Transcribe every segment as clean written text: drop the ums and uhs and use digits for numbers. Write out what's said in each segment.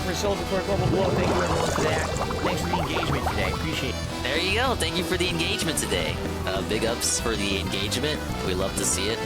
for Soldier for a Global Blow. Thank you everyone for that. Thanks for the engagement today. Appreciate it. There you go. Thank you for the engagement today. Big ups for the engagement. We love to see it.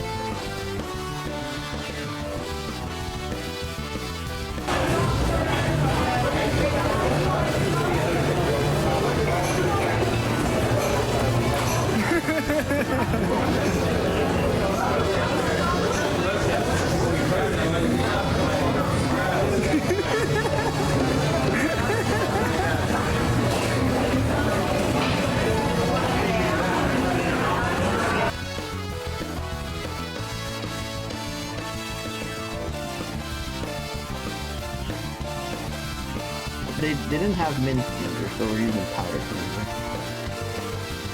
They didn't have mint cleanser, so we're using powder cleanser.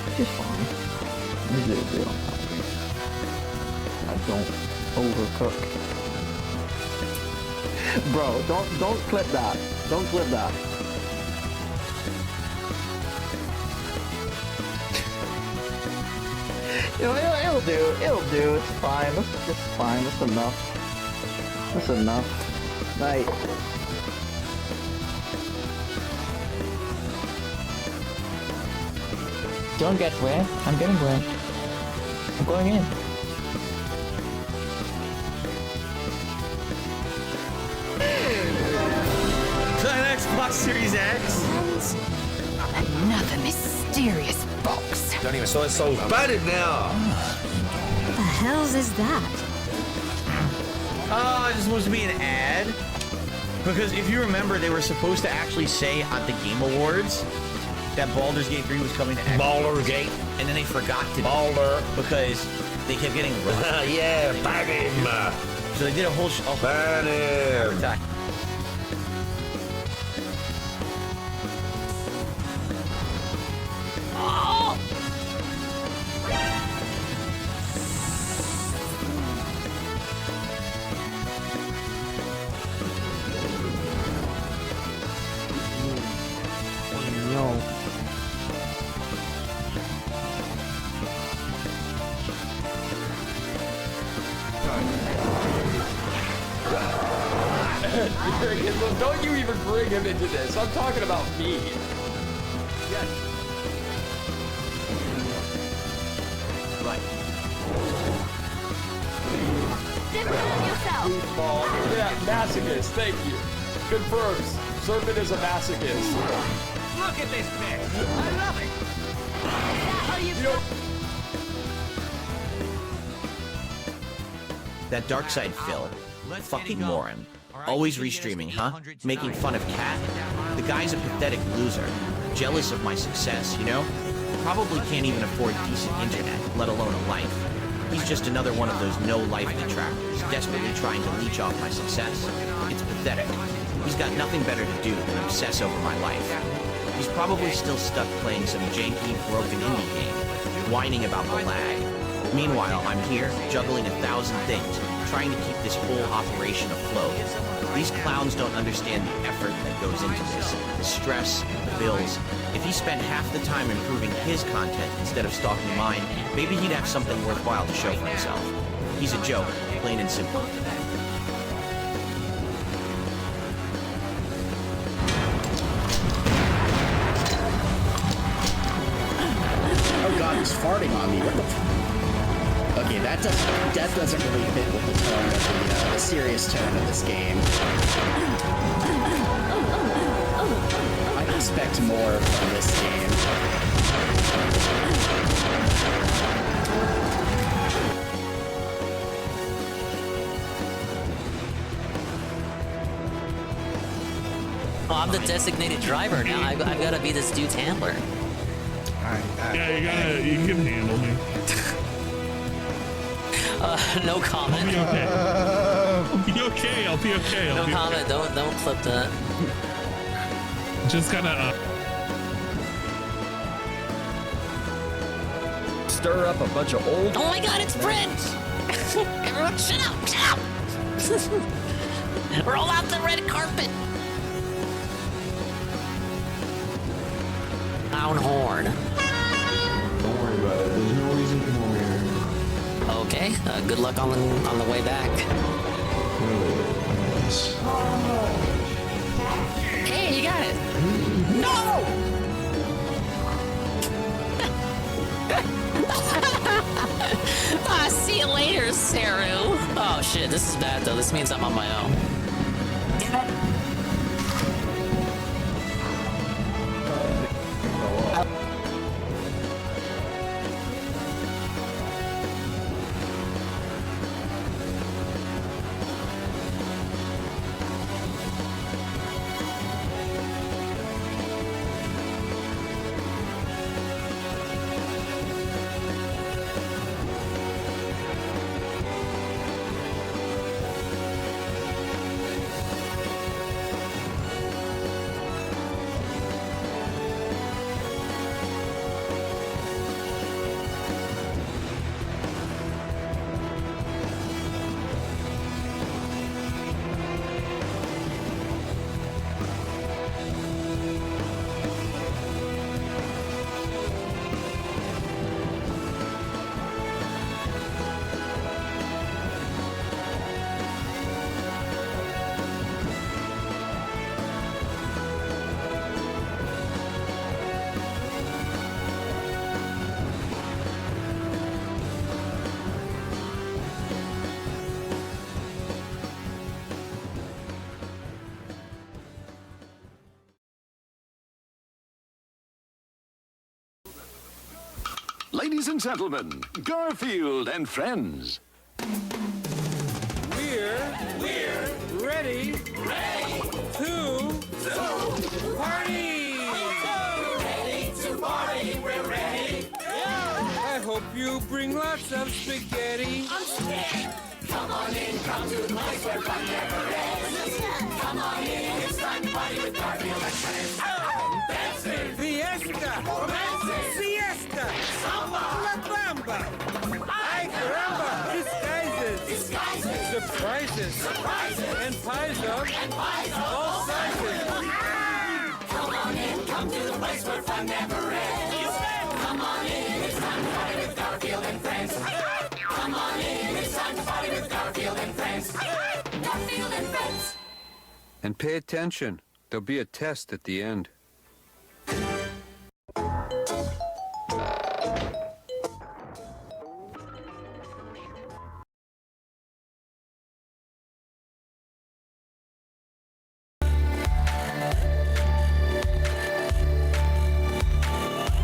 Which is fine. This is good on powder. Don't overcook. Bro, don't clip that. Don't clip that. It'll do. It'll do. It's fine. It's fine. That's enough. That's enough. Right. Don't get wet. I'm getting wet. I'm going in. An Xbox Series X. Another mysterious box. Don't even so it's so bad now. What the hells is that? Oh, this supposed to be an ad? Because if you remember, they were supposed to actually say at the Game Awards that Baldur's Gate 3 was coming to Xbox. Baldur's Gate. And then they forgot to Baldur. because they kept getting rushed. Yeah, ban him. So they did a whole Ban him. attack. No. Don't you even bring him into this. I'm talking about me. Yes. Right. Defend yourself! Ball. Yeah, masochist. Thank you. Confirms. Serpent is a masochist. Look at this bitch. I love it. How you That dark side Phil. Fucking moron. Always restreaming, huh? Making fun of Cat? The guy's a pathetic loser. Jealous of my success, you know? Probably can't even afford decent internet, let alone a life. He's just another one of those no-life detractors, desperately trying to leech off my success. It's pathetic. He's got nothing better to do than obsess over my life. He's probably still stuck playing some janky, broken indie game, whining about the lag. Meanwhile, I'm here, juggling 1,000 things, trying to keep this whole operation afloat. These clowns don't understand the effort that goes into this, the stress, the bills. If he spent half the time improving his content instead of stalking mine, maybe he'd have something worthwhile to show for himself. He's a joke, plain and simple. Oh god, he's farting on me. What the Okay, that doesn't really fit with the tone of the serious tone of this game. I expect more from this game. Oh, I'm the designated driver now. I've got to be this dude's handler. Yeah, you can handle me. No comment. I'll be okay. I'll be okay. No comment. Don't clip that. Just gotta Stir up a bunch of old. Oh my God! It's Brent. Everyone, shut up! Shut up! Roll out the red carpet. Clown horn. Don't worry about it. There's no reason to come over here. Okay. Good luck on the way back. Really? Yes. Hey, you got it. No! See you later, Saru. Oh shit, this is bad though. This means I'm on my own. Ladies and gentlemen, Garfield and friends. We're ready to party! Ready to party, we're ready! I hope you bring lots of spaghetti. I'm scared! Come on in, come to the place where fun never ends. Come on in, it's time to party with Garfield and friends. Dancing! Fiesta! Romancing! Siesta! Samba! La Bamba! Ay caramba! Disguises! Surprises! And pies of all sizes! Come on in, come to the place where fun never ends. Come on in, it's time to party with Garfield and friends. Come on in, it's time to party with Garfield and friends. Garfield and friends. And pay attention. There'll be a test at the end.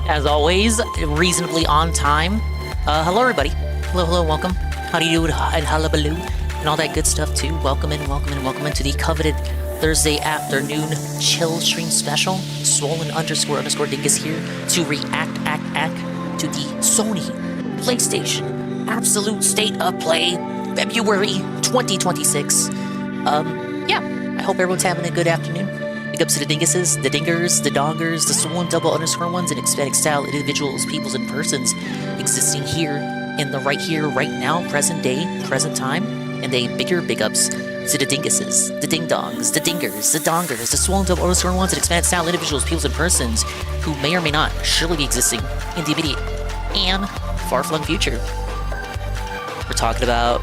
As always, reasonably on time. Hello everybody. Hello, welcome. How do you do and hullabaloo and all that good stuff too. Welcome into the coveted Thursday afternoon chill stream special. Swollen__dingus here to react to the Sony PlayStation Absolute State of Play February 2026. Yeah, I hope everyone's having a good afternoon. Big ups to the dinguses, the dingers, the dongers, the swollen__ones, and expanding style individuals, peoples, and persons existing here in the right here, right now, present day, present time, and a bigger big ups to the dinguses, the ding-dongs, the dingers, the dongers, the swollen__ones, and expanded style individuals, peoples, and persons who may or may not surely be existing in the immediate and far-flung future. We're talking about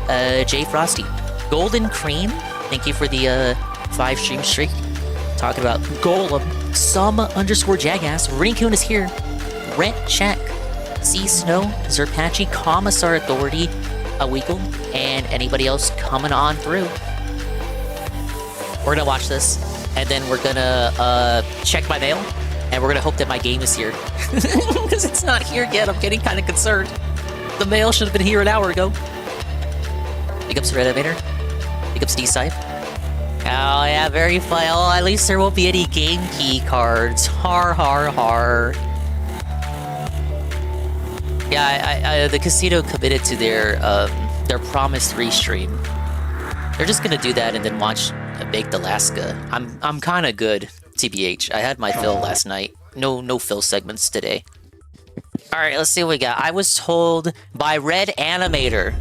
Jay Frosty, Golden Cream, thank you for the 5 stream streak. Talking about Golem, some_Jagass, Rincoon is here, Rent Check, Sea Snow, Zerpachi, Commissar Authority, Aweagle, and anybody else coming on through. We're gonna watch this, and then we're gonna check my mail, and we're gonna hope that my game is here. Because it's not here yet, I'm getting kind of concerned. The mail should have been here an hour ago. Big ups to Red Elevator, big ups to D-Scythe. Oh yeah, very fun. Oh, at least there won't be any game key cards. Har har har. Yeah, the casino committed to their promised restream. They're just gonna do that and then watch Baked Alaska. I'm kind of good, TBH. I had my fill last night. No fill segments today. All right, let's see what we got. I was told by Red Animator.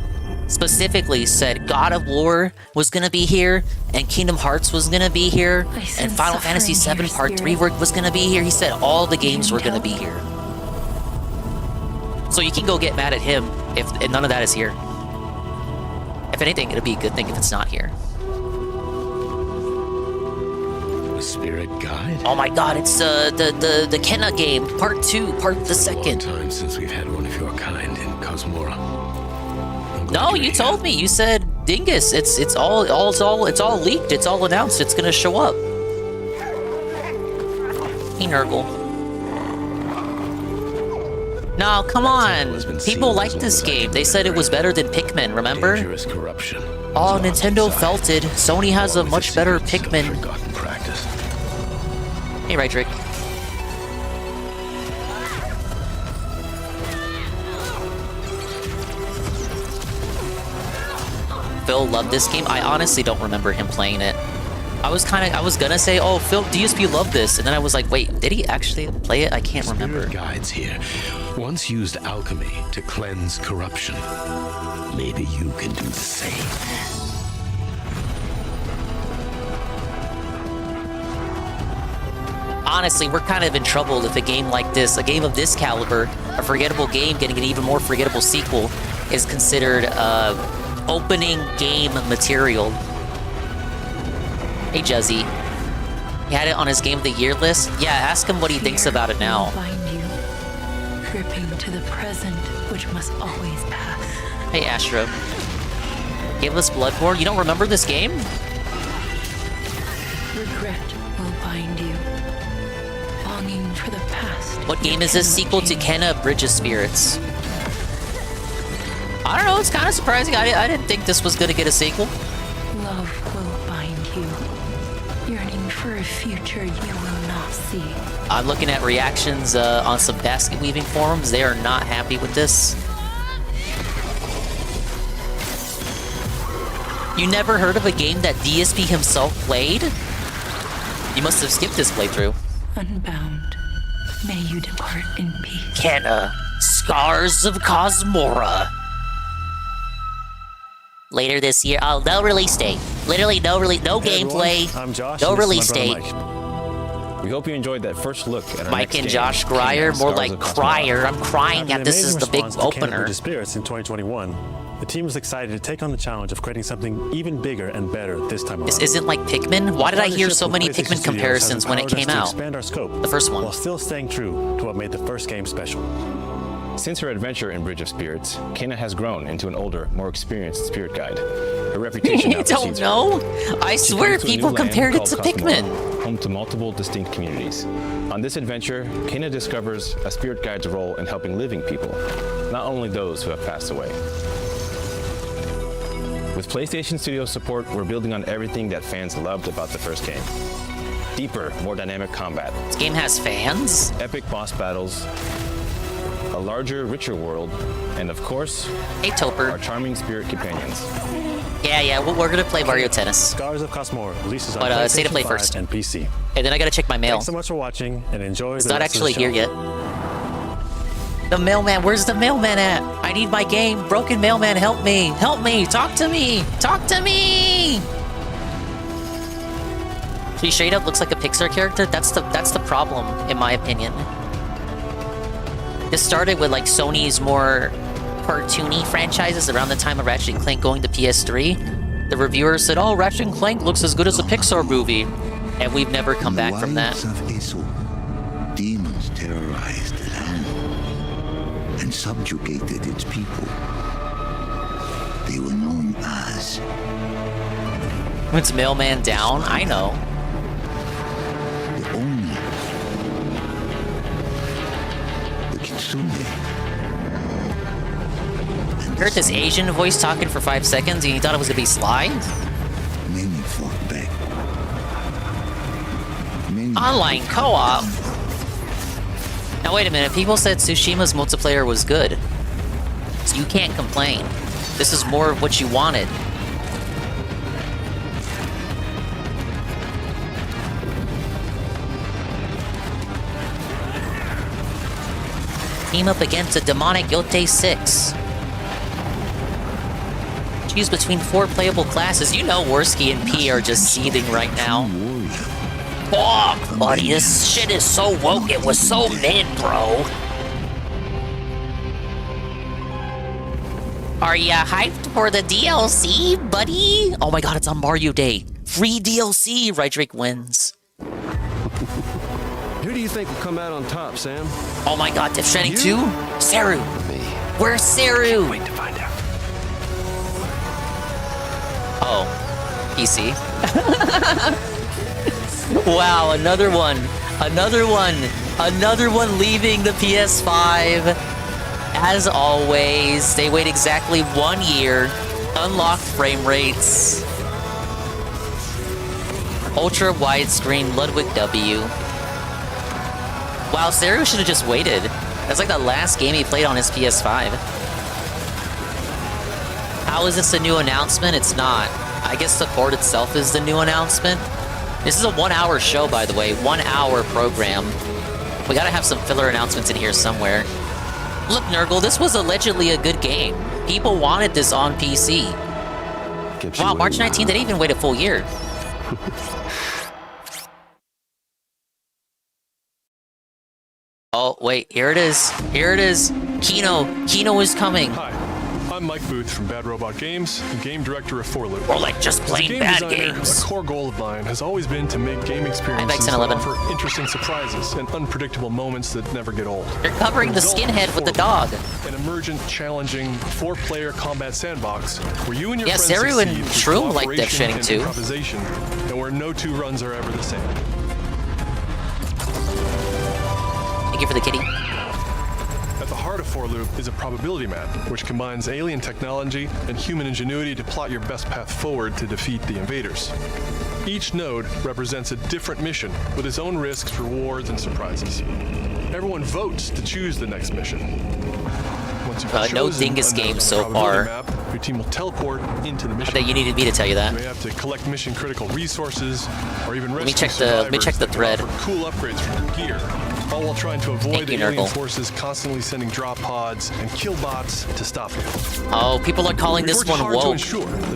Specifically said God of War was gonna be here, and Kingdom Hearts was gonna be here, and Final Fantasy VII Part 3 was gonna be here. He said all the games were gonna be here. So you can go get mad at him if none of that is here. If anything, it'll be a good thing if it's not here. spirit guide? Oh my god, it's the Kenna game, part 2, part the second. Long time since we've had one of your kind in Cosmora. No, you told me. You said Dingus. It's all leaked. It's all announced. It's gonna show up. Hey, Nurgle. No, come on. People like this game. They said it was better than Pikmin, remember? Dangerous corruption. Oh, Nintendo felt it. Sony has a much better Pikmin. Forgotten practice. Hey, Rydrick. Phil loved this game. I honestly don't remember him playing it. I was gonna say, oh, Phil, DSP loved this, and then I was like, wait, did he actually play it? I can't remember. Spirit guides here once used alchemy to cleanse corruption. Maybe you can do the same. Honestly, we're kind of in trouble if a game like this, a game of this caliber, a forgettable game getting an even more forgettable sequel, is considered opening game material. Hey, Juzzy. He had it on his Game of the Year list? Yeah, ask him what he thinks about it now. Find you, dripping to the present, which must always pass. Hey, Astro. Give us Bloodborne? You don't remember this game? Regret will bind you, longing for the past. What game is this? Sequel to Kenna Bridge of Spirits. I don't know, it's kind of surprising. I didn't think this was going to get a sequel. Love will bind you, yearning for a future you will not see. I'm looking at reactions on some basket weaving forums. They are not happy with this. You never heard of a game that DSP himself played? You must have skipped this playthrough. Unbound, may you depart in peace. Kenna, Scars of Cosmora. Later this year. Oh, no release date. Literally no gameplay. I'm Josh. No release date. We hope you enjoyed that first look at our Mike next and game, Josh Grier, more Scars like of Cosmora. Crier. I'm crying After at this the is the amazing big response to Canada opener. Bridge of Spirits in 2021, the team was excited to take on the challenge of creating something even bigger and better this time around. This isn't like Pikmin? Why did I hear so many PlayStation Pikmin Studios comparisons has when it empowered us came to out? expand our scope The first one. while still staying true to what made the first game special. Since her adventure in Bridge of Spirits, Kena has grown into an older, more experienced spirit guide. Her reputation now I don't precedes her. know. I She swear comes to a people new land compared it called to Cosmora, Pikmin. home to multiple distinct communities. On this adventure, Kena discovers a spirit guide's role in helping living people, not only those who have passed away. With PlayStation Studios support, we're building on everything that fans loved about the first game. Deeper, more dynamic combat. This game has fans? Epic boss battles, a larger, richer world, and of course, hey, Topper, our charming spirit companions. Yeah, we're gonna play Mario Tennis. Scars of Cosmora releases on But stay to play 5 first. and PC. And then I gotta check my mail. Thanks so much for watching, and enjoy It's the not rest of the actually here show. yet. The mailman, where's the mailman at? I need my game. Broken mailman, help me. Help me. Talk to me. Talk to me. He straight up looks like a Pixar character. That's the problem, in my opinion. This started with like Sony's more cartoony franchises around the time of Ratchet and Clank going to PS3. The reviewers said, oh, Ratchet and Clank looks as good as a Pixar movie. And we've never come back from that. In the wilds of Isil, demons terrorized the land and subjugated its people. They were known as... It's mailman down, I know. The Oni. The Kitsune. You heard this Asian voice talking for 5 seconds and you thought it was gonna be Sly? Many fought back. Online co-op? Now wait a minute, people said Tsushima's multiplayer was good. So you can't complain. This is more of what you wanted. Team up against a demonic Yote 6. Choose between 4 playable classes. You know Worski and P are just seething right now. Fuck, buddy, this shit is so woke, it was so mid, bro. Are ya hyped for the DLC, buddy? Oh my god, it's on Mario Day. Free DLC, Rydrick wins. Who do you think will come out on top, Sam? Oh my god, Death Stranding 2? Saru! Where's Saru? Wait to find out. Oh, PC. Wow, another one leaving the PS5. As always, they wait exactly 1 year, unlocked frame rates, ultra widescreen Ludwig W. Wow, Saru should have just waited. That's like the last game he played on his PS5. How is this a new announcement? It's not. I guess the port itself is the new announcement. This is a 1 hour show, by the way. 1 hour program. We gotta have some filler announcements in here somewhere. Look, Nurgle, this was allegedly a good game. People wanted this on PC. Wow, March 19th, they didn't even wait a full year. Oh, wait, here it is. Here it is. Kino is coming. Hi, I'm Mike Booth from Bad Robot Games, game director of 4Loop. Or like just plain bad games. A core goal of mine has always been to make game experiences that 10-11. offer interesting surprises and unpredictable moments that never get old. You're covering the skinhead with the dog. An emergent, challenging, 4-player combat sandbox where you and your friends Saru and succeed through Shroom like Death cooperation Stranding and 2. improvisation, and where no two runs are ever the same. Thank you for the kitty. At the heart of 4Loop is a probability map, which combines alien technology and human ingenuity to plot your best path forward to defeat the invaders. Each node represents a different mission with its own risks, rewards, and surprises. Everyone votes to choose the next mission. Once you've no chosen dingus another games so probability far. Map, your team will teleport into the mission. I bet you needed me to tell you that. You may have to collect mission-critical resources, or even Let me rescue check the survivors thread. that can offer cool upgrades for your gear. All while trying to avoid the alien Nurgle. forces constantly sending drop pods and kill bots to stop them. Oh, people are calling this one woke.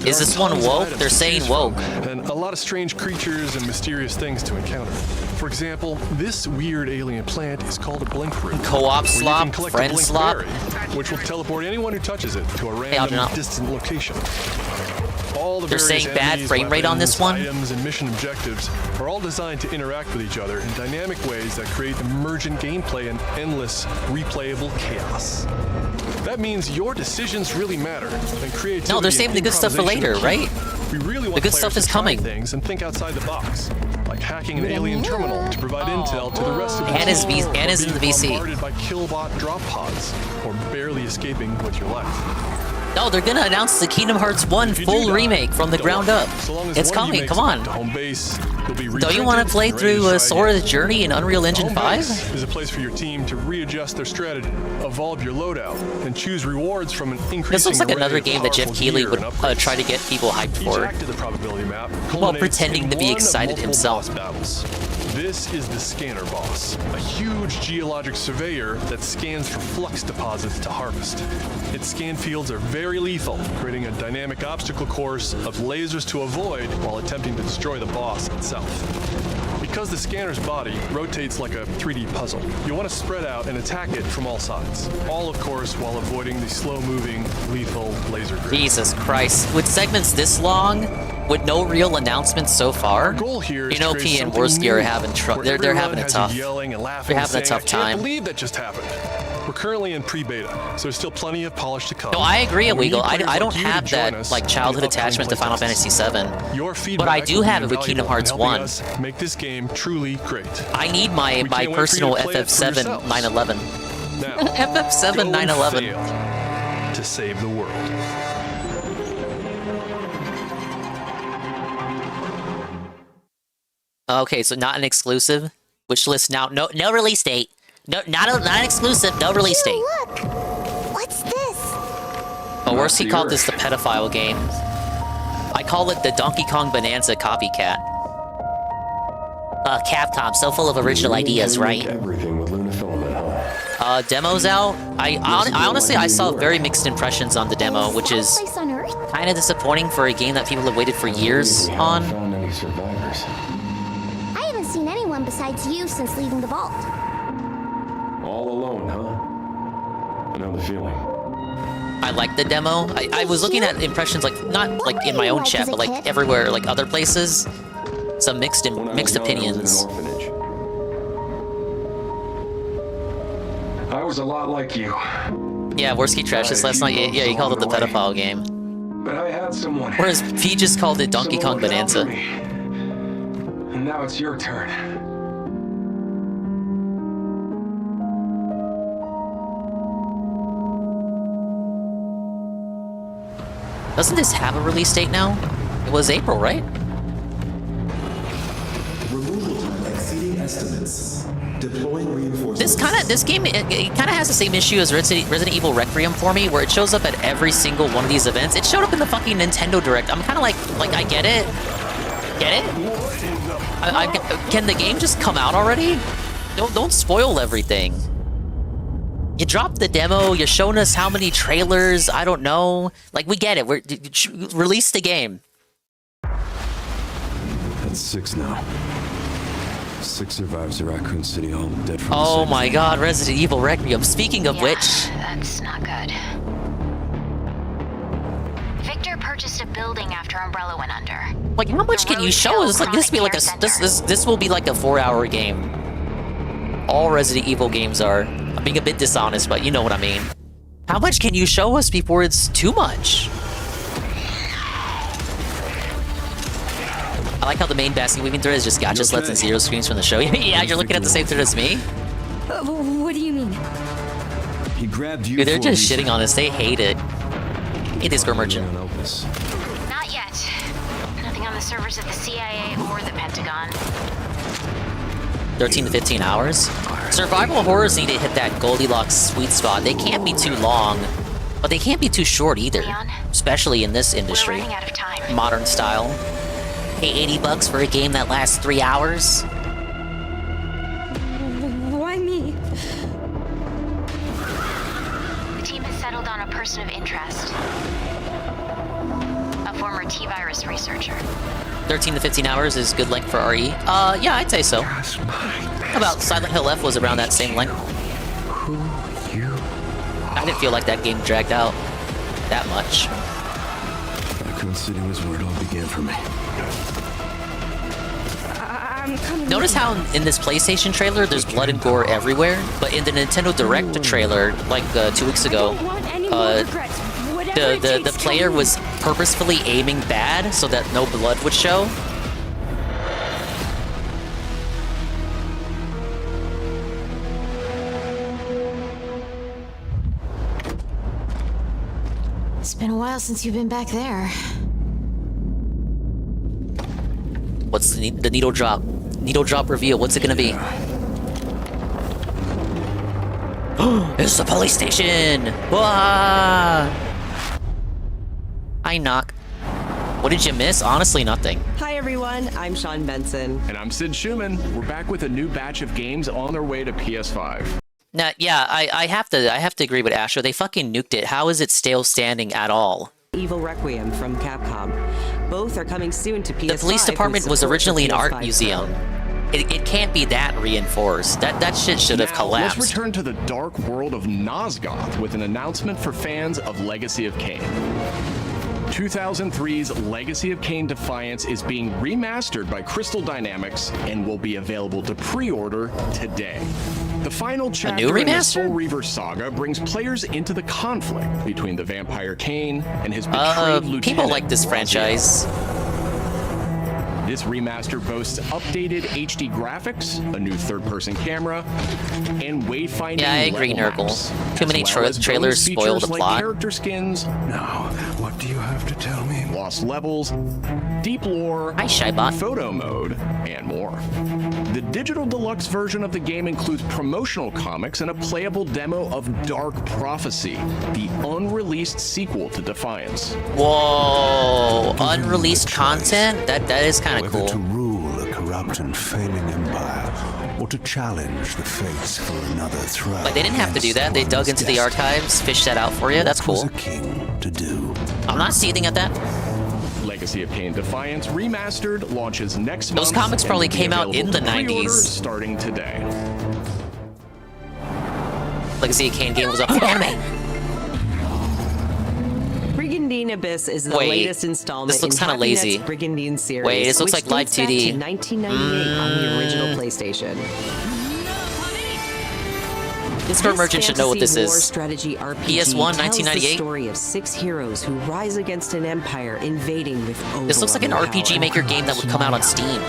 Is this one woke? They're saying woke. And a lot of strange creatures and mysterious things to encounter. For example, this weird alien plant is called a blink root. Co-op slop, friend slop, which will teleport anyone who touches it to a random distant location. All the They're various saying bad enemies, frame rate on this one? items, and mission objectives are all designed to interact with each other in dynamic ways that create emergent gameplay and endless replayable chaos. That means your decisions really matter, and creativity. No, they're saving the good stuff for later, right? We really want the good players stuff is to try coming. things and think outside the box, like hacking an alien terminal to provide intel to the rest of the Anna's team, or in the being VC. bombarded by killbot drop pods, or barely escaping with your life. No, they're gonna announce the Kingdom Hearts 1 full remake from the ground up. It's coming, come on. Home base, Don't you want to play through Sora's Journey in Unreal Engine 5? is a place for your team to readjust their strategy, evolve your loadout, and choose rewards from an increasing This looks like array another of game that Jeff powerful Keighley gear would and upgrades. try to get people hyped Each for, act of the probability map while culminates pretending in to be one of excited multiple himself. boss battles. This is the Scanner Boss, a huge geologic surveyor that scans for flux deposits to harvest. Its scan fields are very lethal, creating a dynamic obstacle course of lasers to avoid while attempting to destroy the boss itself. Because the scanner's body rotates like a 3D puzzle, you want to spread out and attack it from all sides. All, of course, while avoiding the slow-moving, lethal laser grid. Jesus Christ. With segments this long, with no real announcements so far, you know P and Worski are having they're having it tough. They're having a tough I time. can't believe that just happened. We're currently in pre-beta, so there's still plenty of polish to come. No, I agree, And we Illegal. need players I don't like you to have join that us like in childhood the upcoming attachment to Final playtests. Fantasy VII. Your feedback But I do will be have it with invaluable Kingdom Hearts in helping 1. us make this game truly great. I need my We can't wait for you to personal play it for FF7 yourselves. 911. Now, FF7 go 911. fail to save the world. Okay, so not an exclusive. Wish list now. No release date. No, not an exclusive. No release date. Look! What's this? But worse, he called this the pedophile game. I call it the Donkey Kong Bonanza copycat. Capcom, so full of original ideas, right? Everything with Luna filament, huh? Demo's out. I honestly, I saw very mixed impressions on the demo, which is Place on Earth? kind of disappointing for a game that people have waited for years on. Found any survivors? I haven't seen anyone besides you since leaving the vault. All alone, huh? I know the feeling. I like the demo. I was looking at impressions, like not like in my own chat, but like everywhere, like other places. Some mixed opinions. was a lot like you. Yeah, Worski Trash just last night. Yeah, he called it the pedophile game. But I had someone. Whereas P just called it Donkey Kong Bonanza. And now it's your turn. Doesn't this have a release date now? It was April, right? Removal time exceeding estimates. Deploying reinforcements. This game, it kind of has the same issue as Resident Evil Requiem for me, where it shows up at every single one of these events. It showed up in the fucking Nintendo Direct. I'm kind of like I get it. Get it? Can the game just come out already? Don't spoil everything. You dropped the demo, you're showing us how many trailers, I don't know. Like, we get it. Release the game. That's 6 now. 6 survivors of Raccoon City, all dead from Oh my god, Resident Evil Requiem. Speaking of which... That's not good. Victor purchased a building after Umbrella went under. Like, how much can you show us? Like, this will be like a 4-hour game. All Resident Evil games are. I'm being a bit dishonest, but you know what I mean. How much can you show us before it's too much? I like how the main basket weaving thread is just gotcha sluts and zero screens from the show. Yeah, you're looking at the same thread as me? What do you mean? He grabbed you. Dude, they're just shitting on us. They hate it. Hey, Discord merchant. Not yet. Nothing on the servers at the CIA or the Pentagon. 13 to 15 hours? Survival horrors need to hit that Goldilocks sweet spot. They can't be too long, but they can't be too short either. Especially in this industry. We're running out of time. Modern style. Pay $80 for a game that lasts 3 hours? Why me? The team has settled on a person of interest. A former T-virus researcher. 13 to 15 hours is good length for RE? Yeah, I'd say so. About Silent Hill F was around that same length. I didn't feel like that game dragged out that much. Raccoon City was where it all began for me. I'm coming. Notice how in this PlayStation trailer, there's blood and gore everywhere, but in the Nintendo Direct trailer, like 2 weeks ago, the player was purposefully aiming bad so that no blood would show. It's been a while since you've been back there. What's the needle drop? Needle drop reveal. What's it gonna be? It's the police station! Wah! Hi, Knock. What did you miss? Honestly, nothing. Hi everyone, I'm Sean Benson. And I'm Sid Schumann. We're back with a new batch of games on their way to PS5. Now, yeah, I have to agree with Astro. They fucking nuked it. How is it still standing at all? Evil Requiem from Capcom. Both are coming soon to PS5. The police department was originally an art museum. It can't be that reinforced. That shit should have collapsed. Let's return to the dark world of Nosgoth with an announcement for fans of Legacy of Kain. 2003's Legacy of Kain Defiance is being remastered by Crystal Dynamics and will be available to pre-order today. The final chapter in the Soul Reaver saga brings players into the conflict between the vampire Kain and his betrayed lieutenant. People like this franchise. This remaster boasts updated HD graphics, a new third-person camera, and wayfinding. Yeah, I agree, level Nurgle. maps, Too many as well as trailers bonus spoil the features like plot. Character skins. Now, what do you have to tell me? Lost levels, deep lore, photo mode, and more. The digital deluxe version of the game includes promotional comics and a playable demo of Dark Prophecy, the unreleased sequel to Defiance. Whoa, unreleased content? That is kind of cool. Whether to rule a corrupt and failing empire, or to challenge the fates for another throne. Like, they didn't have to do that. They dug into the archives, fished that out for you. That's cool. What was a king to do? I'm not seething at that. Legacy of Kain Defiance Remastered launches next month. Those comics and probably will be came out in available the to pre-order 90s. starting today. Legacy of Kain game was a anime. Brigandine Abyss is the Wait, latest installment this looks in kinda Happy lazy. Net's Brigandine series. Wait, this looks which like live dates back 2D. to 1998 on the original PlayStation. Discord merchant should know what this War is. strategy RPG PS1, tells the 1998. story of 6 heroes who rise against an empire invading with This looks like an overwhelming RPG power. Maker game that would come out on Steam.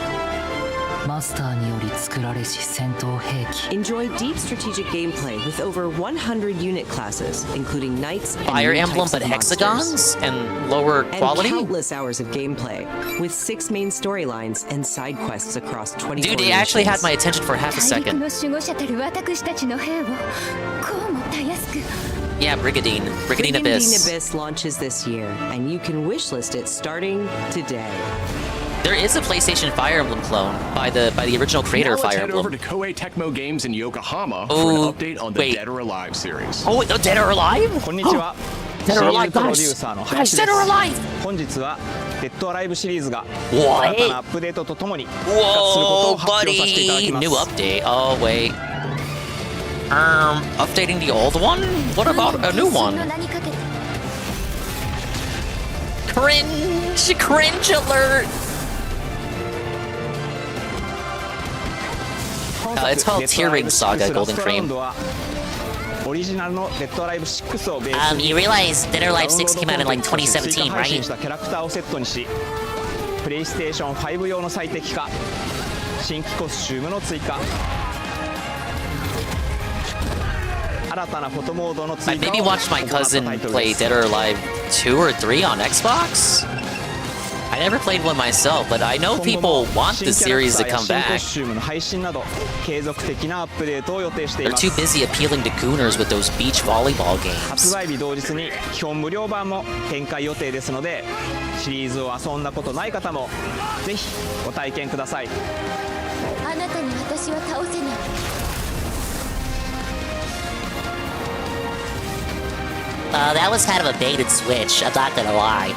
Enjoy deep strategic gameplay with over 100 unit classes, including knights and Fire new Emblem, types but of hexagons monsters. and lower quality. And countless hours of gameplay with 6 main storylines and side quests across 24 Dude, it actually had nations. my attention for half a second. Yeah, Brigadine Abyss. Launches this year, and you can wishlist it starting today. There is a PlayStation Fire Emblem clone by the original creator Now of let's Fire head Emblem. over to Koei Tecmo Games in Yokohama Oh, for an update on the wait. Dead or Alive series. Oh, wait, Dead or Alive? Konnichiwa. Dead or Alive, プロデュー guys. サーの Guys, 林で Dead or す。 Alive. 本日はデッドアライブシリーズが What? 新たなアップデートとともに復活することを Whoa, 発表させていただ buddy. きます。 New update. Oh, wait. Updating the old one? What about a new one? Cringe alert. It's called Tearing Saga Golden Cream. オリジナルのデッドアライブ6をベースに You realize Dead or Alive 6 came out in like 2017, 配信 right? したキャラクターをセットにし、プレイステーション5用の最適化、新規コスチュームの追加、新たなフォトモードの I 追加 maybe を watched my 行った cousin タイトル play です Dead or Alive 2 or 3 on Xbox. I never played one myself, but I know people want the series to come 新コ back. スチュームの配信など継続的なアップデートを予定してい They're ま too す。 busy appealing to gooners with those beach volleyball 発 games. 売日同日に基本無料版も展開予定ですので、シリーズを遊んだことない方もぜひご体験ください。あなたに私は倒せない。That was kind of a baited switch, I'm not gonna lie.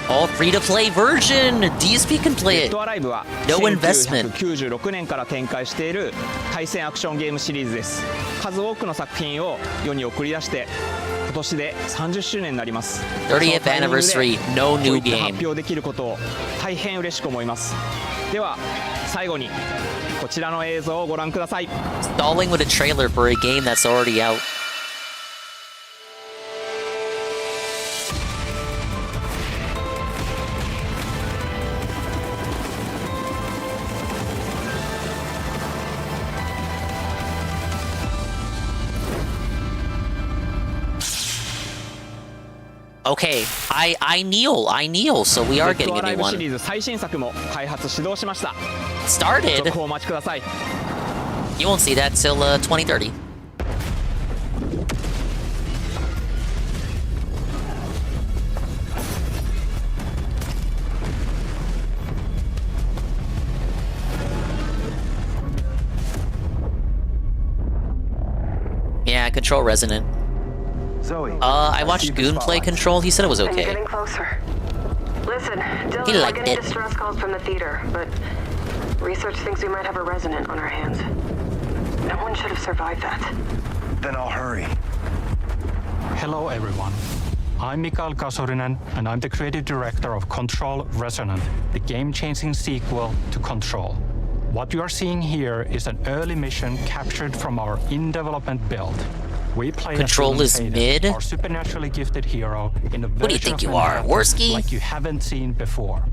All free-to-play version! DSP can play デッ it. ドアライブは No investment. 1996年から展開している対戦アクションゲームシリーズです。数多くの作品を世に送り出して今年で30周年になります。 30th anniversary, no こう new いった game. 発表できることを大変嬉しく思います。では最後にこちらの映像をご覧ください。 Stalling with a trailer for a game that's already out. Okay, I kneel, so we are デッ getting ドア a ライ new ブシリ one. ーズ最新作も開発始動しました。 Started? 続報お待ちください。 You won't see that till 2030. Yeah, Control Resonant. Zoe. I watched Goon play Control. He said it was I'm okay. getting closer. Listen, Dylan, He we're liked getting it. distress calls from the theater, but research thinks we might have a resonant on our hands. No one should have survived that. Then I'll hurry. Hello, everyone. I'm Mikael Kasurinen, and I'm the creative director of Control Resonant, the game-changing sequel to Control. What you are seeing here is an early mission captured from our in-development build. We play Control as is Hayden, mid? our supernaturally gifted hero in a What do you version think of you are, Manhattan Worski? like you haven't seen before.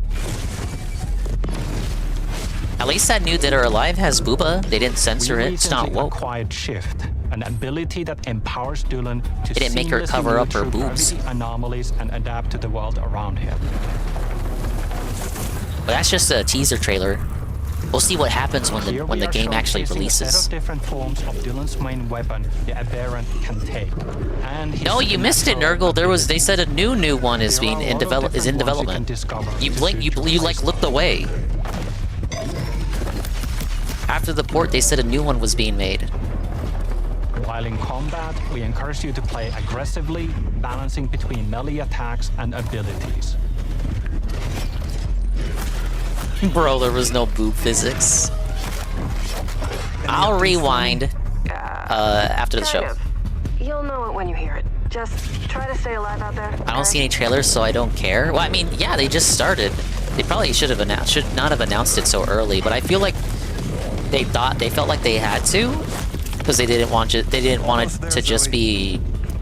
At least that new Dead or Alive has booba. They didn't censor We it. It's not recently woke. acquired Shift, an ability that empowers Dylan to They didn't make her seamlessly cover move up her through boobs. gravity anomalies and adapt to the world around him. But that's just a teaser trailer. We'll see what happens when Here the we are game actually showcasing a set releases. of different forms of Dylan's main weapon, the Aberrant can take. And his No, you missed it, Nurgle. They said a new one is There are being a in lot of different development. ones you can discover You in the blink, you future. like looked away. After the port, they said a new one was being made. While in combat, we encourage you to play aggressively, balancing between melee attacks and abilities. Bro, there was no boob physics. I'll rewind after the show. Kind of. You'll know it when you hear it. Just try to stay alive out there. I don't see any trailers, so I don't care. Well, I mean, yeah, they just started. They probably should not have announced it so early, but I feel like they felt like they had to. because they didn't want it to just be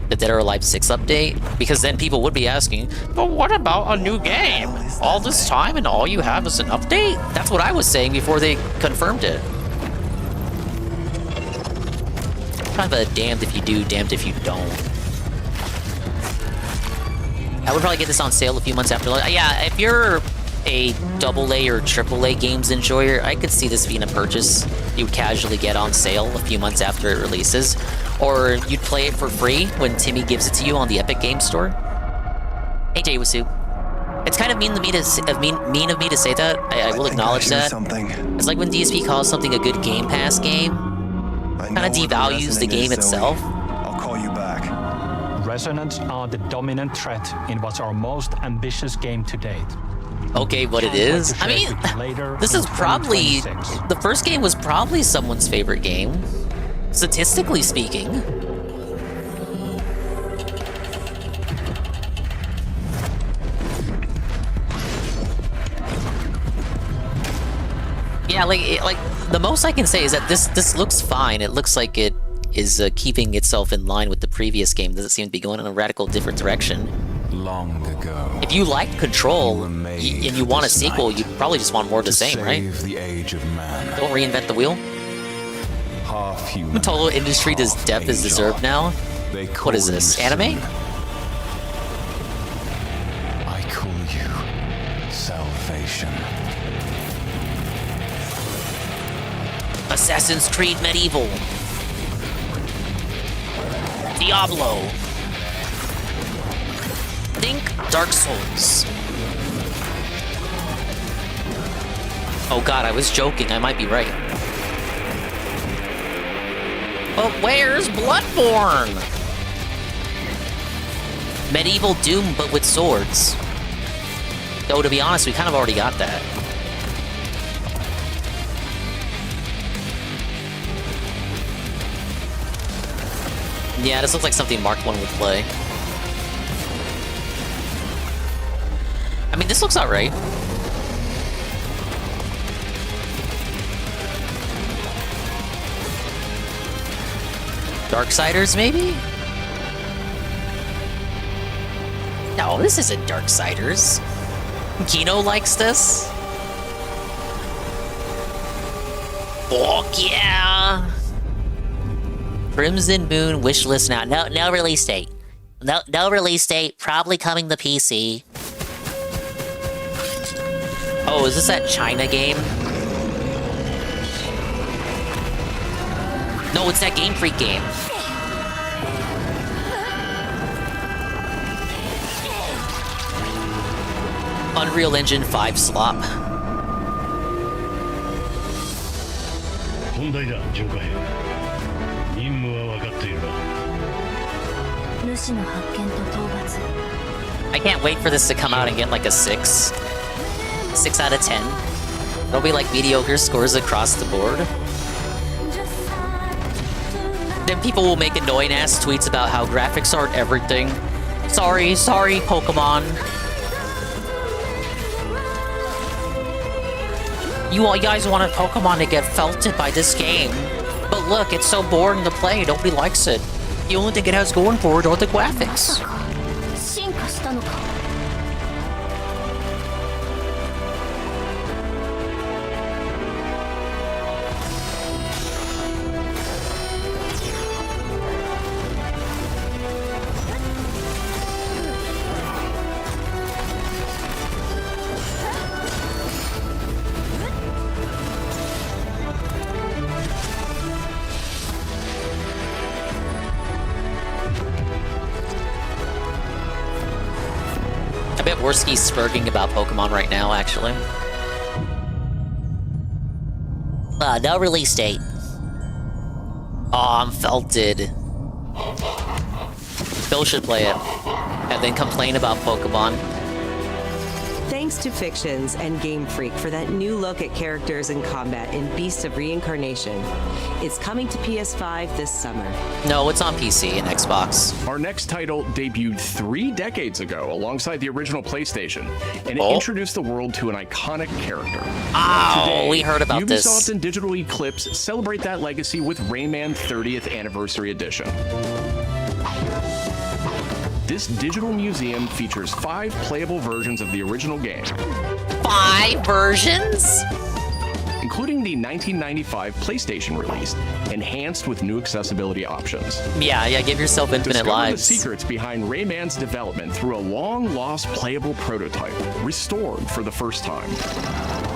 the Dead or Alive 6 update, because then people would be asking, but what about a new game? All this time and all you have is an update? That's what I was saying before they confirmed it. Kind of a damned if you do, damned if you don't. I would probably get this on sale a few months after. Yeah, if you're a AA or AAA games enjoyer, I could see this being a purchase you would casually get on sale a few months after it releases. Or you'd play it for free when Timmy gives it to you on the Epic Games Store. Hey, Jaywasu. It's kind of mean of me to say that. I will acknowledge that. It's like when DSP calls something a good Game Pass game. Kind of devalues the game itself. I'll call you back. Resonance are the dominant threat in what's our most ambitious game to date. Okay, what it is? I mean, this is probably... The first game was probably someone's favorite game. Statistically speaking. Yeah, like the most I can say is that this looks fine. It looks like it is keeping itself in line with the previous game. Doesn't seem to be going in a radical different direction. Long ago. If you liked Control and you want a sequel, you probably just want more of the same, right? The age of man. Don't reinvent the wheel. Half human. Total industry does depth is deserved now. What is this? Anime? I call you salvation. Assassin's Creed Medieval. Diablo. Think Dark Souls. Oh god, I was joking. I might be right. But where's Bloodborne? Medieval Doom, but with swords. Though, to be honest, we kind of already got that. Yeah, this looks like something Mark 1 would play. I mean, this looks alright. Darksiders, maybe? No, this isn't Darksiders. Kino likes this? Fuck yeah! Crimson Moon wishlist now. No release date. No release date. Probably coming to PC. Oh, is this that China game? No, it's that Game Freak game. Unreal Engine 5 slop. I can't wait for this to come out and get like a 6. 6 out of 10. It'll be like mediocre scores across the board. Then people will make annoying ass tweets about how graphics aren't everything. Sorry, Pokemon. You guys wanted Pokemon to get felted by this game. But look, it's so boring to play, nobody likes it. The only thing it has going for it are the graphics. Worski's spurging about Pokemon right now, actually. No release date. Oh, I'm felted. Phil should play it. And then complain about Pokemon. Thanks to Fictions and Game Freak for that new look at characters and combat in Beasts of Reincarnation. It's coming to PS5 this summer. No, it's on PC and Xbox. Our next title debuted 3 decades ago alongside the original PlayStation, and it introduced the world to an iconic character. Today, we heard about Ubisoft this. Ubisoft and Digital Eclipse celebrate that legacy with Rayman 30th Anniversary Edition. This digital museum features 5 playable versions of the original game. 5 versions? Including the 1995 PlayStation release, enhanced with new accessibility options. Yeah, give yourself infinite Discover lives. the secrets behind Rayman's development through a long-lost playable prototype, restored for the first time.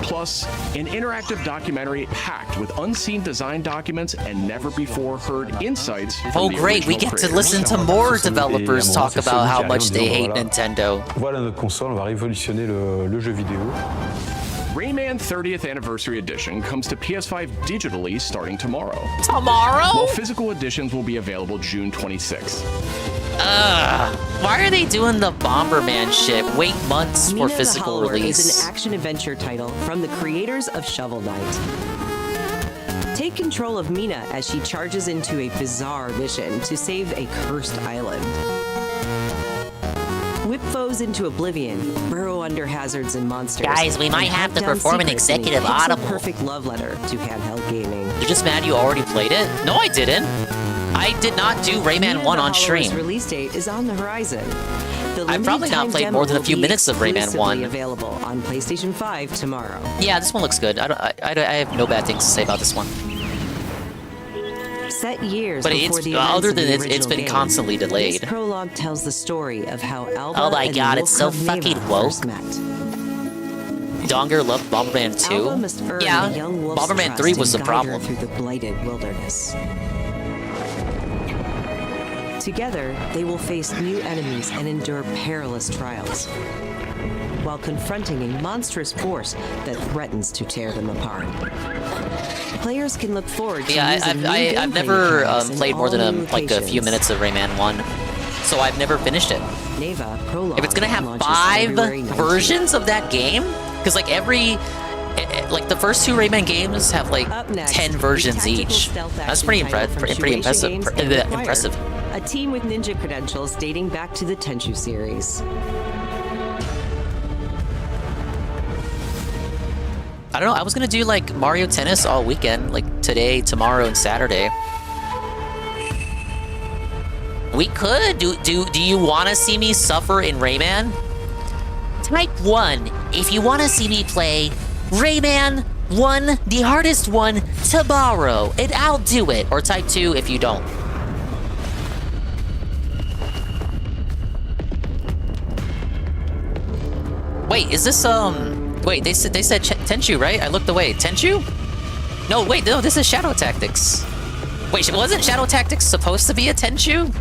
Plus, an interactive documentary packed with unseen design documents and never-before-heard insights from the great, we original get to creators. listen to more developers talk about how much they hate Nintendo. Voilà notre console, on va révolutionner le jeu vidéo. Rayman 30th Anniversary Edition comes to PS5 digitally starting tomorrow. Tomorrow? While physical editions will be available June 26th. Why are they doing the Bomberman shit? Wait months for Mina physical the Hollower release. is an action-adventure title from the creators of Shovel Knight. Take control of Mina as she charges into a bizarre mission to save a cursed island. Whip foes into oblivion, burrow under hazards and monsters. Guys, we might and have hunt to down perform an secrets in a executive audible. perfect love letter to handheld gaming. You're just mad you already played it? No, I didn't. I did not do Rayman Mina 1 the on Hollower's stream. release date is on the horizon. The I've probably not limited-time played demo more than a will few be minutes of Rayman exclusively 1. available on PlayStation 5 tomorrow. Yeah, this one looks good. I have no bad things to say about this one. Set years But before it's the events other of than the it's original been game, constantly delayed. This prologue tells the story of how Alba Oh my and god, the it's so Wolf Cub fucking Neva woke. first met. Donger loved Bomberman 2? Alba must earn Yeah, the young wolf's Bomberman trust 3 was the and guide her problem. through the blighted wilderness. Together, they will face new enemies and endure perilous trials, while confronting a monstrous force that threatens to tear them apart. Players can look forward to Yeah, using new I've gameplay never mechanics in played more than all new like a few locations. minutes of Rayman 1, so I've never finished it. Neva Prologue If it's gonna have launches 5 February 19th. versions of that game, because like like the first 2 Rayman games have like Up next, 10 a versions tactical each. stealth That's action pretty title from pretty Shueisha impressive. Games and Acquire, Impressive. A team with ninja credentials dating back to the Tenchu series. I don't know. I was gonna do like Mario Tennis all weekend, like today, tomorrow, and Saturday. We could. Do you want to see me suffer in Rayman? Type 1 if you want to see me play Rayman 1, the hardest one, tomorrow, and I'll do it. Or type 2 if you don't. Wait, is this Wait, they said Tenchu, right? I looked away. Tenchu? No, wait, no, this is Shadow Tactics. Wait, wasn't Shadow Tactics supposed to be a Tenchu?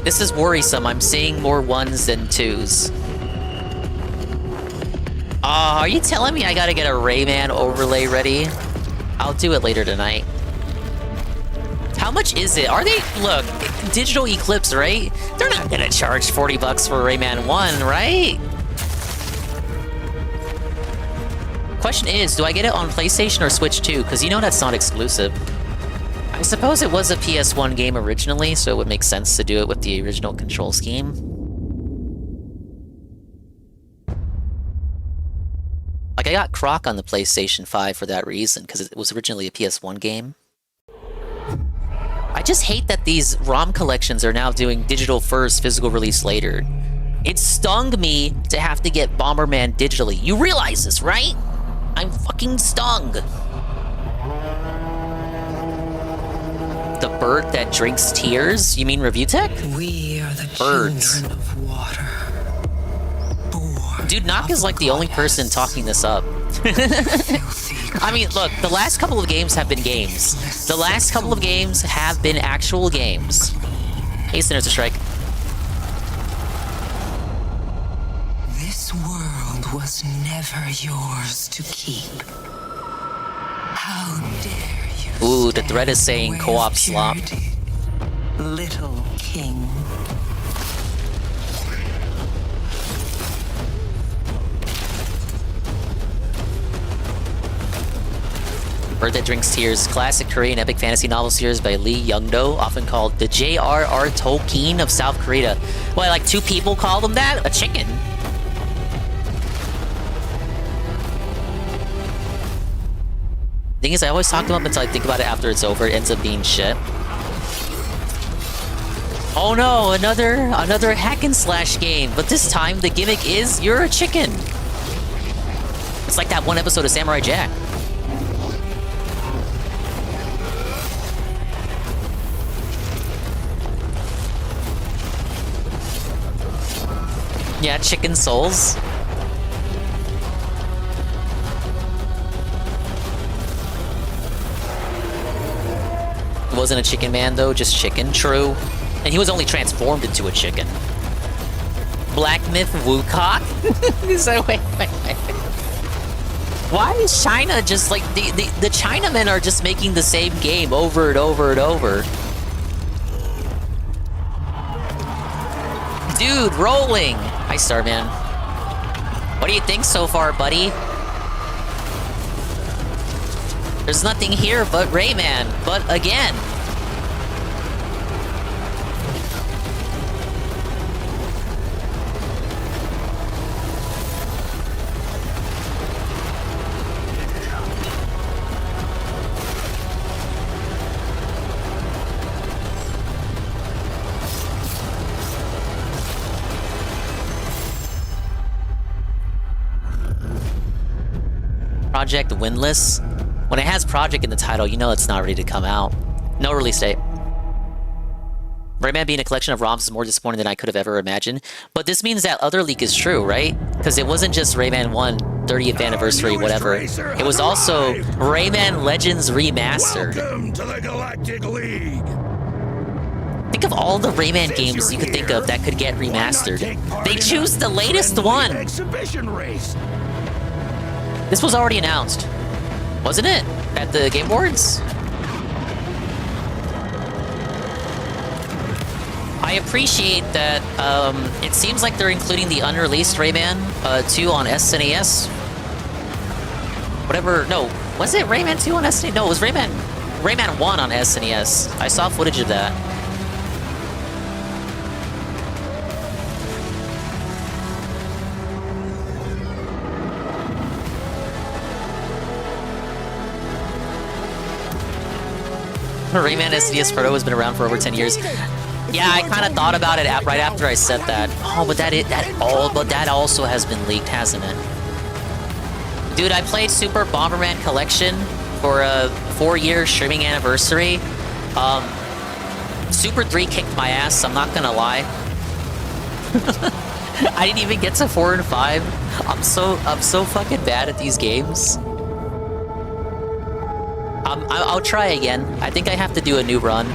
This is worrisome. I'm seeing more 1s than 2s. Are you telling me I gotta get a Rayman overlay ready? I'll do it later tonight. How much is it? Are they... Look, Digital Eclipse, right? They're not gonna charge 40 bucks for Rayman 1, right? Question is, do I get it on PlayStation or Switch 2? Because you know that's not exclusive. I suppose it was a PS1 game originally, so it would make sense to do it with the original control scheme. Like, I got Croc on the PlayStation 5 for that reason, because it was originally a PS1 game. I just hate that these ROM collections are now doing digital first, physical release later. It stung me to have to get Bomberman digitally. You realize this, right? I'm fucking stung. The bird that drinks tears? You mean Review Tech? We are the Birds. children of water. Dude, Nock is like the only person talking this up. I mean, look, the last couple of games have been games. The last couple of games have been actual games. Hey, Sinner's a Strike. This world was never yours to keep. How dare you? Ooh, the thread is saying co-op slop. little king. Bird That Drinks Tears, classic Korean epic fantasy novel series by Lee Young-do, often called the J.R.R. Tolkien of South Korea. Well, like 2 people call him that? A chicken. Thing is, I always talk them up until I think about it after it's over. It ends up being shit. Oh no, another hack and slash game. But this time the gimmick is you're a chicken. It's like that one episode of Samurai Jack. Yeah, chicken souls. He wasn't a chicken man though, just chicken, true. And he was only transformed into a chicken. Black Myth Wukong? So wait. Why is China just like the Chinamen are just making the same game over and over and over? Dude, rolling! Hi, Starman. What do you think so far, buddy? There's nothing here but Rayman, but again. Project Windless. When it has project in the title, you know it's not ready to come out. No release date. Rayman being a collection of ROMs is more disappointing than I could have ever imagined. But this means that other leak is true, right? Because it wasn't just Rayman 1 30th anniversary, whatever. It was also Rayman Legends Remastered. Welcome to the Galactic League. Think of all the Rayman games you could think of that could get remastered. They choose the latest one! Exhibition race. This was already announced, wasn't it? At the Game Awards? I appreciate that it seems like they're including the unreleased Rayman 2 on SNES. Whatever, no, was it Rayman 2 on SNES? No, it was Rayman 1 on SNES. I saw footage of that. Rayman SNES Proto has been around for over 10 years. Yeah, I kind of thought about it right after I said that. Oh, but that also has been leaked, hasn't it? Dude, I played Super Bomberman Collection for a 4-year streaming anniversary. Super 3 kicked my ass, I'm not gonna lie. I didn't even get to 4 and 5. I'm so fucking bad at these games. I'll try again. I think I have to do a new run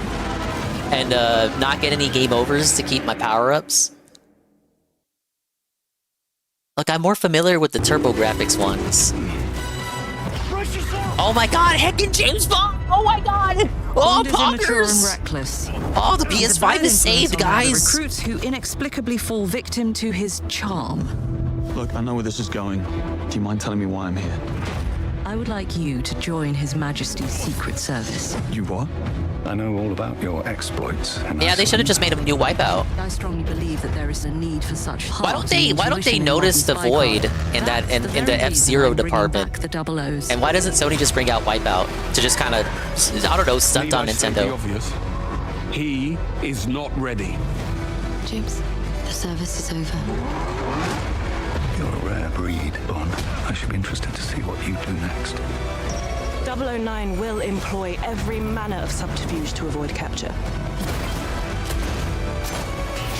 and not get any game overs to keep my power-ups. Look, I'm more familiar with the TurboGrafx ones. Oh my god, heckin' James Bond! Oh my god! Oh, poggers! Reckless. Oh, the PS5 is saved, guys! Recruits who inexplicably fall victim to his charm. Look, I know where this is going. Do you mind telling me why I'm here? I would like you to join His Majesty's Secret Service. You what? I know all about your exploits. Yeah, they should have just made him a new Wipeout. I strongly believe that there is a need for such. Why don't they notice the void in that in the F-Zero department? And why doesn't Sony just bring out Wipeout to just kind of, I don't know, stunt on Nintendo? He is not ready. James, the service is over. You're a rare breed, Bond. I should be interested to see what you do next. 009 will employ every manner of subterfuge to avoid capture.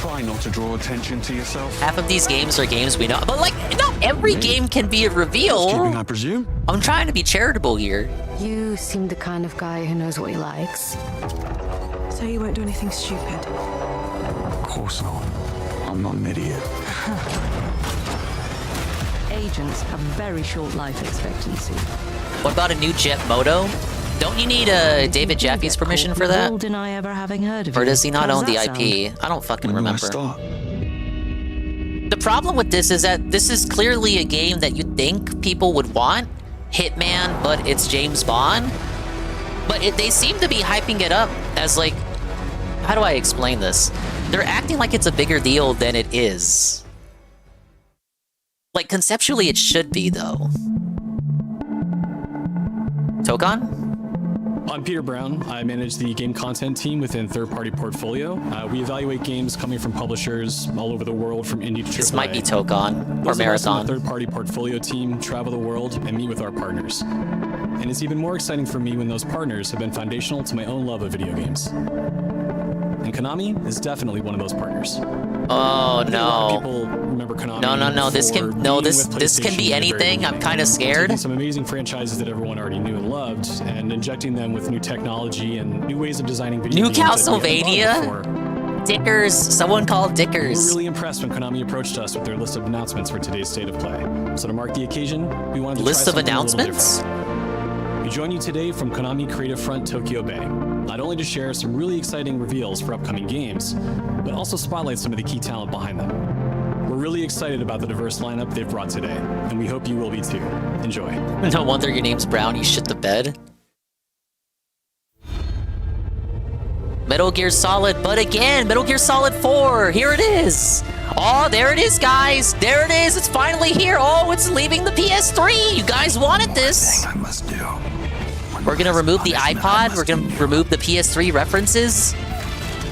Try not to draw attention to yourself. Half of these games are games we know, but like, not every game can be a reveal. Housekeeping, I presume? I'm trying to be charitable here. You seem the kind of guy who knows what he likes. So you won't do anything stupid? Of course not. I'm not an idiot. Agents have very short life expectancy. What about a new Jet Moto? Don't you need David Jaffe's permission for that? Deny ever having heard of Or you. does he not How own the does IP? that I don't fucking When do I remember. start? The problem with this is that this is clearly a game that you think people would want. Hitman, but it's James Bond. But they seem to be hyping it up as like... How do I explain this? They're acting like it's a bigger deal than it is. Like, conceptually it should be, though. Tokan? I'm Peter Brown. I manage the game content team within Third Party Portfolio. We evaluate games coming from publishers all over the world, from indie to AAA. This might be Tokan or Those of us on Marathon. the Third Party Portfolio team travel the world and meet with our partners. And it's even more exciting for me when those partners have been foundational to my own love of video games. And Konami is definitely one of those partners. Oh I think a lot no. of people remember Konami. No. This for can no. being This with this can PlayStation be in the very anything. I'm beginning, kind of scared. taking some amazing franchises that everyone already knew and loved, and injecting them with new technology and new ways of designing video New games that we hadn't thought Castlevania? before. Dickers. Someone called We were Dickers. really impressed when Konami approached us with their list of announcements for today's State of Play. So to mark the occasion, we wanted to List try of something a little announcements? different. We join you today from Konami Creative Front Tokyo Bay, not only to share some really exciting reveals for upcoming games, but also spotlight some of the key talent behind them. We're really excited about the diverse lineup they've brought today, and we hope you will be too. Enjoy. No wonder your name's Brown. You shit the bed. Metal Gear Solid, but again, Metal Gear Solid 4. Here it is. Oh, there it is, guys. There it is. It's finally here. Oh, it's leaving the PS3. You guys wanted this. I must do. We're gonna remove the iPod. We're gonna remove the PS3 references.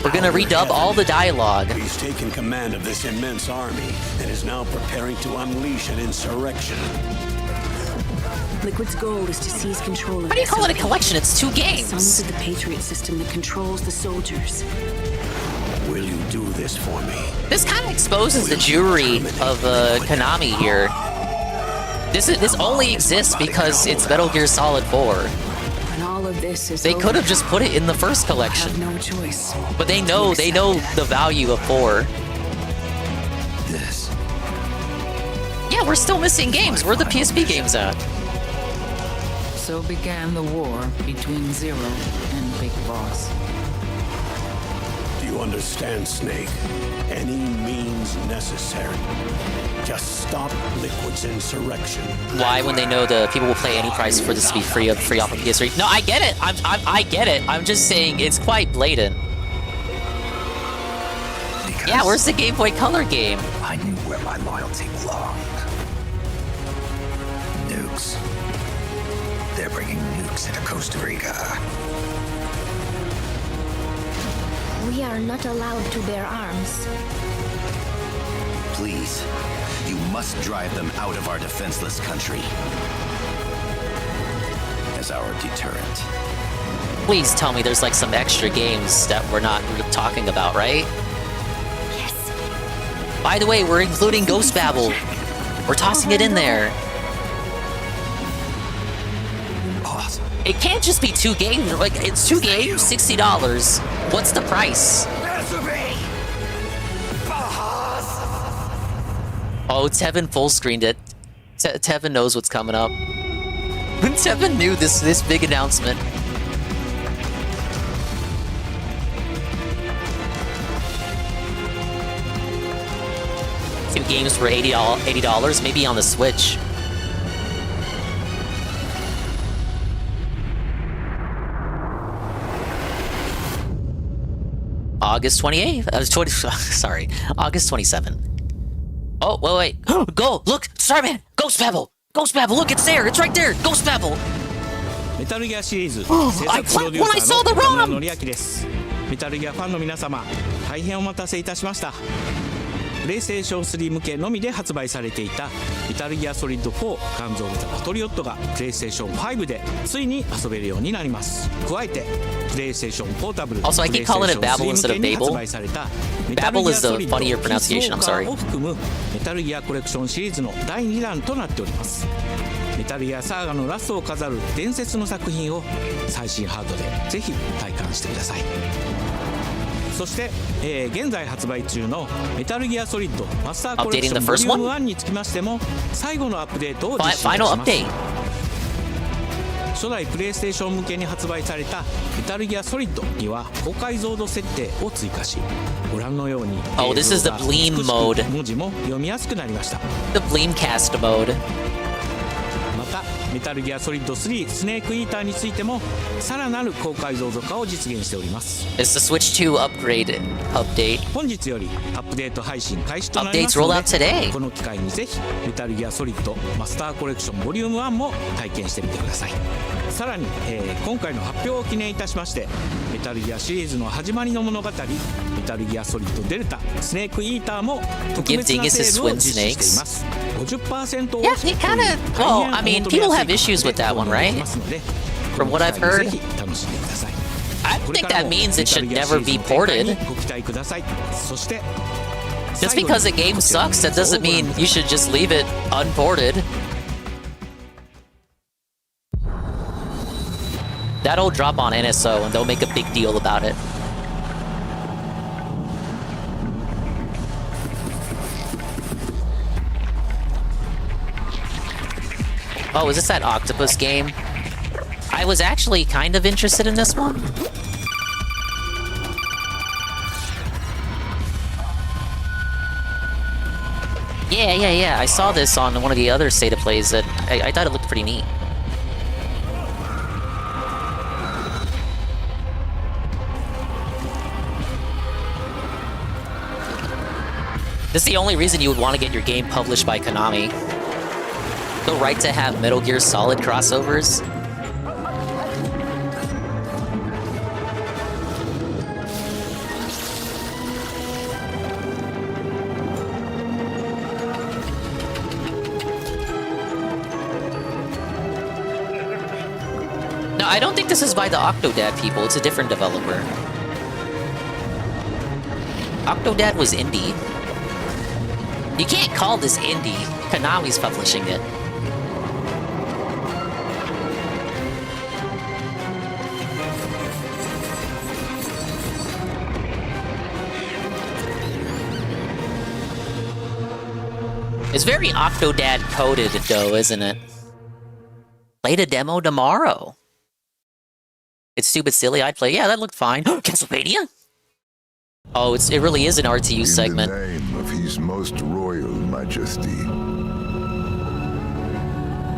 We're gonna redub all the dialogue. He's taken command of this immense army and is now preparing to unleash an insurrection. Liquid's goal is to seize control of How do you call it a SOP, collection? It's two games. sons of the Patriot system that controls the soldiers. Will you do this for me? This kind of exposes the Jewry of Konami here. This only exists because it's Metal Gear Solid 4. When all of this is They over, could have just put it in the first I collection, have no choice. but they know the value of 4. This. Yeah, we're still missing games. Where are the PSP games at? So began the war between Zero and Big Boss. Do you understand, Snake? Any means necessary. Just stop Liquid's insurrection. Why, when they know the people will pay any price for this to be free off of PS3? No, I get it. I get it. I'm just saying it's quite blatant. Yeah, where's the Game Boy Color game? I knew where my loyalty belonged. Nukes. They're bringing nukes into Costa Rica. We are not allowed to bear arms. Please, you must drive them out of our defenseless country. As our deterrent. Please tell me there's like some extra games that we're not talking about, right? Yes. By the way, we're including Ghost Babel. We're tossing it in there. Awesome. It can't just be 2 games. Like, it's 2 games, $60. What's the price? Oh, Tevin full screened it. Tevin knows what's coming up. Tevin knew this big announcement. Two games for $80, maybe on the Switch. August 28th. Sorry, August 27th. Oh, wait. Go! Look! Starman! Ghost Babel! Ghost Babel! Look, it's there! It's right there! Ghost Babel! メタルギアシリーズ I clapped when I saw the ROM! 則明です。メタルギアファンの皆様、大変お待たせいたしました。プレイステーション3向けのみで発売されていたメタルギアソリッド4ガンズ・オブ・ザ・パトリオットがプレイステーション5でついに遊べるようになります。加えてプレイステーションポータブル Also, I keep calling it Babel instead of Babel. 発売されたメタル Babel ギア is ソ the リッド funnier pronunciation, I'm sorry. を含むメタルギアコレクションシリーズの第2弾となっております。メタルギアサーガのラストを飾る伝説の作品を最新ハードでぜひ体感してください。そして、現在発売中のメタルギアソリッドマスターコレクションボリューム1につきましても最後のアップデートを実施いたします。初代プレイステーション向けに発売されたメタルギアソリッドには高解像度設定を追加し、ご覧のように Oh, this is the Bleem mode. 文字も読みやすくなりました。 The Bleemcast mode. またメタルギアソリッド3スネークイーターについてもさらなる高解像度化を実現しております。 It's the Switch 2 upgrade update. 本日よりアップデート配信開始となります Updates の roll out で、 today. この機会にぜひメタルギアソリッドマスターコレクションボリューム1も体験してみてください。さらに、今回の発表を記念いたしまして、メタルギアシリーズの始まりの物語、メタルギアソリッドデルタスネークイーターも特別なセールを実施しています。 50% Yeah, he kind of. Well, I mean, people have issues with that one, right? From what I've heard. I think that means it should never be ported. Just because a game sucks, that doesn't mean you should just leave it unported. That'll drop on NSO and they'll make a big deal about it. Oh, is this that octopus game? I was actually kind of interested in this one. Yeah. I saw this on one of the other State of Plays that I thought it looked pretty neat. This is the only reason you would want to get your game published by Konami. The right to have Metal Gear Solid crossovers. No, I don't think this is by the Octodad people. It's a different developer. Octodad was indie. You can't call this indie. Konami's publishing it. It's very Octodad coded though, isn't it? Play the demo tomorrow. It's stupid silly, I'd play. Yeah, that looked fine. Castlevania? Oh, it really is an RTU segment. In the name of His Most Royal Majesty.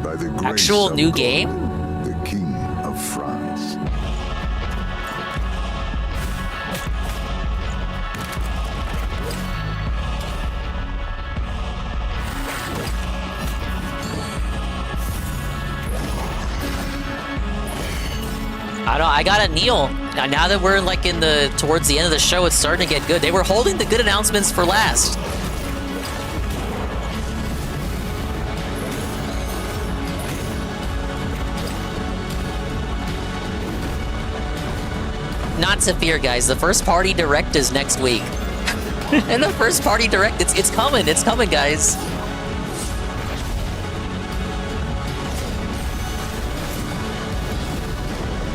By the grace Actual of new God, game? The King of France. I gotta kneel. Now that we're like towards the end of the show, it's starting to get good. They were holding the good announcements for last. Not to fear, guys. The first party direct is next week. And the first party direct, it's coming. It's coming, guys.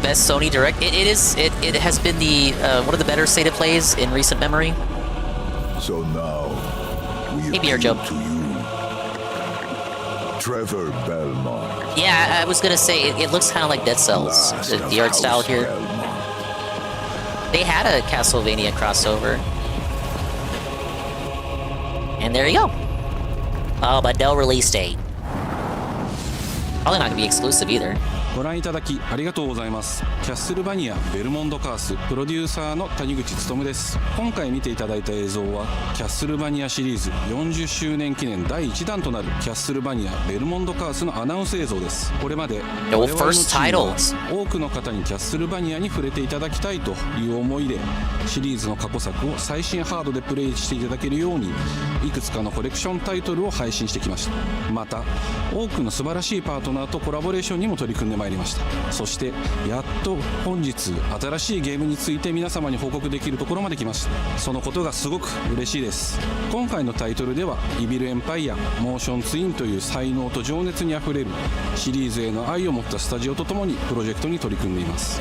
Best Sony Direct. It has been the one of the better State of Plays in recent memory. So now we Maybe our joke. to you, Trevor Belmont. Yeah, I was gonna say it looks kind of like Dead Cells, the art style here. They had a Castlevania crossover, and there you go. Oh, but no release date. Probably not gonna be exclusive either. ご覧いただきありがとうございます。キャッスルバニアベルモンドカースプロデューサーの谷口勉です。今回見ていただいた映像はキャッスルバニアシリーズ40周年記念第1弾となるキャッスルバニアベルモンドカースのアナウンス映像です。これまで我々のチームは多くの方にキャッスルバニアに触れていただきたいという思いでシリーズの過去作を最新ハードでプレイしていただけるようにいくつかのコレクションタイトルを配信してきました。また多くの素晴らしいパートナーとコラボレーションにも取り組んでまいりました。そしてやっと本日新しいゲームについて皆様に報告できるところまで来ました。そのことがすごく嬉しいです。今回のタイトルではイビルエンパイアモーションツインという才能と情熱にあふれるシリーズへの愛を持ったスタジオとともにプロジェクトに取り組んでいます。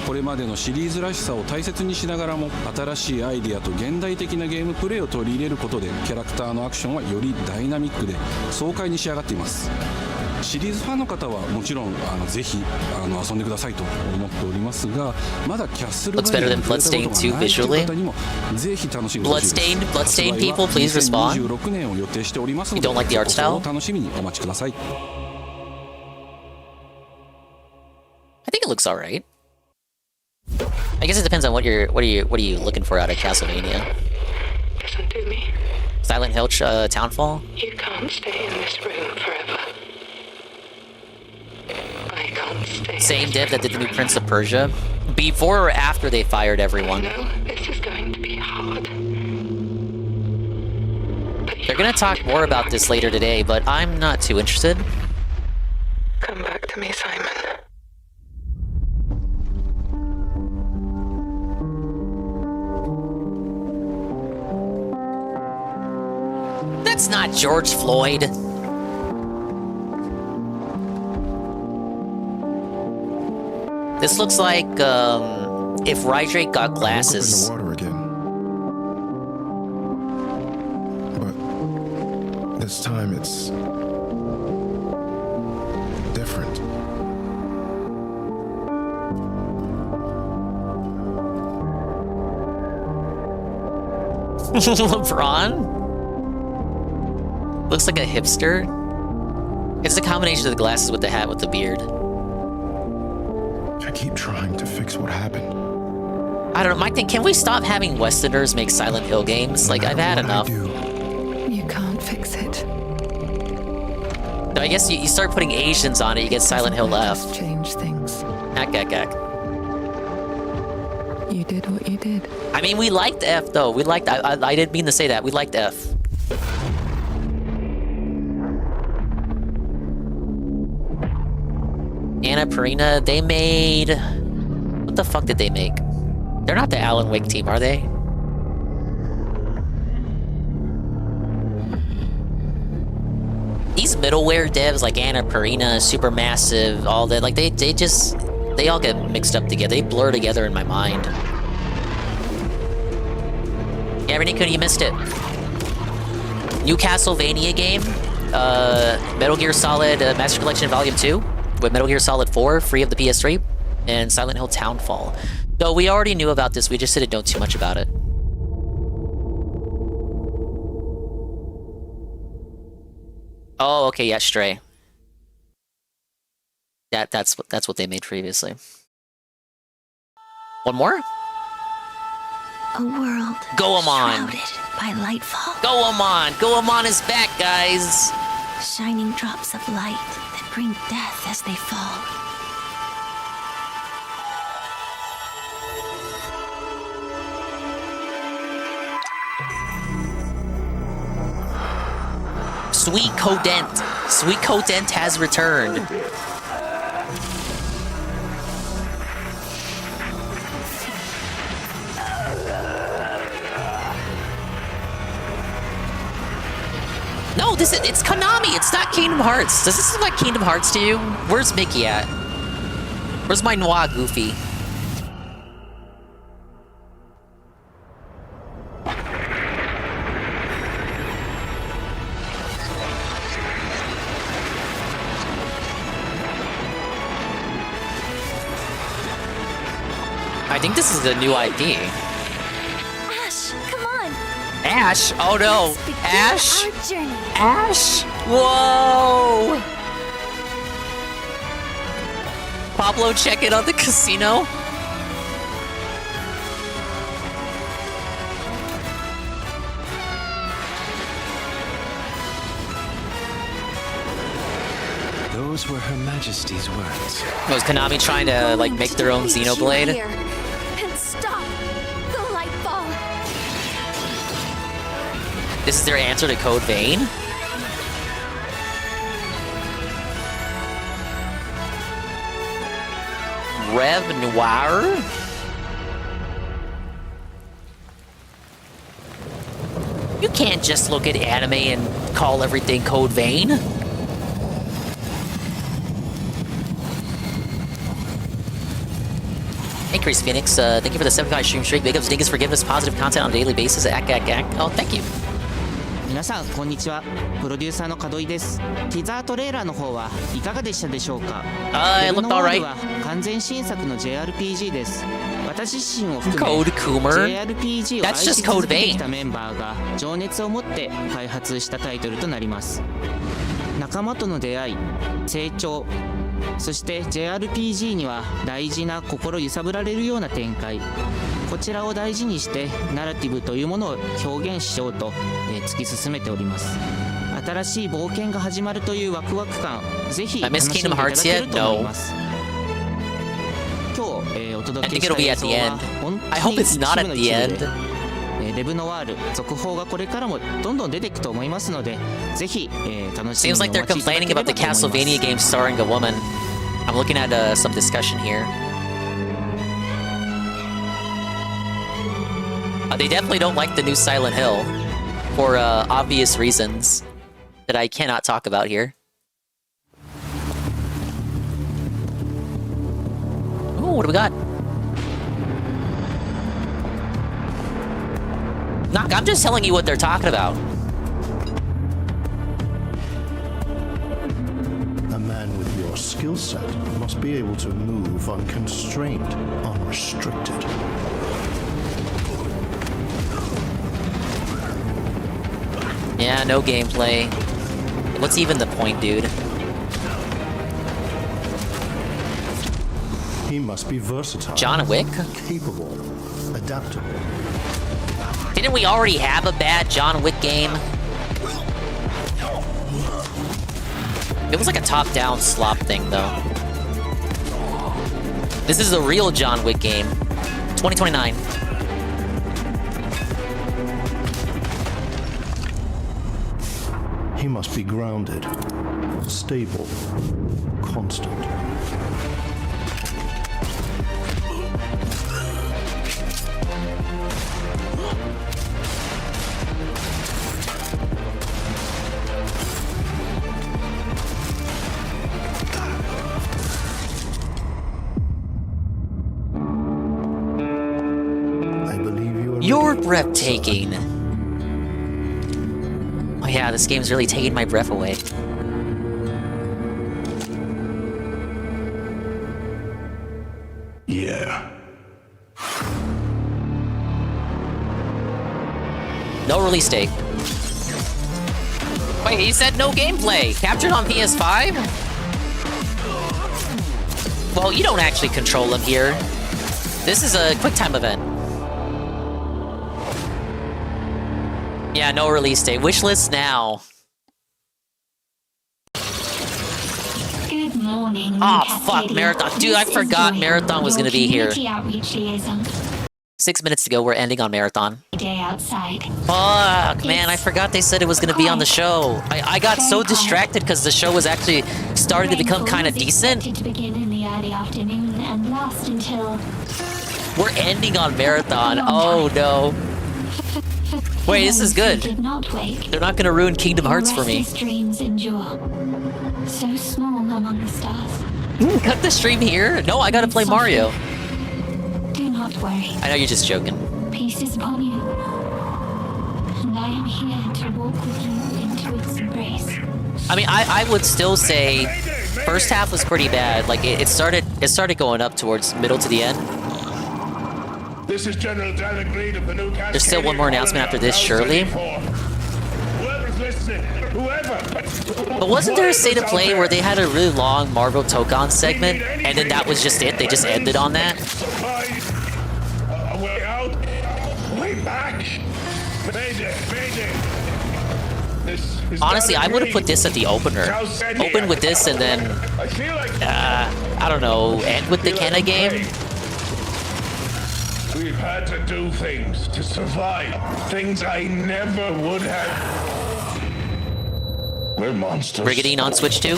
これまでのシリーズらしさを大切にしながらも新しいアイデアと現代的なゲームプレイを取り入れることでキャラクターのアクションはよりダイナミックで爽快に仕上がっています。シリーズファンの方はもちろんぜひ遊んでくださいと思っておりますが、まだキャッスルバニアに触れたことがないという方にもぜひ楽しんでほしいです。Bloodstained people, please respond. 2026年を予定しておりますの You で、 don't like the art style? 楽しみにお待ちください。I think it looks alright. I guess it depends on what are you looking for out of Castlevania. Listen to me. Silent Hill Townfall? You can't stay in this room forever. I can't stay. Same dev that did the new Prince of Persia. Before or after they fired everyone? No, this is going to be hard. They're gonna talk more about this later today, but I'm not too interested. Come back to me, Simon. That's not George Floyd. This looks like if Rydrake got glasses. I woke up in the water again. But this time it's different. LeBron? Looks like a hipster. It's a combination of the glasses with the hat with the beard. I keep trying to fix what happened. I don't know, my thing, can we stop having Westerners make Silent Hill games? Like, I've had enough. You can't fix it. So I guess you start putting Asians on it, you get Silent Hill left. Change things. Ack. You did what you did. I mean, we liked F, though. We liked... I didn't mean to say that. We liked F. Annapurna, they made... What the fuck did they make? They're not the Alan Wake team, are they? These middleware devs like Annapurna, Supermassive, all that, like, they all get mixed up together. They blur together in my mind. Yeah, Renika, you missed it. New Castlevania game, Metal Gear Solid Master Collection Volume 2, with Metal Gear Solid 4, free of the PS3, and Silent Hill Townfall. So we already knew about this, we just didn't know too much about it. Oh, okay, yeah, Stray. That's what they made previously. One more? A world Goemon. shrouded by lightfall. Goemon! Goemon is back, guys! Shining drops of light that bring death as they fall. Sweet Codent. Sweet Codent has returned. No, it's Konami. It's not Kingdom Hearts. Does this look like Kingdom Hearts to you? Where's Mickey at? Where's my Noir Goofy? I think this is a new IP. Ash, come on. Ash? Oh no. Ash? Our journey. Ash? Whoa! Pablo, check it on the casino. Those were Her Majesty's words. Was Konami trying to, like, make their own Xenoblade? And stop the lightfall. This is their answer to Code Vein? Rev Noir? You can't just look at anime and call everything Code Vein. Hey, Chris Phoenix, thank you for the 75 stream streak. Big ups, dingus for giving us positive content on a daily basis. Oh, thank you. 皆さんこんにちは。プロデューサーの門井です。ティザートレーラーの方はいかがでしたでしょうか。it looked alright. は完全新作の JRPG です。私自身を含め Code Coomer. JRPG を愛 That's し just 続 Code けてき Vein. たメンバーが情熱を持って開発したタイトルとなります。仲間との出会い、成長、そして JRPG には大事な心揺さぶられるような展開、こちらを大事にしてナラティブというものを表現しようと、突き進めております。新しい冒険が始まるというワクワク感、ぜひ楽しんでいただけると思います。今日、お届けした映像は本当に一部の一部で、レブノワール続報がこれからもどんどん出ていくと思いますので、ぜひ、楽しみに Seems like they're お待ちいただけ complaining れば about the と思います。 Castlevania game starring a woman. I'm looking at some discussion here. They definitely don't like the new Silent Hill for obvious reasons that I cannot talk about here. Ooh, what do we got? Knock, I'm just telling you what they're talking about. A man with your skill set must be able to move unconstrained, unrestricted. Yeah, no gameplay. What's even the point, dude? He must be versatile. John Wick? Capable, adaptable. Didn't we already have a bad John Wick game? It was like a top-down slop thing, though. This is the real John Wick game. 2029. He must be grounded, stable, constant. I believe You're breathtaking. Oh yeah, this game's really taking my breath away. Yeah. No release date. Wait, he said no gameplay. Captured on PS5? Well, you don't actually control him here. This is a QuickTime event. Yeah, no release date. Wishlist now. Good morning. Oh, fuck, Marathon. Dude, I forgot Marathon was gonna be here. 6 minutes to go, we're ending on Marathon. Day outside. Fuck, man, I forgot they said it was gonna be on the show. I got so distracted because the show was actually starting to become kind of decent. To begin in the early afternoon and last until... We're ending on Marathon. Oh, no. Wait, this is good. They're not gonna ruin Kingdom Hearts for me. Dreams endure. So small among the stars. Cut the stream here? No, I gotta play Mario. Do not worry. I know you're just joking. Peace is upon you. And I am here to walk with you into its embrace. I mean, I would still say first half was pretty bad. Like it started going up towards middle to the end. This is General Dan Agreed of the new There's still one more announcement after this, surely. Whoever's listening, whoever. But wasn't there a state of play where they had a really long Marvel Tokon segment, and then that was just it? They just ended on that? A way out, way back. Mayday. Honestly, I would have put this at the opener. Open with this and then, I don't know, end with the Kenna game? We've had to do things to survive. Things I never would have. We're monsters. Brigadine on Switch 2?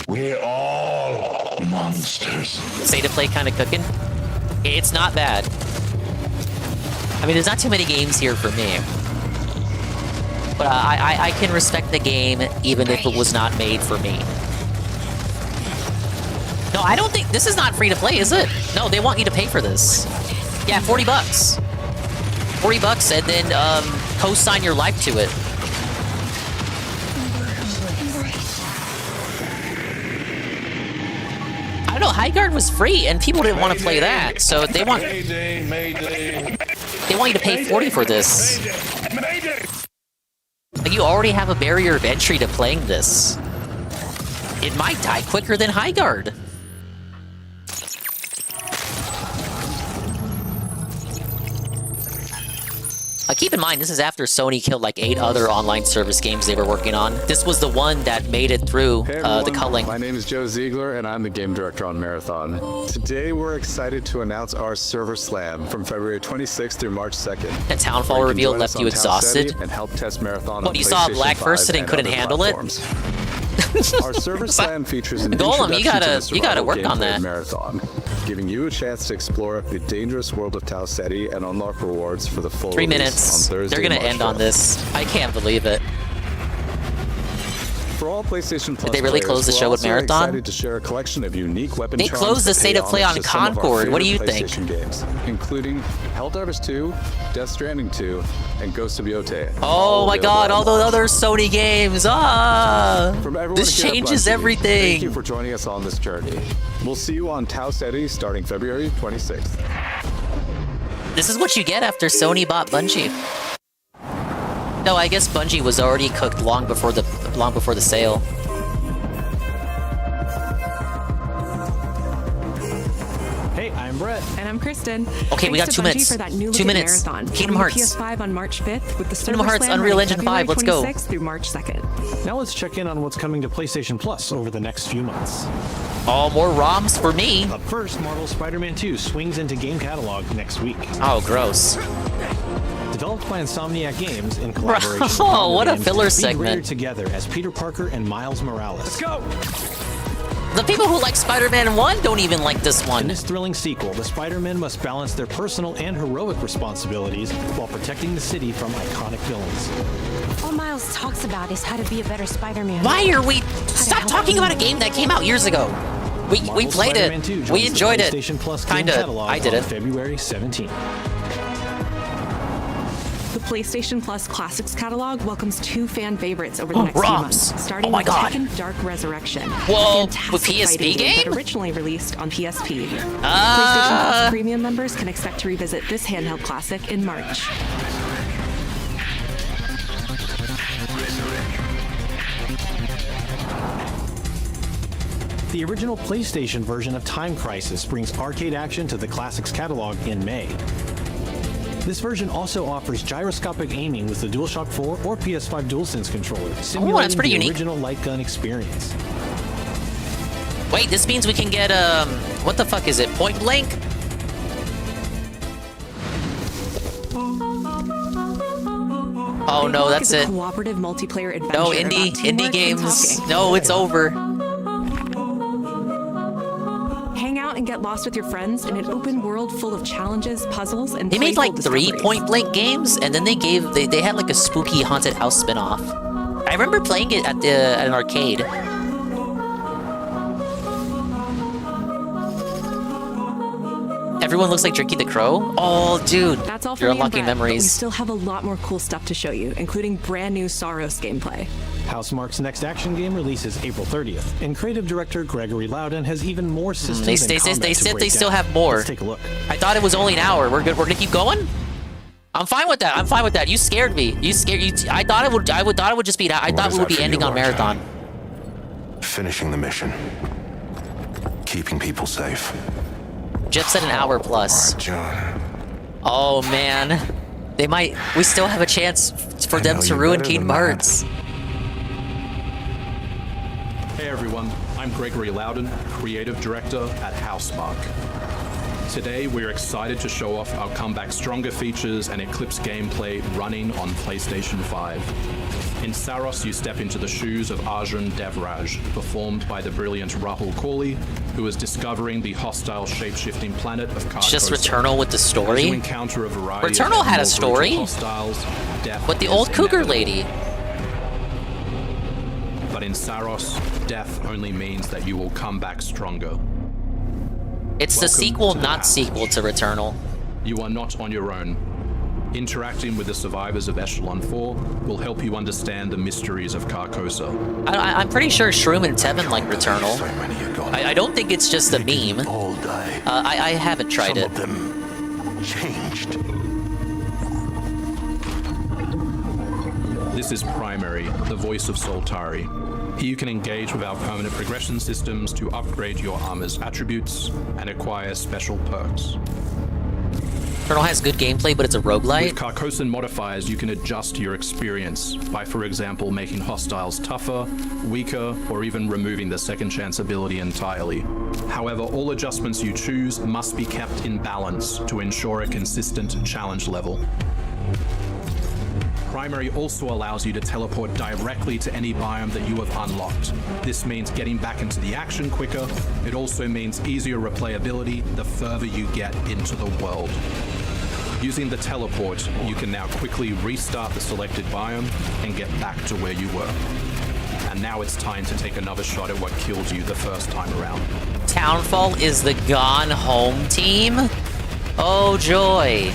We're all monsters. State of play kind of cooking? It's not bad. I mean, there's not too many games here for me. But I can respect the game even if it was not made for me. No, I don't think... This is not free to play, is it? No, they want you to pay for this. Yeah, $40. $40 and then co-sign your life to it. know, Highguard was free, and people didn't want to play that, so they want you to pay 40 for this. Like, you already have a barrier of entry to playing this. It might die quicker than Highguard. Keep in mind, this is after Sony killed like 8 other online service games they were working on. This was the one that made it through the culling. My name is Joe Ziegler, and I'm the game director on Marathon. Today, we're excited to announce our Server Slam from February 26th through March 2nd. The Townfall reveal left you exhausted. And help test Marathon. What, you saw a black person and couldn't handle it? Our Server Slam features an Golem, you gotta survival work on gameplay that. Marathon, giving you a chance to explore the dangerous world of Tau Ceti and unlock rewards for the full 3 release minutes. on Thursday, They're gonna March end on 5th. this. I can't believe it. For all PlayStation Plus Did they really players, close the we're show with also Marathon? excited to share a collection of unique weapon They charms closed the that State pay of Play homage on to some of our Concord. What do you favorite think? PlayStation games, including Helldivers 2, Death Stranding 2, and Ghost of Yotei. Oh my god, all those other Sony games! Ah! From everyone This here at changes Bungie, everything! Thank you for joining us on this journey. We'll see you on Tau Ceti starting February 26th. This is what you get after Sony bought Bungie. No, I guess Bungie was already cooked long before the sale. Hey, I'm Brett. And I'm Kristen. Okay, we got Thanks 2 to Bungie minutes. for that new 2 look at minutes. Marathon. Kingdom Coming to Hearts. PS5 on March 5th with the Kingdom Server Hearts, Slam Unreal running Engine 5, let's go. February 26th through March 2nd. Now let's check in on what's coming to PlayStation Plus over the next few months. All more ROMs for me. Up first, Marvel's Spider-Man 2 swings into game catalog next week. Oh, gross. Developed by Insomniac Games in collaboration with Oh, Marvel what a Games, filler be segment. greater together as Peter Parker and Miles Morales. Let's go! The people who like Spider-Man 1 don't even like this one. In this thrilling sequel, the Spider-Men must balance their personal and heroic responsibilities while protecting the city from iconic villains. All Miles talks about is how to be a better Spider-Man. Why are we... Stop talking about a game that came out years ago. We played Spider-Man it. 2 We joins enjoyed the it. PlayStation Plus game Kinda. catalog I did on it. February 17th. The PlayStation Plus Classics catalog welcomes 2 fan favorites over the next few ROMs. months, starting Oh my with God. Tekken Dark Resurrection. Whoa, a fantastic with PSP fighting game? that originally released on PSP. Ah. PlayStation Plus Premium members can expect to revisit this handheld classic in March. The original PlayStation version of Time Crisis brings arcade action to the Classics catalog in May. This version also offers gyroscopic aiming with the DualShock 4 or PS5 DualSense controller, simulating pretty the unique. original light gun experience. Wait, this means we can get, what the fuck is it? Point Blank? Oh no, that's it. Cooperative multiplayer adventure. No, about indie teamwork and games. talking. No, it's over. Hang out and get lost with your friends in an open world full of challenges, puzzles, and They made playful like 3 discoveries. Point Blank games, and then they had like a spooky haunted house spin-off. I remember playing it at an arcade. Everyone looks like Drinky the Crow. Oh, dude, That's all for you're me and unlocking Brett, but we memories. still have a lot more cool stuff to show you, including brand new Saros gameplay. Housemarque's next action game releases April 30th, and creative director Gregory Loudon has even more systems They and said combat they to said break they still down. have more. Let's take a look. I thought it was only an hour. We're good. We're gonna keep going. I'm fine with that. I'm fine with that. You scared me. You scared. I thought it would. I thought it would just be. I thought we would be ending on Marathon. Finishing the mission. Keeping people safe. Jeff said an hour plus. John. Oh man, they might. We still have a chance for them know to you ruin better Kingdom than that. Hearts. Hey everyone, I'm Gregory Loudon, Creative Director at Housemarque. Today we're excited to show off our Comeback Stronger features and Eclipse gameplay running on PlayStation 5. In Saros, you step into the shoes of Arjun Devraj, performed by the brilliant Rahul Kohli, who is discovering the hostile shape-shifting planet of Carcosa. Just Returnal with the story? As you encounter a variety Returnal of had a more story. brutal hostiles, death With the is old cougar inevitable. lady. But in Saros, death only means that you will come back stronger. It's the Welcome sequel, to the not past. sequel to Returnal. You are not on your own. Interacting with the survivors of Echelon 4 will help you understand the mysteries of Carcosa. I'm pretty sure Shroom and Tevin like Returnal. I don't think it's just a meme. I haven't tried it. Changed. This is Primary, the voice of Soltari. Here you can engage with our permanent progression systems to upgrade your armor's attributes and acquire special perks. Returnal has good gameplay, but it's a roguelite. With Carcosan modifiers, you can adjust your experience by, for example, making hostiles tougher, weaker, or even removing the second chance ability entirely. However, all adjustments you choose must be kept in balance to ensure a consistent challenge level. Primary also allows you to teleport directly to any biome that you have unlocked. This means getting back into the action quicker. It also means easier replayability the further you get into the world. Using the teleport, you can now quickly restart the selected biome and get back to where you were. And now it's time to take another shot at what killed you the first time around. Townfall is the Gone Home team? Oh joy.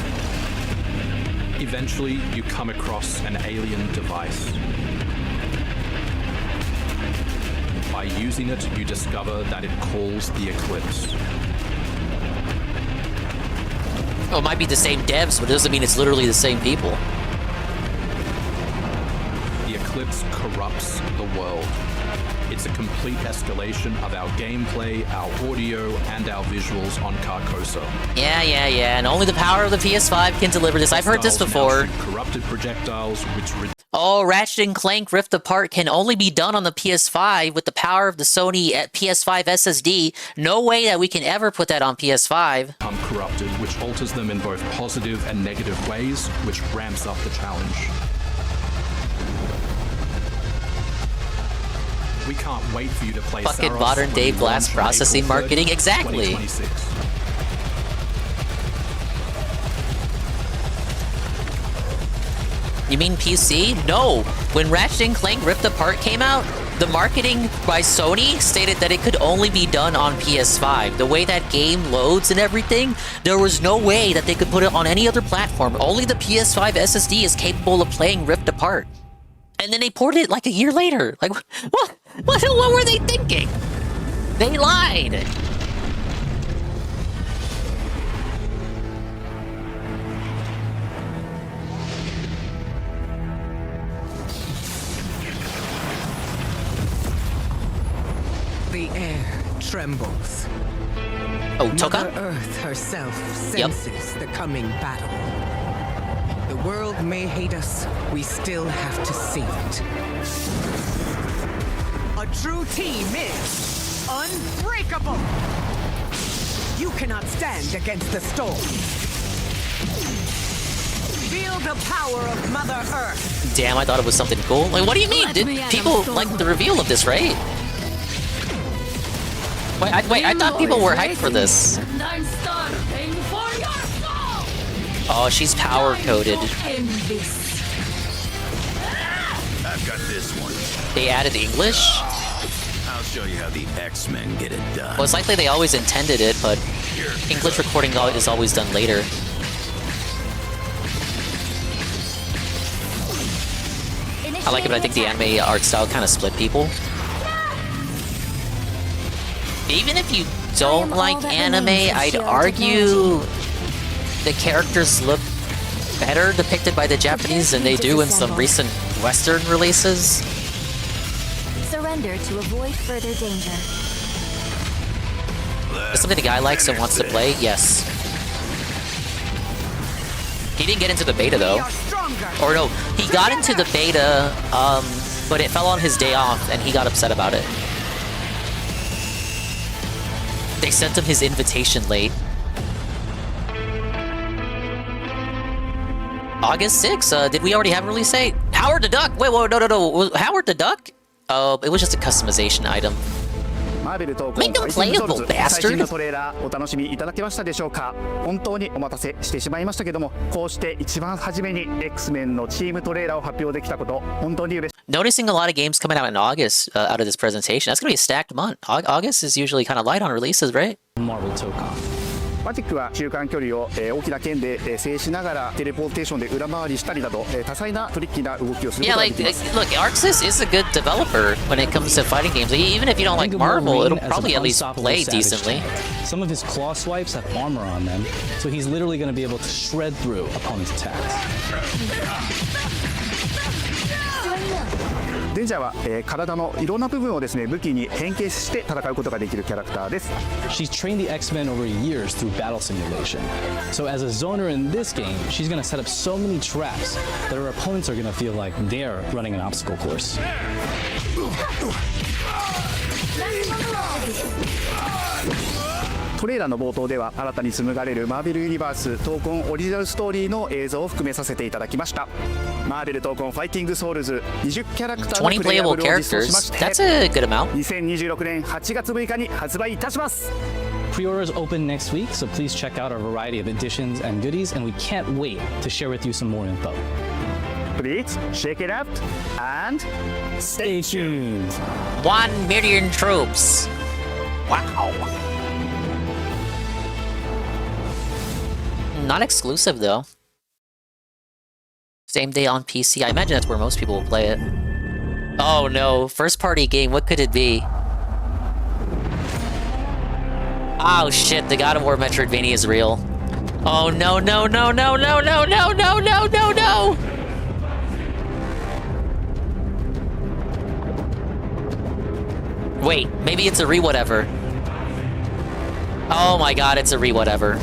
Eventually, you come across an alien device. By using it, you discover that it calls the Eclipse. Oh, it might be the same devs, but it doesn't mean it's literally the same people. The Eclipse corrupts the world. It's a complete escalation of our gameplay, our audio, and our visuals on Carcosa. Yeah, and only the power of the PS5 can deliver this. I've heard this before. Corrupted projectiles, which... Oh, Ratchet & Clank Rift Apart can only be done on the PS5 with the power of the Sony PS5 SSD. No way that we can ever put that on PS5. Become corrupted, which alters them in both positive and negative ways, which ramps up the challenge. We can't wait for you to play fucking Saros modern day when we blast launch processing April 3rd, marketing. Exactly. 2026. You mean PC? No. When Ratchet & Clank Rift Apart came out, the marketing by Sony stated that it could only be done on PS5. The way that game loads and everything, there was no way that they could put it on any other platform. Only the PS5 SSD is capable of playing Rift Apart. And then they ported it like a year later. Like, what were they thinking? They lied. The air trembles. Oh, Toka? Mother Earth herself senses the coming battle. The world may hate us, we still have to save it. A true team is unbreakable! You cannot stand against the storm. Feel the power of Mother Earth. Damn, I thought it was something cool. Like, what do you mean? Did people like the reveal of this, right? Wait, I thought people were hyped for this. Oh, she's power-coded. I've got this one. They added English? I'll show you how the X-Men get it done. Well, it's likely they always intended it, but English recording is always done later. I like it, but I think the anime art style kind of split people. Even if you don't like anime, I'd argue the characters look better depicted by the Japanese than they do in some recent Western releases. Surrender to avoid further danger. Is something the guy likes and wants to play? Yes. He didn't get into the beta though. Or no, he got into the beta, but it fell on his day off and he got upset about it. They sent him his invitation late. August 6th? Did we already have a release date? Howard the Duck! Wait, no. Howard the Duck? Oh, it was just a customization item. Make them playable, bastard! トレーラーお楽しみいただけましたでしょうか。本当にお待たせしてしまいましたけども、こうして一番初めに X-Men のチームトレーラーを発表できたこと、本当に嬉しい。 Noticing a lot of games coming out in August out of this presentation. That's gonna be a stacked month. August is usually kind of light on releases, right? Marvel Tokon. マジックは中間距離を大きな剣で制しながらテレポーテーションで裏回りしたりなど多彩なトリッキーな動きをすることができます。Look, ArcSys is a good developer when it comes to fighting games. Even if you don't like Marvel, it'll probably at least play decently. Some of his claw swipes have armor on them, so he's literally going to be able to shred through opponents' attacks. デンジャーは、体のいろんな部分をですね武器に変形して戦うことができるキャラクターです。She's trained the X-Men over years through battle simulation. So as a zoner in this game, she's going to set up so many traps that her opponents are going to feel like they're running an obstacle course. トレーラーの冒頭では新たに紡がれるマーベルユニバース闘魂オリジナルストーリーの映像を含めさせていただきました。マーベル闘魂ファイティングソウルズ20キャラクターのプレイヤブルを実装しまして2026年8月6日に発売いたします。 Pre-orders open next week, so please check out our variety of editions and goodies, and we can't wait to share with you some more info. Please check it out and stay tuned. 1 million troops. Wow. Not exclusive though. Same day on PC. I imagine that's where most people will play it. Oh no, first party game, what could it be? Oh shit, the God of War Metroidvania is real. Oh no, no, no, no, no, no, no, no, no, no, no! Wait, maybe it's a re-whatever. Oh my god, it's a re-whatever.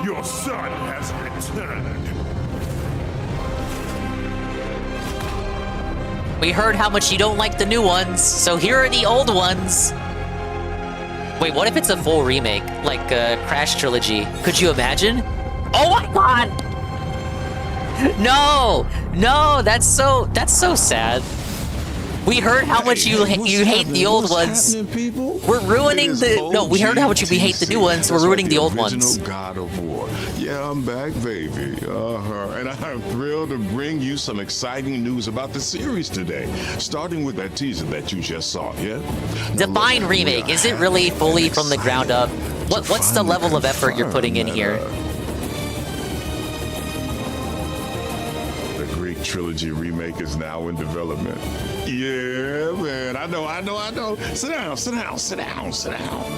Your son has returned. We heard how much you don't like the new ones, so here are the old ones. Wait, what if it's a full remake, like Crash Trilogy? Could you imagine? Oh my god! No! No, that's so sad. We heard how much you hate the old ones. We're ruining we heard how much we hate the new ones. We're ruining the old ones. God of War. Yeah, I'm back, baby. And I'm thrilled to bring you some exciting news about the series today. Starting with that teaser that you just saw, yeah? Define remake. Is it really fully from the ground up? What's the level of effort you're putting in here? Trilogy remake is now in development. Yeah, man. I know. Sit down.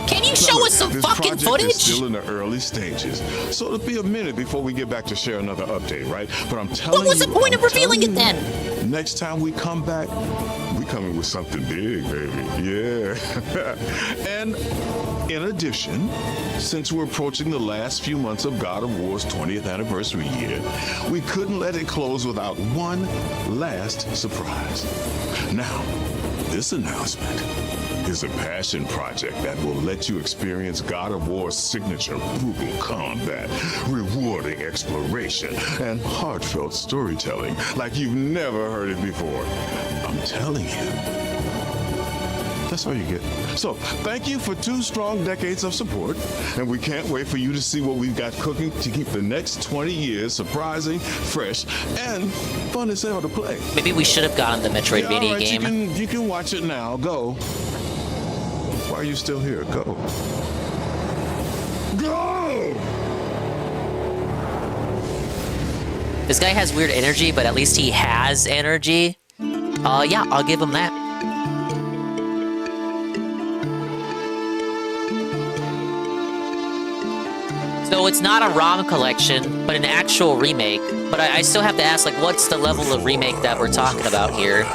Can you show us some fucking footage? Is still in the early stages, so it'll be a minute before we get back to share another update, right? But I'm telling you. What was the point of revealing it then? Next time we come back, we coming with something big, baby. Yeah. And in addition, since we're approaching the last few months of God of War's 20th anniversary year, we couldn't let it close without one last surprise. Now, this announcement is a passion project that will let you experience God of War's signature brutal combat, rewarding exploration, and heartfelt storytelling like you've never heard it before. I'm telling you. That's all you get. So, thank you for 2 strong decades of support, and we can't wait for you to see what we've got cooking to keep the next 20 years surprising, fresh, and fun as hell to play. Maybe we should have gotten the Metroidvania game. You can watch it now. Go. Why are you still here? Go. Go! This guy has weird energy, but at least he has energy. Yeah, I'll give him that. So it's not a ROM collection, but an actual remake. But I still have to ask, like, what's the level of remake that we're talking about here?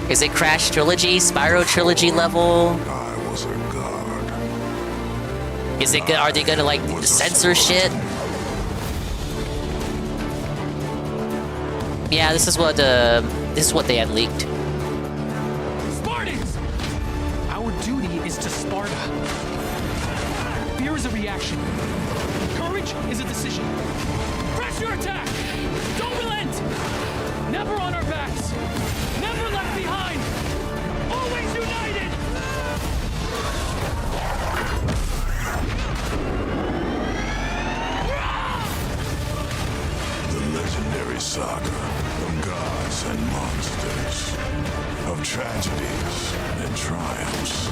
Is it Crash Trilogy, Spyro Trilogy level? I was a god. Is it good? Are they gonna like censor shit? Yeah, this is what they had leaked. Spartans! Our duty is to Sparta. Fear is a reaction. Courage is a decision. Press your attack! Don't relent! Never on our backs! Never left behind! Always united! of tragedies and triumphs,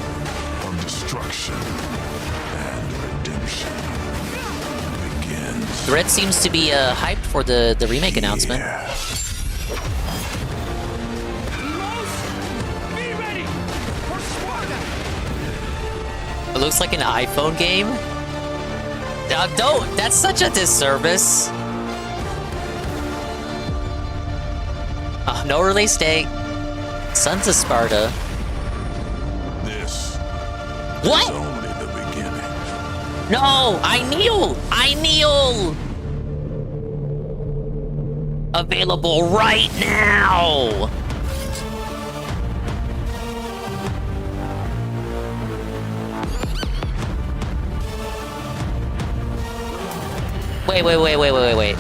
of destruction and redemption begins. Red seems to be hyped for the remake announcement. It looks like an iPhone game. Don't. That's such a disservice. No release date. Sons of Sparta. This what? is only the beginning. No! I kneel! I kneel! Available right now! Wait.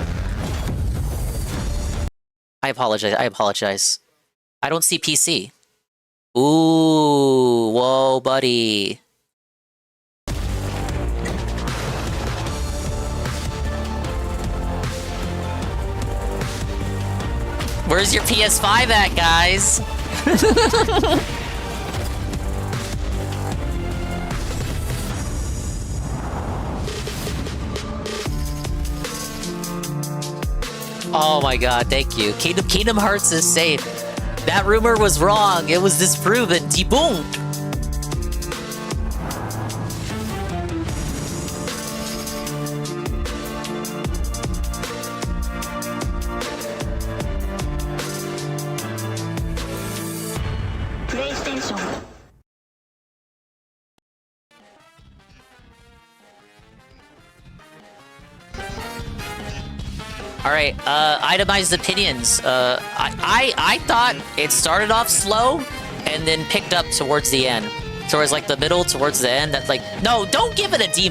I apologize. I don't see PC. Ooh, whoa, buddy. Where's your PS5 at, guys? Oh my god, thank you. Kingdom Hearts is safe. That rumor was wrong. It was disproven. Debunked. PlayStation. Alright, itemized opinions. I thought it started off slow and then picked up towards the end. Towards like the middle, towards the end. That's like, no, don't give it a D-.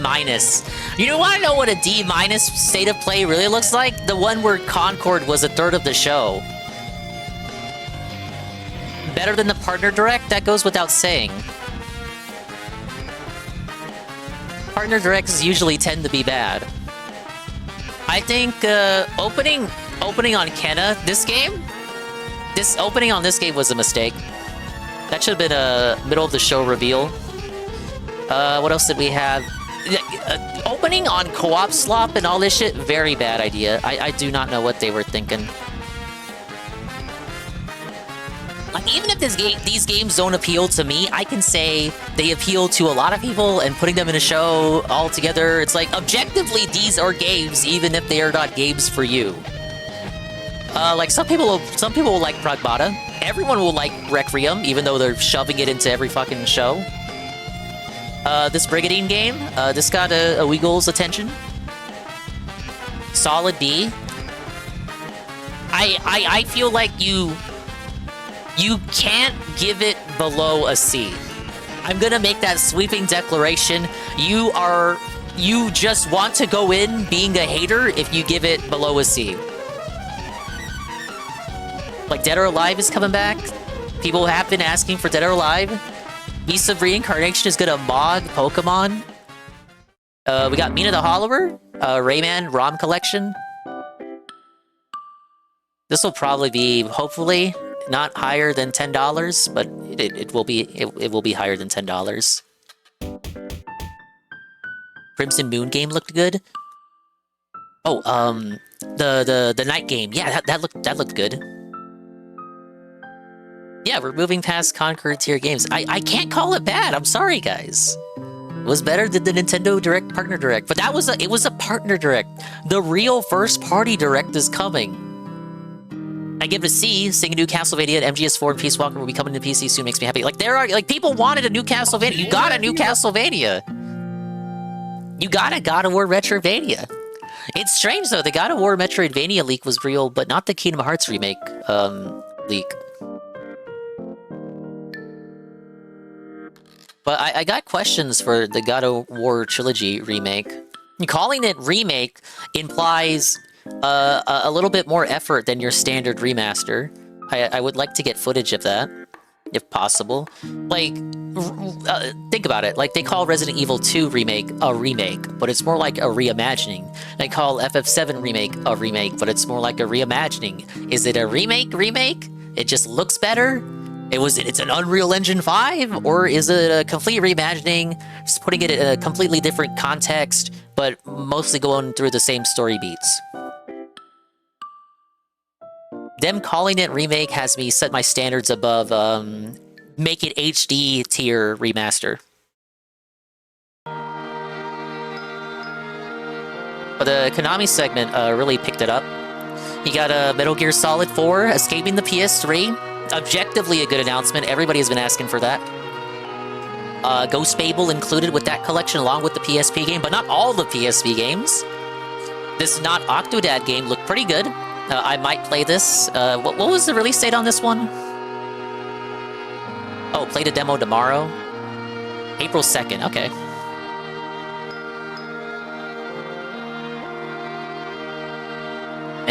You want to know what a D- state of play really looks like? The one where Concord was a third of the show. Better than the partner direct? That goes without saying. Partner directs usually tend to be bad. I think opening on Kenna this opening on this game was a mistake. That should have been a middle of the show reveal. What else did we have? Opening on co-op slop and all this shit, very bad idea. I do not know what they were thinking. Like, even if these games don't appeal to me, I can say they appeal to a lot of people, and putting them in a show all together, it's like, objectively, these are games, even if they are not games for you. Like, some people will like Pragmata. Everyone will like Requiem, even though they're shoving it into every fucking show. This Brigadine game, this got a Weagle's attention. Solid B. I feel like you can't give it below a C. I'm gonna make that sweeping declaration. You just want to go in being a hater if you give it below a C. Like, Dead or Alive is coming back. People have been asking for Dead or Alive. Beast of Reincarnation is gonna mod Pokemon. We got Mina the Hollower, Rayman ROM collection. This will probably be, hopefully, not higher than $10, but it will be higher than $10. Crimson Moon game looked good. Oh, the night game, yeah, that looked good. Yeah, we're moving past Conquer tier games. I can't call it bad. I'm sorry, guys. It was better than the Nintendo Direct Partner Direct, but it was a Partner Direct. The real first party Direct is coming. I give it a C. Seeing a new Castlevania and MGS4 and Peace Walker will be coming to PC soon makes me happy. Like, people wanted a new Castlevania. You got a new Castlevania. You got a God of War Metroidvania. It's strange, though. The God of War Metroidvania leak was real, but not the Kingdom Hearts remake, leak. But I got questions for the God of War Trilogy remake. Calling it remake implies a little bit more effort than your standard remaster. I would like to get footage of that, if possible. Like, think about it. Like, they call Resident Evil 2 remake a remake, but it's more like a reimagining. They call FF7 remake a remake, but it's more like a reimagining. Is it a remake? It just looks better? It's an Unreal Engine 5, or is it a complete reimagining, just putting it in a completely different context, but mostly going through the same story beats? Them calling it remake has me set my standards above make it HD tier remaster. But the Konami segment really picked it up. You got Metal Gear Solid 4 escaping the PS3. Objectively a good announcement. Everybody has been asking for that. Ghost Fable included with that collection along with the PSP game, but not all the PSP games. This Not Octodad game looked pretty good. I might play this. What was the release date on this one? Oh, play the demo tomorrow? April 2nd, okay.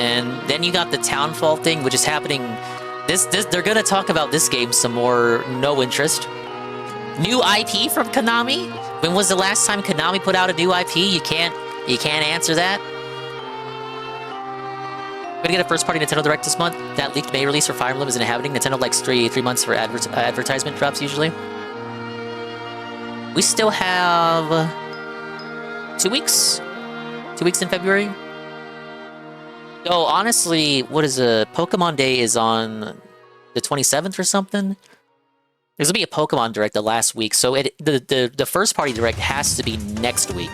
And then you got the Townfall thing, which is happening... They're gonna talk about this game some more. No interest. New IP from Konami? When was the last time Konami put out a new IP? You can't answer that. We're gonna get a first-party Nintendo Direct this month. That leaked May release for Fire Emblem is inhabiting. Nintendo likes three months for advertisement drops usually. We still have 2 weeks. 2 weeks in February. Oh, honestly, what is Pokemon Day is on the 27th or something? There's gonna be a Pokemon Direct the last week, so the first party Direct has to be next week.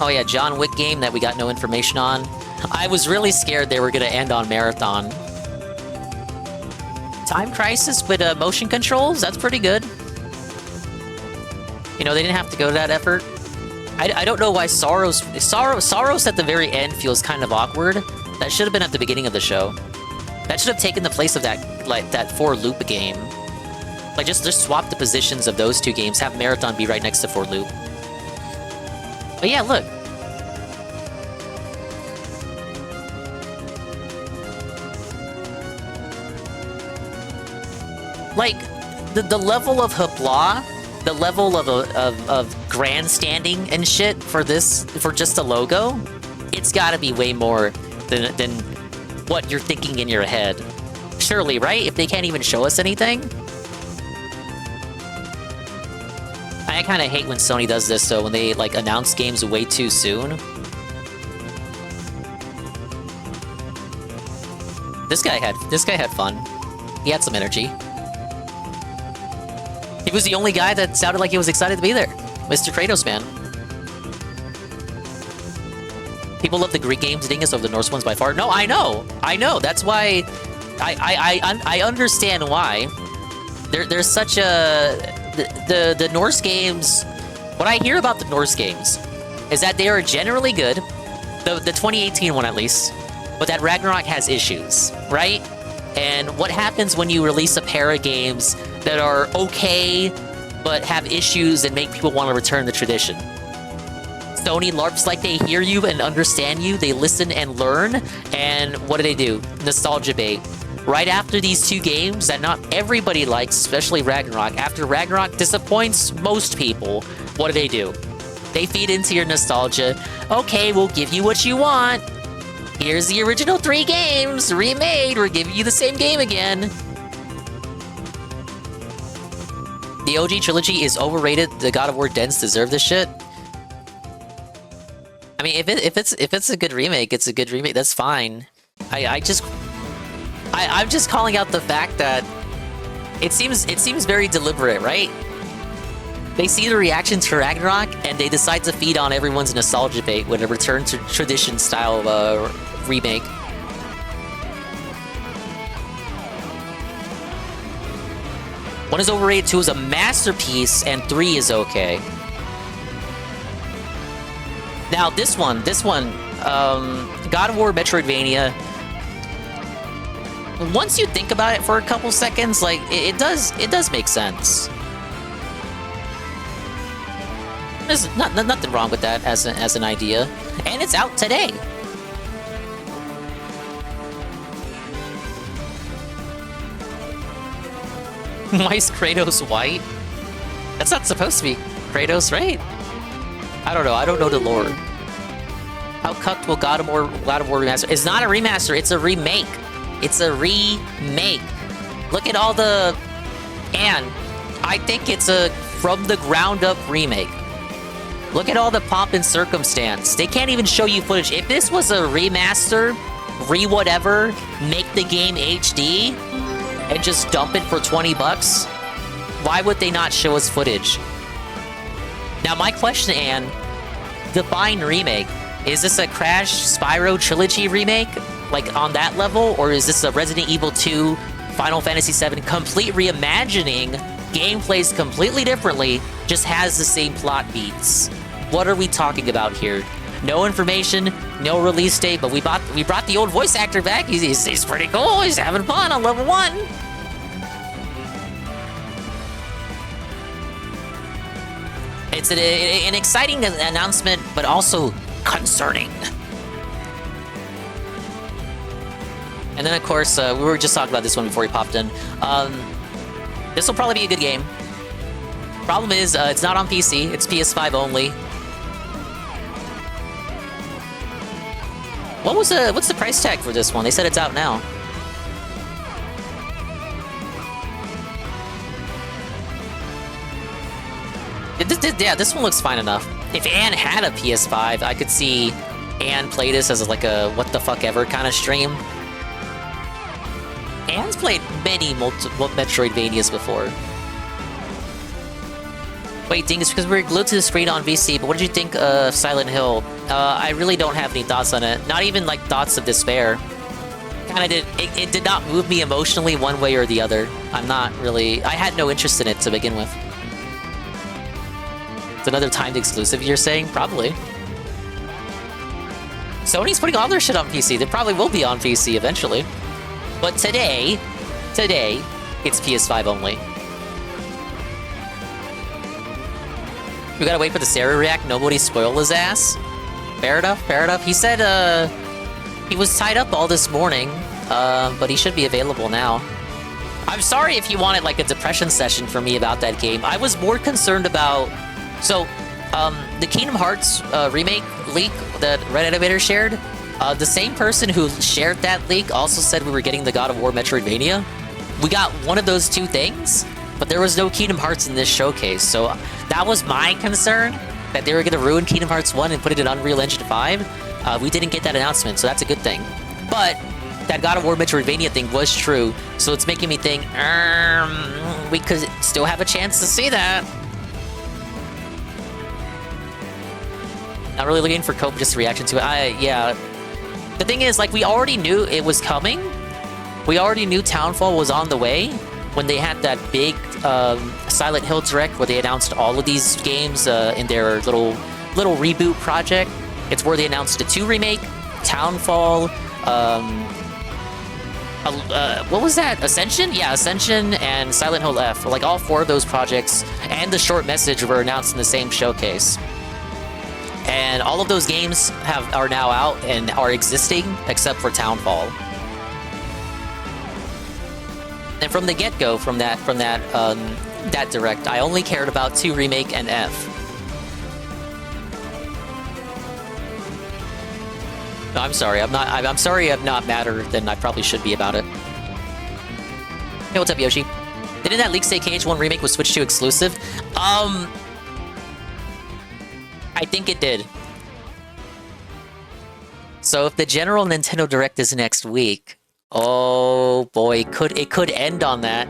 Oh yeah, John Wick game that we got no information on. I was really scared they were gonna end on Marathon. Time Crisis with motion controls? That's pretty good. You know, they didn't have to go to that effort. I don't know why Soros at the very end feels kind of awkward. That should have been at the beginning of the show. That should have taken the place of that 4 Loop game. Like, just swap the positions of those two games. Have Marathon be right next to 4 Loop. But yeah, look. Like, the level of hoopla, the level of grandstanding and shit for just a logo, it's gotta be way more than what you're thinking in your head. Surely, right? If they can't even show us anything? I kind of hate when Sony does this, though, when they, like, announce games way too soon. This guy had fun. He had some energy. He was the only guy that sounded like he was excited to be there. Mr. Kratos, man. People love the Greek games dingus over the Norse ones by far. No, I know! I know! That's why... I understand why. There's such a... The Norse games... What I hear about the Norse games is that they are generally good. The 2018 one, at least. But that Ragnarok has issues, right? And what happens when you release a pair of games that are okay, but have issues and make people want to return the tradition? Sony LARPs like they hear you and understand you, they listen and learn, and what do? Nostalgia bait. Right after these two games that not everybody likes, especially Ragnarok, after Ragnarok disappoints most people, what do? They feed into your nostalgia. Okay, we'll give you what you want. Here's the original 3 games, remade, we're giving you the same game again. The OG trilogy is overrated, the God of War dens deserve this shit. I mean, if it's a good remake, it's a good remake, that's fine. I'm just calling out the fact that it seems very deliberate, right? They see the reaction to Ragnarok, and they decide to feed on everyone's nostalgia bait with a return to tradition style remake. 1 is overrated, 2 is a masterpiece, and 3 is okay. Now this one, God of War Metroidvania. Once you think about it for a couple seconds, like it does make sense. There's nothing wrong with that as an idea, and it's out today. Why is Kratos white? That's not supposed to be Kratos, right? I don't know. I don't know the lore. How cucked will God of War remaster? It's not a remaster. It's a remake. It's a remake. Look at all the... And I think it's a from the ground up remake. Look at all the pomp and circumstance. They can't even show you footage. If this was a remaster, re-whatever, make the game HD, and just dump it for $20, why would they not show us footage? Now, my question, Anne, define remake. Is this a Crash Spyro Trilogy remake? Like, on that level? Or is this a Resident Evil 2, Final Fantasy VII complete reimagining? Gameplays completely differently, just has the same plot beats. What are we talking about here? No information, no release date, but we brought the old voice actor back. He's pretty cool. He's having fun on level 1. It's an exciting announcement, but also concerning. And then, of course, we were just talking about this one before he popped in. This will probably be a good game. Problem is, it's not on PC. It's PS5 only. What's the price tag for this one? They said it's out now. Yeah, this one looks fine enough. If Anne had a PS5, I could see Anne play this as like a what the fuck ever kind of stream. Anne's played many multiple Metroidvanias before. Wait, Dingus, because we're glued to the screen on VC, but what did you think of Silent Hill? I really don't have any thoughts on it. Not even, like, thoughts of despair. Kinda did... It did not move me emotionally one way or the other. I'm not really... I had no interest in it to begin with. It's another timed exclusive, you're saying? Probably. Sony's putting all their shit on PC. They probably will be on PC eventually. But today, it's PS5 only. We gotta wait for the Sarah react. Nobody spoil his ass. Fair enough, fair enough. He said, he was tied up all this morning, but he should be available now. I'm sorry if you wanted, like, a depression session for me about that game. I was more concerned about... So, the Kingdom Hearts remake leak that Red Innovator shared, the same person who shared that leak also said we were getting the God of War Metroidvania. We got one of those two things, but there was no Kingdom Hearts in this showcase, so that was my concern, that they were going to ruin Kingdom Hearts 1 and put it in Unreal Engine 5. We didn't get that announcement, so that's a good thing. But that God of War Metroidvania thing was true, so it's making me think, we could still have a chance to see that. Not really looking for Copious reaction to it. Yeah. The thing is, like, we already knew it was coming. We already knew Townfall was on the way when they had that big Silent Hill Direct where they announced all of these games in their little reboot project. It's where they announced the 2 remake, Townfall, what was that? Ascension? Yeah, Ascension and Silent Hill F. Like, all 4 of those projects and the short message were announced in the same showcase. And all of those games are now out and are existing, except for Townfall. And from the get-go, from that direct, I only cared about 2 remake and F. No, I'm sorry. I'm sorry I'm not madder than I probably should be about it. Hey, what's up, Yoshi? Didn't that leak say KH1 remake was Switch 2 exclusive? I think it did. So if the general Nintendo Direct is next week, oh boy, it could end on that.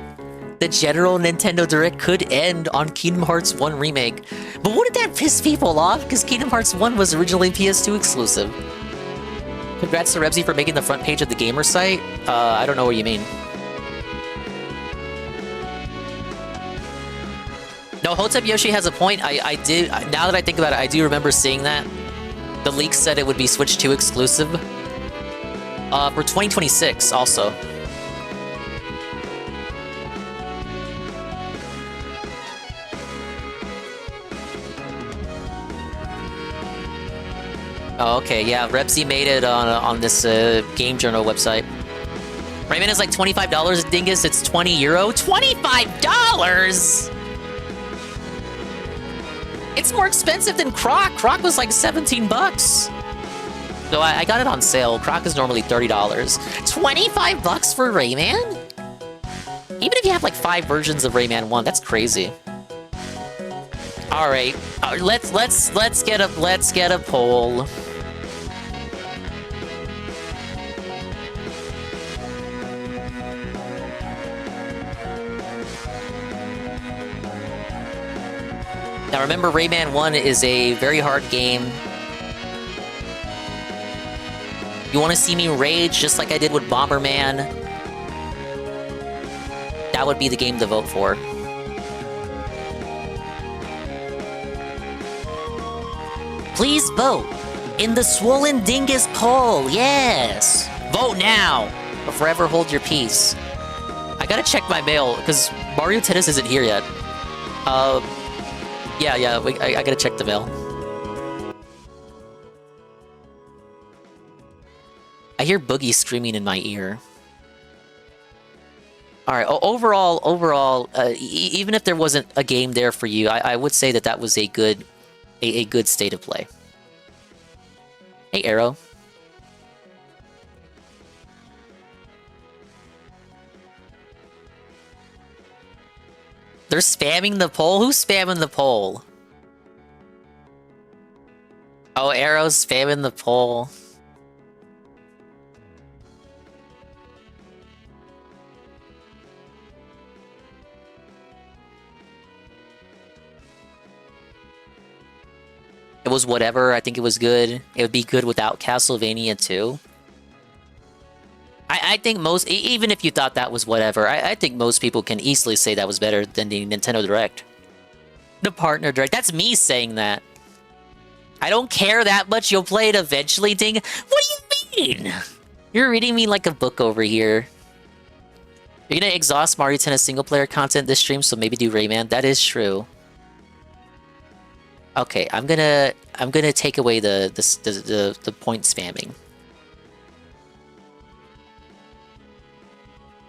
The general Nintendo Direct could end on Kingdom Hearts 1 remake. But wouldn't that piss people off? Because Kingdom Hearts 1 was originally PS2 exclusive. Congrats to Rebsy for making the front page of the gamer site. I don't know what you mean. No, Hotep Yoshi has a point. I did. Now that I think about it, I do remember seeing that. The leak said it would be Switch 2 exclusive. For 2026, also. Oh, okay, yeah, Rebsy made it on this Game Journal website. Rayman is like $25, Dingus, it's €20. $25?! It's more expensive than Croc. Croc was like 17 bucks. So I got it on sale. Croc is normally $30. 25 bucks for Rayman? Even if you have like 5 versions of Rayman 1, that's crazy. All right, let's get a poll. Now remember, Rayman 1 is a very hard game. You want to see me rage just like I did with Bomberman? That would be the game to vote for. Please vote in the Swollen Dingus poll, yes! Vote now, or forever hold your peace. I gotta check my mail, because Mario Tennis isn't here yet. I gotta check the mail. I hear Boogie screaming in my ear. Alright, overall, even if there wasn't a game there for you, I would say that was a good state of play. Hey, Arrow. They're spamming the poll? Who's spamming the poll? Oh, Arrow's spamming the poll. It was whatever. I think it was good. It would be good without Castlevania 2. I think most, even if you thought that was whatever, I think most people can easily say that was better than the Nintendo Direct. The Partner Direct. That's me saying that. I don't care that much. You'll play it eventually, Ding. What do you mean? You're reading me like a book over here. You're gonna exhaust Mario Tennis single-player content this stream, so maybe do Rayman. That is true. Okay, I'm gonna take away the point spamming.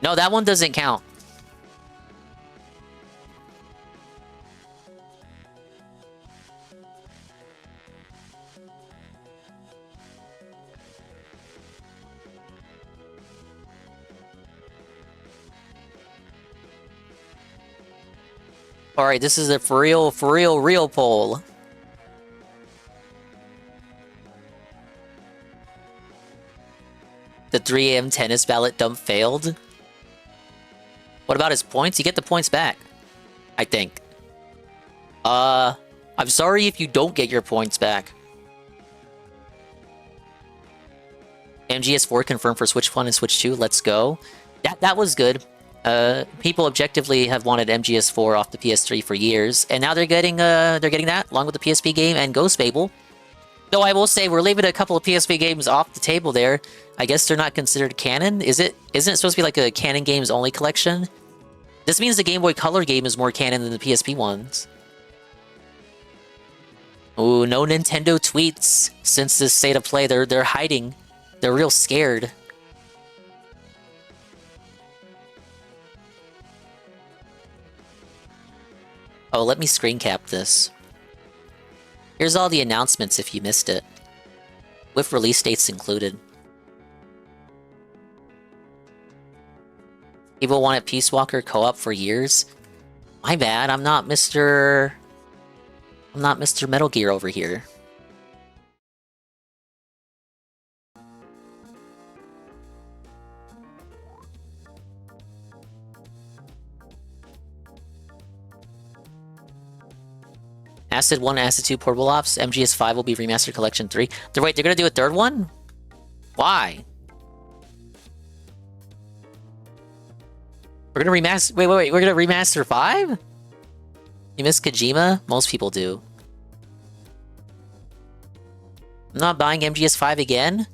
No, that one doesn't count. All right, this is a for real poll. The 3 AM tennis ballot dump failed. What about his points? You get the points back, I think. I'm sorry if you don't get your points back. MGS4 confirmed for Switch 1 and Switch 2. Let's go. That was good. People objectively have wanted MGS4 off the PS3 for years, and now they're getting that along with the PSP game and Ghost Fable. Though I will say we're leaving a couple of PSP games off the table there. I guess they're not considered canon. Isn't it supposed to be like a canon games only collection? This means the Game Boy Color game is more canon than the PSP ones. Ooh, no Nintendo tweets since this state of play. They're hiding. They're real scared. Oh, let me screen cap this. Here's all the announcements if you missed it, with release dates included. People wanted Peace Walker co-op for years. My bad, I'm not Mr. Metal Gear over here. Acid 1, Acid 2, Portable Ops, MGS5 will be Remastered Collection 3. Wait, they're gonna do a third one? Why? We're gonna remaster... Wait, we're gonna remaster 5? You miss Kojima? Most people do. I'm not buying MGS5 again?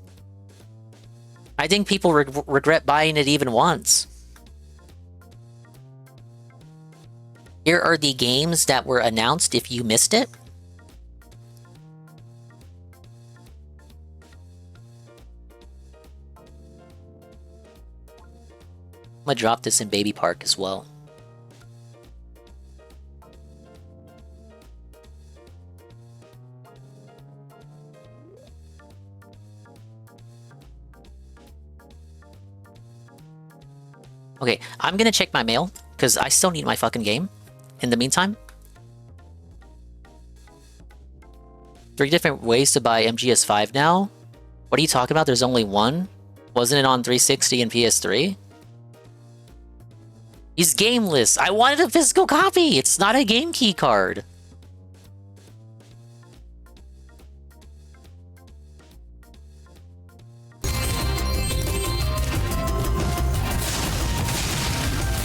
I think people regret buying it even once. Here are the games that were announced if you missed it. I'm gonna drop this in Baby Park as well. Okay, I'm gonna check my mail, because I still need my fucking game. In the meantime. 3 different ways to buy MGS5 now? What are you talking about? There's only one? Wasn't it on 360 and PS3? He's gameless! I wanted a physical copy! It's not a game key card!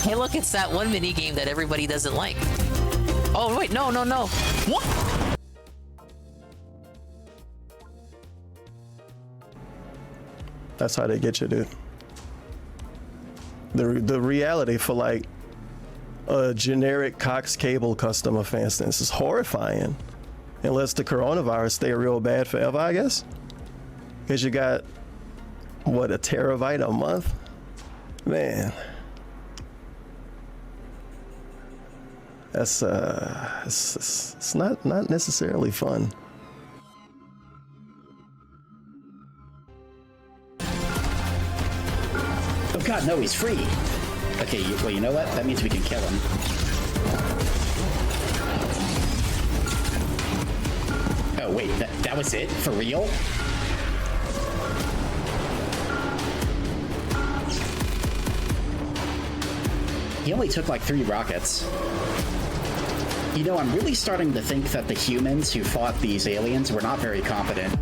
Hey look, it's that one mini game that everybody doesn't like. Oh wait, no. What? That's how they get you, dude. The reality for like a generic Cox Cable customer, for instance, is horrifying. Unless the coronavirus stay real bad forever, I guess. Because you got, what, a terabyte a month? Man. That's it's not necessarily fun. Oh god, no, he's free. Okay, well, you know what? That means we can kill him. Oh wait, that was it? For real? He only took like 3 rockets. You know, I'm really starting to think that the humans who fought these aliens were not very competent.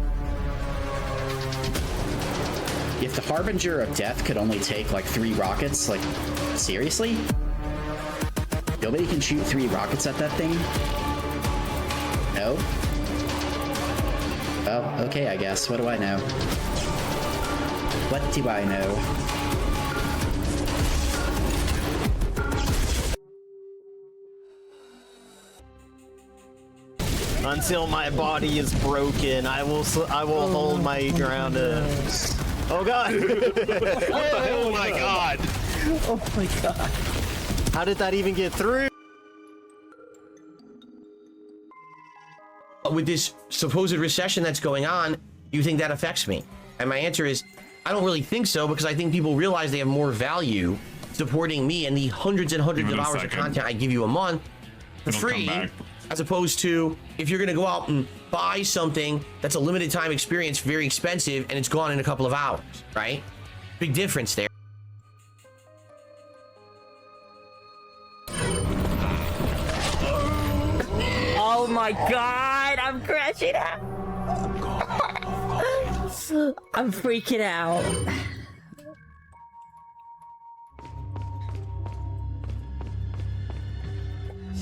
If the Harbinger of Death could only take like 3 rockets, like, seriously? Nobody can shoot 3 rockets at that thing? No? Well, okay, I guess. What do I know? What do I know? Until my body is broken, I will hold my ground. Oh god! Oh my god! Oh my god! How did that even get through? With this supposed recession that's going on, you think that affects me? And my answer is, I don't really think so, because I think people realize they have more value supporting me and the hundreds and hundreds of hours of content I give you a month for free, as opposed to if you're gonna go out and buy something that's a limited time experience, very expensive, and it's gone in a couple of hours, right? Big difference there. Oh my god, I'm crashing out. I'm freaking out.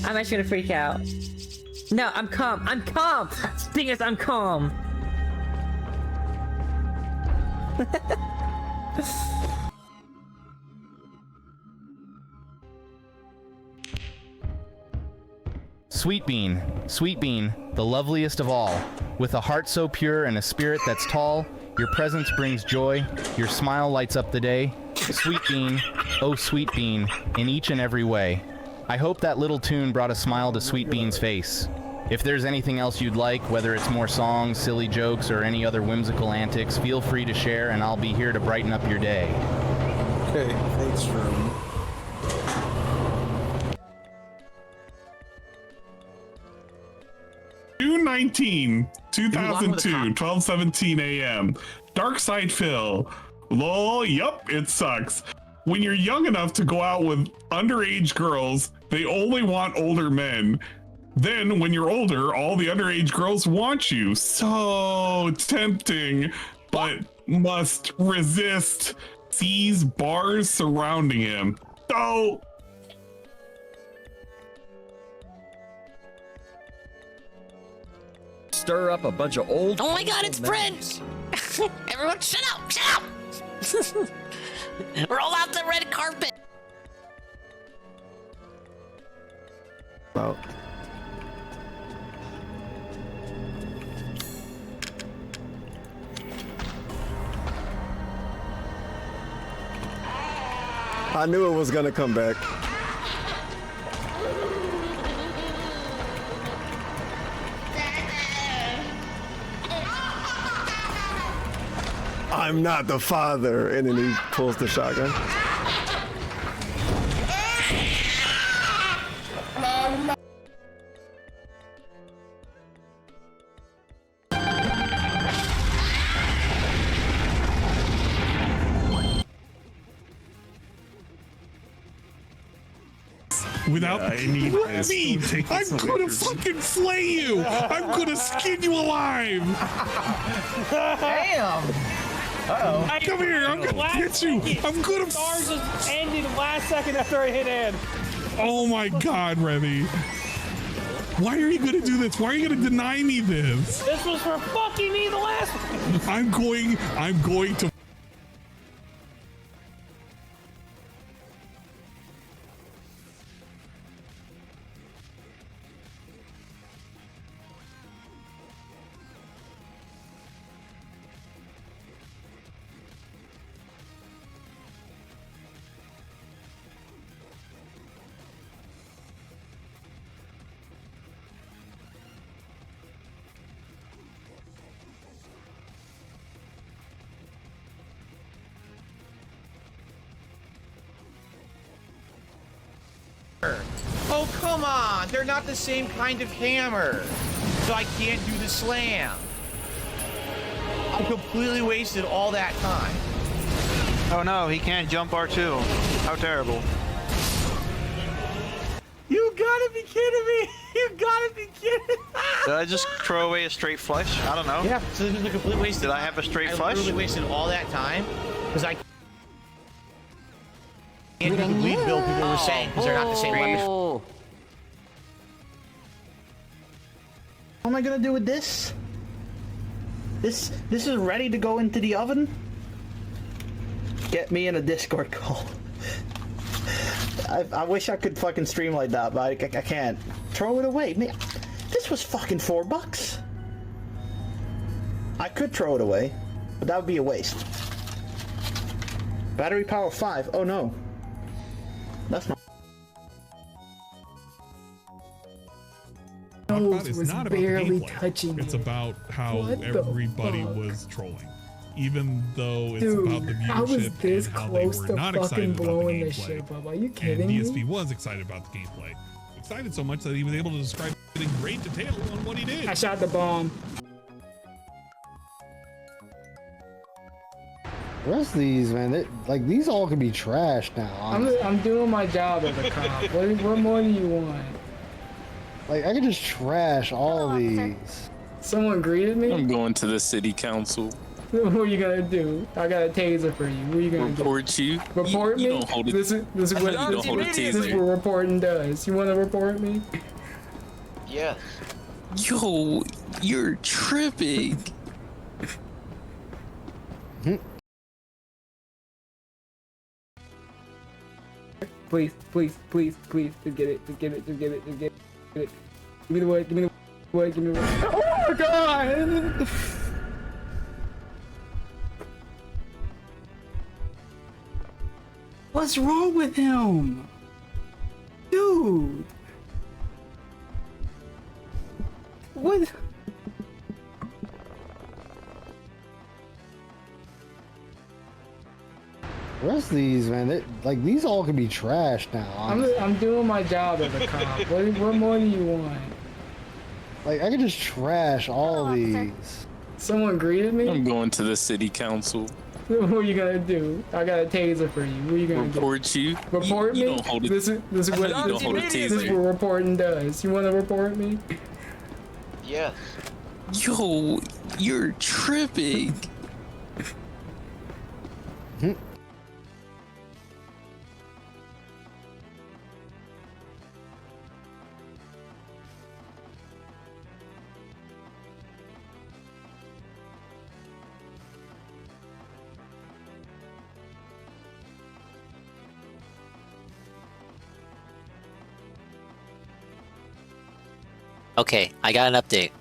I'm actually gonna freak out. No, I'm calm. I'm calm. The thing is, I'm calm. Sweet Bean, the loveliest of all. With a heart so pure and a spirit that's tall, your presence brings joy, your smile lights up the day. Sweet Bean, oh Sweet Bean, in each and every way. I hope that little tune brought a smile to Sweet Bean's face. If there's anything else you'd like, whether it's more songs, silly jokes, or any other whimsical antics, feel free to share and I'll be here to brighten up your day. Okay, thanks for... June 19, 2002, 12:17 a.m. Darkside Phil. Lol, yup, it sucks. When you're young enough to go out with underage girls, they only want older men. Then, when you're older, all the underage girls want you. So tempting, but must resist. Sees bars surrounding him. So... Stir up a bunch of old... Oh my god, it's Brent! Everyone shut up! Shut up! Roll out the red carpet! Wow. I knew it was gonna come back. I'm not the father, and then he pulls the shotgun. Without I need this. me, I'm gonna fucking flay you. I'm gonna skin you alive. Damn. Uh-oh. Come here, I'm gonna get you. I'm gonna. Stars just ended last second after I hit Ed. Oh my God, Remy. Why are you gonna do this? Why are you gonna deny me this? This was for fucking me the last one. I'm going to. Oh, come on! They're not the same kind of hammer. So I can't do the slam. I completely wasted all that time. Oh no, he can't jump R2. How terrible. You gotta be kidding me! You gotta be kidding! Did I just throw away a straight flush? I don't know. Yeah, so this was a complete waste. Did I have a straight flush? I literally wasted all that time because I can't do the bleed build people were saying because they're not the same weapon. What am I gonna do with this? This is ready to go into the oven? Get me in a Discord call. I wish I could fucking stream like that, but I can't. Throw it away. Man, this was fucking $4. I could throw it away, but that would be a waste. Battery power 5. Oh no. That's not. It's was not about barely the gameplay. touching It's it. about how What the everybody fuck? was trolling. Even though it's Dude, about the I was viewership this and how they close were to not fucking excited about the blowing this gameplay. shit up. Are you And kidding DSP me? was excited about the gameplay. Excited so much that he was able to describe it in great detail on what he did. I shot the bomb. The rest of these, man, like these all could be trash now. I'm doing my job as a cop. What more do you want? Like I could just trash all these. Someone greeted me? I'm going to the city council. What are you gonna do? I got a taser for you. What are you gonna Report do? you. Report me? You don't hold it. This is what You don't hold a this is taser. what reporting does. You wanna report me? Yes. Yo, you're tripping. Please, please, please, please, just get it, just give it, just give it, just give it. Give me the wood, give me the wood, give me the wood. Oh my god! What's wrong with him? Dude! What? The rest of these, man, like these all could be trash now. I'm doing my job as a cop. What more do you want? Like I could just trash all these. Someone greeted me? I'm going to the city council. What are you gonna do? I got a taser for you. What are you gonna Report you. do? Report me? You don't hold it. This is what You don't hold a this is taser. what reporting does. You wanna report me? Yes. Yo, you're tripping. Okay, I got an update.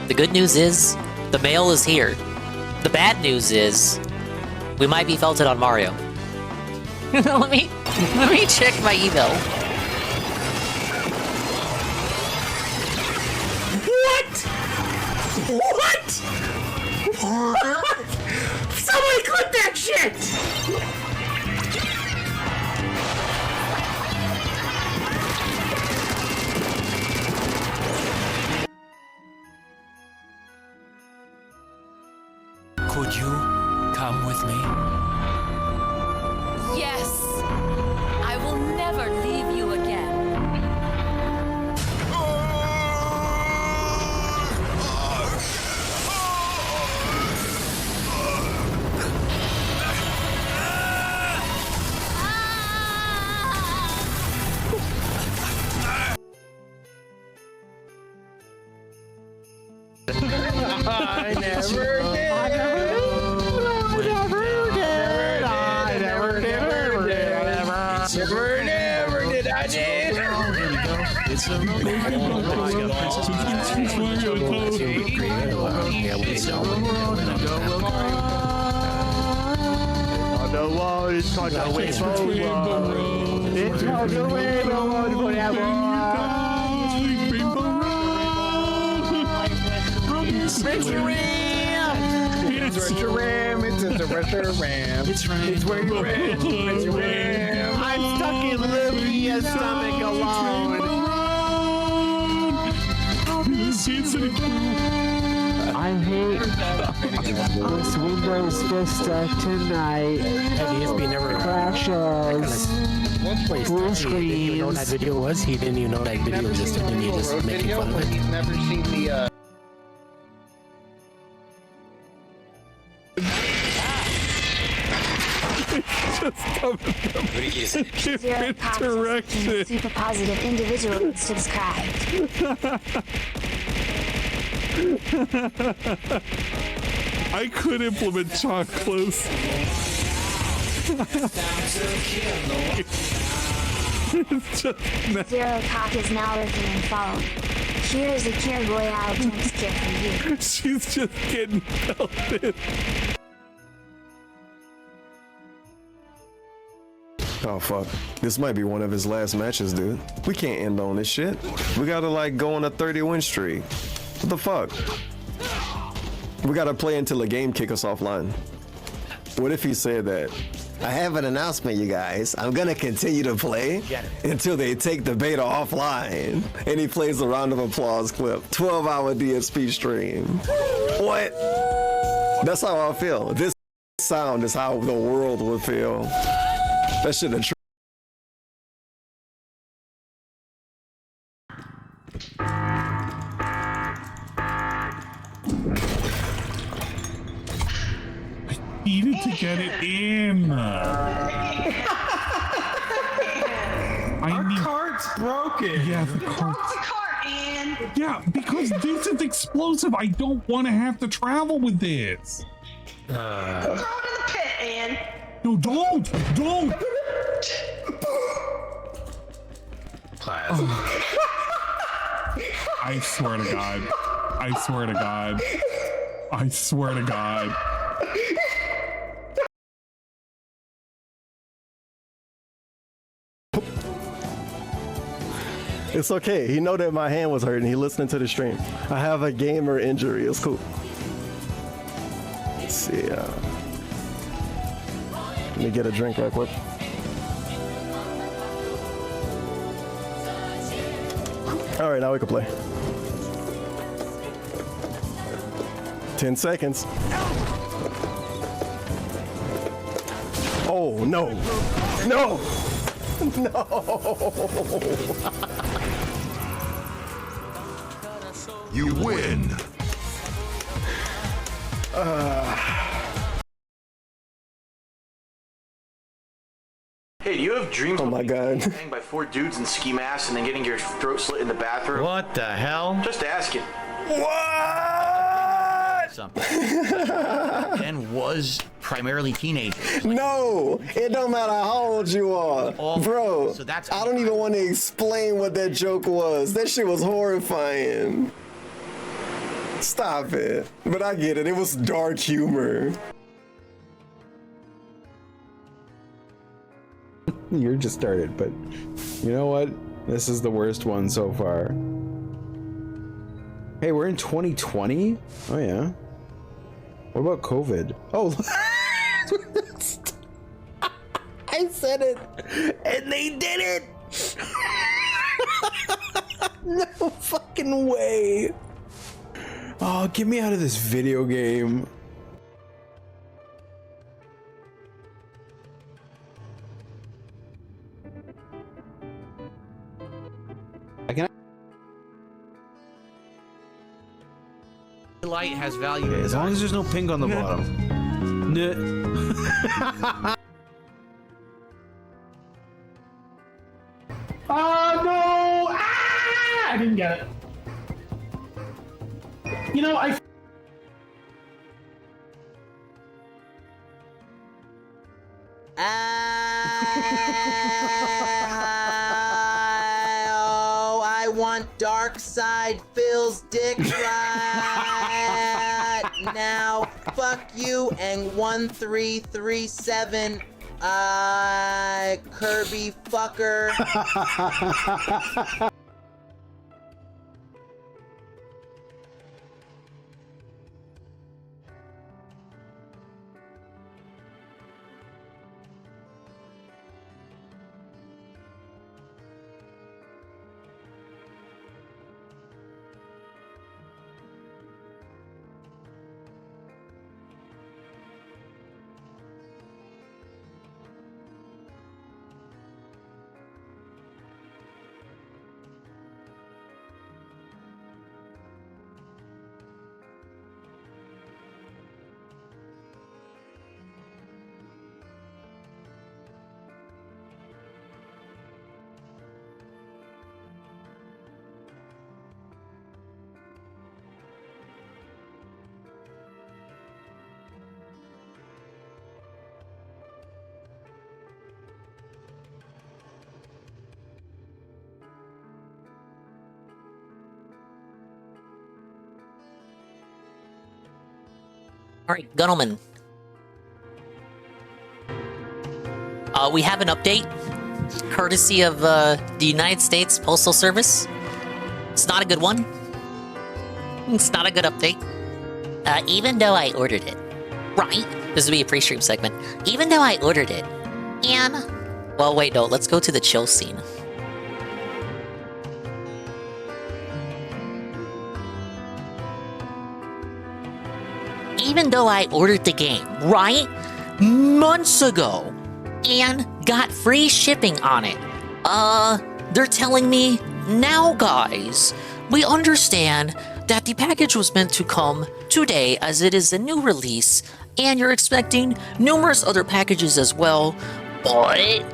The good news is, the mail is here. The bad news is, we might be felted on Mario. let me check my email. What? What? Somebody clip that shit! Could you come with me? Yes, I will never leave you again. I never did. I never did. I did. It's a On the wall, it's called the rainbow road. It's called the rainbow road forever. Retro Ram! It's Retro Ram! It's a Retro Ram! It's where you ran! Retro Ram! I'm stuck in Libya's stomach alone! I hate this Windows Vista tonight. Crashes. Full screens. He didn't even know that video was. He didn't even know that video existed, and he just making fun of it. He's never seen the. Zero toxic, super positive individual subscribed. I could implement chalk close. Zero Cock is now lurking and following. Here is a Cure Royale jump scare for you. She's just getting pelted. Oh fuck. This might be one of his last matches, dude. We can't end on this shit. We gotta like go on a 30-win streak. What the fuck? We gotta play until the game kick us offline. What if he said that? I have an announcement, you guys. I'm gonna continue to play until they take the beta offline. And he plays the round of applause clip. 12-hour DSP stream. What? That's how I feel. This sound is how the world would feel. That shit a Needed to get it in. Our cart's broken. Yeah, the cart. Yeah, because this is explosive. I don't want to have to travel with this. Throw it in the pit, Ann. No, don't. I swear to God. I swear to God. I swear to God. It's okay. He know that my hand was hurting. He listening to the stream. I have a gamer injury. It's cool. Let's see. Let me get a drink right quick. All right, now we can play. 10 seconds. Oh, no. No. No. You win. Hey, do you have dreams? Oh my God. Hanged by 4 dudes in ski masks and then getting your throat slit in the bathroom? What the hell? Just asking. What? Something. And was primarily teenagers. No, it don't matter how old you are. Bro, so that's I don't even want to explain what that joke was. That shit was horrifying. Stop it. But I get it. It was dark humor. You just started, but you know what? This is the worst one so far. Hey, we're in 2020? Oh yeah. What about COVID? Oh, I said it, and they did it. No fucking way. Oh, get me out of this video game. light has value. As long as there's no pink on the bottom. Oh no! Ah! I didn't get it. You know, I. Oh, I want Dark Side Phil's dick right now. Fuck you and 1337. Kirby fucker. Alright, gentlemen. We have an update, courtesy of the United States Postal Service. It's not a good one. It's not a good update. Even though I ordered it, right? This will be a pre-stream segment. Even though I ordered it, and... Well, wait, no, let's go to the chill scene. Even though I ordered the game, right? Months ago, and got free shipping on it. They're telling me, now guys, we understand that the package was meant to come today as it is a new release, and you're expecting numerous other packages as well, but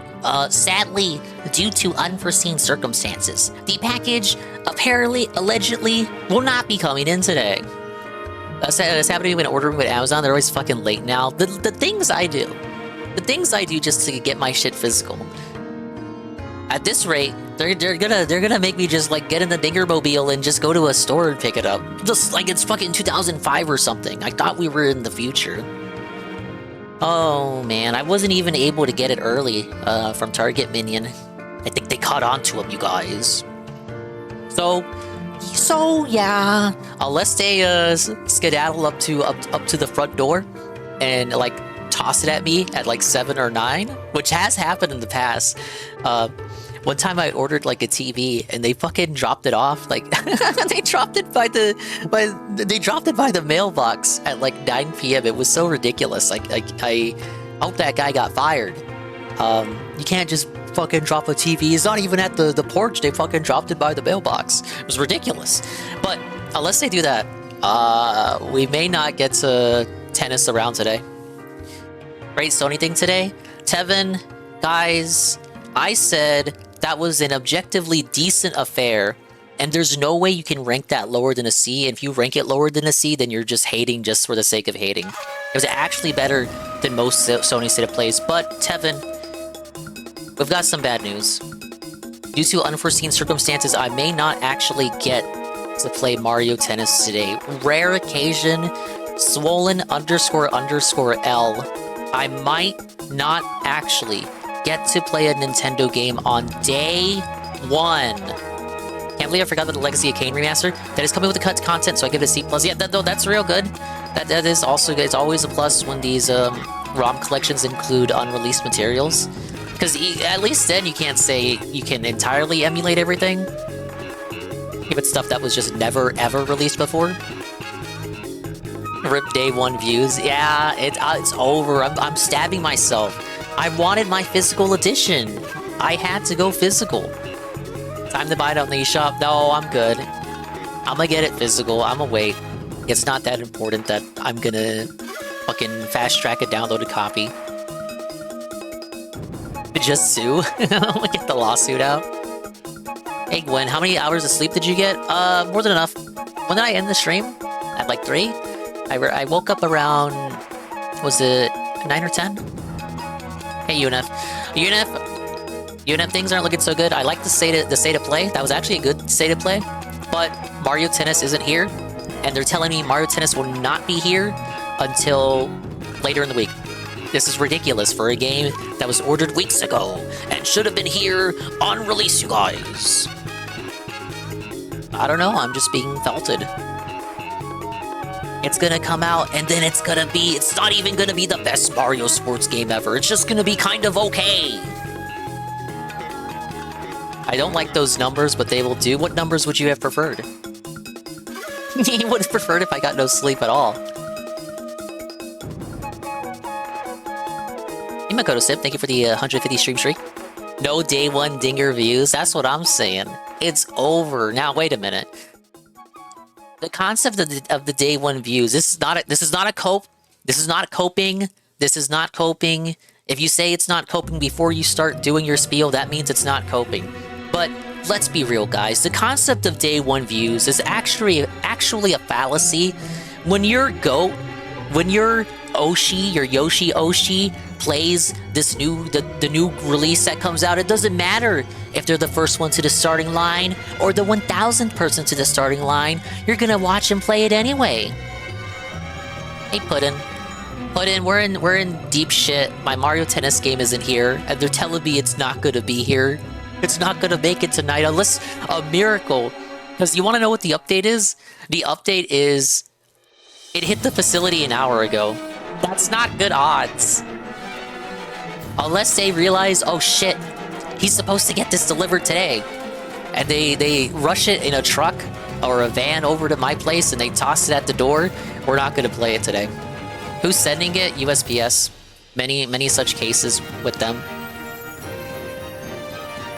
sadly, due to unforeseen circumstances, the package apparently, allegedly, will not be coming in today. That's happening when ordering with Amazon. They're always fucking late now. The things I do just to get my shit physical. At this rate, they're gonna make me just like get in the Dingermobile and just go to a store and pick it up. Just like it's fucking 2005 or something. I thought we were in the future. Oh man, I wasn't even able to get it early from Target Minion. I think they caught on to him, you guys. So yeah, unless they skedaddle up to the front door and like toss it at me at like 7 or 9, which has happened in the past. One time I ordered like a TV and they fucking dropped it off. Like they dropped it by the mailbox at like 9 p.m. It was so ridiculous. Like I hope that guy got fired. You can't just fucking drop a TV. It's not even at the porch. They fucking dropped it by the mailbox. It was ridiculous. But unless they do that, we may not get to tennis around today. Great Sony thing today. Tevin, guys, I said that was an objectively decent affair, and there's no way you can rank that lower than a C. And if you rank it lower than a C, then you're just hating just for the sake of hating. It was actually better than most Sony State of Plays. But Tevin, we've got some bad news. Due to unforeseen circumstances, I may not actually get to play Mario Tennis today. Rare occasion, swollen__L. I might not actually get to play a Nintendo game on day 1. Can't believe I forgot about the Legacy of Kain remaster. That is coming with the cut content, so I give it a C+. Yeah, that's real good. That is also good. It's always a plus when these ROM collections include unreleased materials. Because at least then you can't say you can entirely emulate everything. If it's stuff that was just never ever released before. Rip day 1 views. Yeah, it's over. I'm stabbing myself. I wanted my physical edition. I had to go physical. Time to buy it on the eShop. No, I'm good. I'm gonna get it physical. I'm gonna wait. It's not that important that I'm gonna fucking fast track a downloaded copy. Just sue. Get the lawsuit out. Hey Gwen, how many hours of sleep did you get? More than enough. When did I end the stream? At like 3? I woke up around... Was it 9 or 10? Hey UNF. UNF, things aren't looking so good. I like the state of play. That was actually a good state of play. But Mario Tennis isn't here. And they're telling me Mario Tennis will not be here until later in the week. This is ridiculous for a game that was ordered weeks ago and should have been here on release, you guys. I don't know, I'm just being felted. It's gonna come out and then it's not even gonna be the best Mario sports game ever. It's just gonna be kind of okay. I don't like those numbers, but they will do. What numbers would you have preferred? You would have preferred if I got no sleep at all. Makoto Sip, thank you for the 150 stream streak. No day one dinger views. That's what I'm saying. It's over. Now wait a minute. The concept of the day one views. This is not a cope. This is not coping. This is not coping. If you say it's not coping before you start doing your spiel, that means it's not coping. But let's be real, guys. The concept of day one views is actually a fallacy. When your goat, when your Oshi, your Yoshi Oshi plays this the new release that comes out, it doesn't matter if they're the first one to the starting line or the 1000th person to the starting line. You're gonna watch him play it anyway. Hey Puddin', we're in deep shit. My Mario Tennis game isn't here, and they're telling me it's not gonna be here. It's not gonna make it tonight unless a miracle. Because you want to know what the update is? The update is it hit the facility an hour ago. That's not good odds. Unless they realize, oh shit, he's supposed to get this delivered today. And they rush it in a truck or a van over to my place and they toss it at the door. We're not going to play it today. Who's sending it? USPS. Many such cases with them.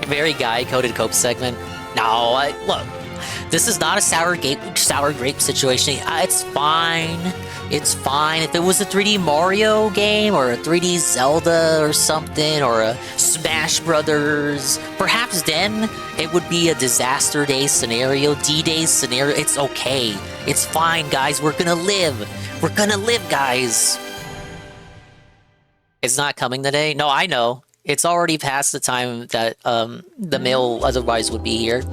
Very guy-coded cope segment. No, look. This is not a sour grape situation. It's fine. It's fine. If it was a 3D Mario game or a 3D Zelda or something or a Smash Brothers, perhaps then it would be a disaster day scenario, D-Day scenario. It's okay. It's fine, guys. We're gonna live. We're gonna live, guys. It's not coming today? No, I know. It's already past the time that the mail otherwise would be here.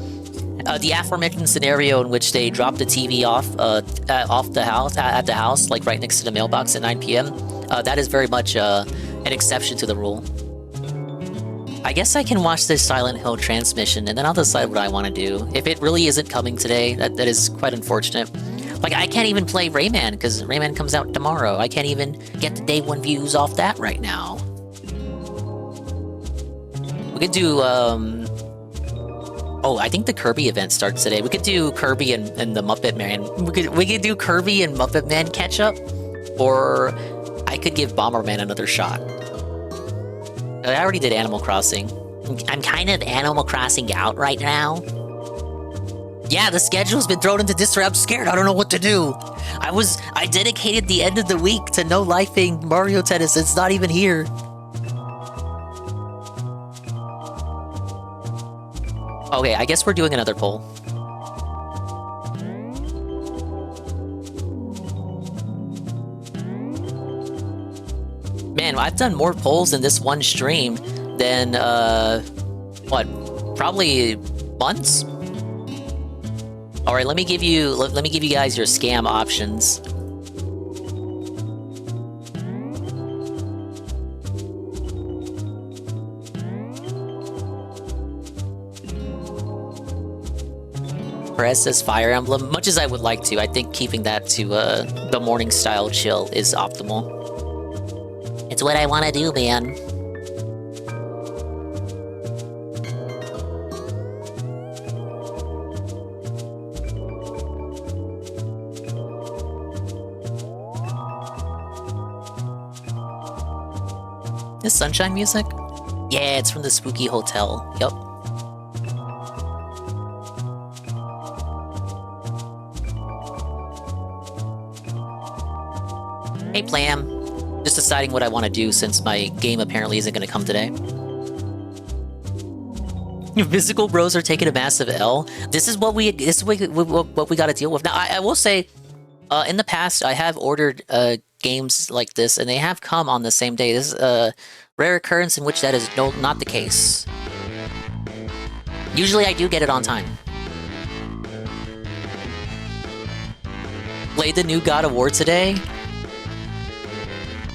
The aforementioned scenario in which they drop the TV off the house at the house, like right next to the mailbox at 9 p.m. That is very much an exception to the rule. I guess I can watch this Silent Hill transmission and then I'll decide what I want to do. If it really isn't coming today, that is quite unfortunate. Like I can't even play Rayman because Rayman comes out tomorrow. I can't even get the day one views off that right now. We could do oh, I think the Kirby event starts today. We could do Kirby and the Muppet Man. We could do Kirby and Muppet Man catch up, or I could give Bomberman another shot. I already did Animal Crossing. I'm kind of Animal Crossing out right now. Yeah, the schedule's been thrown into disarray. I'm scared. I don't know what to do. I dedicated the end of the week to no lifing Mario Tennis. It's not even here. Okay, I guess we're doing another poll. Man, I've done more polls in this one stream than, what, probably months? Alright, let me give you guys your scam options. Perez says Fire Emblem. Much as I would like to, I think keeping that to the morning style chill is optimal. It's what I want to do, man. Is Sunshine music? Yeah, it's from the Spooky Hotel. Yup. Hey, Plam. Just deciding what I want to do since my game apparently isn't going to come today. Physical bros are taking a massive L. This is what we got to deal with. Now, I will say, in the past, I have ordered games like this, and they have come on the same day. This is a rare occurrence in which that is not the case. Usually, I do get it on time. Played the new God of War today.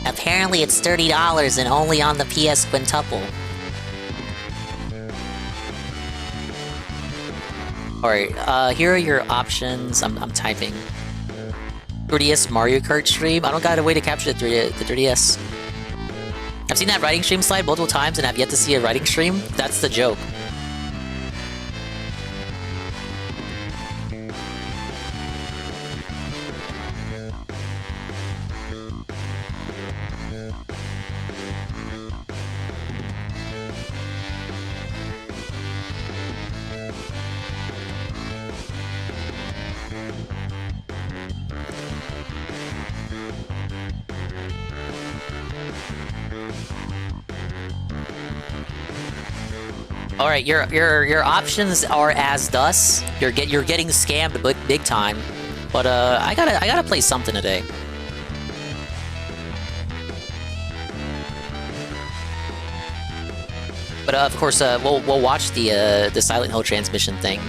Apparently, it's $30 and only on the PS Quintuple. Alright, here are your options. I'm typing. 3DS Mario Kart stream? I don't got a way to capture the 3DS. I've seen that writing stream slide multiple times and I've yet to see a writing stream. That's the joke. All right, your options are as thus. You're getting scammed, but big time. But I gotta play something today. But of course, we'll watch the Silent Hill transmission thing,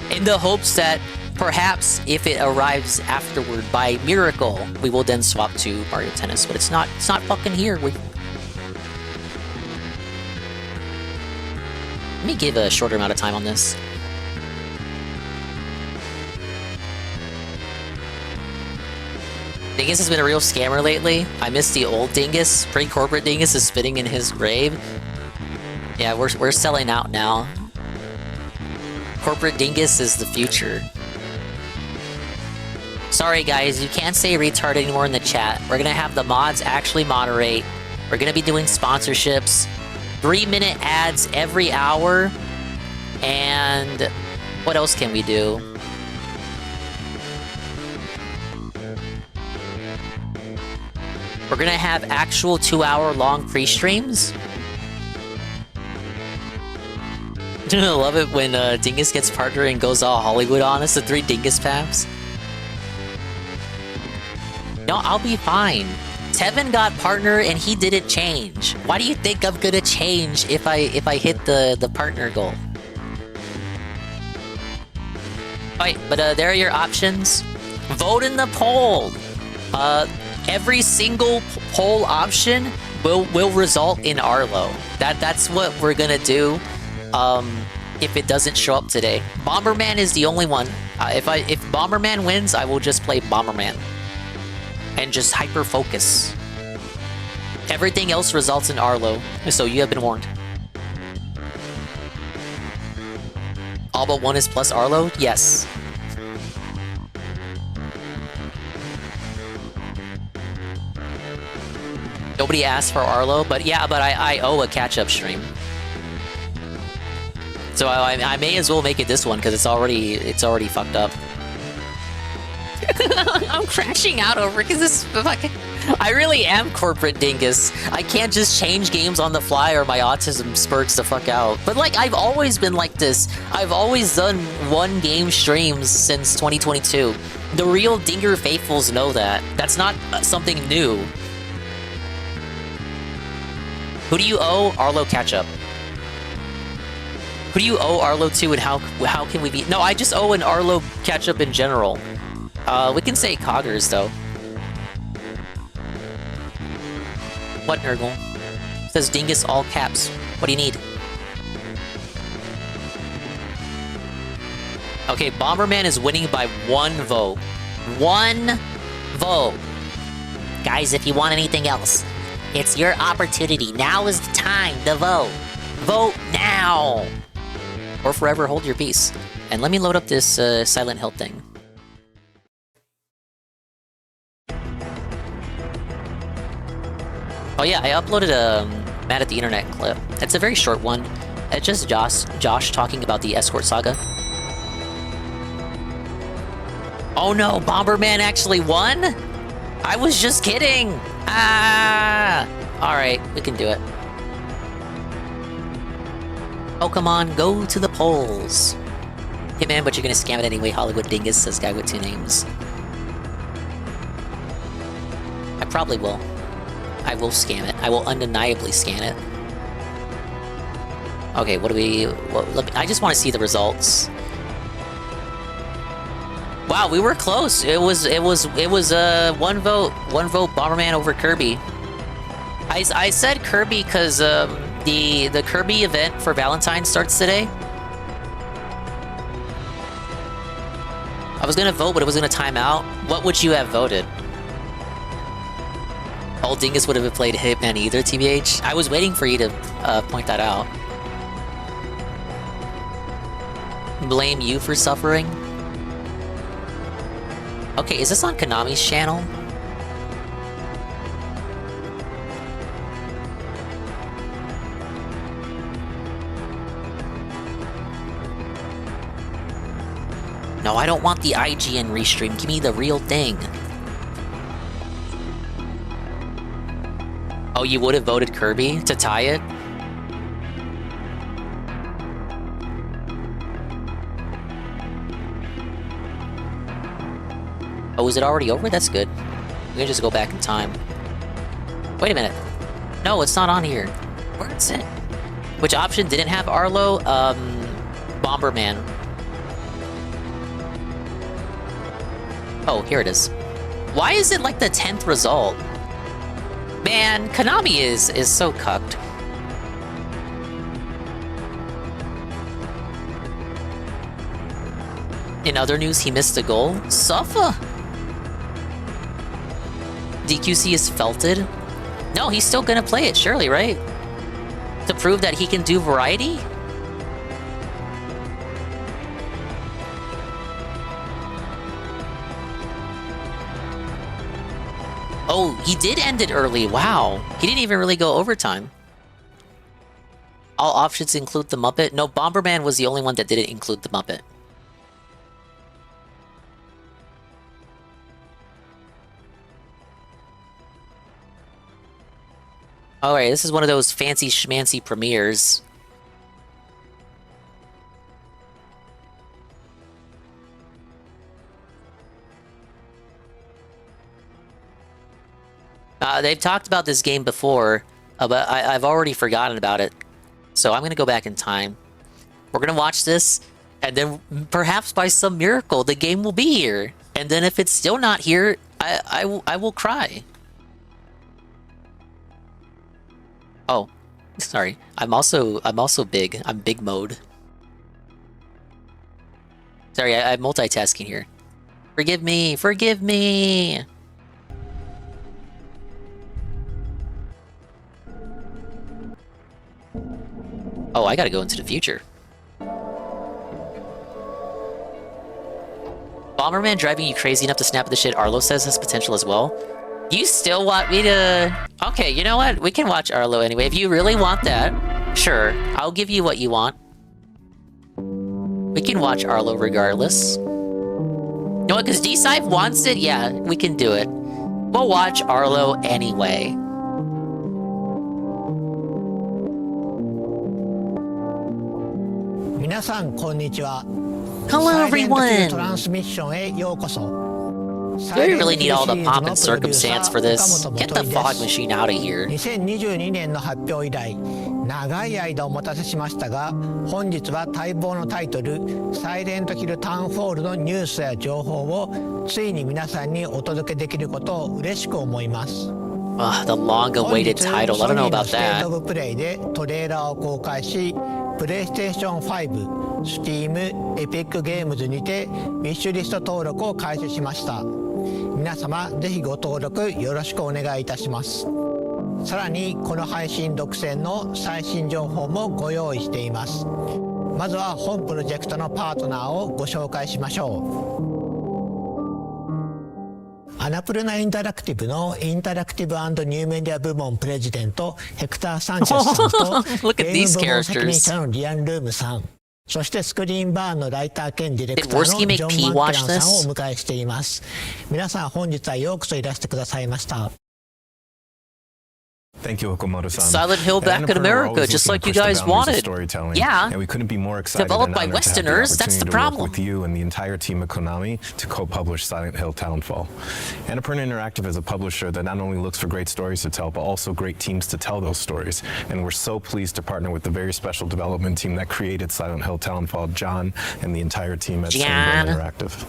in the hopes that perhaps if it arrives afterward by miracle, we will then swap to Mario Tennis. But it's not fucking here. Let me give a shorter amount of time on this. Dingus has been a real scammer lately. I miss the old Dingus. Pre-corporate Dingus is spitting in his grave. Yeah, we're selling out now. Corporate Dingus is the future. Sorry guys, you can't say retard anymore in the chat. We're gonna have the mods actually moderate. We're gonna be doing sponsorships. 3-minute ads every hour. And what else can we do? We're gonna have actual 2-hour-long pre-streams. I love it when Dingus gets partner and goes all Hollywood on us, the 3 Dingus paths. No, I'll be fine. Tevin got partner and he didn't change. Why do you think I'm gonna change if I hit the partner goal? Alright, but there are your options. Vote in the poll. Every single poll option will result in Arlo. That's what we're gonna do. If it doesn't show up today. Bomberman is the only one. If Bomberman wins, I will just play Bomberman. And just hyper-focus. Everything else results in Arlo, so you have been warned. All but one is plus Arlo? Yes. Nobody asked for Arlo, but yeah, but I owe a catch-up stream. So I may as well make it this one, because it's already fucked up. I'm crashing out over because this fucking... I really am corporate Dingus. I can't just change games on the fly or my autism spurts the fuck out. But like, I've always been like this. I've always done one game streams since 2022. The real Dinger faithfuls know that. That's not something new. Who do you owe Arlo catch-up? Who do you owe Arlo to and how can we be... No, I just owe an Arlo catch-up in general. We can say Coggers, though. What, Nurgle? It says Dingus all caps. What do you need? Okay, Bomberman is winning by 1 vote. 1 vote. Guys, if you want anything else, it's your opportunity. Now is the time to vote. Vote now! Or forever hold your peace. And let me load up this Silent Hill thing. Oh yeah, I uploaded a Mad at the Internet clip. It's a very short one. It's just Josh talking about the Escort Saga. Oh no, Bomberman actually won? I was just kidding! Ah! Alright, we can do it. Oh, come on, go to the polls. Hey man, but you're gonna scam it anyway, Hollywood Dingus, says guy with 2 names. I probably will. I will scam it. I will undeniably scan it. Okay, what do we... I just want to see the results. Wow, we were close. It was 1 vote Bomberman over Kirby. I said Kirby because the Kirby event for Valentine's starts today. I was gonna vote, but it was gonna time out. What would you have voted? Old Dingus would have played Hitman either, TBH. I was waiting for you to point that out. Blame you for suffering? Okay, is this on Konami's channel? No, I don't want the IGN restream. Give me the real thing. Oh, you would have voted Kirby to tie it? Oh, is it already over? That's good. We can just go back in time. Wait a minute. No, it's not on here. Where is it? Which option didn't have Arlo? Bomberman. Oh, here it is. Why is it like the 10th result? Man, Konami is so cucked. In other news, he missed a goal. Suffa! DQC is felted? No, he's still gonna play it, surely, right? To prove that he can do variety? Oh, he did end it early, wow. He didn't even really go overtime. All options include the Muppet? No, Bomberman was the only one that didn't include the Muppet. Alright, this is one of those fancy schmancy premieres. They've talked about this game before, but I've already forgotten about it. So I'm gonna go back in time. We're gonna watch this, and then perhaps by some miracle, the game will be here. And then if it's still not here, I will cry. Oh, sorry. I'm also big. I'm big mode. Sorry, I'm multitasking here. Forgive me. Forgive me. Oh, I gotta go into the future. Bomberman driving you crazy enough to snap at the shit Arlo says has potential as well. You still want me to... Okay, you know what? We can watch Arlo anyway. If you really want that, sure. I'll give you what you want. We can watch Arlo regardless. You know what? Because D-Side wants it? Yeah, we can do it. We'll watch Arlo anyway. Hello, everyone! Do we really need all the pomp and circumstance for this? Get the fog machine out of here. 2022年の発表以来、長い間お待たせしましたが、本日は待望のタイトル、サイレントヒルタウンフォールのニュースや情報をついに皆さんにお届けできることを嬉しく思います。The long-awaited title. I don't know about that. ステートオブプレイでトレーラーを公開し、プレイステーション5、Steam、エピックゲームズにてウィッシュリスト登録を開始しました。皆様ぜひご登録よろしくお願いいたします。さらにこの配信独占の最新情報もご用意しています。まずは本プロジェクトのパートナーをご紹介しましょう。アナプルナインタラクティブのインタラクティブ&ニューメディア部門プレジデントヘクター・サンチェスさんとゲーム部門責任者のリアン・ルームさん。そしてスクリーンバーンのライター兼ディレクターのジョン・マッケランさんをお迎えしています。皆さん本日はようこそいらしてくださいました。Thank you, Okamoto-san. Silent Hill back in America, just like you guys wanted. Yeah. And we couldn't be more excited Developed by and honored to have Westerners, that's the opportunity to work problem. with you and the entire team at Konami to co-publish Silent Hill Townfall. Annapurna Interactive is a publisher that not only looks for great stories to tell, but also great teams to tell those stories. And we're so pleased to partner with the very special development team that created Silent Hill Townfall, John, and the entire team at Sunburn Interactive.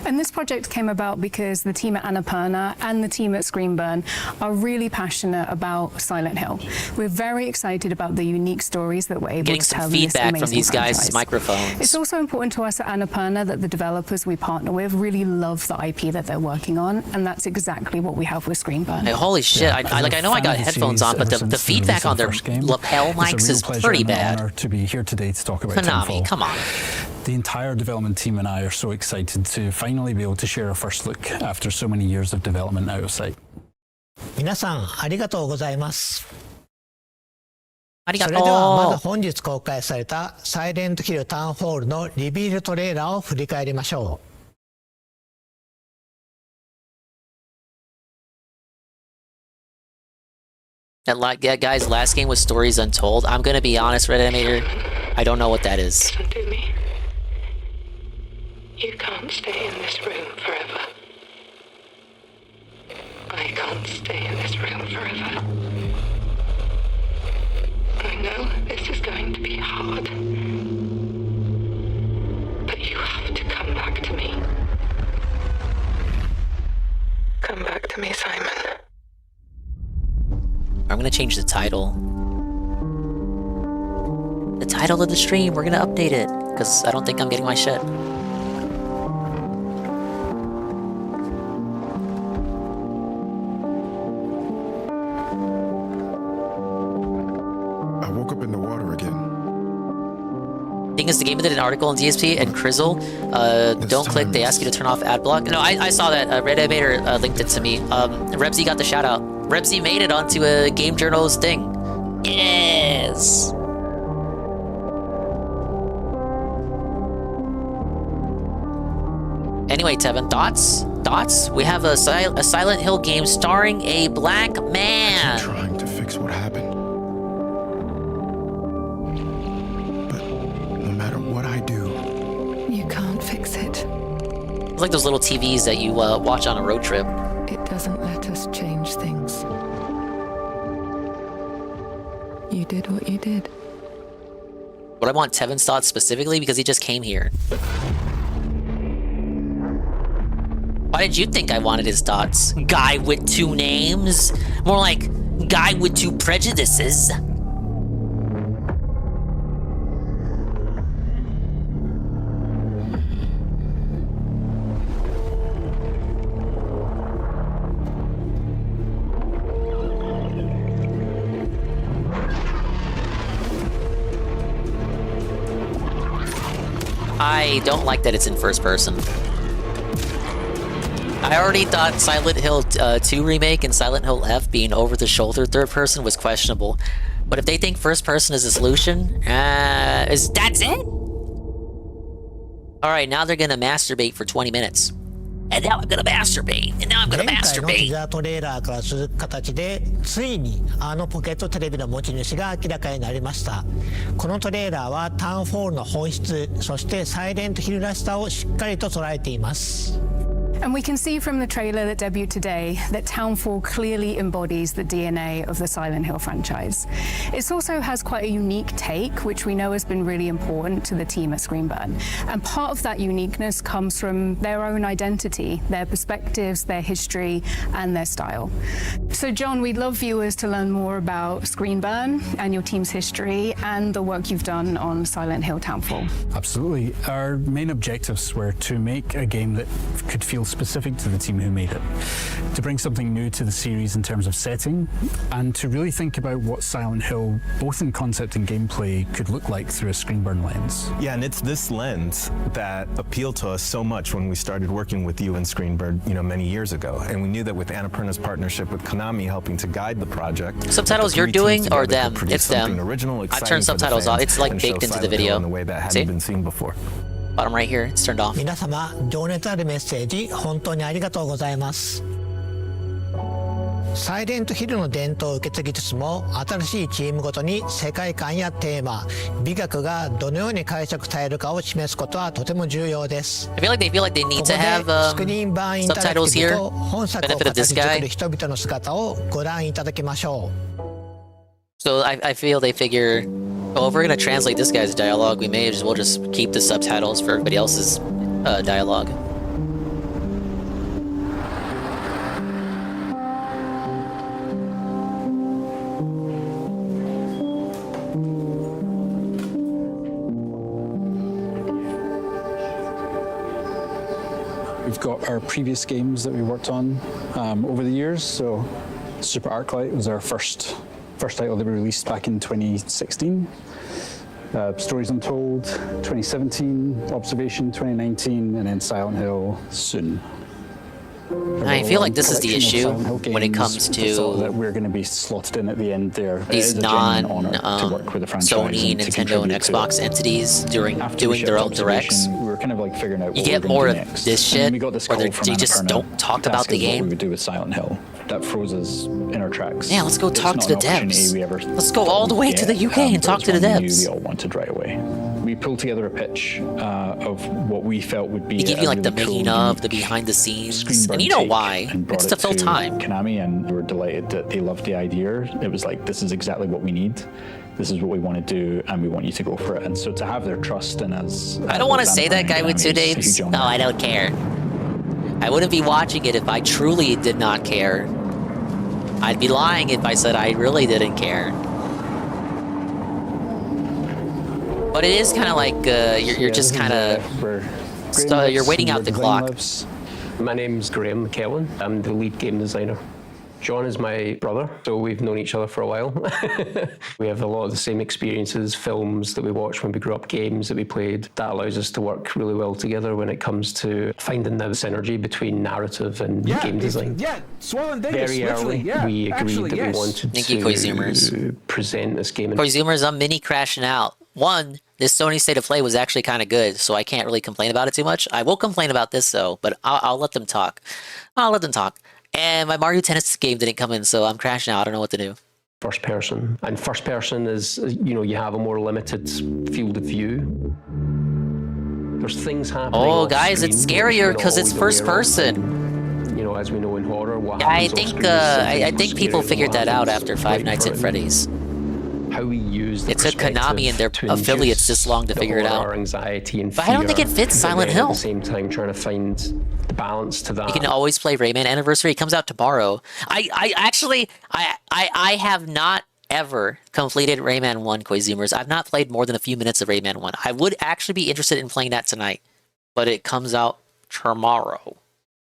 And this project came about because the team at Annapurna and the team at Screenburn are really passionate about Silent Hill. We're very excited about the unique stories that we're able to tell in this amazing franchise. Getting some feedback from these guys' microphones. It's also important to us at Annapurna that the developers we partner with really love the IP that they're working on, and that's exactly what we have with Screenburn. Hey, holy shit! Yeah, I know I got headphones on, but the feedback on their lapel mics is pretty bad. To be here today to talk about Konami, come on. The entire development team and I are so excited to finally be able to share a first look after so many years of development out of sight. 皆さんありがとうございます。ありがとう。それではまず本日公開されたサイレントヒルタウンホールのリビールトレーラーを振り返りましょう。That guy's last game was Stories Untold. I'm gonna be honest, Red Animator, I don't know what that is. Listen to me. You can't stay in this room forever. I can't stay in this room forever. I know this is going to be hard. But you have to come back to me. Come back to me, Simon. I'm gonna change the title. The title of the stream, we're gonna update it, because I don't think I'm getting my shit. I woke up in the water again. Thing is, the game did an article on DSP and Crizzle. Don't click, they ask you to turn off ad block. No, I saw that. Red Animator linked it to me. Rebsy got the shout out. Rebsy made it onto a Game Journal's thing. Yes! Anyway, Tevin, thoughts? Thoughts? We have a Silent Hill game starring a black man. I keep trying to fix what happened. But no matter what I do, you can't fix it. It's like those little TVs that you watch on a road trip. It doesn't let us change things. You did what you did. But I want Tevin's thoughts specifically because he just came here. Why did you think I wanted his thoughts? Guy with two names? More like guy with two prejudices. I don't like that it's in first person. I already thought Silent Hill 2 Remake and Silent Hill F being over-the-shoulder third person was questionable. But if they think first person is the solution, that's it? Alright, now they're gonna masturbate for 20 minutes. And now I'm gonna masturbate. And now I'm gonna 前回のティ masturbate. ザートレーラーから続く形でついにあのポケットテレビの持ち主が明らかになりました。このトレーラーはタウンフォールの本質、そしてサイレントヒルらしさをしっかりと捉えています。And we can see from the trailer that debuted today that Townfall clearly embodies the DNA of the Silent Hill franchise. It also has quite a unique take, which we know has been really important to the team at Screenburn. And part of that uniqueness comes from their own identity, their perspectives, their history, and their style. So John, we'd love viewers to learn more about Screenburn and your team's history and the work you've done on Silent Hill Townfall. Absolutely. Our main objectives were to make a game that could feel specific to the team who made it, to bring something new to the series in terms of setting, and to really think about what Silent Hill, both in concept and gameplay, could look like through a Screenburn lens. Yeah, and it's this lens that appealed to us so much when we started working with you and Screenburn, many years ago. And we knew that with Annapurna's partnership with Konami helping to guide the project, subtitles you're doing or them? It's them. Original, I turned subtitles off. It's like baked into the video. In a way that hadn't See? been seen before. Bottom right here, it's turned off. 皆様、情熱あるメッセージ本当にありがとうございます。サイレントヒルの伝統を受け継ぎつつも、新しいチームごとに世界観やテーマ、美学がどのように解釈されるかを示すことはとても重要です。I feel like they need to have スクリーン版インタラクティ subtitles ブ here. と本作を Benefit of 形 this 作 guy. る人々の姿をご覧いただきましょう。So I feel they figure, well, if we're gonna translate this guy's dialogue, we'll just keep the subtitles for everybody else's dialogue. We've got our previous games that we worked on over the years. So Super Arclight was our first title that we released back in 2016. Stories Untold 2017, Observation 2019, and then Silent Hill soon. I feel like this is the issue when it comes to that we're going to be slotted in at the end there. These non-Sony, Nintendo, and Xbox entities doing their own directs. We were kind of like figuring out. You get more of this shit, where they just don't talk about the game. What we would do with Silent Hill. That froze us in our tracks. Yeah, let's go talk to the devs. Let's go all the way to the UK and talk to the devs. We all wanted right away. We pulled together a pitch of what we felt would be. They give you like the making of, the behind the scenes, and you know why? It's to fill time. Konami, and we were delighted that they loved the idea. It was like, this is exactly what we need. This is what we want to do, and we want you to go for it. And so to have their trust in us. I don't want to say that guy with two names. No, I don't care. I wouldn't be watching it if I truly did not care. I'd be lying if I said I really didn't care. But it is kind of like you're just kind of you're waiting out the clock. My name's Graham McKellen. I'm the lead game designer. John is my brother, so we've known each other for a while. We have a lot of the same experiences, films that we watched when we grew up, games that we played. That allows us to work really well together when it comes to finding the synergy between narrative and game design. Swollen Vegas, Very early, we agreed that we wanted to present this game. Koizumers, I'm mini crashing out. One, this Sony State of Play was actually kind of good, so I can't really complain about it too much. I will complain about this though, but I'll let them talk. I'll let them talk. And my Mario Tennis game didn't come in, so I'm crashing out. I don't know what to do. First person. And first person is, you have a more limited field of view. There's things happening. Oh, guys, it's scarier because it's first person. As we know in horror, what I think people figured that out after Five Nights at Freddy's. How we use it took Konami and their affiliates this long to figure it out. Anxiety and but I don't think it fits Silent Hill. At the same time, trying to find the balance to that. You can always play Rayman Anniversary. It comes out tomorrow. I have not ever completed Rayman 1, Koizumers. I've not played more than a few minutes of Rayman 1. I would actually be interested in playing that tonight, but it comes out tomorrow.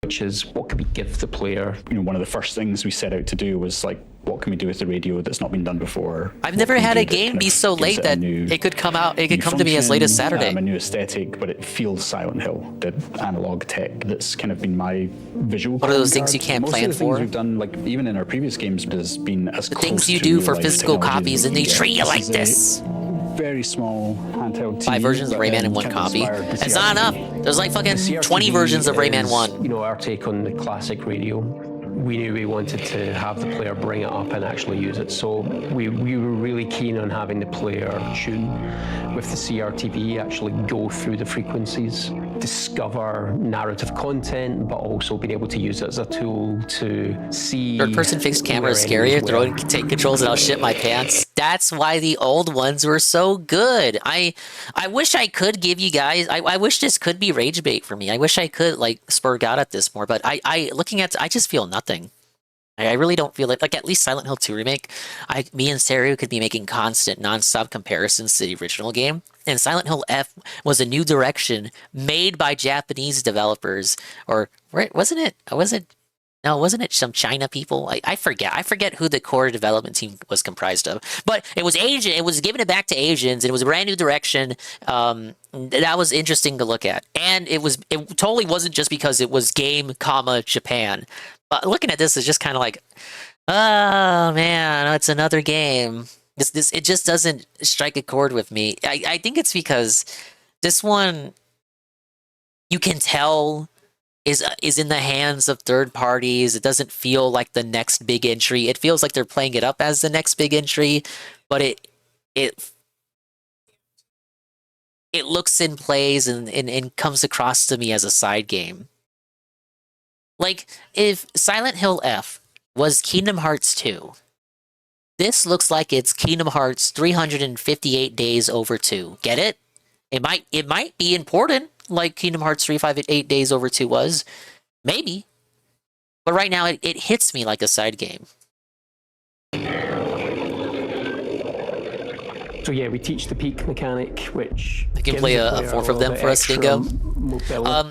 Which is, what can we give the player? One of the first things we set out to do was like, what can we do with the radio that's not been done before? I've never had a game be so late that it could come out. It could come to me as late as Saturday. A new aesthetic, but it feels Silent Hill, the analog tech that's kind of been my visual. What are those things you can't plan for? Most of the things we've done, like even in our previous games, has been as the close things you to do for like physical copies, and they treat you like this. Very small handheld TV. 5 versions of Rayman in one copy. It's not enough. There's like fucking 20 versions of Rayman 1. Our take on the classic radio. We knew we wanted to have the player bring it up and actually use it. So we were really keen on having the player tune with the CRTV, actually go through the frequencies, discover narrative content, but also being able to use it as a tool to see. Third-person fixed camera is scarier. Take controls and I'll shit my pants. That's why the old ones were so good. I wish I could give you guys. I wish this could be rage bait for me. I wish I could like spur God at this more. But I looking at, I just feel nothing. I really don't feel it. Like, at least Silent Hill 2 Remake, me and Seru could be making constant, non-stop comparisons to the original game. And Silent Hill F was a new direction made by Japanese developers. Or, wasn't it? No, wasn't it some China people? I forget. I forget who the core development team was comprised of. But it was Asian. It was giving it back to Asians. And it was a brand new direction. That was interesting to look at. And it totally wasn't just because it was game, Japan. But looking at this is just kind of like, oh man, it's another game. It just doesn't strike a chord with me. I think it's because this one, you can tell, is in the hands of third parties. It doesn't feel like the next big entry. It feels like they're playing it up as the next big entry, but it looks and plays and comes across to me as a side game. Like, if Silent Hill F was Kingdom Hearts 2, this looks like it's Kingdom Hearts 358 Days Over 2. Get it? It might be important, like Kingdom Hearts 358 Days Over 2 was. Maybe. But right now, it hits me like a side game. So yeah, we teach the peak mechanic, which I can play a fourth of them for us, Dingo.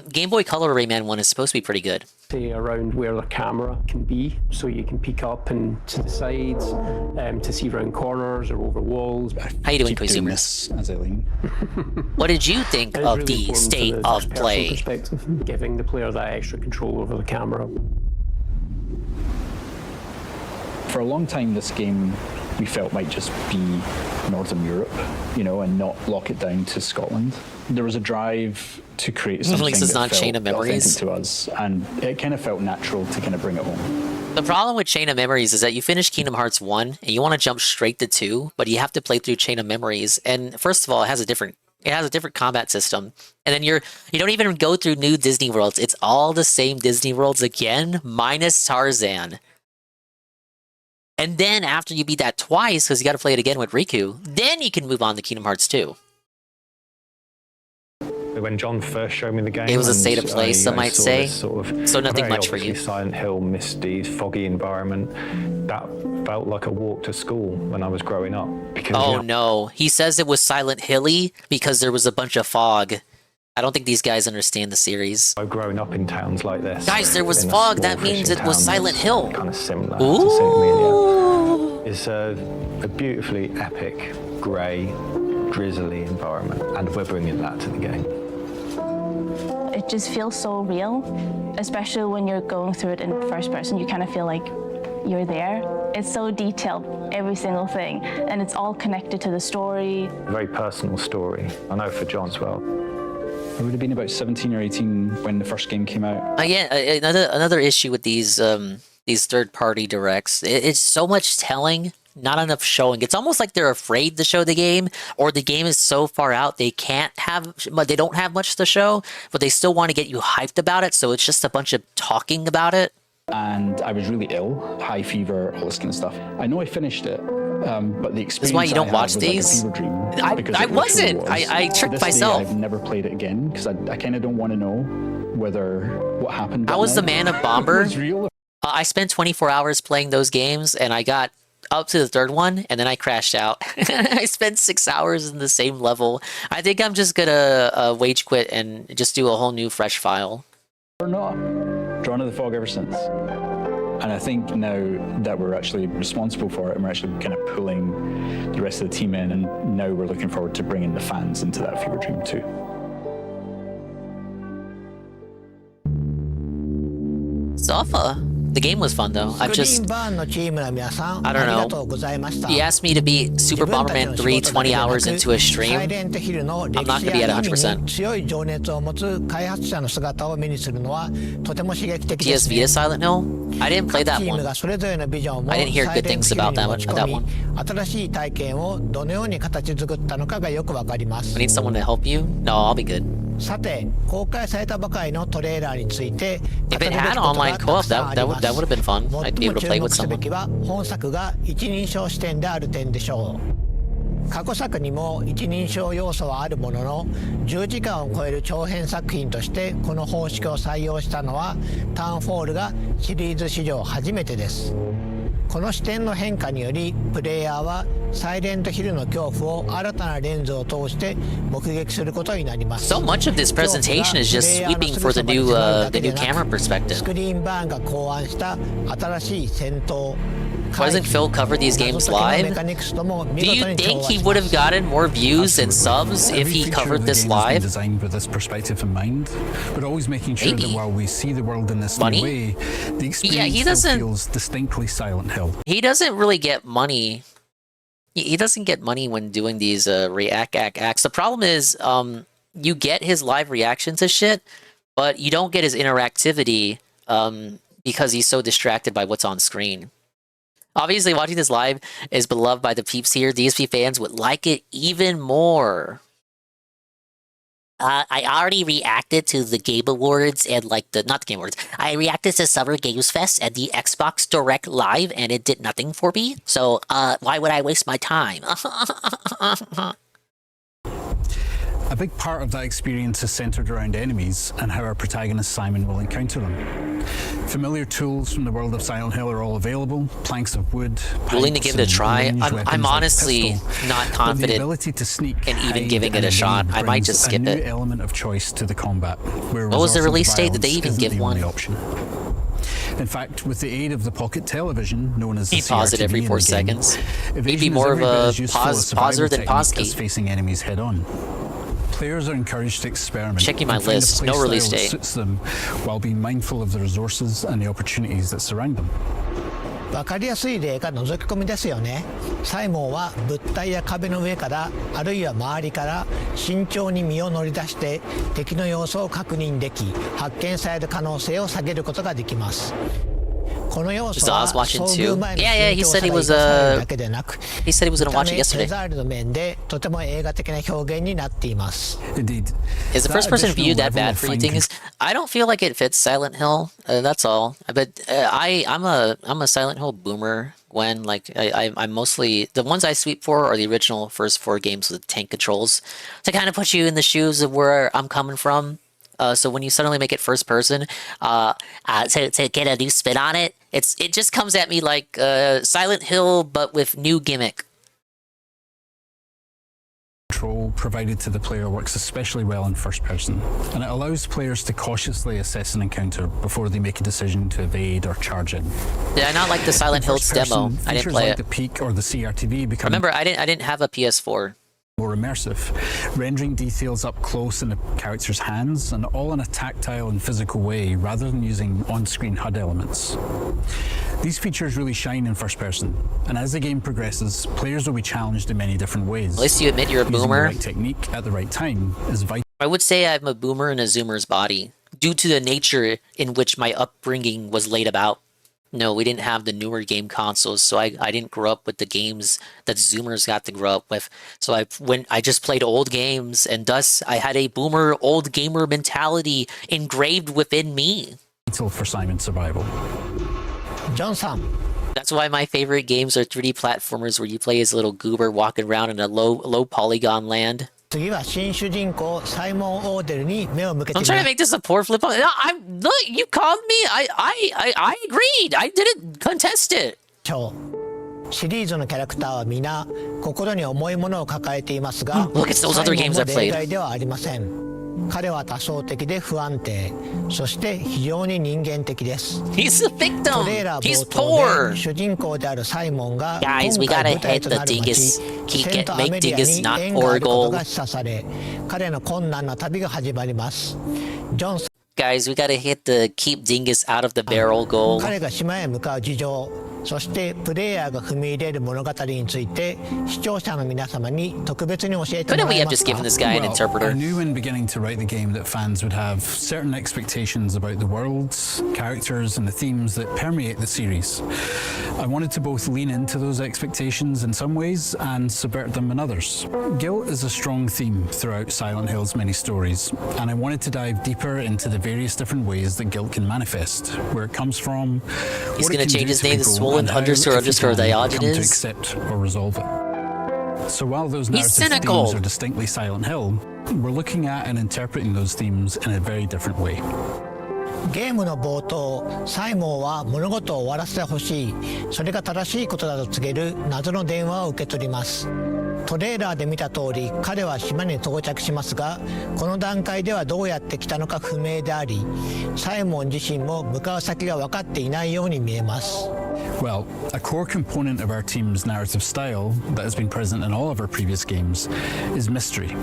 Game Boy Color Rayman 1 is supposed to be pretty good. Around where the camera can be, so you can peek up and to the sides to see around corners or over walls. How you doing, consumers? What did you think of really the state of play? Perspective, giving the player that extra control over the camera. For a long time, this game we felt might just be Northern Europe, and not lock it down to Scotland. There was a drive to create something that felt authentic to us, and it kind of felt natural to kind of bring it home. The problem with Chain of Memories is that you finish Kingdom Hearts 1 and you want to jump straight to 2, but you have to play through Chain of Memories. And first of all, it has a different combat system. And then you don't even go through new Disney worlds. It's all the same Disney worlds again, minus Tarzan. And then after you beat that twice, because you got to play it again with Riku, then you can move on to Kingdom Hearts 2. When John first showed me the game, it was a state of play, some might say. So nothing much for you. Silent Hill, misty, foggy environment. That felt like a walk to school when I was growing up. Because, no, he says it was Silent Hilly because there was a bunch of fog. I don't think these guys understand the series. I've grown up in towns like this. Guys, there was fog. That means it was Silent Hill. Kind of similar Ooh. to St. Amelia. It's a beautifully epic, grey, drizzly environment, and we're bringing that to the game. It just feels so real, especially when you're going through it in first person. You kind of feel like you're there. It's so detailed, every single thing, and it's all connected to the story. A very personal story. I know for John as well. It would have been about 17 or 18 when the first game came out. Again, another issue with these third-party directs. It's so much telling, not enough showing. It's almost like they're afraid to show the game, or the game is so far out they don't have much to show, but they still want to get you hyped about it. So it's just a bunch of talking about it. And I was really ill, high fever, all this kind of stuff. I know I finished it. But the experience that's why you don't watch these. Like a fever dream, I wasn't. I tricked myself. I've never played it again because I kind of don't want to know what happened. I was the man of Bomber. Real. I spent 24 hours playing those games, and I got up to the third one, and then I crashed out. I spent 6 hours in the same level. I think I'm just gonna wage quit and just do a whole new fresh file. Or not. Drawn to the fog ever since. And I think now that we're actually responsible for it and we're actually kind of pulling the rest of the team in, and now we're looking forward to bringing the fans into that fever dream too. Safa. The game was fun though. I don't know. He asked me to beat Super Bomberman 3 20 hours into a stream. I'm not going to be at 100%. PS Vita Silent Hill? I didn't play that one. I didn't hear good things about that one. I need someone to help you? No, I'll be good. If it had online co-op, that would have been fun. I'd be able to play with someone. 過去作にも一人称要素はあるものの10時間を超える長編作品としてこの方式を採用したのはタウンフォールがシリーズ史上初めてです。この視点の変化によりプレイヤーはサイレントヒルの恐怖を新たなレンズを通して目撃することになります。 So much of this presentation is just sweeping for the new camera perspective. スクリーンバーンが考案した新しい戦闘 Wasn't Phil cover these games live? Do you think he would have gotten more views and subs if he covered this live? Designed with this perspective in mind, but always making sure that while we see the world in this new way, the experience still feels distinctly Silent Hill. He doesn't really get money. He doesn't get money when doing these acts. The problem is, you get his live reactions to shit, but you don't get his interactivity because he's so distracted by what's on screen. Obviously, watching this live is beloved by the peeps here. DSP fans would like it even more. I already reacted to the Game Awards and not the Game Awards. I reacted to Summer Games Fest and the Xbox Direct Live, and it did nothing for me. So, why would I waste my time? A big part of that experience is centered around enemies and how our protagonist Simon will encounter them. Familiar tools from the world of Silent Hill are all available, planks of wood, willing to give it a try. I'm honestly not confident in even giving it a shot. I might just skip it. Element of choice to the combat. What was the release date? Did they even give one? Option. In fact, with the aid of the pocket television, known as the he paused it every 4 seconds. He'd be more of a pauser than Posky. Facing enemies head on. Players are encouraged to experiment. Checking my list, no release date. Suits them while being mindful of the resources and the opportunities that surround them. 分かりやすい例が覗き込みですよね。サイモンは物体や壁の上からあるいは周りから慎重に身を乗り出して敵の様子を確認でき発見される可能性を下げることができます。この要素は遭遇前の緊張さが生かされるだけでなく、he said he was gonna watch it yesterday. デザインの面でとても映画的な表現になっています。Indeed. Is the first person view that bad for you? Things I don't feel like it fits Silent Hill. That's all. But I'm a Silent Hill boomer. When I'm mostly the ones I sweep for are the original first 4 games with tank controls to kind of put you in the shoes of where I'm coming from. So when you suddenly make it first person, to get a new spin on it, it just comes at me like Silent Hill but with new gimmick. Control provided to the player works especially well in first person, and it allows players to cautiously assess an encounter before they make a decision to evade or charge in. Did I not like the Silent Hills demo? I didn't play like the Peak or the CRTV become. Remember, I didn't have a PS4. More immersive, rendering details up close in the character's hands and all in a tactile and physical way rather than using on-screen HUD elements. These features really shine in first person, and as the game progresses, players will be challenged in many different ways. At least you admit you're a boomer. Using the right technique at the right time is vital. I would say I'm a boomer in a zoomer's body due to the nature in which my upbringing was laid about. No, we didn't have the newer game consoles, so I didn't grow up with the games that Zoomers got to grow up with. So I just played old games, and thus I had a boomer old gamer mentality engraved within me. For Simon's survival. Johnson. That's why my favorite games are 3D platformers where you play as a little goober walking around in a low polygon land. 次は新主人公サイモン・オーデルに目を向けて I'm trying to make this a poor flip. Look, you called me. I agreed. I didn't contest it. シリーズのキャラクターは皆心に重いものを抱えていますが、 Look, it's those other games I 例 played. 外ではありません。彼は多層的で不安定、そして非常に人間的です。 He's a victim. トレーラー He's 冒頭 poor. で主人公であるサイモンが Guys, we 今 gotta 回舞台 hit と the なる dingus. 街セントアメリア Make dingus に not 縁があることが Oracle. 示唆され、彼の困難な旅が始まります。ジョンソン Guys, we gotta hit the keep dingus out of the barrel goal. 彼が島へ向かう事情、そしてプレイヤーが踏み入れる物語について視聴者の皆様に特別に教えても Couldn't ら we え have ま just すか given this guy an interpreter? I knew when beginning to write the game that fans would have certain expectations about the worlds, characters, and the themes that permeate the series. I wanted to both lean into those expectations in some ways and subvert them in others. Guilt is a strong theme throughout Silent Hill's many stories, and I wanted to dive deeper into the various different ways that guilt can manifest, where it comes from. He's gonna change his name to Swollen ___ Diogenes. Come to accept or resolve it. So while those He's narrative cynical. themes are distinctly Silent Hill, we're looking at and interpreting those themes in a very different way. ゲームの冒頭、サイモンは物事を終わらせてほしい、それが正しいことだと告げる謎の電話を受け取ります。トレーラーで見た通り、彼は島に到着しますが、この段階ではどうやって来たのか不明であり、サイモン自身も向かう先が分かっていないように見えます。Well, a core component of our team's narrative style that has been present in all of our previous games is mystery.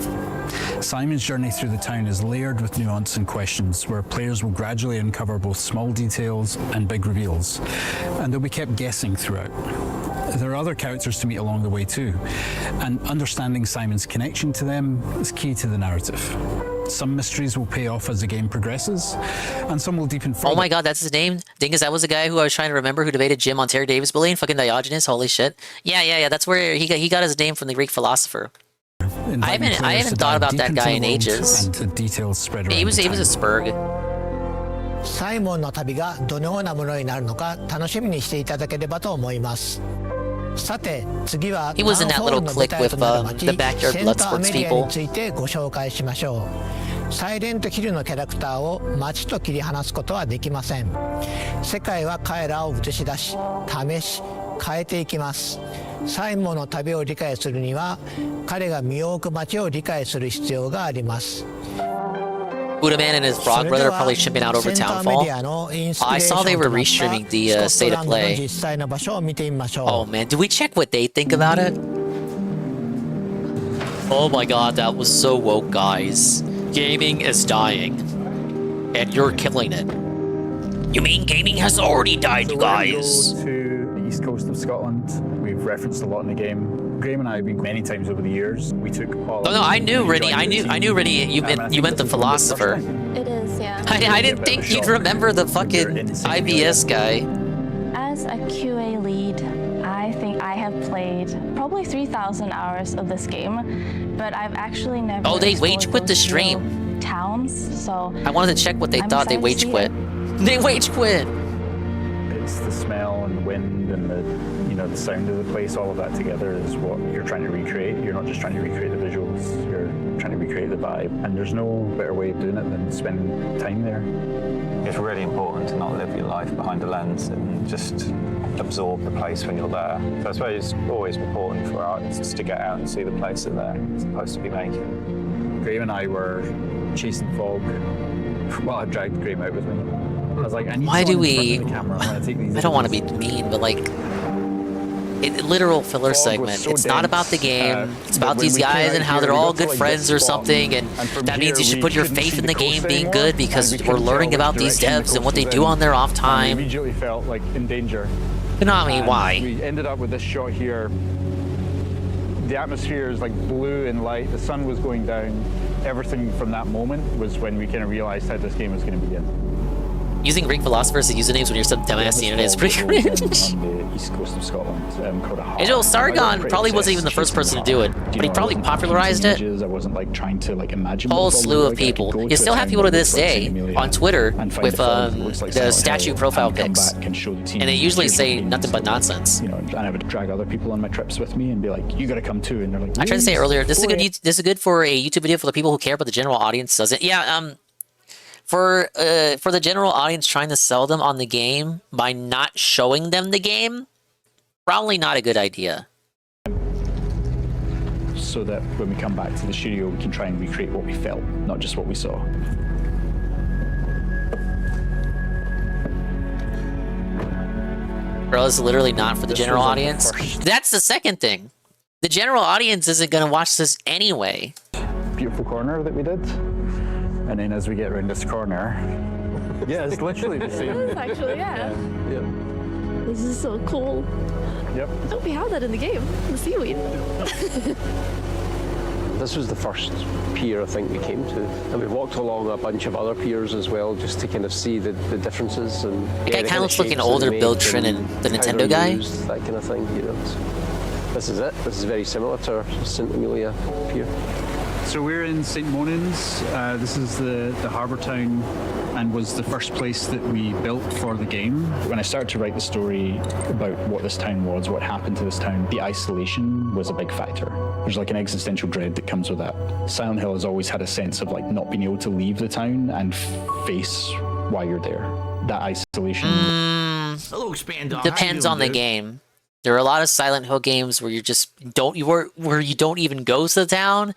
Simon's journey through the town is layered with nuance and questions where players will gradually uncover both small details and big reveals, and they'll be kept guessing throughout. There are other characters to meet along the way too, and understanding Simon's connection to them is key to the narrative. Some mysteries will pay off as the game progresses, and some will deepen further. Oh my god, that's his name? Dingus, that was the guy who I was trying to remember who debated Jim on Terry Davis bullying? Fucking Diogenes, holy shit. Yeah, that's where he got his name from, the Greek philosopher. I haven't thought about that guy in ages. He was a Spurg. サイモンの旅がどのようなものになるのか楽しみにしていただければと思います。さて次はタウンホールの舞台となる街セントアメリアについてご紹介しましょう。サイレントヒルのキャラクターを街と切り離すことはできません。世界は彼らを映し出し試し変えていきます。サイモンの旅を理解するには彼が身を置く街を理解する必要があります。Buddha-Man and his frog brother are probably shipping out over Townfall. I saw they were restreaming the State of Play. Oh man, do we check what they think about it? Oh my god, that was so woke, guys. Gaming is dying. And you're killing it. You mean gaming has already died, you guys? To the east coast of Scotland. We've referenced a lot in the game. Graham and I have been many times over the years. We took all. Oh no, I knew Riddy. I knew Riddy. You meant the philosopher. It is, yeah. I didn't think you'd remember the fucking IBS guy. As a QA lead, I think I have played probably 3,000 hours of this game, but I've actually never. Oh, they wage quit the stream. Towns, so. I wanted to check what they thought. They wage quit. They wage quit. It's the smell and the wind and the sound of the place. All of that together is what you're trying to recreate. You're not just trying to recreate the visuals. You're trying to recreate the vibe. And there's no better way of doing it than spending time there. It's really important to not live your life behind a lens and just absorb the place when you're there. So I suppose it's always important for artists to get out and see the place that they're supposed to be making. Graham and I were chasing fog. Well, I dragged Graham out with me. I was like, I need why do in we? front of the camera. I'm gonna take these I don't want to be mean, but like, literal filler segment. So it's not about the game. It's about these guys and how they're all good friends or something, and that means you should put your faith in the game being good because we're learning about these devs and what they do on their off time. We immediately felt like in danger. I mean, why? We ended up with this shot here. The atmosphere is like blue and light. The sun was going down. Everything from that moment was when we kind of realized how this game was going to begin. Using Greek philosophers as usernames when you're some dumbass on the internet is pretty cringe. On the east coast of Scotland, called a Angel Sargon probably wasn't even the first person to do it, but he probably popularized it. I wasn't like trying to like imagine. Whole slew of people. You still have people to this day on Twitter with the statue profile pics, and they usually say nothing but nonsense. You know, and I would drag other people on my trips with me and be like, "You got to come too," and they're like, I tried to say earlier, this is good. This is good for a YouTube video for the people who care, but the general audience doesn't. Yeah, for the general audience trying to sell them on the game by not showing them the game, probably not a good idea. So that when we come back to the studio, we can try and recreate what we felt, not just what we saw. Bro, this is literally not for the general audience. That's the second thing. The general audience isn't going to watch this anyway. Beautiful corner that we did. And then as we get around this corner, yeah, it's literally the same. It is actually, yeah. This is so cool. Yep. I hope we have that in the game, the seaweed. This was the first pier I think we came to, and we walked along a bunch of other piers as well, just to kind of see the differences. And the guy kind of looks like an older Bill Trin and the Nintendo guy. Used, that kind of thing, you know. So this is it. This is very similar to our St. Amelia pier. So we're in St. Monans. This is the harbour town and was the first place that we built for the game. When I started to write the story about what this town was, what happened to this town, the isolation was a big factor. There's like an existential dread that comes with that. Silent Hill has always had a sense of like not being able to leave the town and face why you're there. That isolation. A little expand on. Depends on the game. There are a lot of Silent Hill games where you just don't even go to the town,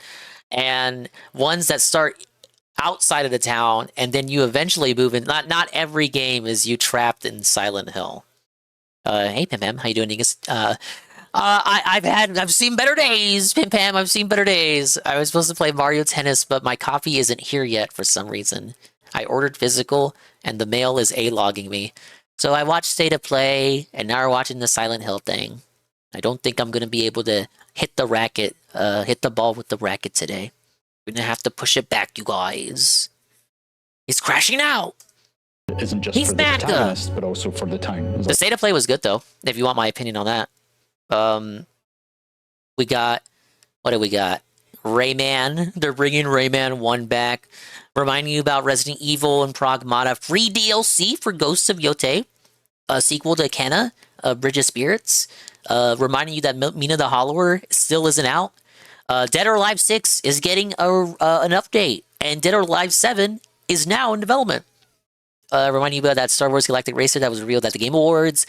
and ones that start outside of the town and then you eventually move in. Not every game is you trapped in Silent Hill. Hey Pim Pam, how you doing, Dingus? I've seen better days, Pim Pam. I've seen better days. I was supposed to play Mario Tennis, but my copy isn't here yet for some reason. I ordered physical, and the mail is A-logging me. So I watched State of Play, and now we're watching the Silent Hill thing. I don't think I'm gonna be able to hit the racket, hit the ball with the racket today. We're gonna have to push it back, you guys. He's crashing out. It isn't just for the protagonist, but also for the town. The State of Play was good though, if you want my opinion on that. We got, what do we got? Rayman. They're bringing Rayman 1 back. Reminding you about Resident Evil and Pragmata. Free DLC for Ghosts of Yote. A sequel to Kenna, Bridge of Spirits. Reminding you that Mina the Hollower still isn't out. Dead or Alive 6 is getting an update. And Dead or Alive 7 is now in development. Reminding you about that Star Wars Galactic Racer that was revealed at the Game Awards.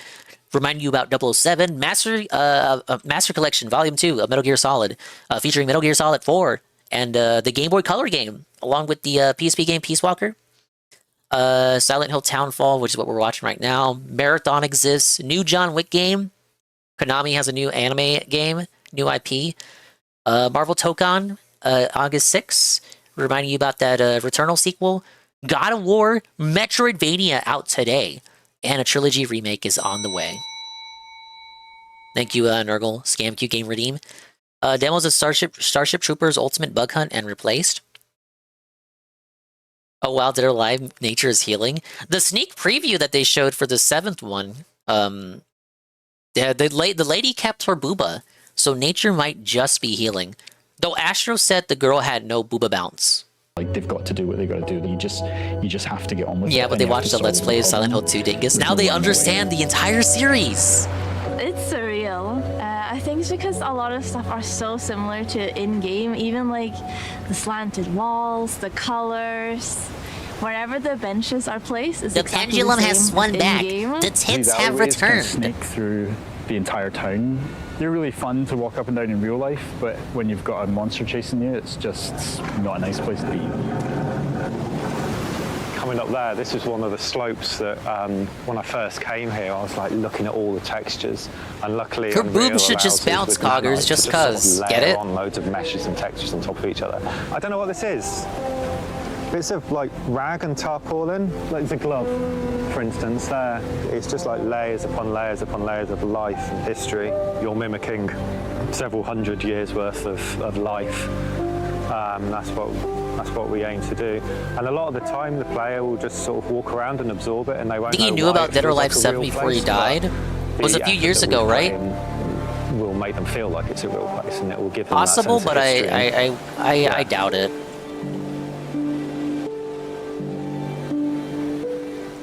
Reminding you about 007 Master Collection Volume 2 of Metal Gear Solid, featuring Metal Gear Solid 4 and the Game Boy Color game, along with the PSP game Peace Walker. Silent Hill Townfall, which is what we're watching right now. Marathon exists. New John Wick game. Konami has a new anime game, new IP. Marvel Tokon, August 6th. Reminding you about that Returnal sequel. God of War, Metroidvania out today. And a trilogy remake is on the way. Thank you, Nurgle, ScamQ Game Redeem. Demos of Starship Troopers Ultimate Bug Hunt and Replaced. Oh wow, Dead or Alive, Nature is Healing. The sneak preview that they showed for the 7th one, the lady kept her booba, so Nature might just be healing. Though Astro said the girl had no booba bounce. Like, they've got to do what they got to do. You just have to get on with it. Yeah, but they watched the Let's Play of Silent Hill 2 Dingus. Now they understand the entire series. It's surreal. I think it's because a lot of stuff are so similar to in-game, even like the slanted walls, the colors. Wherever the benches are placed is the exactly pendulum the same has swung back. in-game. The tits have returned. Sneak through the entire town. They're really fun to walk up and down in real life, but when you've got a monster chasing you, it's just not a nice place to be. Coming up there, this is one of the slopes that when I first came here, I was like looking at all the textures, and luckily Her boobs should just bounce, Coggers, just cause. Get it? On loads of meshes and textures on top of each other. I don't know what this is. Bits of like rag and tarpaulin, like the glove, for instance, there. It's just like layers upon layers upon layers of life and history. You're mimicking several hundred years worth of life. That's what we aim to do. And a lot of the time, the player will just sort of walk around and absorb it, and they won't. I think you knew about Dead or Alive 7 before he died. It was a few years ago, right? Will make them feel like it's a real place, and it will give them possible, that sense but of history. I doubt it.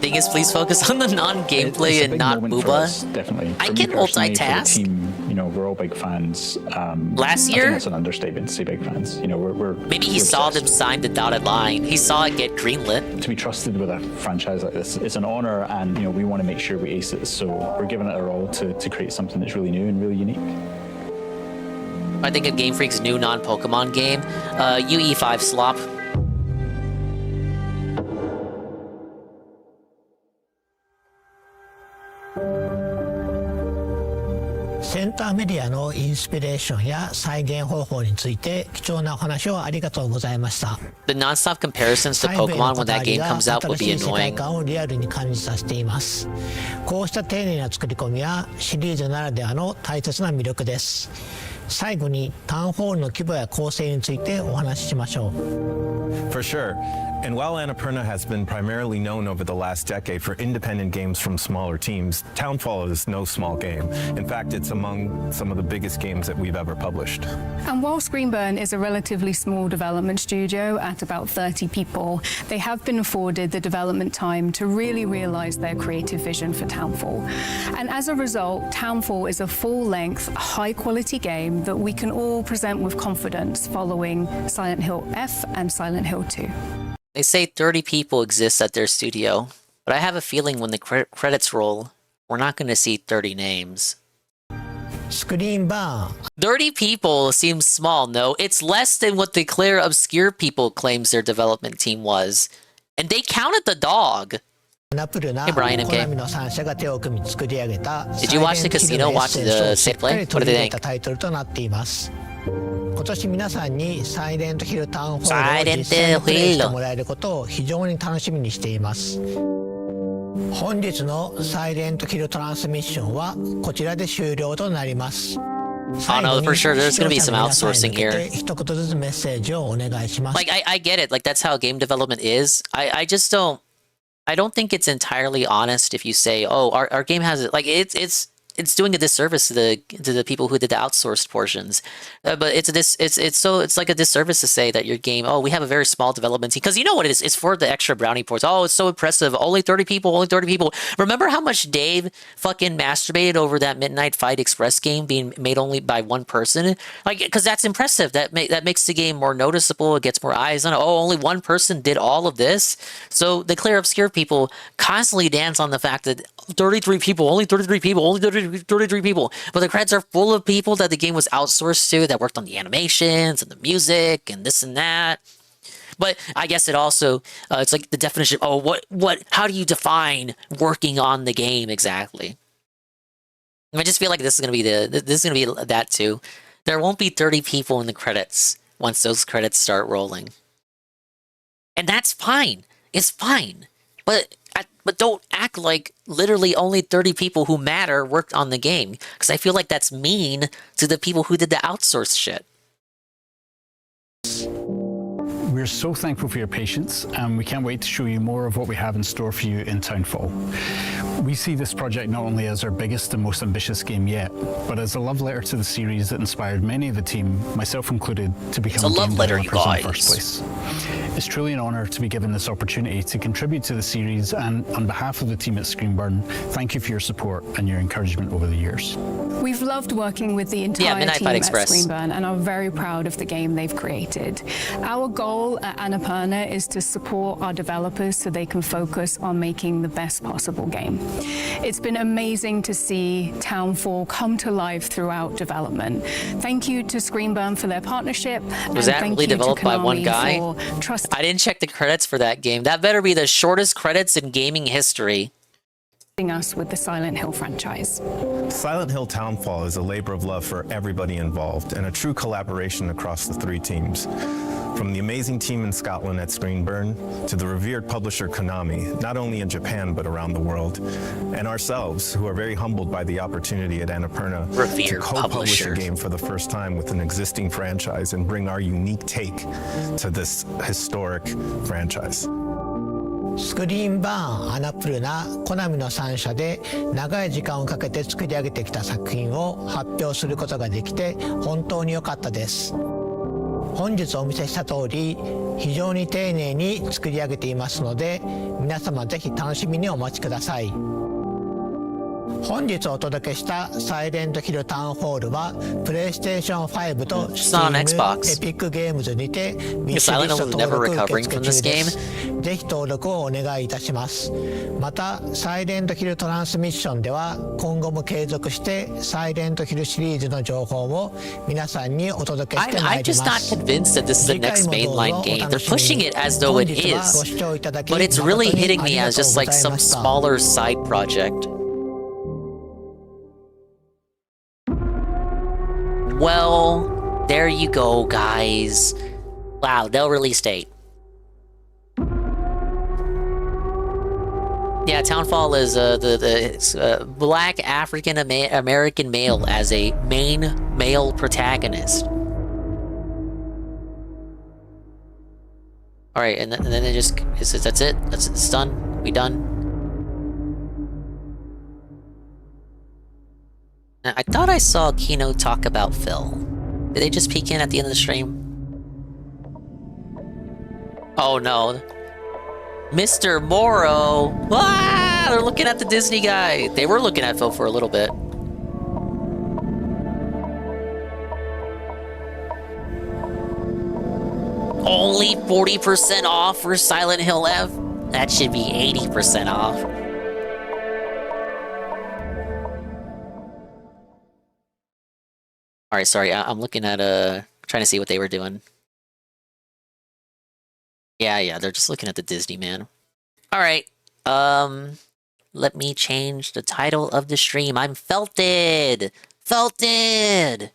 Thing is, please focus on the non-gameplay and not booba. Definitely. I can multitask. Team, you know, we're all big fans. Last year, I think that's an understatement to say big fans. You know, we're maybe he saw them sign the dotted line. He saw it get greenlit. To be trusted with a franchise like this, it's an honor, and you know, we want to make sure we ace it. So we're giving it our all to create something that's really new and really unique. I think of Game Freak's new non-Pokemon game, UE5 Slop. センターメディアのインスピレーションや再現方法について貴重なお話をありがとうございました。 The non-stop comparisons to Pokemon when that game comes out would be 新しい世界 annoying. 観をリアルに感じさせています。こうした丁寧な作り込みはシリーズならではの大切な魅力です。最後にタウンホールの規模や構成についてお話ししましょう。 For sure. And while Annapurna has been primarily known over the last decade for independent games from smaller teams, Townfall is no small game. In fact, it's among some of the biggest games that we've ever published. And while Screenburn is a relatively small development studio at about 30 people, they have been afforded the development time to really realize their creative vision for Townfall. And as a result, Townfall is a full-length, high-quality game that we can all present with confidence following Silent Hill F and Silent Hill 2. They say 30 people exist at their studio, but I have a feeling when the credits roll, we're not going to see 30 names. 30 people seems small, no? It's less than what the Clear Obscure People claims their development team was. And they counted the dog. Hey Brian MK. Did you watch the casino? Watch the state play? What did they think? 今年皆さんにサイレントヒルタウンホールを実際にプレイしてもらえることを非常に楽しみにしています。本日のサイレントヒルトランスミッションはこちらで終了となります。 Oh no, for sure there's gonna be some outsourcing here. 一言ずつメッセージをお願いします。 Like I get it, like that's how game development is. I just don't think it's entirely honest if you say, oh, our game has it, like it's doing a disservice to the people who did the outsourced portions, but it's like a disservice to say that your game, oh, we have a very small development team, because you know what it is, it's for the extra brownie points. Oh, it's so impressive, only 30 people. Remember how much Dave fucking masturbated over that Midnight Fight Express game being made only by one person? Like, because that's impressive. That makes the game more noticeable. It gets more eyes on it. Oh, only one person did all of this. So the Clear Obscure People constantly dance on the fact that 33 people, only 33 people, only 33 people. But the credits are full of people that the game was outsourced to, that worked on the animations and the music and this and that. But I guess it also, it's like the definition, oh, how do you define working on the game exactly? I just feel like this is going to be that too. There won't be 30 people in the credits once those credits start rolling. And that's fine. It's fine. But don't act like literally only 30 people who matter worked on the game, because I feel like that's mean to the people who did the outsourced shit. We're so thankful for your patience, and we can't wait to show you more of what we have in store for you in Townfall. We see this project not only as our biggest and most ambitious game yet, but as a love letter to the series that inspired many of the team, myself included, to become game developers in the first place. It's truly an honor to be given this opportunity to contribute to the series, and on behalf of the team at Screenburn, thank you for your support and your encouragement over the years. We've loved working with the entire team at Screenburn and are very proud of the game they've created. Our goal at Annapurna is to support our developers so they can focus on making the best possible game. It's been amazing to see Townfall come to life throughout development. Thank you to Screenburn for their partnership. Was that really developed by one guy? I didn't check the credits for that game. That better be the shortest credits in gaming history. Us with the Silent Hill franchise. Silent Hill Townfall is a labor of love for everybody involved and a true collaboration across the three teams. From the amazing team in Scotland at Screenburn to the revered publisher Konami, not only in Japan but around the world, and ourselves, who are very humbled by the opportunity at Annapurna to co-publish a game for the first time with an existing franchise and bring our unique take to this historic franchise. スクリーンバーン、アナプルナ、コナミの3社で長い時間をかけて作り上げてきた作品を発表することができて本当に良かったです。本日お見せした通り非常に丁寧に作り上げていますので皆様ぜひ楽しみにお待ちください。本日お届けしたサイレントヒルタウンホールはプレイステーション5と Steam、エピックゲームズにてウィッシュリスト登録受付中です。ぜひ登録をお願いいたします。またサイレントヒルトランスミッションでは今後も継続してサイレントヒルシリーズの情報を皆さんにお届けしてまいります。 I'm just not convinced that this is the next mainline game. They're pushing it as though it is, but it's really hitting me as just like some smaller side project. Well, there you go, guys. Wow, no release date. Yeah, Townfall is the black African American male as a main male protagonist. All right, and then it just that's it. It's done. We done. Now, I thought I saw Kino talk about Phil. Did they just peek in at the end of the stream? Oh no, Mr. Morrow! Ah, they're looking at the Disney guy. They were looking at Phil for a little bit. Only 40% off for Silent Hill F? That should be 80% off. Alright, sorry, I'm looking at, trying to see what they were doing. Yeah, they're just looking at the Disney, man. Alright, let me change the title of the stream. I'm Felted! Felted!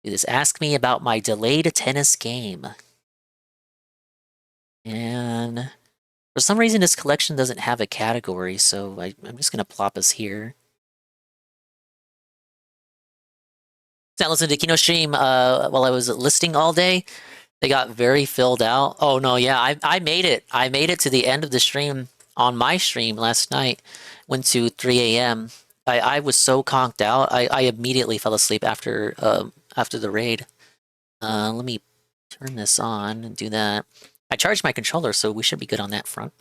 Do this. Ask me about my delayed tennis game. And for some reason, this collection doesn't have a category, so I'm just gonna plop us here. I listened to Kino stream while I was listing all day. They got very filled out. Oh no, yeah, I made it. I made it to the end of the stream on my stream last night. Went to 3 a.m. I was so conked out. I immediately fell asleep after the raid. Let me turn this on and do that. I charged my controller, so we should be good on that front.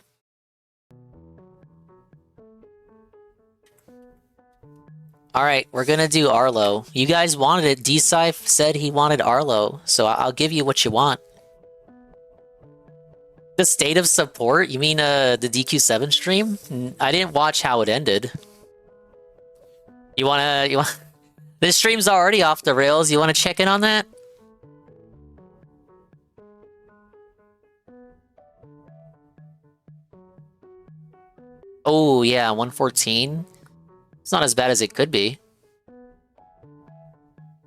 Alright, we're gonna do Arlo. You guys wanted it. D-Scyph said he wanted Arlo, so I'll give you what you want. The state of support? You mean the DQ7 stream? I didn't watch how it ended. You want This stream's already off the rails. You wanna check in on that? Oh yeah, 114. It's not as bad as it could be.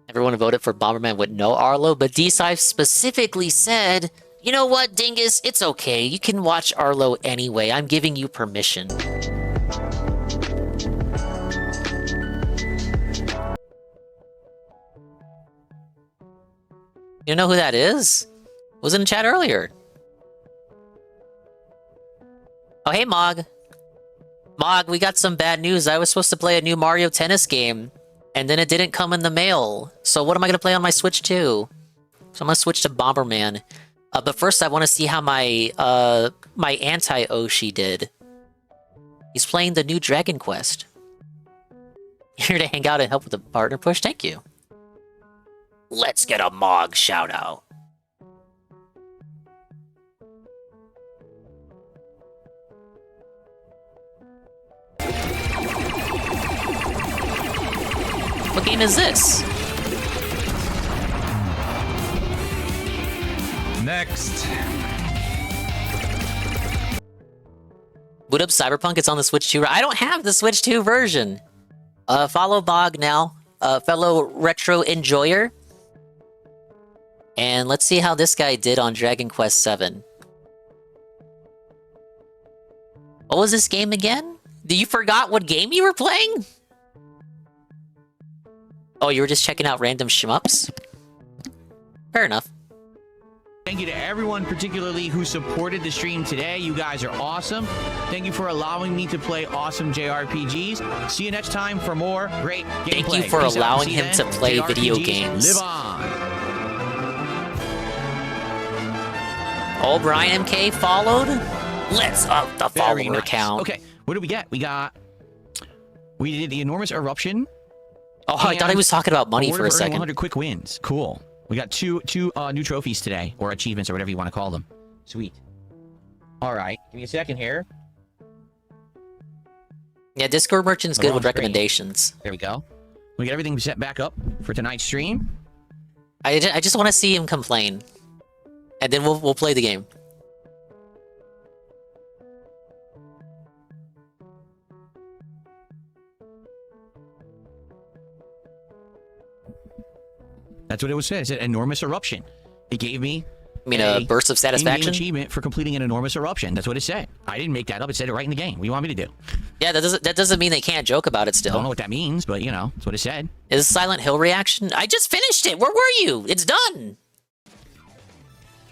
Everyone voted for Bomberman with no Arlo, but D-Scyph specifically said, you know what, Dingus? It's okay. You can watch Arlo anyway. I'm giving you permission. You know who that is? Was in the chat earlier. Oh, hey, Mog. Mog, we got some bad news. I was supposed to play a new Mario Tennis game, and then it didn't come in the mail. So what am I going to play on my Switch 2? So I'm going to switch to Bomberman. But first, I want to see how my my anti-Oshi did. He's playing the new Dragon Quest. Here to hang out and help with the partner push? Thank you. Let's get a Mog shout-out. What game is this? Next. Boot up Cyberpunk. It's on the Switch 2. I don't have the Switch 2 version. Follow Bog now, fellow retro enjoyer. And let's see how this guy did on Dragon Quest VII. What was this game again? You forgot what game you were playing? Oh, you were just checking out random shmups? Fair enough. Thank you to everyone, particularly who supported the stream today. You guys are awesome. Thank you for allowing me to play awesome JRPGs. See you next time for more great gameplay. Thank you for allowing him to play video games. Live on. Oh, Brian MK followed? Let's up the follower count. Okay, what do we get? We did the enormous eruption. Oh, I thought he was talking about money for a second. 100 quick wins. Cool. We got two new trophies today, or achievements, or whatever you want to call them. Sweet. All right, give me a second here. Yeah, Discord Merchant's good with recommendations. There we go. We get everything set back up for tonight's stream. I just want to see him complain, and then we'll play the game. That's what it was said. It said enormous eruption. It gave me I mean, a burst of in-game satisfaction? achievement for completing an enormous eruption. That's what it said. I didn't make that up. It said it right in the game. What do you want me to do? Yeah, that doesn't mean they can't joke about it still. I don't know what that means, but you know, that's what it said. Is Silent Hill reaction? I just finished it. Where were you? It's done.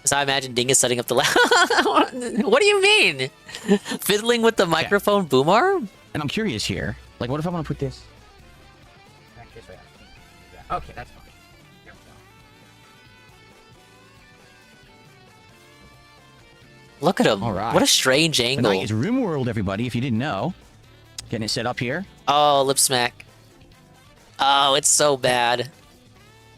So I imagine Dingus setting up the What do you mean? Fiddling with the microphone boom arm? And I'm curious here. Like, what if I want to put this? Okay, that's fine. Look at him. All right. What a strange angle. Tonight is RimWorld, everybody, if you didn't know. Getting it set up here. Oh, lip smack. Oh, it's so bad.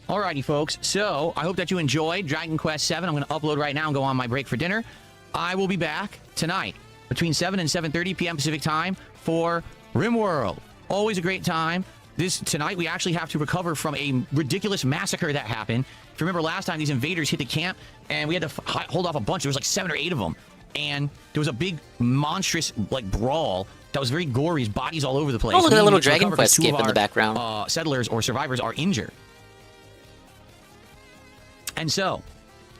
Alrighty, folks. So, I hope that you enjoyed Dragon Quest VII. I'm going to upload right now and go on my break for dinner. I will be back tonight between 7 and 7:30 p.m. Pacific time for RimWorld. Always a great time. Tonight, we actually have to recover from a ridiculous massacre that happened. If you remember last time, these invaders hit the camp, and we had to hold off a bunch. There was like 7 or 8 of them. And there was a big, monstrous, brawl that was very gory. His bodies all over the place. Oh, look at that little Dragon Quest skip in the background. Settlers or survivors are injured. And so,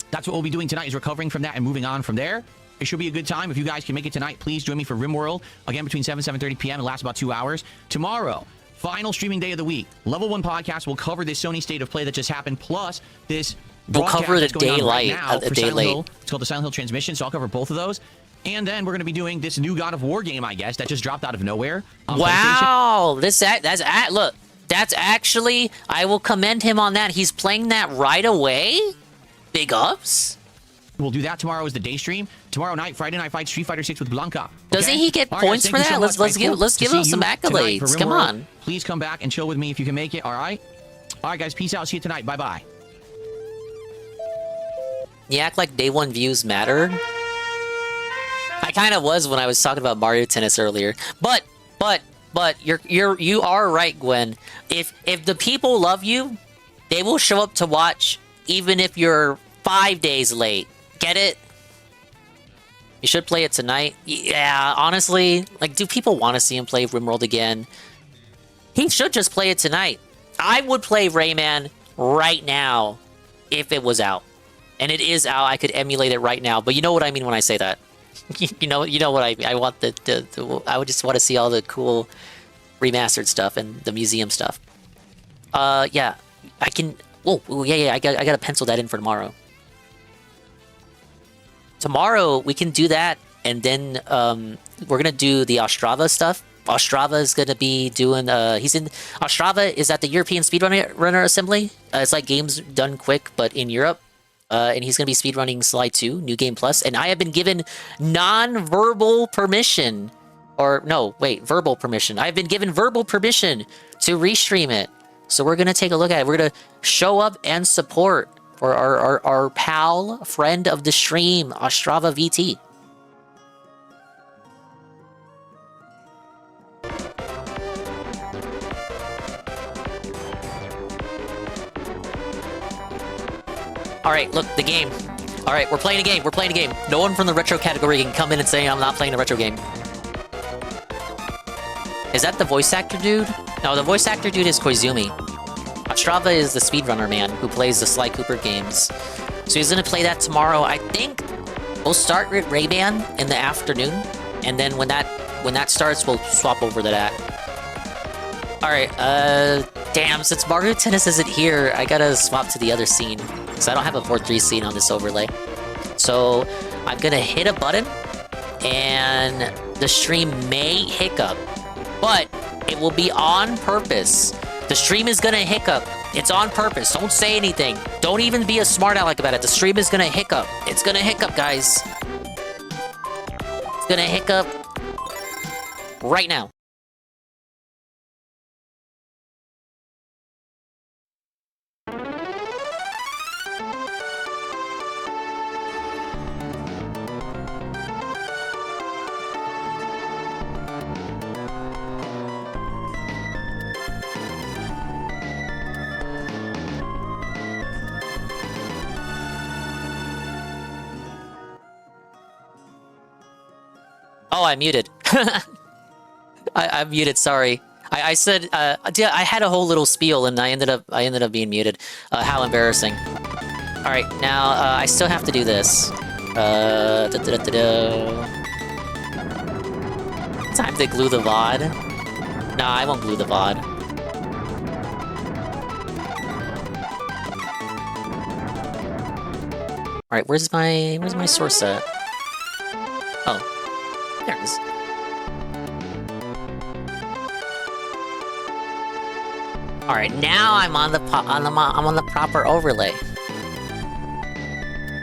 that's what we'll be doing tonight, is recovering from that and moving on from there. It should be a good time. If you guys can make it tonight, please join me for RimWorld. Again, between 7 and 7:30 p.m. It lasts about 2 hours. Tomorrow, final streaming day of the week. Level 1 podcast will cover this Sony State of Play that just happened, plus this We'll cover the that's going on right daylight now a for day Silent late. Hill. It's called the Silent Hill Transmission, so I'll cover both of those. And then we're going to be doing this new God of War game, I guess, that just dropped out of nowhere. On Wow! Look, that's actually, I will commend him on that. He's playing that right away? Big ups? We'll do that tomorrow as the day stream. Tomorrow night, Friday Night Fight, Street Fighter 6 with Blanca. Doesn't he get All right, points guys, for thank you that? so much. Let's give him some accolades. Come RimWorld. on. Please come back and chill with me if you can make it, all right? All right, guys, peace out. See you tonight. Bye-bye. You act like day 1 views matter. I kind of was when I was talking about Mario Tennis earlier. But you are right, Gwen. If the people love you, they will show up to watch even if you're 5 days late. Get it? You should play it tonight. Yeah, honestly, do people want to see him play RimWorld again? He should just play it tonight. I would play Rayman right now if it was out. And it is out. I could emulate it right now. But you know what I mean when I say that. you know what I want I would just want to see all the cool remastered stuff and the museum stuff. Yeah, I can. Oh yeah. I gotta pencil that in for tomorrow. Tomorrow we can do that, and then we're gonna do the Ostrava stuff. Ostrava is gonna be doing. Ostrava is at the European Speedrunner Assembly. It's like games done quick, but in Europe. And he's going to be speedrunning Sly 2, New Game Plus. And I have been given non-verbal permission. Verbal permission. I've been given verbal permission to restream it. So we're going to take a look at it. We're going to show up and support for our pal, friend of the stream, Ostrava VT. Alright, look, the game. Alright, we're playing a game. No one from the retro category can come in and say I'm not playing a retro game. Is that the voice actor dude? No, the voice actor dude is Koizumi. Ostrava is the speedrunner man who plays the Sly Cooper games. So he's gonna play that tomorrow. I think we'll start with Rayman in the afternoon. And then when that starts, we'll swap over to that. Alright, damn, since Mario Tennis isn't here, I gotta swap to the other scene. Because I don't have a 4-3 scene on this overlay. So, I'm gonna hit a button, and the stream may hiccup. But, it will be on purpose. The stream is gonna hiccup. It's on purpose. Don't say anything. Don't even be a smart aleck about it. The stream is gonna hiccup. It's gonna hiccup, guys. It's gonna hiccup right now. Oh, I muted. I'm muted. Sorry. I said I had a whole little spiel and I ended up being muted. How embarrassing. All Alright, now I still have to do this. Time to glue the VOD. Nah, I won't glue the VOD. Alright, where's my source at? Oh. There it is. Alright, now I'm on the proper overlay.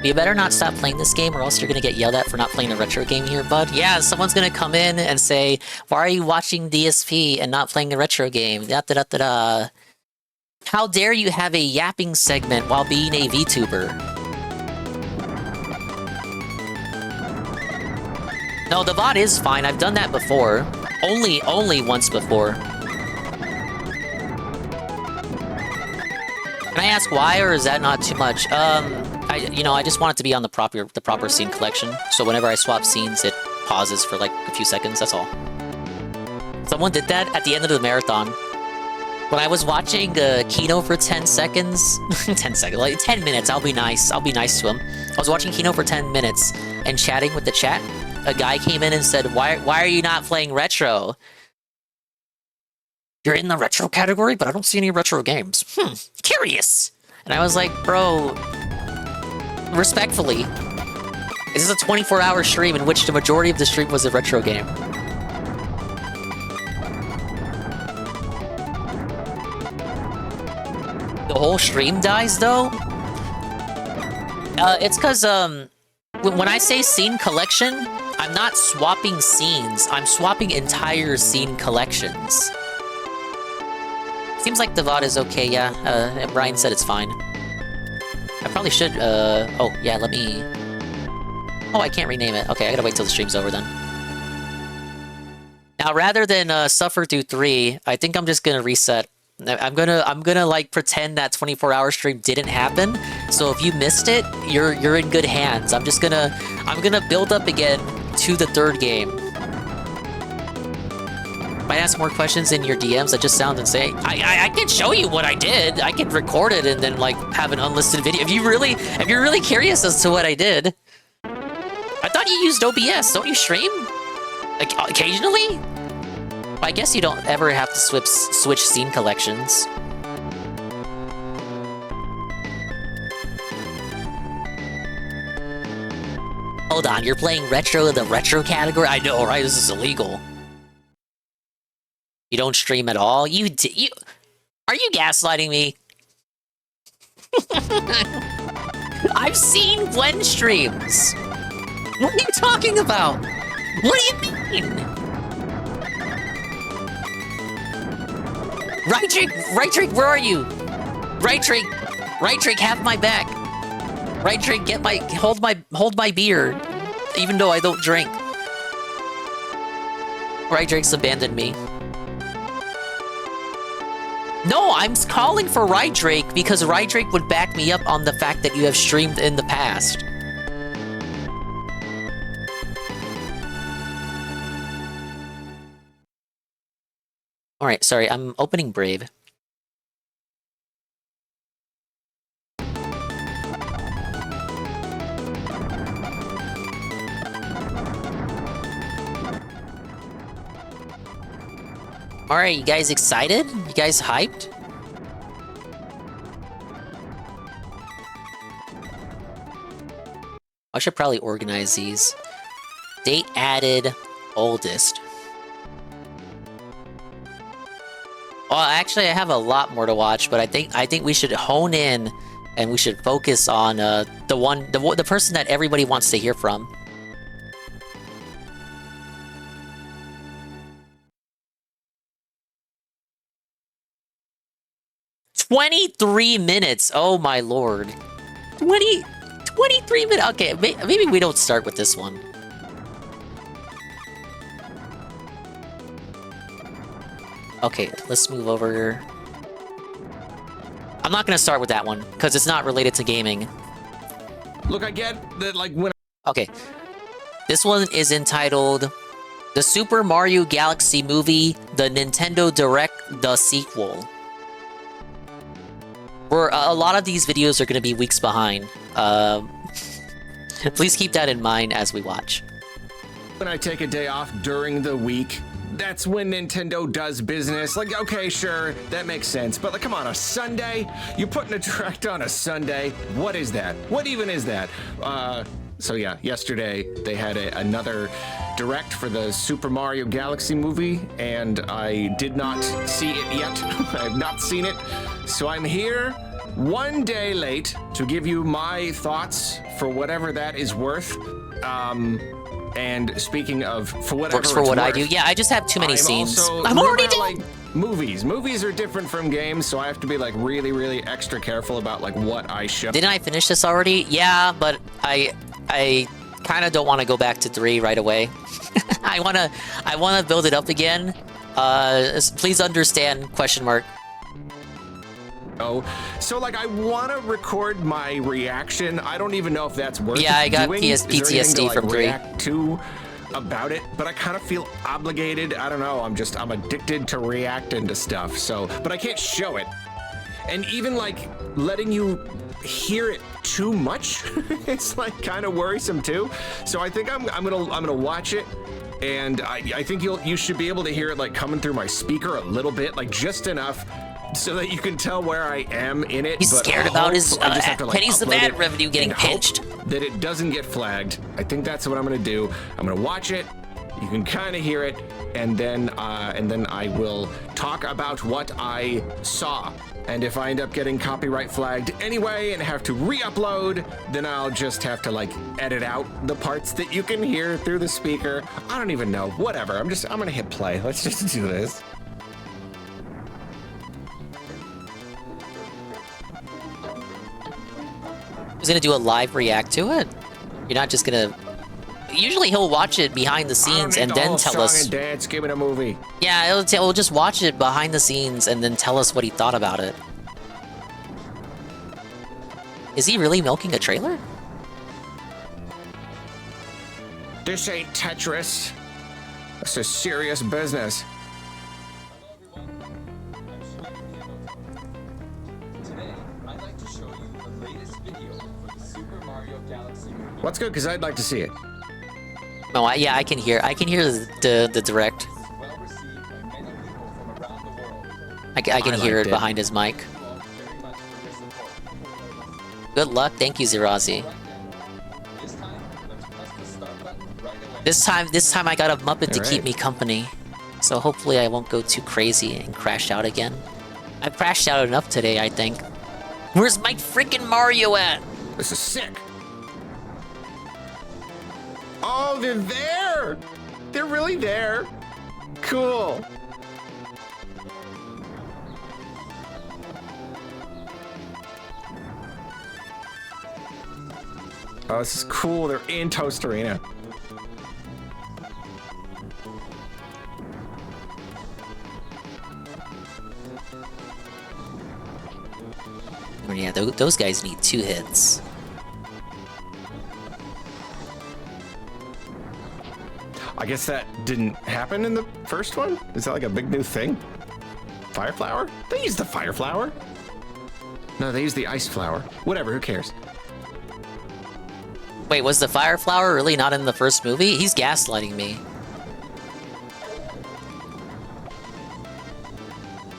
You better not stop playing this game or else you're gonna get yelled at for not playing a retro game here, bud. Yeah, someone's gonna come in and say, why are you watching DSP and not playing a retro game? Da da da da da. How dare you have a yapping segment while being a VTuber? No, the VOD is fine. I've done that before. Only once before. Can I ask why, or is that not too much? I just want it to be on the proper scene collection. So whenever I swap scenes, it pauses for like a few seconds. That's all. Someone did that at the end of the marathon. When I was watching Kino for 10 seconds, 10 seconds, like 10 minutes. I'll be nice to him. I was watching Kino for 10 minutes and chatting with the chat. A guy came in and said, "Why are you not playing retro? You're in the retro category, but I don't see any retro games. Curious." And I was like, bro, respectfully, this is a 24-hour stream in which the majority of the stream was a retro game. The whole stream dies, though? It's because, when I say scene collection, I'm not swapping scenes. I'm swapping entire scene collections. Seems like the VOD is okay, yeah. Brian said it's fine. I probably should, oh, yeah, let me... Oh, I can't rename it. Okay, I gotta wait till the stream's over then. Now, rather than suffer through 3, I think I'm just gonna reset. I'm gonna like pretend that 24-hour stream didn't happen. So if you missed it, you're in good hands. I'm gonna build up again to the 3rd game. Might ask more questions in your DMs that just sound insane. I can show you what I did. I can record it and then like have an unlisted video. If you're really curious as to what I did. I thought you used OBS. Don't you stream? Like occasionally? I guess you don't ever have to switch scene collections. Hold on, you're playing retro in the retro category? I know, right? This is illegal. You don't stream at all? Are you gaslighting me? I've seen Gwen streams. What are you talking about? What do you mean? Right Drake, where are you? Right Drake, have my back. Right Drake, hold my beer, even though I don't drink. Right Drake's abandoned me. No, I'm calling for Right Drake because Right Drake would back me up on the fact that you have streamed in the past. Alright, sorry, I'm opening Brave. Alright, you guys excited? You guys hyped? I should probably organize these. Date added, oldest. Well, actually, I have a lot more to watch, but I think we should hone in and we should focus on the person that everybody wants to hear from. "23 minutes! Oh my lord. 23 minutes! Okay, maybe we don't start with this one. Okay, let's move over. I'm not gonna start with that one, because it's not related to gaming. Look, I get that, like, when... Okay. This one is entitled The Super Mario Galaxy Movie, The Nintendo Direct, The Sequel. a lot of these videos are going to be weeks behind. Please keep that in mind as we watch. When I take a day off during the week, that's when Nintendo does business. Like, okay, sure, that makes sense. But like, come on, a Sunday? You're putting a direct on a Sunday? What is that? What even is that? So yeah, yesterday they had another direct for the Super Mario Galaxy movie, and I did not see it yet. I have not seen it. So I'm here one day late to give you my thoughts for whatever that is worth. And speaking of, for whatever Works for it's what I worth, do. Yeah, I just have too many scenes. I'm remember already how, dead. like, movies are different from games, so I have to be like really extra careful about like what I show. Didn't I finish this already? Yeah, but I kind of don't want to go back to 3 right away. I wanna build it up again. Please understand, question mark. Oh, so like I want to record my reaction. I don't even know if that's worth Yeah, I got doing. PTSD Is there anything to, from like, 3. react to about it, but I kind of feel obligated. I don't know. I'm addicted to reacting to stuff. So, but I can't show it, and even like letting you hear it too much, it's like kind of worrisome too. So I think I'm gonna watch it. And I think you should be able to hear it like coming through my speaker a little bit, like just enough so that you can tell where I am in it. He's but scared about his I just have to, like, pennies of upload ad it revenue getting and hope pinched. that it doesn't get flagged. I think that's what I'm gonna do. I'm gonna watch it. You can kind of hear it, and then I will talk about what I saw. And if I end up getting copyright flagged anyway and have to re-upload, then I'll just have to like edit out the parts that you can hear through the speaker. I don't even know. Whatever. I'm gonna hit play. Let's just do this. He's gonna do a live react to it. You're not just gonna. Usually he'll watch it behind the scenes and then tell us. And dance, give it a movie. Yeah, he'll just watch it behind the scenes and then tell us what he thought about it. Is he really milking a trailer? This ain't Tetris. This is serious business. What's good? Because I'd like to see it. Oh, yeah, I can hear the direct. I can hear it behind his mic. Good luck. Thank you, Zirazi. This time I got a Muppet to keep me company. So hopefully I won't go too crazy and crash out again. I've crashed out enough today, I think. Where's my freaking Mario at? This is sick. Oh, they're there! They're really there. Cool. Oh, this is cool. They're in Toast Arena. Oh, yeah, those guys need 2 hits. I guess that didn't happen in the first one? Is that like a big new thing? Fire flower? They used the fire flower. No, they used the ice flower. Whatever, who cares? Wait, was the fire flower really not in the first movie? He's gaslighting me.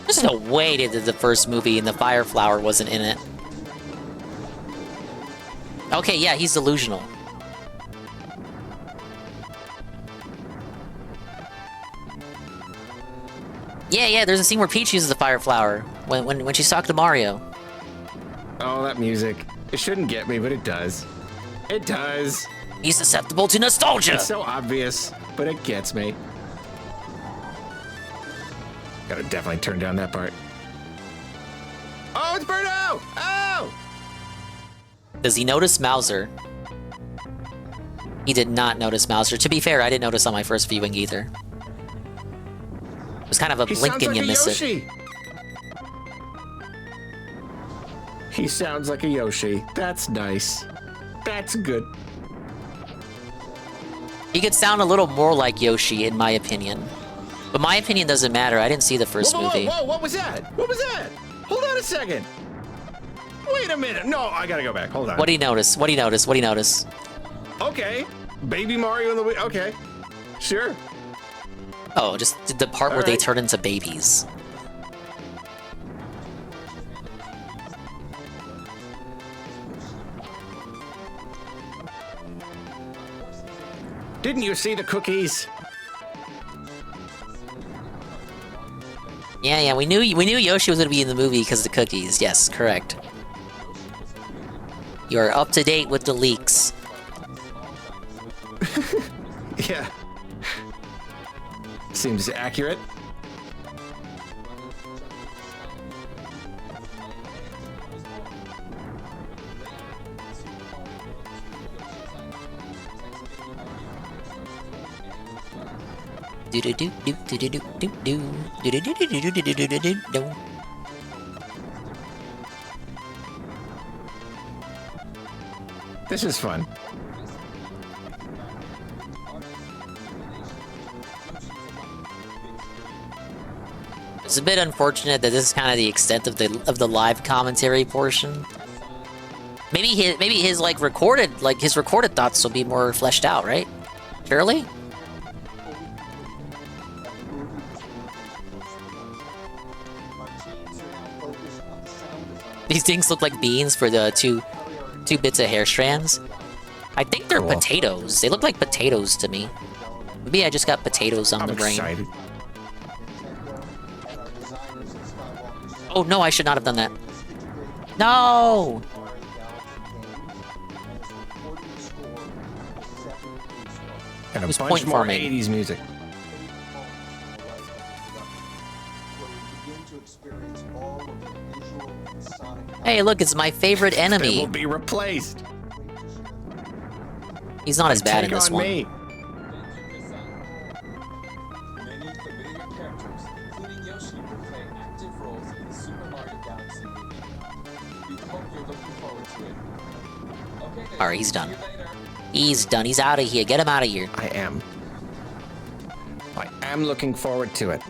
There's no way they did the first movie and the fire flower wasn't in it. Okay, yeah, he's delusional. Yeah, there's a scene where Peach uses the fire flower when she's talking to Mario. Oh, that music. It shouldn't get me, but it does. It does. He's susceptible to nostalgia. It's so obvious, but it gets me. Gotta definitely turn down that part. Oh, it's Birdo! Oh! Does he notice Mauser? He did not notice Mauser. To be fair, I didn't notice on my first viewing either. It was kind of a blink and you miss it. He sounds like a Yoshi. That's nice. That's good. He could sound a little more like Yoshi, in my opinion. But my opinion doesn't matter. I didn't see the first movie. Whoa, what was that? What was that? Hold on a second. Wait a minute. No, I gotta go back. Hold on. What do you notice? What do you notice? What do you notice? Okay. Baby Mario and Luigi. Okay. Sure. Oh, just the part where they turn into babies. Didn't you see the cookies? Yeah, we knew Yoshi was gonna be in the movie because of the cookies. Yes, correct. You're up to date with the leaks. Yeah. Seems accurate. This is fun. It's a bit unfortunate that this is kind of the extent of the live commentary portion. Maybe his recorded thoughts will be more fleshed out, right? Surely? These things look like beans for the two bits of hair strands. I think they're potatoes. They look like potatoes to me. Maybe I just got potatoes on the brain. Excited. Oh no, I should not have done that. No! And a Who's bunch point more farming? 80s music. Hey, look, it's my favorite enemy. They will be replaced. He's not as bad in this one. Me. Alright, he's done. He's done. He's out of here. Get him out of here. I am looking forward to it.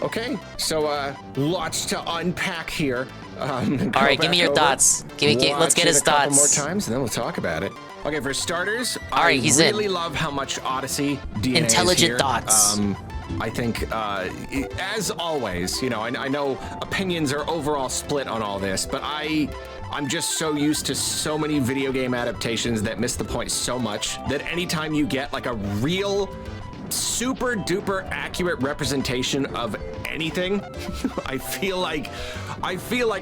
Okay, so lots to unpack here. Alright, give me your thoughts. Let's get his thoughts. A couple more thoughts. times, and then we'll talk about it. Okay, for starters, Alright, he's I really love how much Odyssey DNA Intelligent is here. thoughts. I think, as always, you know, I know opinions are overall split on all this, but I'm just so used to so many video game adaptations that miss the point so much that anytime you get like a real super duper accurate representation of anything, I feel like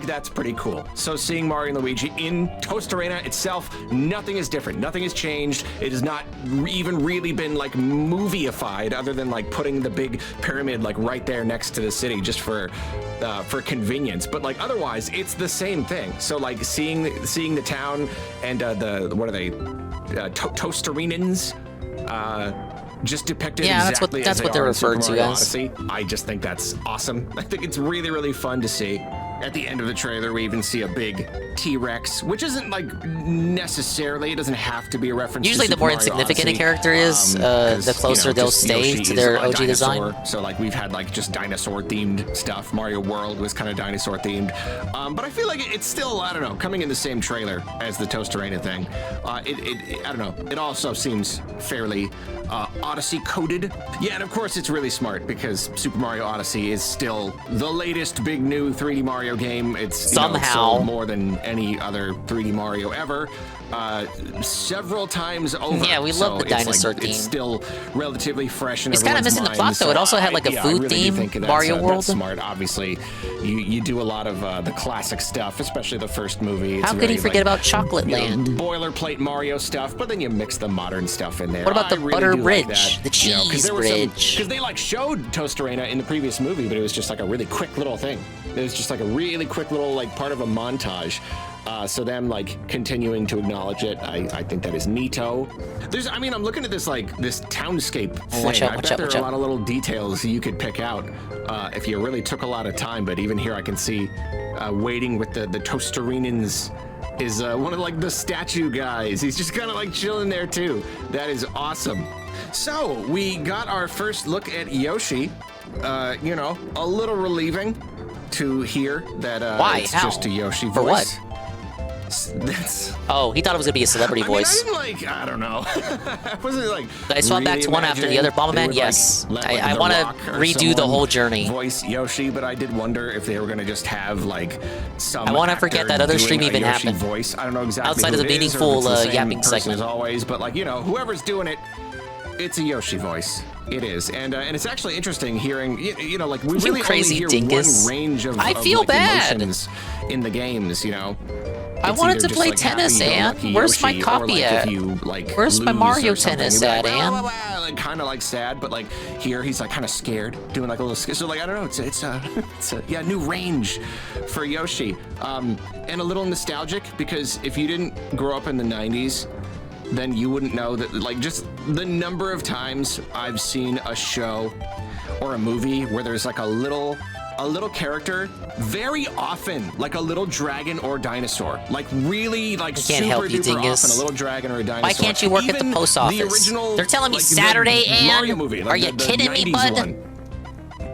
that's pretty cool. So seeing Mario and Luigi in Toast Arena itself, nothing is different. Nothing has changed. It has not even really been like movie-ified other than like putting the big pyramid like right there next to the city just for convenience. But like otherwise, it's the same thing. So like seeing the town and what are they? Toastarinans. Just depicted exactly that's as what they they're are in Super referred to Mario as. Odyssey. I just think that's awesome. I think it's really, really fun to see. At the end of the trailer, we even see a big T-Rex, which isn't like necessarily, it doesn't have to be a reference Usually to the more Super Mario insignificant a Odyssey, character is, the closer they'll just stay Yoshi to is their a OG design. dinosaur. So like we've had like just dinosaur themed stuff. Mario World was kind of dinosaur themed. But I feel like it's still, I don't know, coming in the same trailer as the Toast Arena thing. I don't know, it also seems fairly Odyssey coded. Yeah, and of course it's really smart because Super Mario Odyssey is still the latest big new 3D Mario game. It's somehow sold more than any other 3D Mario ever. Several times over. Yeah, we love the dinosaur theme. It's still relatively fresh in It's kind of everyone's missing the mind, plot though. It also had like a I food really do theme, think that's, Mario World. That's smart. Obviously, you do a lot of the classic stuff, especially the first movie. How could he forget about Chocolate Land? Boilerplate Mario stuff, but then you mix the modern stuff in there. What about the really butter do bridge, like that, the cheese bridge? Because they like showed Toast Arena in the previous movie, but it was just like a really quick little thing. It was just like a really quick little like part of a montage. So them like continuing to acknowledge it, I think that is neato. I'm looking at this townscape thing. I bet there are a lot of little details you could pick out if you really took a lot of time. But even here, I can see waiting with the Toastarinans is one of like the statue guys. He's just kind of like chilling there too. That is awesome. So we got our first look at Yoshi. A little relieving. to hear that Why? it's How? just a Yoshi voice. For what? That's. Oh, he thought it was gonna be a celebrity voice. I didn't I don't know. Wasn't like. I swapped back to one after the other. Bomberman, yes. I want to redo the whole journey. Voice Yoshi, but I did wonder if they were gonna just have like some. I want to forget that other stream even happened. Voice. I don't know exactly. Outside of the who it is, or meaningful if it's the same yapping person segment. as always, but like whoever's doing it, it's a Yoshi voice. It is, and it's actually interesting hearing like we really crazy only hear dingus. one range of. I feel like, bad emotions in the games. I It's wanted either to just, play like, tennis, happy-go-lucky Ann. Where's my Yoshi, or, copy like, at? if you, like, Where's my lose Mario or something, tennis you'll be at, Ann? like, kind of like sad, but like here he's like kind of scared, doing like a little. So like I don't know, it's a new range for Yoshi, and a little nostalgic because if you didn't grow up in the '90s, then you wouldn't know that like just the number of times I've seen a show or a movie where there's like a little character, very often like a little dragon or dinosaur, like really like I can't super help you, duper dingus. often a little dragon or a dinosaur. Why can't you work at the post office? The original, They're telling me like, Saturday, the Ann. Mario movie, like Are you the kidding me, 90s bud? one.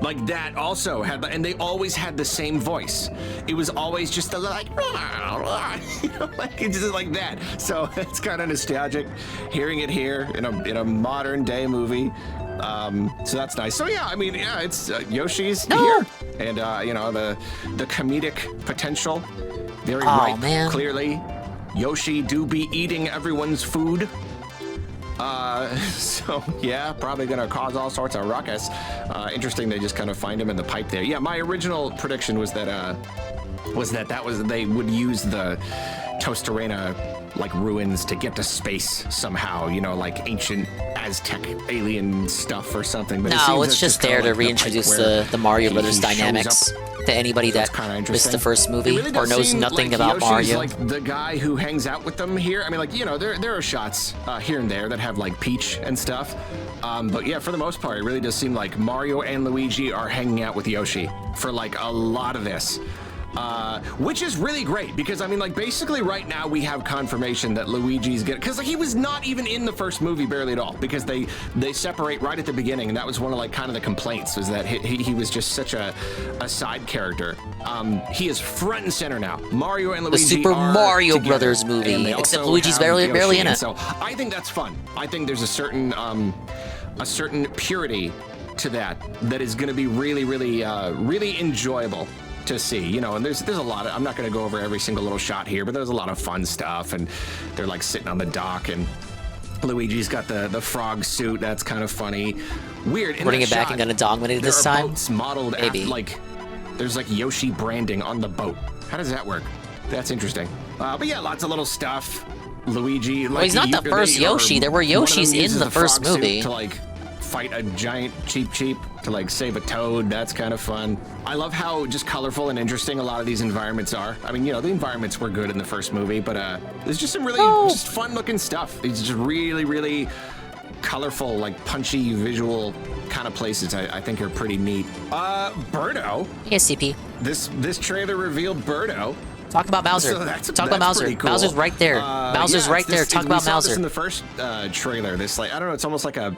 Like that also had, and they always had the same voice. It was always just a like, like it's just like that. So it's kind of nostalgic, hearing it here in a modern day movie. So that's nice. So yeah, I mean, yeah, it's Yoshi's here, and the comedic potential, very ripe. Man. Clearly, Yoshi do be eating everyone's food. So yeah, probably gonna cause all sorts of ruckus. Interesting, they just kind of find him in the pipe there. Yeah, my original prediction was that they would use the Tostarena like ruins to get to space somehow, like ancient Aztec alien stuff or something. But No, it it's seems just kinda there to like the reintroduce pipe where the Mario he Brothers shows dynamics up. to anybody that missed the first movie It really or does knows seem nothing like about Yoshi's Mario. like the guy who hangs out with them here. I mean, like, there are shots here and there that have like Peach and stuff. But yeah, for the most part, it really does seem like Mario and Luigi are hanging out with Yoshi for like a lot of this. Which is really great because I mean, like, basically right now we have confirmation that Luigi's gonna, because like, he was not even in the first movie barely at all, because they separate right at the beginning, and that was one of like kind of the complaints, was that he was just such a side character. He is front and center now. Mario and Luigi The Super are Mario together, Brothers and movie, they except also Luigi's have barely Yoshi, in and it. So I think that's fun. I think there's a certain purity to that is going to be really, really, really enjoyable to see, and there's a lot of, I'm not going to go over every single little shot here, but there's a lot of fun stuff, and they're like sitting on the dock, and Luigi's got the frog suit. That's kind of funny. Weird. Running it back and gonna dominate it this there are time? boats modeled Maybe. after, like, there's like Yoshi branding on the boat. How does that work? That's interesting. But yeah, lots of little stuff. Luigi. Like, Well, he's not the first Yoshi. There were Yoshis in the first frog suit movie. to like fight a giant Cheep to like save a toad. That's kind of fun. I love how just colorful and interesting a lot of these environments are. I mean, the environments were good in the first movie, but there's just some really just fun looking stuff. It's just really, really colorful, like punchy visual kind of places. I think are pretty neat. Birdo. Yes, CP. This trailer revealed Birdo. Talk about Bowser. So Talk about Bowser. pretty cool. Bowser's right there. Bowser's right there. Talk about we saw this Bowser. in the first trailer. This, like, I don't know, it's almost like a...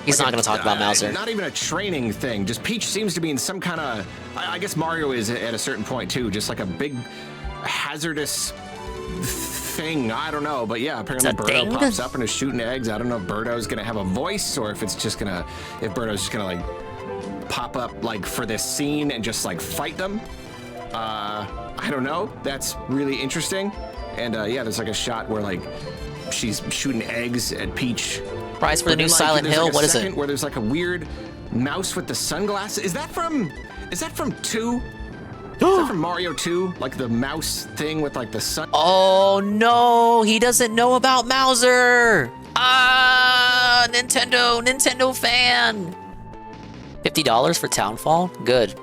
He's not going to talk about Bowser. Not even a training thing. Just Peach seems to be in some kind of... I guess Mario is at a certain point, too. Just like a big hazardous thing. I don't know. But yeah, apparently Birdo pops up and is shooting eggs. I don't know if Birdo's going to have a voice or if it's just going to... If Birdo's just going to, like, pop up, like, for this scene and just, like, fight them. I don't know. That's really interesting. And yeah, there's like a shot where like she's shooting eggs at Peach. Prize for the new Silent Hill. What is it? Where there's like a weird mouse with the sunglasses. Is that from 2? Is that from Mario 2? Like the mouse thing with like the sun. Oh no, he doesn't know about Mauser. Nintendo fan. $50 for Townfall? Good.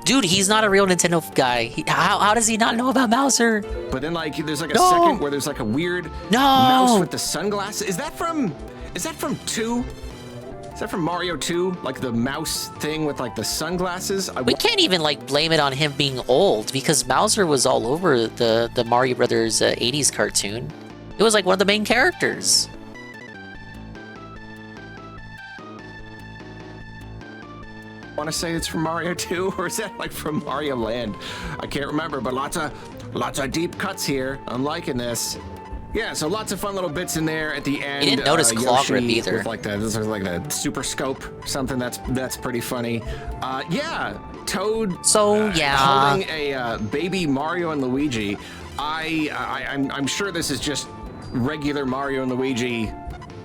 Dude, he's not a real Nintendo guy. How does he not know about Mauser? But then like there's like a second where there's like a weird mouse with the sunglasses. Is that from 2? Is that from Mario 2? Like the mouse thing with like the sunglasses? We can't even like blame it on him being old because Mauser was all over the Mario Brothers 80s cartoon. It was like one of the main characters. want to say it's from Mario 2, or is that like from Mario Land? I can't remember, but lots of deep cuts here. I'm liking this. Yeah, so lots of fun little bits in there at the end. You didn't notice claw grip Yoshi either. With like this is like the super scope, something that's pretty funny. Yeah, Toad. So yeah, holding a baby Mario and Luigi. I'm sure this is just regular Mario and Luigi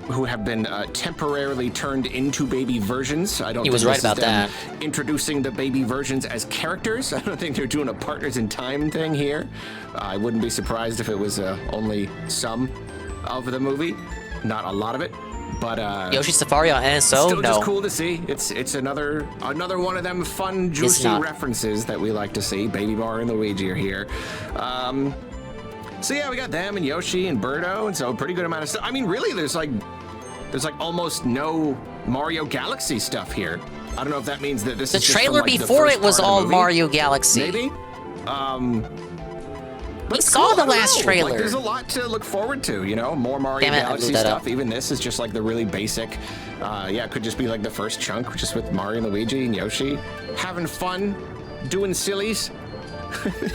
who have been temporarily turned into baby versions. I don't. He was think right this about is them that. Introducing the baby versions as characters. I don't think they're doing a Partners in Time thing here. I wouldn't be surprised if it was only some of the movie, not a lot of it. But Yoshi Safari on NSO. Still No, just cool to see. It's another one of them fun, juicy references that we like to see. Baby Mario and Luigi are here. So yeah, we got them and Yoshi and Birdo, and so pretty good amount of stuff. I mean, really, there's like almost no Mario Galaxy stuff here. I don't know if that means that this the is just trailer from, like, before the it was first part of all the movie. Mario Galaxy. Maybe. We saw the last trailer. Like, there's a lot to look forward to, you know? More Mario Damn it, I Galaxy blew that stuff. up. Even this is just like the really basic. Yeah, it could just be like the first chunk, just with Mario and Luigi and Yoshi having fun, doing sillies.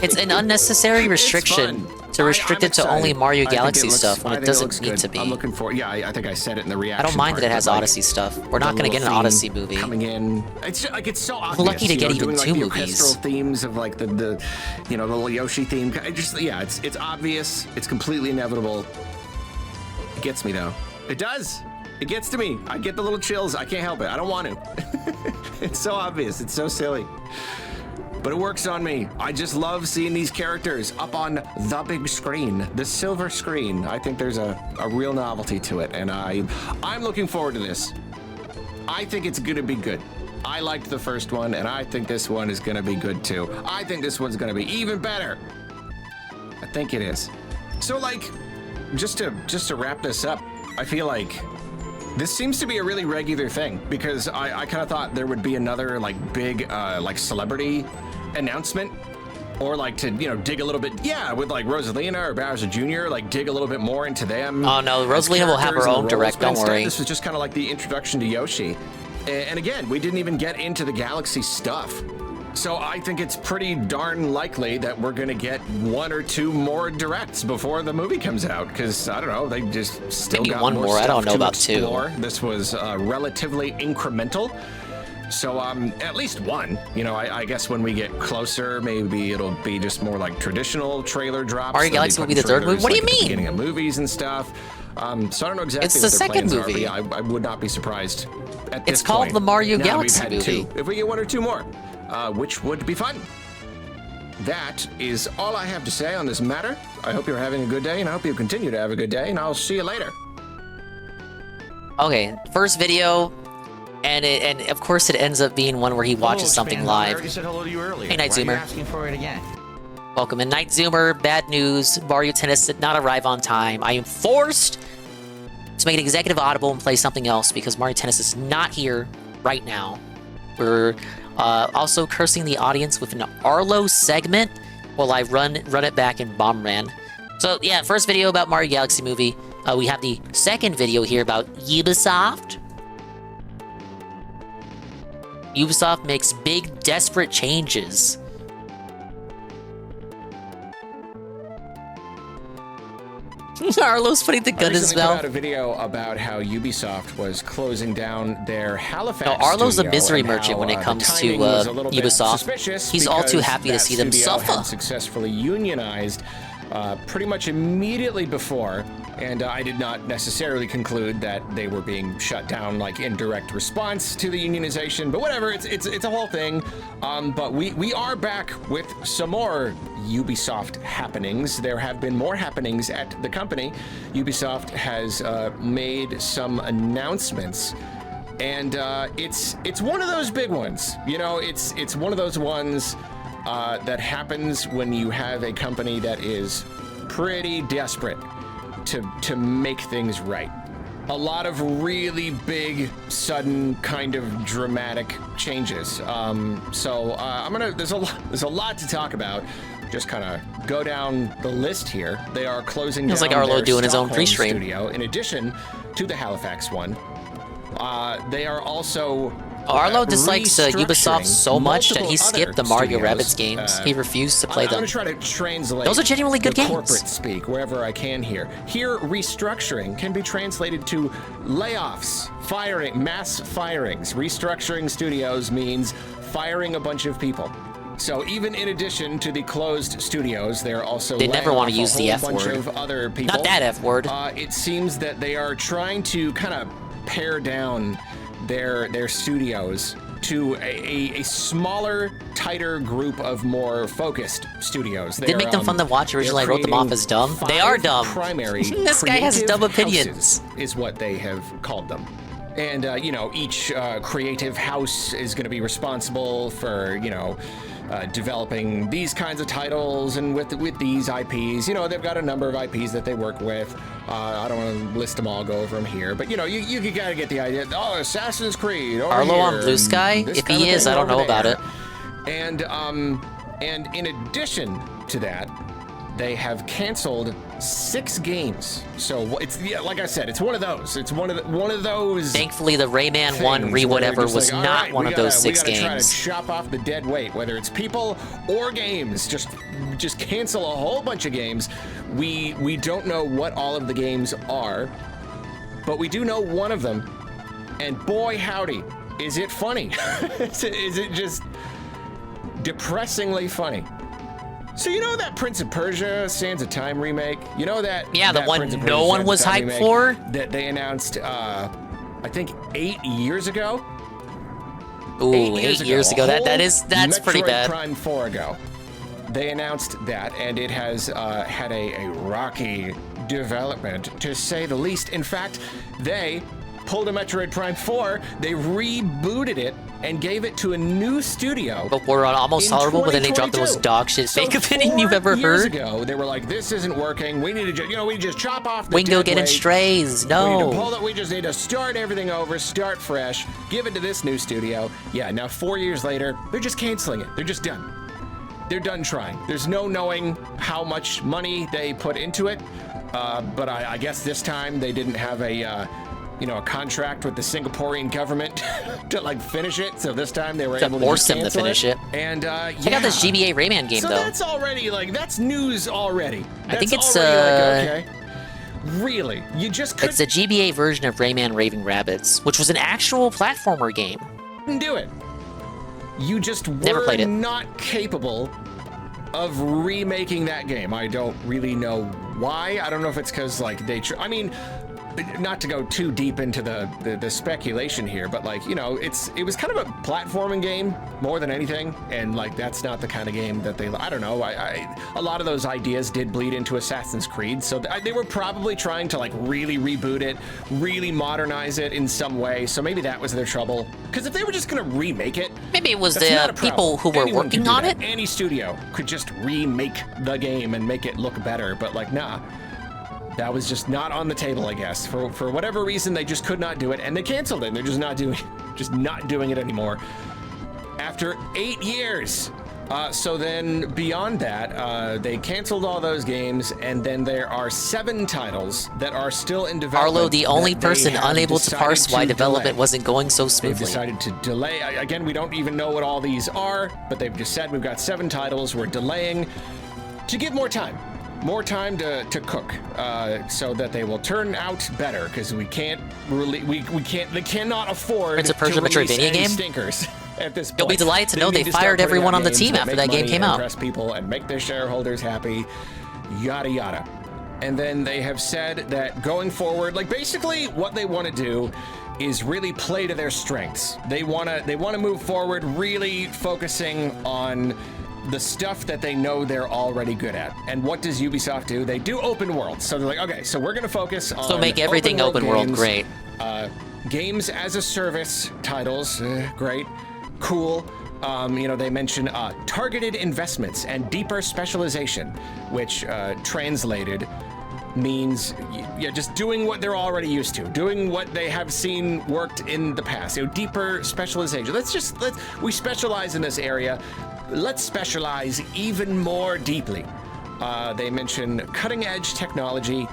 It's an unnecessary restriction to restrict it to only Mario Galaxy stuff when it doesn't need to be. I'm looking for. Yeah, I think I said it in the reaction. I don't mind part, that it has but, like, Odyssey stuff. We're not the going to get an little Odyssey theme movie. coming in. It's just, like it's so obvious. We're lucky to you get know, even doing, like, 2 the movies. orchestral themes of like the you know, the little Yoshi theme. It just it's obvious. It's completely inevitable. It gets me though. It does. It gets to me. I get the little chills. I can't help it. I don't want to. It's so obvious. It's so silly. But it works on me. I just love seeing these characters up on the big screen, the silver screen. I think there's a real novelty to it, and I'm looking forward to this. I think it's gonna be good. I liked the first one, and I think this one is gonna be good too. I think this one's gonna be even better. I think it is. So like, just to wrap this up, I feel like this seems to be a really regular thing, because I kind of thought there would be another like big like celebrity announcement, or like to, you know, dig a little bit, yeah, with like Rosalina or Bowser Jr., like dig a little bit more into them. Oh no, Rosalina will have her own direct, don't worry. This was just kind of like the introduction to Yoshi. And again, we didn't even get into the Galaxy stuff. So I think it's pretty darn likely that we're gonna get 1 or 2 more directs before the movie comes out, because I don't know, they just still Maybe got one more. I don't know to about 2. explore. This was relatively incremental. So at least 1. You know, I guess when we get closer, maybe it'll be just more like traditional trailer drops. Mario Galaxy will be the 3rd movie? What do you mean? At the beginning of movies and stuff. So I don't know exactly It's what the their second plans are, movie. but yeah, I would not be surprised at this It's called point. the Mario Now that Galaxy we've had movie. 2. If we get 1 or 2 more, which would be fun. That is all I have to say on this matter. I hope you're having a good day, and I hope you continue to have a good day, and I'll see you later. Okay, first video, and of course it ends up being one where he watches something I live. already said hello to you earlier. Hey, Night Why are you Zoomer. asking for it again? Welcome in, Night Zoomer. Bad news. Mario Tennis did not arrive on time. I am forced to make an executive audible and play something else because Mario Tennis is not here right now. We're also cursing the audience with an Arlo segment while I run it back in Bomberman. So yeah, first video about Mario Galaxy movie. We have the second video here about Ubisoft. Ubisoft makes big, desperate changes. Arlo's putting the gun in his recently put mouth. out a video about how Ubisoft was closing down their Halifax No, Arlo's a studio misery and merchant how, when it the comes to timing was a little bit Ubisoft. suspicious He's all too because happy to that see them studio suffer. had successfully unionized pretty much immediately before, and I did not necessarily conclude that they were being shut down like in direct response to the unionization, but whatever, it's a whole thing. But we are back with some more Ubisoft happenings. There have been more happenings at the company. Ubisoft has made some announcements, and it's one of those big ones. You know, it's one of those ones that happens when you have a company that is pretty desperate to make things right. A lot of really big, sudden, kind of dramatic changes. There's a lot to talk about. Just kind of go down the list here. They are closing Feels down like Arlo their doing his own Stockholm pre-stream. studio in addition to the Halifax one. They are also Arlo dislikes Ubisoft so much that he multiple skipped the other Mario studios. Rabbids games. He refused to play I'm them. gonna try to translate. Those are genuinely good the games. Corporate speak wherever I can here. Here, restructuring can be translated to layoffs, firing, mass firings. Restructuring studios means firing a bunch of people. So even in addition to the closed studios, they're also They never want to use the F bunch word. of other people. Not that F word. It seems that they are trying to kind of pare down their studios to a smaller, tighter group of more focused studios. Did make them fun to watch. Originally, I wrote them off as dumb. They are dumb. Primary This guy has creative dumb opinions. houses is what they have called them. And, you know, each creative house is going to be responsible for, you know, developing these kinds of titles and with these IPs. You know, they've got a number of IPs that they work with. I don't want to list them all, go over them here. But, you know, you got to get the idea. Oh, Assassin's Creed over Arlo here, on Blue and Sky? this If kind he of is, thing I don't over know about there. it. And in addition to that, they have canceled 6 games. So it's, yeah, like I said, it's one of those. It's one of those. Thankfully, the Rayman 1 things re where they're whatever just was like, not "All right, one we of those gotta- 6 we gotta games. Try to chop off the dead weight, whether it's people or games. Just cancel a whole bunch of games. We don't know what all of the games are, but we do know one of them. And boy, howdy, is it funny? Is it just depressingly funny? So you know that Prince of Persia Sands of Time remake? You know that? Yeah, the that one Prince of no Persia one Sands was of Time hyped remake for? that they announced, I think 8 years ago. Ooh, 8 years ago. That's pretty Metroid bad. Prime 4 ago. They announced that, and it has had a rocky development, to say the least. In fact, they pulled a Metroid Prime 4, they rebooted it, and gave it to a new studio. But we're on almost tolerable, but then they dropped the most dog shit fake opinion you've ever years heard. ago, they were like, "This isn't working. We need to, we just chop off the Wingo dead getting weight. strays. We need to No. pull it. We just need to start everything over, start fresh, give it to this new studio." Yeah, now 4 years later, they're just canceling it. They're just done. They're done trying. There's no knowing how much money they put into it, but I guess this time they didn't have a contract with the Singaporean government to like finish it. So this time they were able to force just them to cancel finish it. And Check out this GBA Rayman game, so though. that's already that's news already. I think That's it's, already, okay. Really, you just It's the GBA version of Rayman Raving Rabbids, which was an actual platformer game. couldn't do it. You just Never were played it. not capable of remaking that game. I don't really know why. I don't know if it's because I mean, not to go too deep into the speculation here, but it was kind of a platforming game more than anything, and that's not the kind of game that they. I don't know. A lot of those ideas did bleed into Assassin's Creed, so they were probably trying to really reboot it, really modernize it in some way. So maybe that was their trouble. Because if they were just gonna remake it, maybe it was that's not a the people who were Anyone working could do on that. it. Any studio could just remake the game and make it look better, but nah. That was just not on the table, I guess. For whatever reason, they just could not do it, and they canceled it. And they're just not doing it anymore. After 8 years. So then beyond that, they canceled all those games, and then there are 7 titles that are still in development. Arlo, the only that they person have unable to decided parse why to development delay. wasn't going so They've smoothly. decided to delay. Again, we don't even know what all these are, but they've just said we've got 7 titles. We're delaying to give more time. More time to cook, so that they will turn out better. Because we can't really, they cannot afford Prince of Persia to release Metroidvania any game? stinkers at this point. You'll be delighted to know they need start fired putting everyone out on the games team that after make that game money came and out. impress people and make their shareholders happy. Yada yada. And then they have said that going forward, basically what they want to do is really play to their strengths. They want to move forward, really focusing on the stuff that they know they're already good at. And what does Ubisoft do? They do open world. So they're like, okay, so we're going to focus on So make everything open world games, great. Games as a service titles, great, cool. They mention targeted investments and deeper specialization, which translated means just doing what they're already used to, doing what they have seen worked in the past. Deeper specialization. We specialize in this area. Let's specialize even more deeply. They mention cutting edge technology,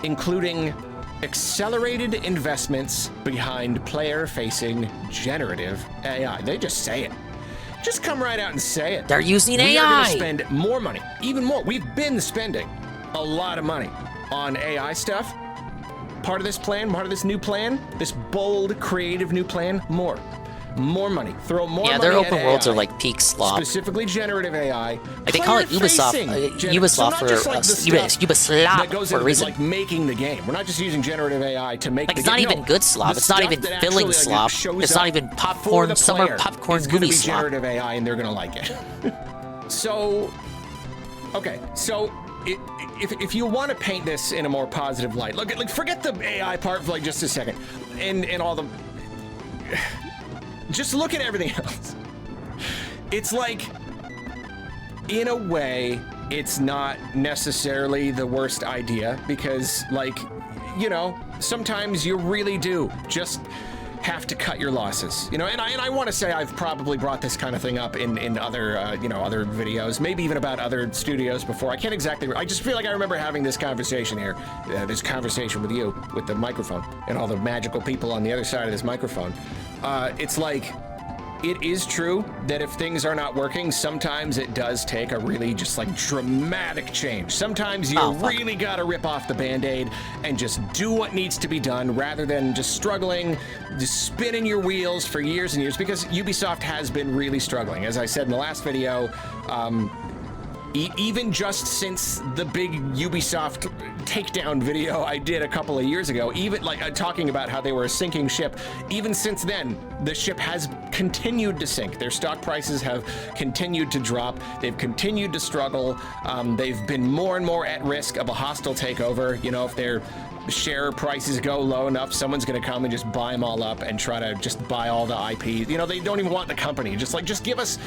including accelerated investments behind player-facing generative AI. They just say it. Just come right out and say it. They're using We are AI. going to spend more money, even more. We've been spending a lot of money on AI stuff. Part of this plan, part of this new plan, this bold, creative new plan, more money. Throw more money Yeah, their at open worlds AI. are like peak slop. Specifically generative AI. Like they call it Ubisoft, Ubisoft for Ubisoft goes for a into reason. like making the game. We're not just using generative AI to make Like the it's not game. even No, good slop. the It's not stuff even that filling actually, slop. shows It's not up even for popcorn, the summer player popcorn is gonna movie be slop. generative AI, and they're gonna like it. So, okay, so if you want to paint this in a more positive light, look at like forget the AI part for like just a second, and all the. Just look at everything else. It's like, in a way, it's not necessarily the worst idea because, like, you know, sometimes you really do just have to cut your losses, you know. And I want to say I've probably brought this kind of thing up in other you know, other videos, maybe even about other studios before. I can't exactly. I just feel like I remember having this conversation here, this conversation with you with the microphone and all the magical people on the other side of this microphone. It's like. It is true that if things are not working, sometimes it does take a really just like dramatic change. Sometimes you really gotta rip off the Band-Aid and just do what needs to be done rather than just struggling, just spinning your wheels for years and years, because Ubisoft has been really struggling. As I said in the last video, even just since the big Ubisoft takedown video I did a couple of years ago, even like talking about how they were a sinking ship, even since then, the ship has continued to sink. Their stock prices have continued to drop. They've continued to struggle. They've been more and more at risk of a hostile takeover. You know, if their share prices go low enough, someone's gonna come and just buy them all up and try to just buy all the IP. You know, they don't even want the company. Just give us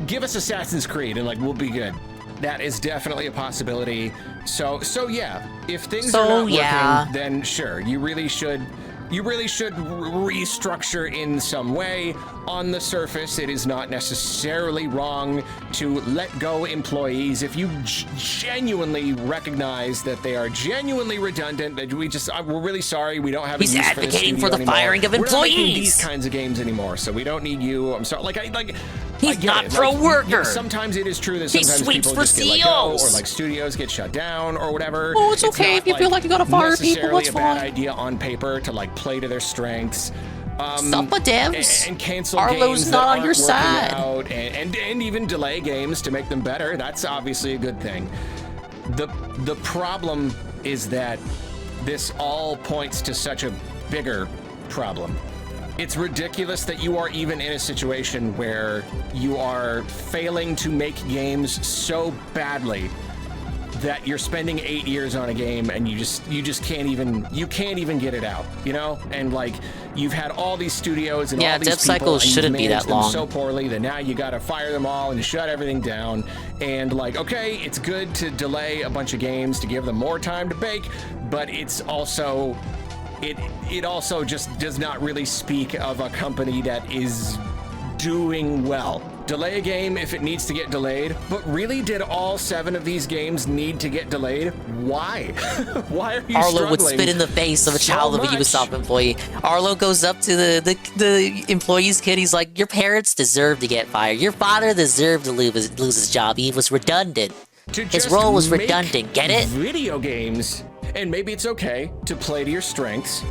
Assassin's Creed and like we'll be good. That is definitely a possibility. So yeah, if things are not working, then sure, you really should restructure in some way. On the surface, it is not necessarily wrong to let go employees if you genuinely recognize that they are genuinely redundant. That we're really sorry, we don't have a use for this advocating for studio the anymore. firing of We're not making employees. these kinds of games anymore, so we don't need you. I'm sorry. He's not pro-worker. Yeah, sometimes it is true that He sometimes sweeps people for just get let go, CEOs. or like studios get shut down or whatever. Oh, it's okay not, if you feel like you gotta fire people, necessarily that's a bad fine. idea on paper to like play to their strengths. Suffer devs. And cancel Arlo's games not that on your aren't working side. out, and even delay games to make them better. That's obviously a good thing. The problem is that this all points to such a bigger problem. It's ridiculous that you are even in a situation where you are failing to make games so badly that you're spending 8 years on a game and you just can't even get it out, you know? And like you've had all these studios and all these dev people cycles and you've shouldn't be managed that them long. so poorly that now you gotta fire them all and shut everything down. And like, okay, it's good to delay a bunch of games to give them more time to bake, but it's also it also just does not really speak of a company that is doing well. Delay a game if it needs to get delayed, but really, did all 7 of these games need to get delayed? Why? Why are you Arlo would struggling spit in the face of a so child of a much? Ubisoft employee. Arlo goes up to the employee's kid. He's like, "Your parents deserve to get fired. Your father deserved to lose his job. He was redundant. To His just role was make redundant. Get it?" Video games, and maybe it's okay to play to your strengths,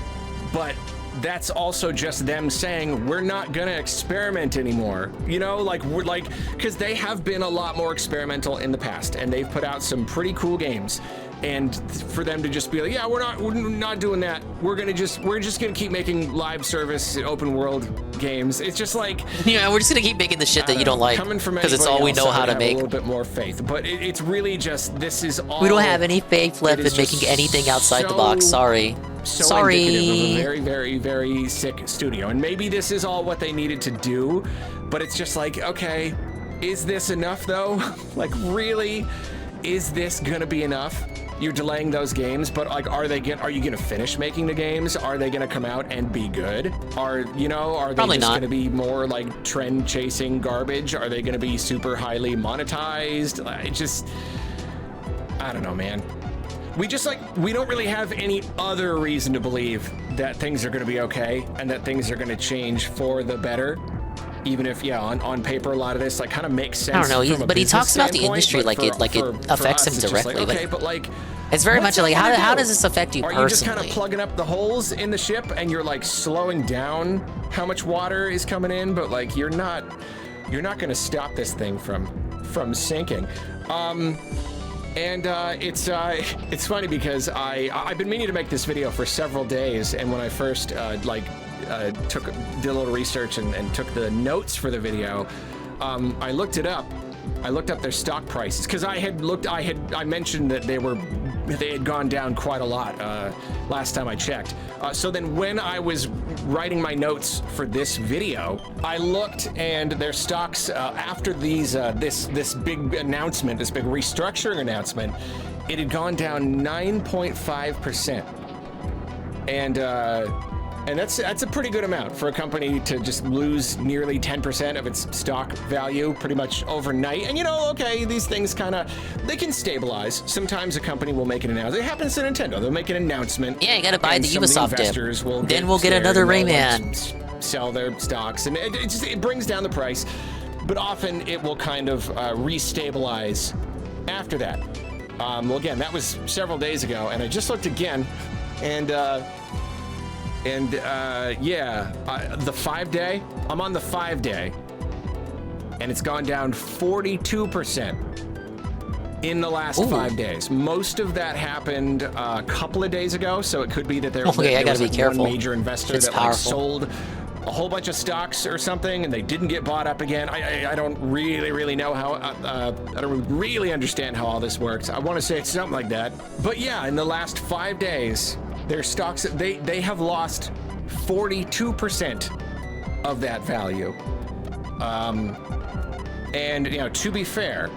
but that's also just them saying we're not gonna experiment anymore. You know, like we're like, because they have been a lot more experimental in the past, and they've put out some pretty cool games. And for them to just be like, yeah, we're not doing that. We're just gonna keep making live service open world games. It's just like, yeah, we're just gonna keep making the shit that you don't like because it's all we know how to make. A little bit more faith, but it's really just this is all. We don't have any faith left in making anything outside the box. Sorry. Sorry. Indicative of a very, very, very sick studio, and maybe this is all what they needed to do, but it's just like, okay, is this enough though? Like, really, is this gonna be enough? You're delaying those games, but like, are you gonna finish making the games? Are they gonna come out and be good? Are they Probably just not. gonna be more like trend chasing garbage? Are they gonna be super highly monetized? I don't know, man. we don't really have any other reason to believe that things are going to be okay and that things are going to change for the better. Even if, on paper, a lot of this kind of makes sense. I don't know, but he talks about the industry like it affects him directly. Okay, but it's very much like how does this affect you personally? Are you just kind of plugging up the holes in the ship and you're slowing down how much water is coming in, but you're not going to stop this thing from sinking. It's funny because I've been meaning to make this video for several days, and when I first did a little research and took the notes for the video, I looked it up. I looked up their stock prices because I mentioned that they had gone down quite a lot last time I checked. So then when I was writing my notes for this video, I looked, and their stocks after this big announcement, this big restructuring announcement, it had gone down 9.5%. And that's a pretty good amount for a company to just lose nearly 10% of its stock value pretty much overnight. And okay, these things they can stabilize. Sometimes a company will make an announcement. It happens to Nintendo. They'll make an announcement. Yeah, you gotta buy the Ubisoft dip. Then we'll get scared another and they'll, Rayman. Sell their stocks, and it brings down the price. But often it will kind of restabilize after that. Well, again, that was several days ago, and I just looked again, and the 5-day, I'm on the 5-day, and it's gone down 42% in the last 5 days. Most of that happened a couple of days ago, so it could be that there was one major investor that sold a whole bunch of stocks or something, and they didn't get bought up again. I don't really know how, I don't really understand how all this works. I want to say it's something like that. But yeah, in the last 5 days, their stocks, they have lost 42% of that value. And, to be fair,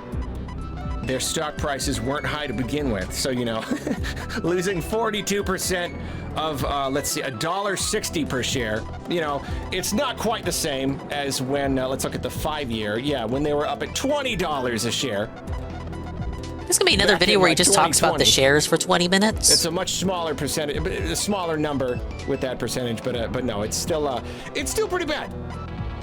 their stock prices weren't high to begin with. So, losing 42% of, let's see, $1.60 per share, it's not quite the same as when, let's look at the 5-year. Yeah, when they were up at $20 a share. There's gonna be another video where he just talks about the shares for 20 minutes. It's a much smaller percentage, a smaller number with that percentage, but no, it's still pretty bad.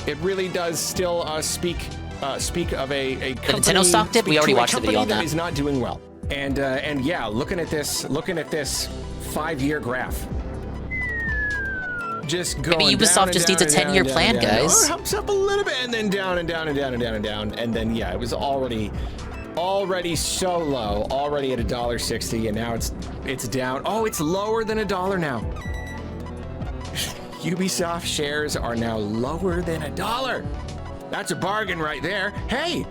It really does still speak of a company. The Nintendo stock dip. We already watched the video on that. That is not doing well. And yeah, looking at this 5-year graph. Just going Maybe Ubisoft just needs a 10-year plan, guys. It helps up a little bit, and then down and down and down and down and down, and then yeah, it was already so low, already at $1.60, and now it's down. Oh, it's lower than $1 now. Ubisoft shares are now lower than $1. That's a bargain right there. Hey,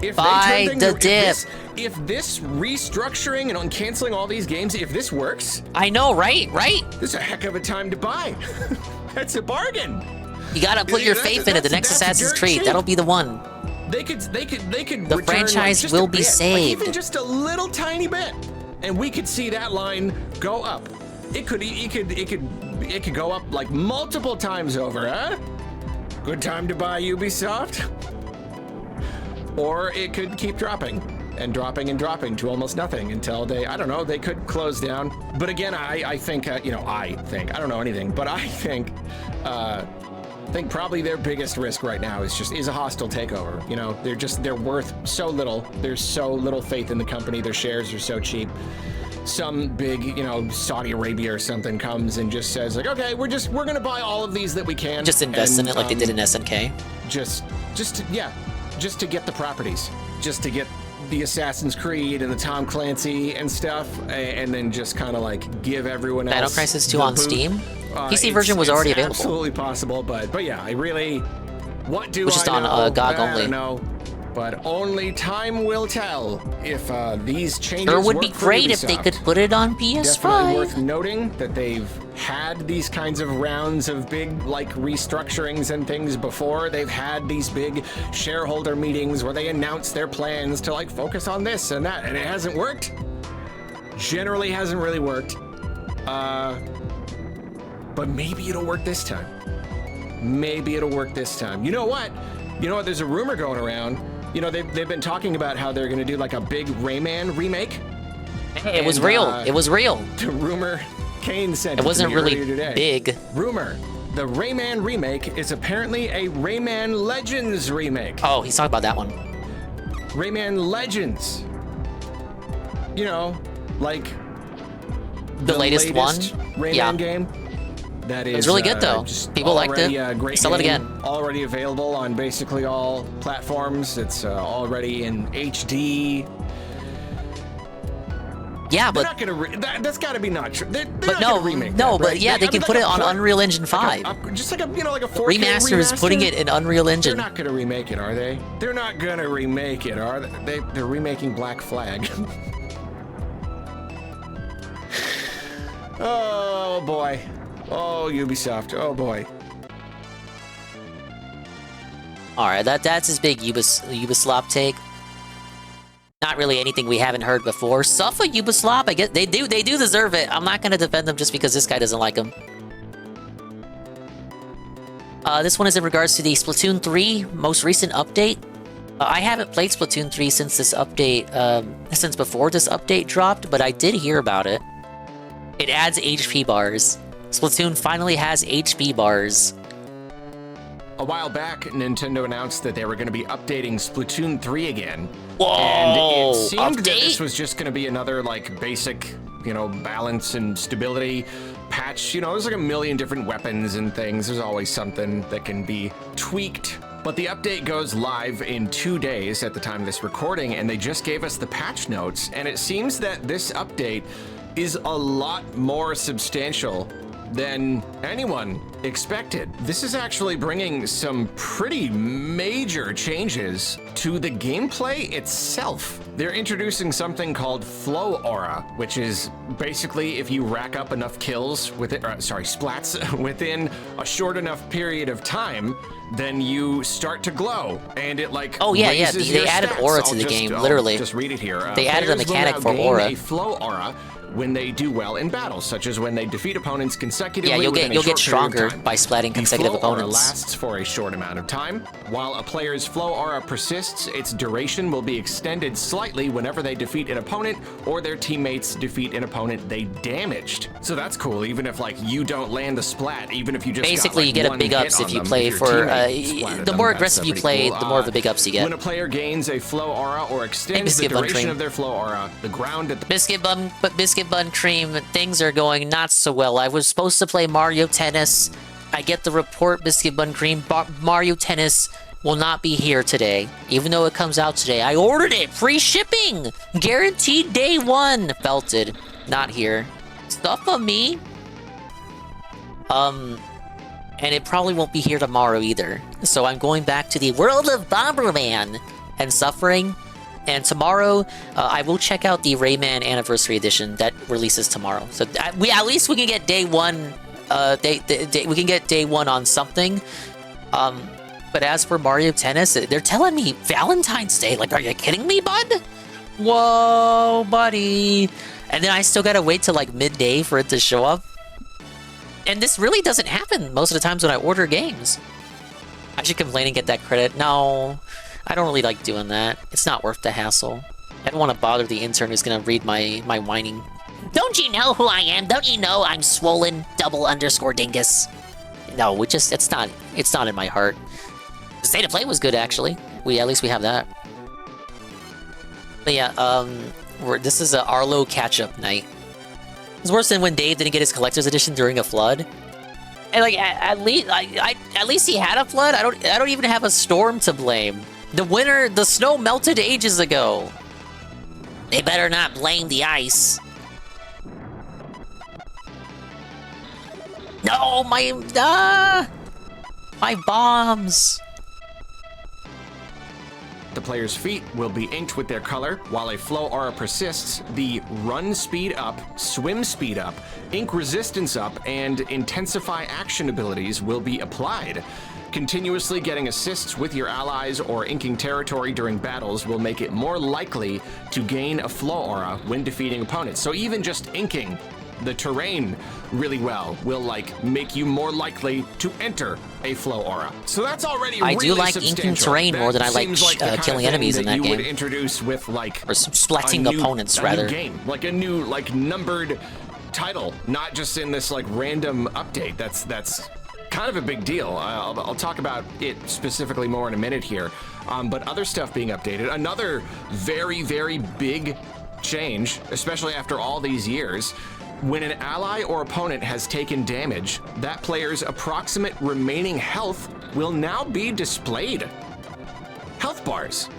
if buy the dip. If this restructuring and canceling all these games, if this works, I know, right? This is a heck of a time to buy. That's a bargain. You gotta put your faith in it. The next Assassin's Creed, that'll be the one. They could. The franchise will be saved. Even just a little tiny bit, and we could see that line go up. It could go up like multiple times over, huh? Good time to buy Ubisoft. Or it could keep dropping and dropping and dropping to almost nothing until they could close down. But again, I think, I don't know anything, but I think probably their biggest risk right now is a hostile takeover. They're worth so little. There's so little faith in the company. Their shares are so cheap. Some big, Saudi Arabia or something comes and just says like, okay, we're gonna buy all of these that we can. Just invest in it like they did in SNK. Just to get the properties, just to get the Assassin's Creed and the Tom Clancy and stuff, and then just kind of like give everyone else. Battle Crisis 2 on Steam. PC version was already available. Absolutely possible, but yeah, what do Which is I on know? GOG I only. don't know. But only time will tell if these changes Sure would work be for great if they Ubisoft. could put it on PS5. Definitely worth noting that they've had these kinds of rounds of big restructurings and things before. They've had these big shareholder meetings where they announce their plans to focus on this and that, and it hasn't worked. Generally hasn't really worked. But maybe it'll work this time. Maybe it'll work this time. You know what? There's a rumor going around. They've been talking about how they're going to do a big Rayman remake. Hey, it was real. It was real. The rumor, Kane said It wasn't to me really earlier today. big. Rumor, the Rayman remake is apparently a Rayman Legends remake. Oh, he's talking about that one. Rayman Legends. You know, like the latest one. Rayman game. That is it's really good though. People liked it. Great Sell it game, again. Already available on basically all platforms. It's already in HD. Yeah, but they're not gonna that's got to be not true. They're but not no, gonna remake no, that, but right? yeah, they can put it on Unreal Engine 5. Just like a like a 4K Remaster is putting it in Unreal Engine. They're not gonna remake it, are they? They're not gonna remake it, are they? They're remaking Black Flag. Oh boy. Oh, Ubisoft. Oh boy. All right, that's his big Ubisoft take. Not really anything we haven't heard before. Suffer Ubisoft, I guess they do deserve it. I'm not gonna defend them just because this guy doesn't like them. This one is in regards to the Splatoon 3 most recent update. I haven't played Splatoon 3 since this update, since before this update dropped, but I did hear about it. It adds HP bars. Splatoon finally has HP bars. A while back, Nintendo announced that they were going to be updating Splatoon 3 again. Whoa! And it seemed Update? that this was just going to be another, like, basic, you know, balance and stability patch. You know, there's like a million different weapons and things. There's always something that can be tweaked. But the update goes live in 2 days at the time of this recording, and they just gave us the patch notes. And it seems that this update is a lot more substantial than anyone expected. This is actually bringing some pretty major changes to the gameplay itself. They're introducing something called Flow Aura, which is basically if you rack up enough kills with it, splats within a short enough period of time, then you start to glow, and it like raises they your added stats. aura to the game, literally. I'll just read it here. They added a Players will mechanic now for gain aura. a Flow Aura when they do well in battles, such as when they defeat opponents consecutively. Yeah, you'll within get a short period of stronger time. by splatting The consecutive flow aura opponents. lasts for a short amount of time. While a player's flow aura persists, its duration will be extended slightly whenever they defeat an opponent or their teammates defeat an opponent they damaged. So that's cool, even if like you don't land the splat, even if you just Basically, got, you get a one big hit ups on if you them, play if your for teammate splatted the them, more that's aggressive you pretty play, cool. the more of the big ups you get. When a player gains a flow aura or extends the Biscuit Bun duration Cream. of their flow aura, the ground at the Biscuit Bun Cream, things are going not so well. I was supposed to play Mario Tennis. I get the report, Biscuit Bun Cream, Mario Tennis will not be here today, even though it comes out today. I ordered it, free shipping, guaranteed day one. Felted, not here. Stuff on me. And it probably won't be here tomorrow either. So I'm going back to the world of Bomberman and suffering. And tomorrow, I will check out the Rayman Anniversary Edition that releases tomorrow. So at least we can get day one. We can get day one on something. But as for Mario Tennis, they're telling me Valentine's Day. Like, are you kidding me, bud? Whoa, buddy. And then I still gotta wait till like midday for it to show up. And this really doesn't happen most of the times when I order games. I should complain and get that credit. No, I don't really like doing that. It's not worth the hassle. I don't want to bother the intern who's gonna read my whining. Don't you know who I am? Don't you know I'm swollen __ dingus? No, it's not in my heart. The state of play was good actually. At least we have that. But yeah, this is a Arlo catch-up night. It's worse than when Dave didn't get his collector's edition during a flood. And like at least he had a flood. I don't even have a storm to blame. The snow melted ages ago. They better not blame the ice. No, my bombs. The player's feet will be inked with their color. While a flow aura persists, the run speed up, swim speed up, ink resistance up, and intensify action abilities will be applied. Continuously getting assists with your allies or inking territory during battles will make it more likely to gain a flow aura when defeating opponents. So even just inking the terrain really well will like make you more likely to enter a flow aura. So that's already I really do like inking terrain more than I like killing enemies in that game. You would introduce with like or splatting opponents a rather. New game, like a new like numbered title, not just in this like random update. That's kind of a big deal. I'll talk about it specifically more in a minute here. But other stuff being updated. Another very, very big change, especially after all these years. When an ally or opponent has taken damage, that player's approximate remaining health will now be displayed. Health bars.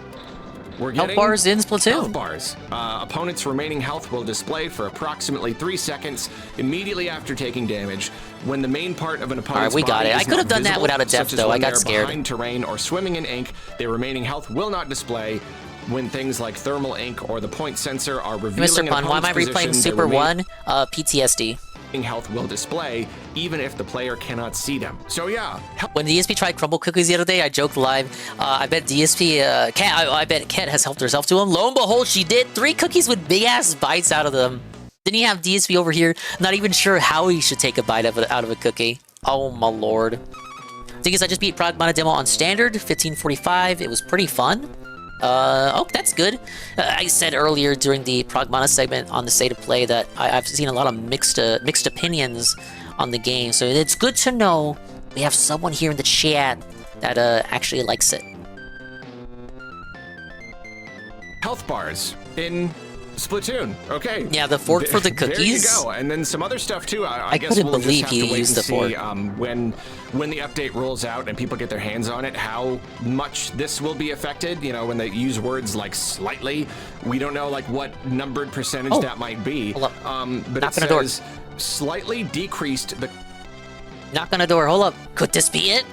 We're getting health bars in Splatoon. Health bars. Opponent's remaining health will display for approximately 3 seconds immediately after taking damage. When the main part of an opponent's we got body it. I is could have not done that visible, without a death, such as though. when I got they're scared. behind terrain or swimming in ink, their remaining health will not display. When things like thermal ink or the point sensor are revealing Mr. Pun, why am I replaying Super 1? PTSD. Health will display even if the player cannot see them. So yeah. When DSP tried crumble cookies the other day, I joked live. I bet DSP, I bet Kat has helped herself to him. Lo and behold, she did. 3 cookies with big ass bites out of them. Then you have DSP over here, not even sure how he should take a bite out of a cookie. Oh my lord. Thing is, I just beat Pragmata demo on standard, 1545. It was pretty fun. Oh, that's good. I said earlier during the Pragmata segment on the State of Play that I've seen a lot of mixed opinions on the game, so it's good to know we have someone here in the chat that actually likes it. Health bars in Splatoon. Okay. Yeah, the fork for the cookies. There you go. And then some other stuff too. I guess couldn't we'll believe just have he to wait used and the fork. see when the update rolls out and people get their hands on it, how much this will be affected. You know, when they use words like slightly, we don't know like what numbered percentage that might be. Hold up. But Knock it on the door. says slightly decreased the. Knock on the door. Hold up. Could this be it?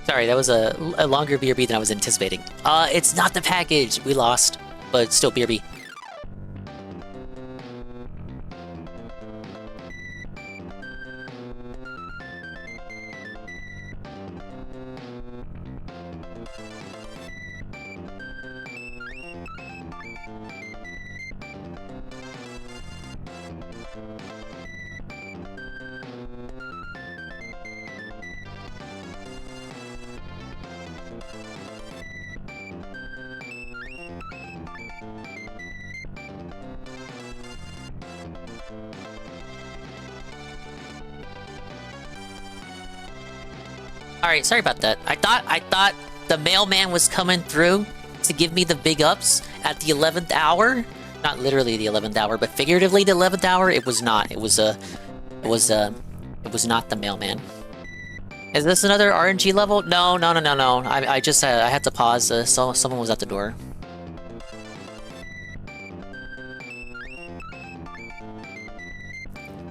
Sorry, that was a longer BRB than I was anticipating. It's not the package. We lost, but still BRB. Alright, sorry about that. I thought the mailman was coming through to give me the big ups at the 11th hour. Not literally the 11th hour, but figuratively the 11th hour. It was not. It was not the mailman. Is this another RNG level? No. I just I had to pause. Someone was at the door.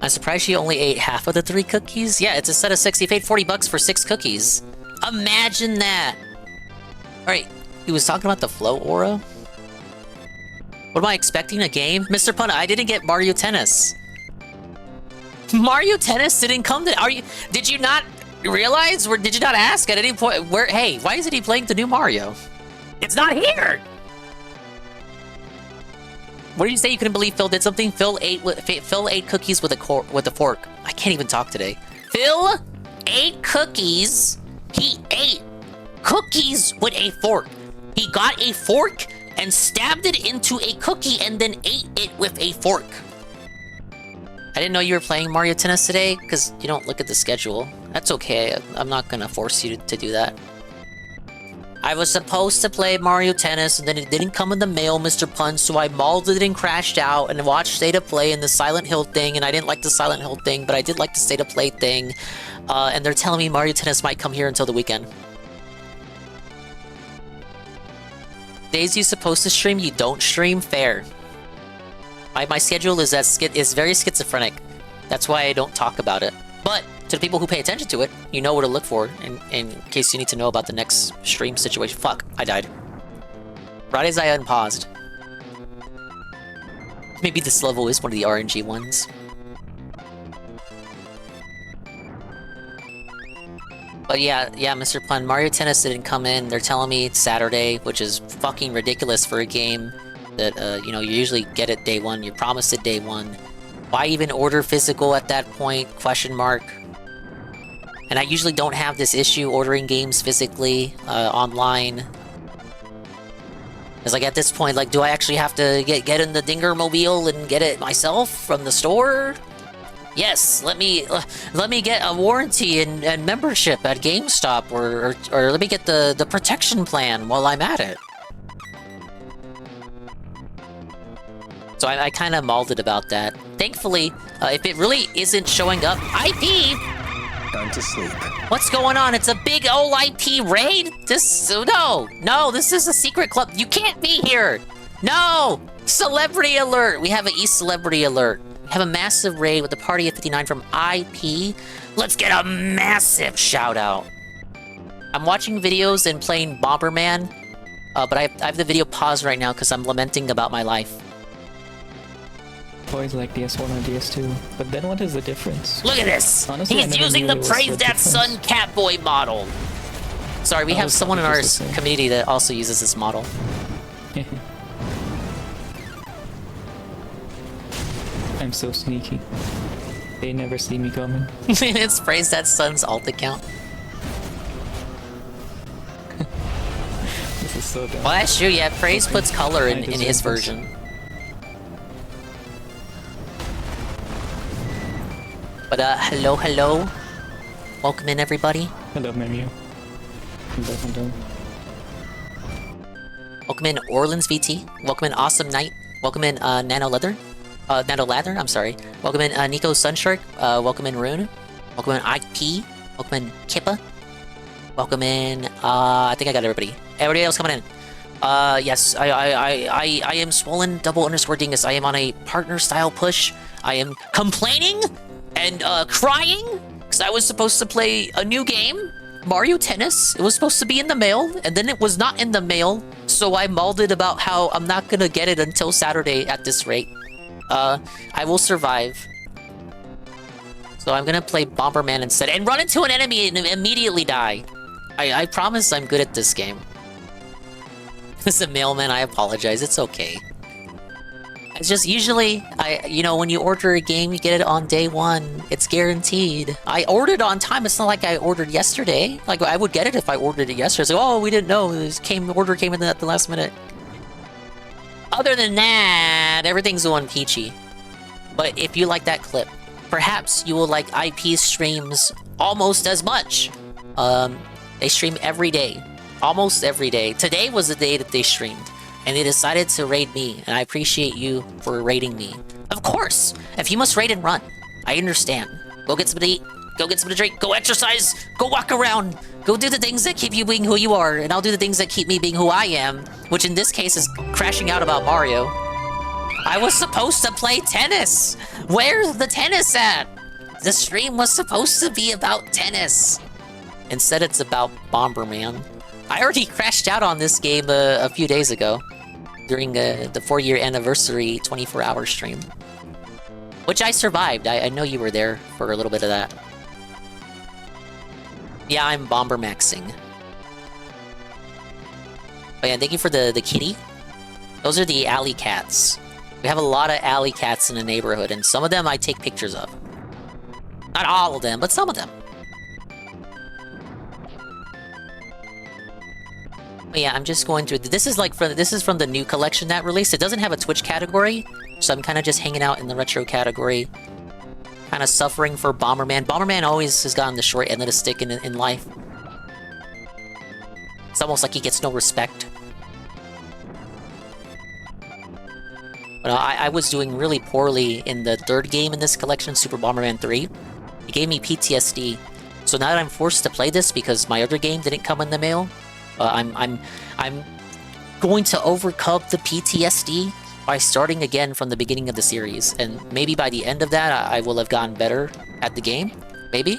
I'm surprised she only ate half of the 3 cookies. Yeah, it's a set of 6. He paid $40 for 6 cookies. Imagine that! Alright, he was talking about the flow aura? What am I expecting, a game? Mr. Punna, I didn't get Mario Tennis. Mario Tennis didn't come to. Did you not realize, or did you not ask at any point where? Hey, why isn't he playing the new Mario? It's not here. What did you say? You couldn't believe Phil did something? Phil ate cookies with a fork. I can't even talk today. Phil ate cookies. He ate cookies with a fork. He got a fork and stabbed it into a cookie and then ate it with a fork. I didn't know you were playing Mario Tennis today because you don't look at the schedule. That's okay. I'm not gonna force you to do that. I was supposed to play Mario Tennis and then it didn't come in the mail, Mr. Punch, so I mauled it and crashed out and watched State of Play and the Silent Hill thing, and I didn't like the Silent Hill thing, but I did like the State of Play thing. And they're telling me Mario Tennis might come here until the weekend. Days you're supposed to stream, you don't stream. Fair. My schedule is very schizophrenic. That's why I don't talk about it. But to the people who pay attention to it, you know what to look for in case you need to know about the next stream situation. Fuck, I died. Fridays I unpaused. Maybe this level is one of the RNG ones. But yeah, Mr. Pun, Mario Tennis didn't come in. They're telling me it's Saturday, which is fucking ridiculous for a game that, you know, you usually get it day one. You're promised it day one. Why even order physical at that point? Question mark. And I usually don't have this issue ordering games physically, online. It's like at this point, like, do I actually have to get in the Dinger Mobile and get it myself from the store? Yes, let me get a warranty and membership at GameStop, or let me get the protection plan while I'm at it. So I kind of mauled it about that. Thankfully, if it really isn't showing up, IP. Time to sleep. What's going on? It's a big old IP raid. No, this is a secret club. You can't be here. No, celebrity alert. We have an celebrity alert. We have a massive raid with a party of 59 from IP. Let's get a massive shout out. I'm watching videos and playing Bomberman, but I have the video paused right now because I'm lamenting about my life. Boys like DS1 or DS2, but then what is the difference? Look at this! Honestly, He's using the Praise That Son Catboy model. Sorry, we have someone in our community that also uses this model. I'm so sneaky. They never see me coming. It's Praise That Son's alt account. This is so dumb. Well, that's true, yeah. Praise puts color in his version. But hello. Welcome in, everybody. Hello, Mario. Hello. Welcome in, Orleans VT. Welcome in, Awesome Knight. Welcome in, Nano Lather, I'm sorry. Welcome in, Nico Sunshark. Welcome in, Rune. Welcome in, IP. Welcome in, Kippa. Welcome in, I think I got everybody. Everybody else coming in. Yes, I am swollen __ dingus. I am on a partner style push. I am complaining and crying because I was supposed to play a new game, Mario Tennis. It was supposed to be in the mail, and then it was not in the mail, so I mauled it about how I'm not gonna get it until Saturday at this rate. I will survive. So I'm gonna play Bomberman instead and run into an enemy and immediately die. I promise I'm good at this game. As a mailman, I apologize. It's okay. It's just usually, when you order a game, you get it on day one. It's guaranteed. I ordered on time. It's not like I ordered yesterday. Like, I would get it if I ordered it yesterday. So, oh, we didn't know. The order came in at the last minute. Other than that, everything's going peachy. But if you like that clip, perhaps you will like IP streams almost as much. They stream every day. Almost every day. Today was the day that they streamed. And they decided to raid me, and I appreciate you for raiding me. Of course! If you must raid and run, I understand. Go get something to eat, go get something to drink, go exercise, go walk around, go do the things that keep you being who you are, and I'll do the things that keep me being who I am, which in this case is crashing out about Mario. I was supposed to play tennis! Where's the tennis at? The stream was supposed to be about tennis. Instead, it's about Bomberman. I already crashed out on this game a few days ago during the 4-year anniversary 24-hour stream. Which I survived. I know you were there for a little bit of that. Yeah, I'm Bombermaxing. Oh yeah, thank you for the kitty. Those are the alley cats. We have a lot of alley cats in the neighborhood, and some of them I take pictures of. Not all of them, but some of them. But yeah, I'm just going through. This is from the new collection that released. It doesn't have a Twitch category, so I'm kind of just hanging out in the retro category. Kind of suffering for Bomberman. Bomberman always has gotten the short end of the stick in life. It's almost like he gets no respect. But I was doing really poorly in the third game in this collection, Super Bomberman 3. It gave me PTSD. So now that I'm forced to play this because my other game didn't come in the mail, I'm going to overcome the PTSD by starting again from the beginning of the series. And maybe by the end of that, I will have gotten better at the game. Maybe.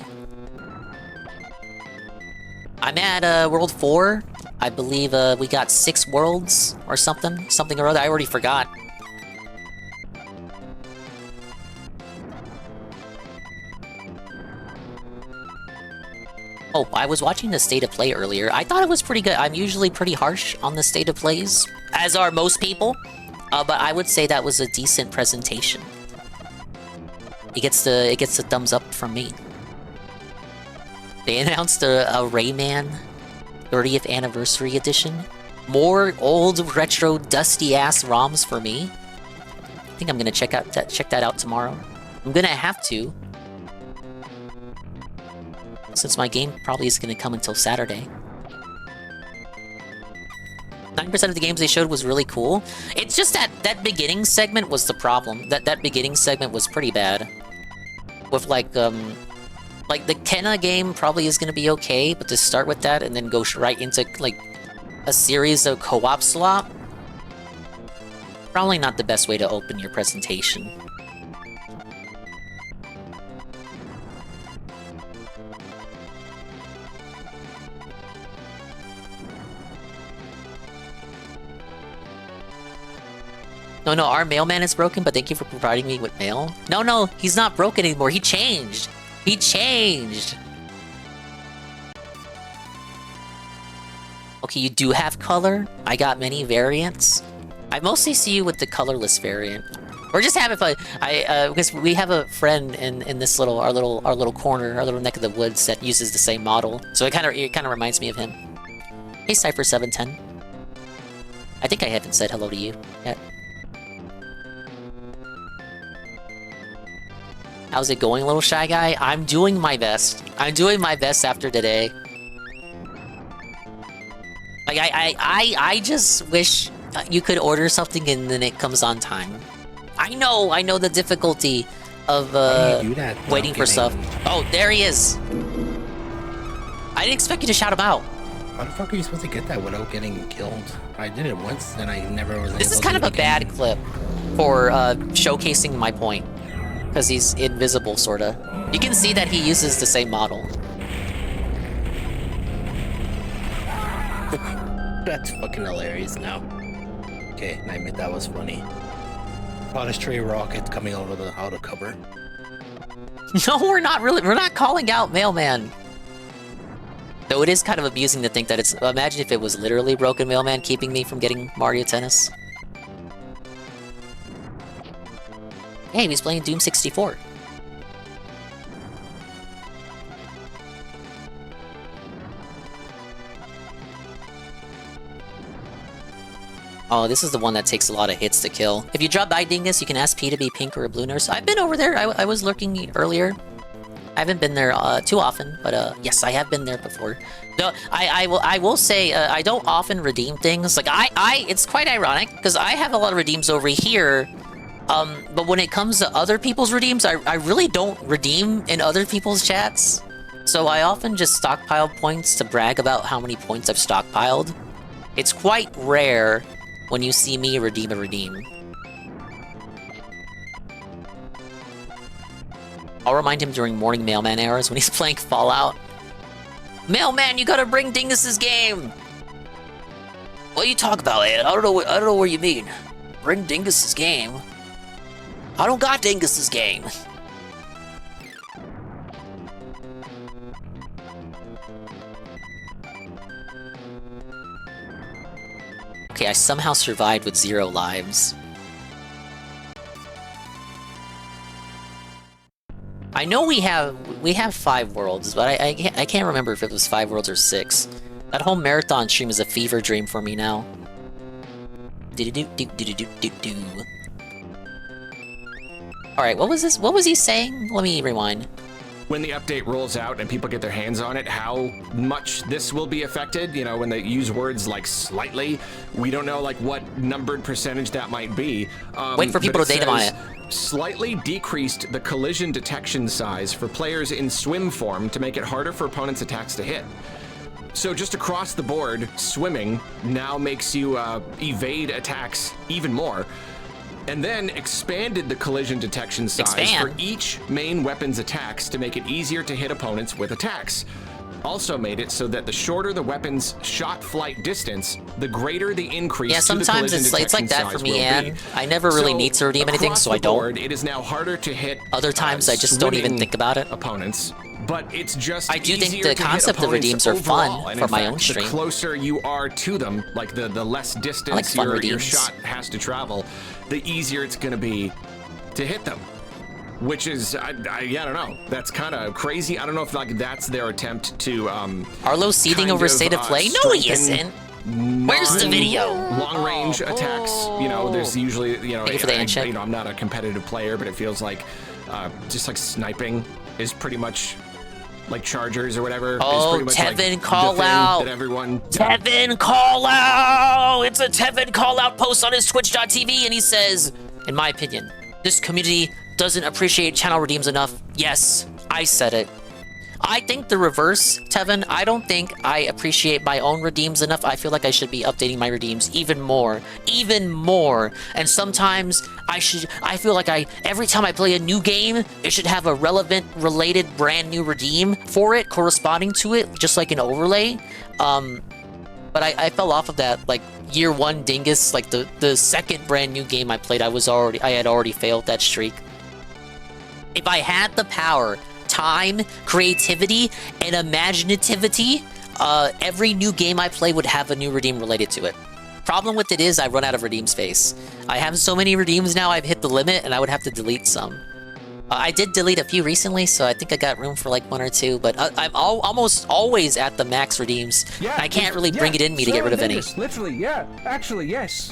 I'm at World 4. I believe we got 6 worlds or something. Something or other. I already forgot. Oh, I was watching the state of play earlier. I thought it was pretty good. I'm usually pretty harsh on the state of plays, as are most people. But I would say that was a decent presentation. It gets the thumbs up from me. They announced a Rayman 30th Anniversary Edition. More old, retro, dusty-ass ROMs for me. I think I'm gonna check that out tomorrow. I'm gonna have to, since my game probably isn't gonna come until Saturday. 9% of the games they showed was really cool. It's just that beginning segment was the problem. That beginning segment was pretty bad. With like the Kenna game probably is gonna be okay, but to start with that and then go right into like a series of co-op slop, probably not the best way to open your presentation. No, our mailman is broken, but thank you for providing me with mail. No, he's not broken anymore. He changed. He changed. Okay, you do have color. I got many variants. I mostly see you with the colorless variant. Or just have it fun. Because we have a friend in this our little corner, our little neck of the woods that uses the same model. So it kind of reminds me of him. Hey, Cypher710. I think I haven't said hello to you yet. How's it going, little shy guy? I'm doing my best. I'm doing my best after today. Like, I just wish you could order something and then it comes on time. I know the difficulty of waiting for stuff. Oh, there he is. I didn't expect you to shout him out. How the fuck are you supposed to get that without getting killed? I did it once and I never was able to. This is kind of a bad clip for showcasing my point. Because he's invisible, sorta. You can see that he uses the same model. That's fucking hilarious now. Okay, I admit that was funny. Caught a stray rocket coming out of cover. No, we're not really. We're not calling out Mailman. Though it is kind of amusing to think that it's. Imagine if it was literally Broken Mailman keeping me from getting Mario Tennis. Hey, he's playing Doom 64. Oh, this is the one that takes a lot of hits to kill. If you drop by Dingus, you can ask P to be pink or a blue nurse. I've been over there. I was lurking earlier. I haven't been there too often, but yes, I have been there before. No, I will say I don't often redeem things. Like it's quite ironic because I have a lot of redeems over here. But when it comes to other people's redeems, I really don't redeem in other people's chats. So I often just stockpile points to brag about how many points I've stockpiled. It's quite rare when you see me redeem a redeem. I'll remind him during morning Mailman hours when he's playing Fallout. Mailman, you gotta bring Dingus's game! What you talk about, Ed? I don't know what you mean. Bring Dingus's game? I don't got Dingus's game. Okay, I somehow survived with 0 lives. I know we have 5 worlds, but I can't remember if it was 5 worlds or 6. That whole marathon stream is a fever dream for me now. Do-do-do-do-do-do-do-do. Alright, what was this? What was he saying? Let me rewind. When the update rolls out and people get their hands on it, how much this will be affected, you know, when they use words like slightly, we don't know like what numbered percentage that might be. Wait for people to date on it. Slightly decreased the collision detection size for players in swim form to make it harder for opponents' attacks to hit. So just across the board, swimming now makes you evade attacks even more. And then expanded the collision detection size for each main weapon's attacks to make it easier to hit opponents with attacks. Also made it so that the shorter the weapon's shot flight distance, the greater the increase to the collision detection it's like that size for me, will Anne. be. I never really need to redeem anything, across so the I don't. board, it is now harder to hit Other times I just don't even swimming think about it. Opponents. But it's just I do think easier the to hit concept of opponents redeems are fun overall, and for in my fact, own stream. The closer you are to them, like the less distance fun your redeems. shot has to travel, the easier it's going to be to hit them. Which is, I don't know. That's kind of crazy. I don't know if like that's their attempt to Arlo seething over State of Play? No, he isn't. Where's the video? Long-range attacks. You know, there's usually, you know, Thank you for the handshake. you know, I'm not a competitive player, but it feels like just like sniping is pretty much like chargers or whatever. Oh, is pretty much Tevin like call the thing out. that everyone. Tevin call out! It's a Tevin call out post on his Twitch.tv, and he says, in my opinion, this community doesn't appreciate channel redeems enough. Yes, I said it. I think the reverse, Tevin. I don't think I appreciate my own redeems enough. I feel like I should be updating my redeems even more. And sometimes I feel like every time I play a new game, it should have a relevant, related, brand new redeem for it, corresponding to it, just like an overlay. But I fell off of that, like, year 1 Dingus, like the second brand new game I played, I had already failed that streak. If I had the power, time, creativity, and imaginativity, every new game I play would have a new redeem related to it. Problem with it is I run out of redeem space. I have so many redeems now, I've hit the limit, and I would have to delete some. I did delete a few recently, so I think I got room for like 1 or 2, but I'm almost always at the max redeems. Yeah, I can't really bring it in me to get rid of any. Literally, yeah. Actually, yes.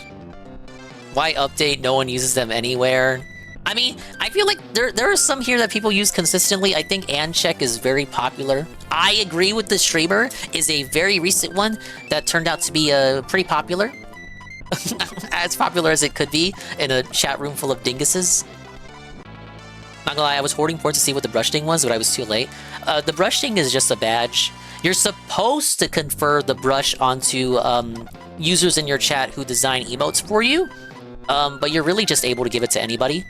Why update? No one uses them anywhere. I mean, I feel like there are some here that people use consistently. I think Ancheck is very popular. I agree with the streamer is a very recent one that turned out to be pretty popular. As popular as it could be in a chat room full of dinguses. Not gonna lie, I was hoarding points to see what the brush ding was, but I was too late. The brush ding is just a badge. You're supposed to confer the brush onto users in your chat who design emotes for you, but you're really just able to give it to anybody.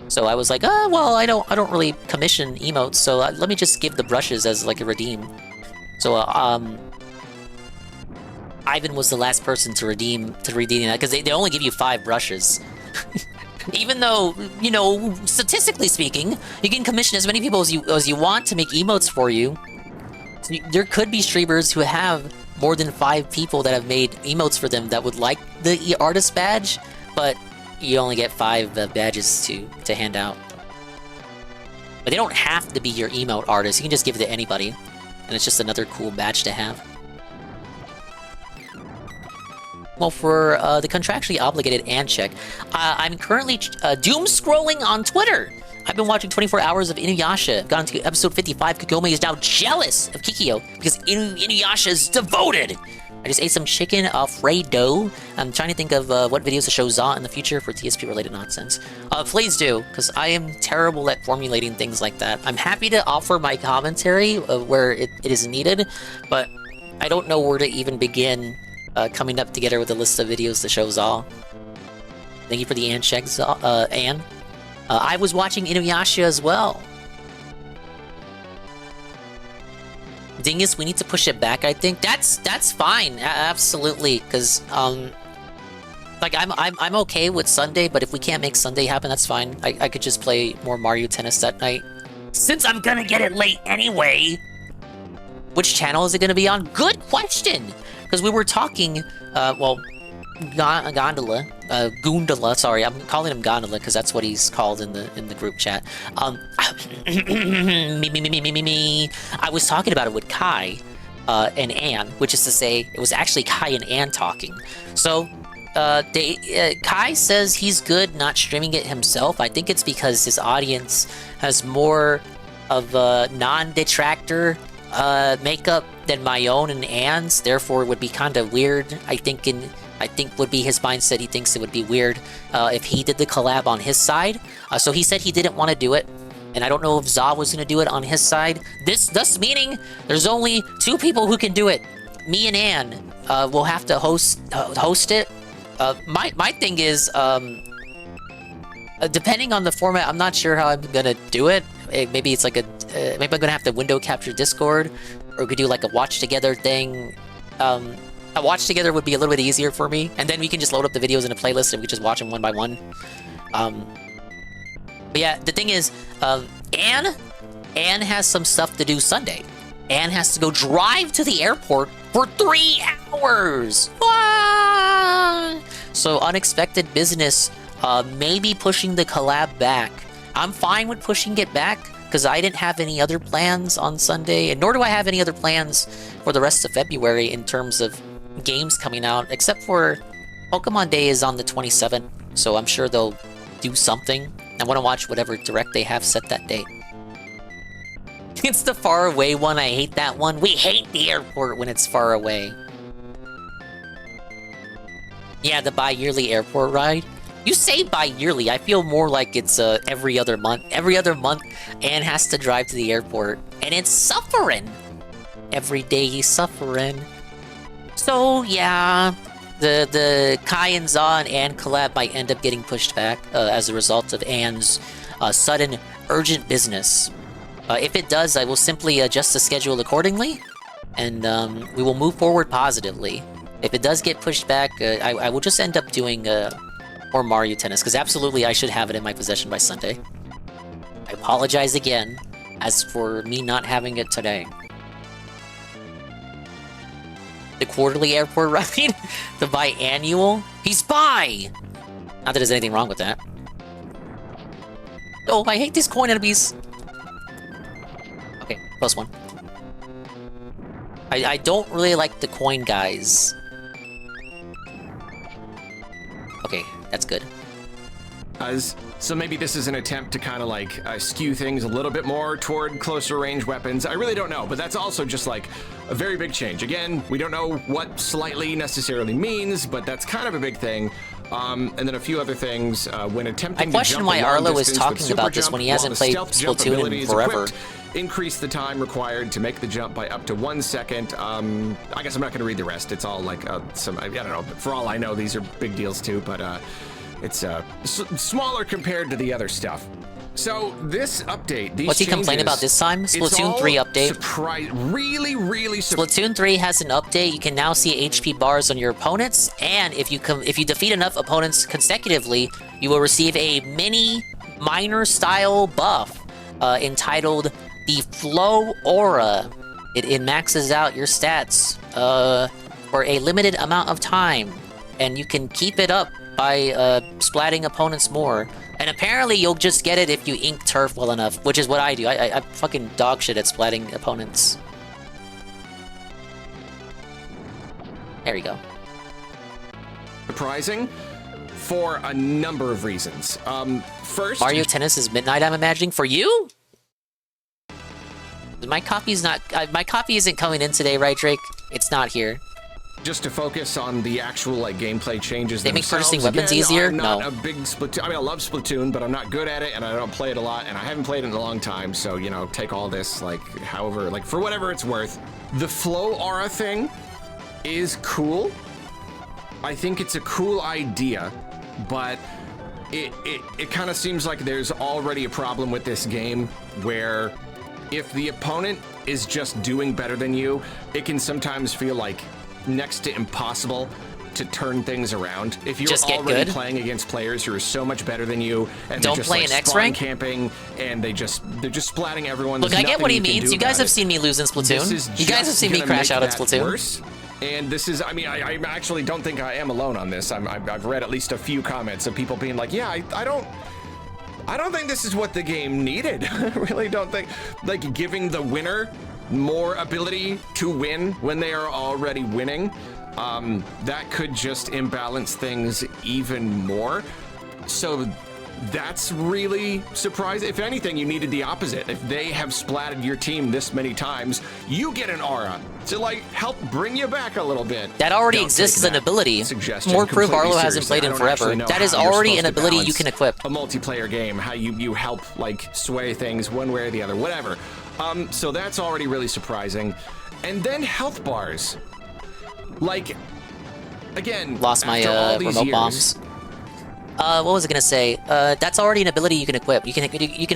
So I was like, well, I don't really commission emotes, so let me just give the brushes as like a redeem. So Ivan was the last person to redeem that because they only give you 5 brushes. Even though, you know, statistically speaking, you can commission as many people as you want to make emotes for you. So there could be streamers who have more than 5 people that have made emotes for them that would like the artist badge, but you only get 5 badges to hand out. But they don't have to be your emote artist. You can just give it to anybody, and it's just another cool badge to have. Well, for the contractually obligated Ancheck, I'm currently doom scrolling on Twitter. I've been watching 24 hours of Inuyasha. I've gotten to episode 55. Kagome is now jealous of Kikyo because Inuyasha is devoted. I just ate some chicken Alfredo. I'm trying to think of what videos to show Za in the future for TSP-related nonsense. Please do, because I am terrible at formulating things like that. I'm happy to offer my commentary where it is needed, but I don't know where to even begin coming up together with a list of videos to show Za. Thank you for the Ancheck, Anne. I was watching Inuyasha as well. Dingus, we need to push it back, I think. That's fine, absolutely, because Like I'm okay with Sunday, but if we can't make Sunday happen, that's fine. I could just play more Mario Tennis that night. Since I'm gonna get it late anyway. Which channel is it gonna be on? Good question! Because we were talking, Gondola, Goondola, sorry, I'm calling him Gondola because that's what he's called in the group chat. Me. I was talking about it with Kai and Ann, which is to say, it was actually Kai and Ann talking. So, Kai says he's good not streaming it himself. I think it's because his audience has more of a non-detractor makeup than my own and Ann's, therefore it would be kind of weird. I think would be his mindset. He thinks it would be weird if he did the collab on his side. So he said he didn't want to do it, and I don't know if Za was going to do it on his side. Thus meaning there's only 2 people who can do it. Me and Ann will have to host it. My thing is, depending on the format, I'm not sure how I'm gonna do it. Maybe it's like maybe I'm gonna have to window capture Discord, or we could do like a watch together thing. A watch together would be a little bit easier for me, and then we can just load up the videos in a playlist and we just watch them one by one. But yeah, the thing is, Anne has some stuff to do Sunday. Anne has to go drive to the airport for 3 hours. So unexpected business, maybe pushing the collab back. I'm fine with pushing it back because I didn't have any other plans on Sunday, and nor do I have any other plans for the rest of February in terms of games coming out, except for Pokemon Day is on the 27th, so I'm sure they'll do something. I want to watch whatever direct they have set that day. It's the far away one. I hate that one. We hate the airport when it's far away. Yeah, the bi-yearly airport ride. You say bi-yearly. I feel more like it's every other month. Every other month, Anne has to drive to the airport, and it's suffering. Every day he's suffering. So yeah, the Kai and Za and Anne collab might end up getting pushed back as a result of Anne's sudden urgent business. If it does, I will simply adjust the schedule accordingly, and we will move forward positively. If it does get pushed back, I will just end up doing more Mario Tennis, because absolutely I should have it in my possession by Sunday. I apologize again, as for me not having it today. The quarterly airport ride? The biannual? He's bi! Not that there's anything wrong with that. Oh, I hate these coin enemies! Okay, +1. I don't really like the coin guys. Okay, that's good. So maybe this is an attempt to kind of like skew things a little bit more toward closer range weapons. I really don't know, but that's also just like a very big change. Again, we don't know what slightly necessarily means, but that's kind of a big thing. And then a few other things when attempting. I question why Arlo is talking about this when he hasn't played Splatoon in forever. Increase the time required to make the jump by up to 1 second. I guess I'm not going to read the rest. It's all like I don't know. But for all I know, these are big deals too. But it's smaller compared to the other stuff. So this update, these what's he complaining about this time? Splatoon 3 update. Really. Splatoon 3 has an update. You can now see HP bars on your opponents, and if you defeat enough opponents consecutively, you will receive a mini minor style buff entitled the Flow Aura. It maxes out your stats for a limited amount of time, and you can keep it up by splatting opponents more. And apparently you'll just get it if you ink turf well enough, which is what I do. I fucking dog shit at splatting opponents. There we go. Surprising for a number of reasons. First, Mario Tennis is midnight, I'm imagining. For you? My copy's not... my copy isn't coming in today, right, Drake? It's not here. Just to focus on the actual like gameplay changes. They make purchasing weapons easier? I'm not no. a big Splatoon. I mean, I love Splatoon, but I'm not good at it, and I don't play it a lot, and I haven't played it in a long time. So you know, take all this like, however, like for whatever it's worth. The Flow Aura thing is cool. I think it's a cool idea, but it kind of seems like there's already a problem with this game where if the opponent is just doing better than you, it can sometimes feel like next to impossible to turn things around. If you're Just get already good? playing against players who are so much better than you, and Don't they're just play like an X spawn rank? camping, and they're just splatting everyone. Look, There's I get what he nothing you can means. do You guys about have it. seen me lose in This Splatoon. is You guys have just seen me gonna crash make out at that Splatoon. worse. And this is, I mean, I actually don't think I am alone on this. I've read at least a few comments of people being like, yeah, I don't think this is what the game needed. I really don't think, like, giving the winner more ability to win when they are already winning, that could just imbalance things even more. So that's really surprising. If anything, you needed the opposite. If they have splatted your team this many times, you get an aura to like help bring you back a little bit. That already Don't exists as take an that ability. suggestion More proof completely Arlo hasn't seriously. played in I don't actually forever. know That is how you're already supposed an to ability you balance can equip. a multiplayer game, how you help like sway things one way or the other, whatever. So that's already really surprising. And then health bars. Like, again, Lost my after all these remote years, bombs. What was I gonna say? That's already an ability you can equip. You can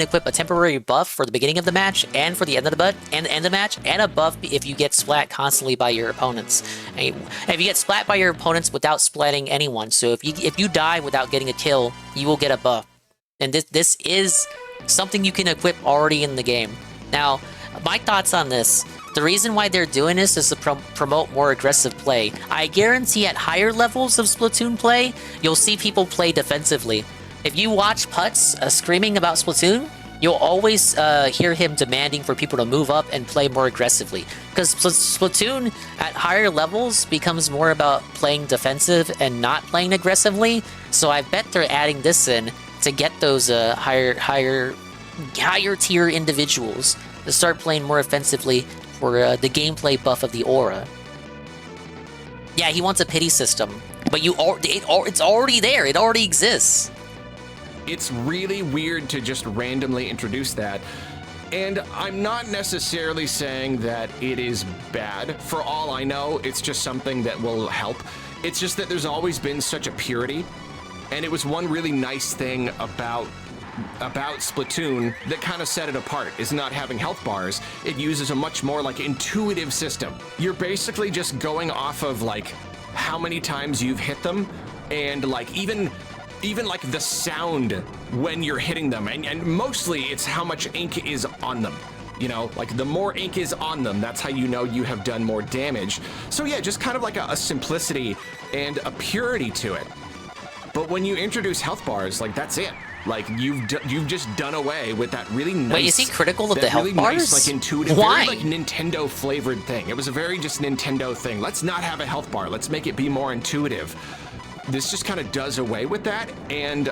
equip a temporary buff for the beginning of the match and for the end of the match, and a buff if you get splat constantly by your opponents. And if you get splat by your opponents without splatting anyone, so if you die without getting a kill, you will get a buff. And this is something you can equip already in the game. Now, my thoughts on this. The reason why they're doing this is to promote more aggressive play. I guarantee at higher levels of Splatoon play, you'll see people play defensively. If you watch Putz screaming about Splatoon, you'll always hear him demanding for people to move up and play more aggressively. Because Splatoon at higher levels becomes more about playing defensive and not playing aggressively. So I bet they're adding this in to get those higher tier individuals to start playing more offensively for the gameplay buff of the aura. Yeah, he wants a pity system, but it's already there. It already exists. It's really weird to just randomly introduce that. And I'm not necessarily saying that it is bad. For all I know, it's just something that will help. It's just that there's always been such a purity. And it was one really nice thing about Splatoon that kind of set it apart, is not having health bars. It uses a much more like intuitive system. You're basically just going off of like how many times you've hit them, and like even like the sound when you're hitting them, and mostly it's how much ink is on them. You know, like the more ink is on them, that's how you know you have done more damage. So yeah, just kind of like a simplicity and a purity to it. But when you introduce health bars, like that's it. Like you've just done away with that really nice. Wait, is he critical of the health really bars? Nice, like intuitive, Why? very like Nintendo flavored thing. It was a very just Nintendo thing. Let's not have a health bar. Let's make it be more intuitive. This just kind of does away with that. And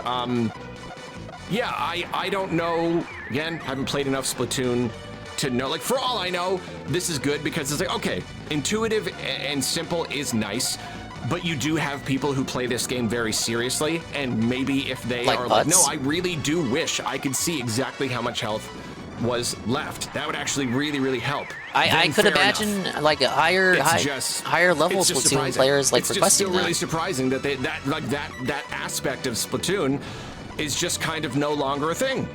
yeah, I don't know. Again, haven't played enough Splatoon to know. Like for all I know, this is good because it's like, okay, intuitive and simple is nice. But you do have people who play this game very seriously, and maybe if they are like, no, I really do wish I could see exactly how much health was left. That would actually really, really help. I could imagine enough. like a higher level It's just Splatoon surprising. players like it's just requesting still that. really surprising that that aspect of Splatoon is just kind of no longer a thing.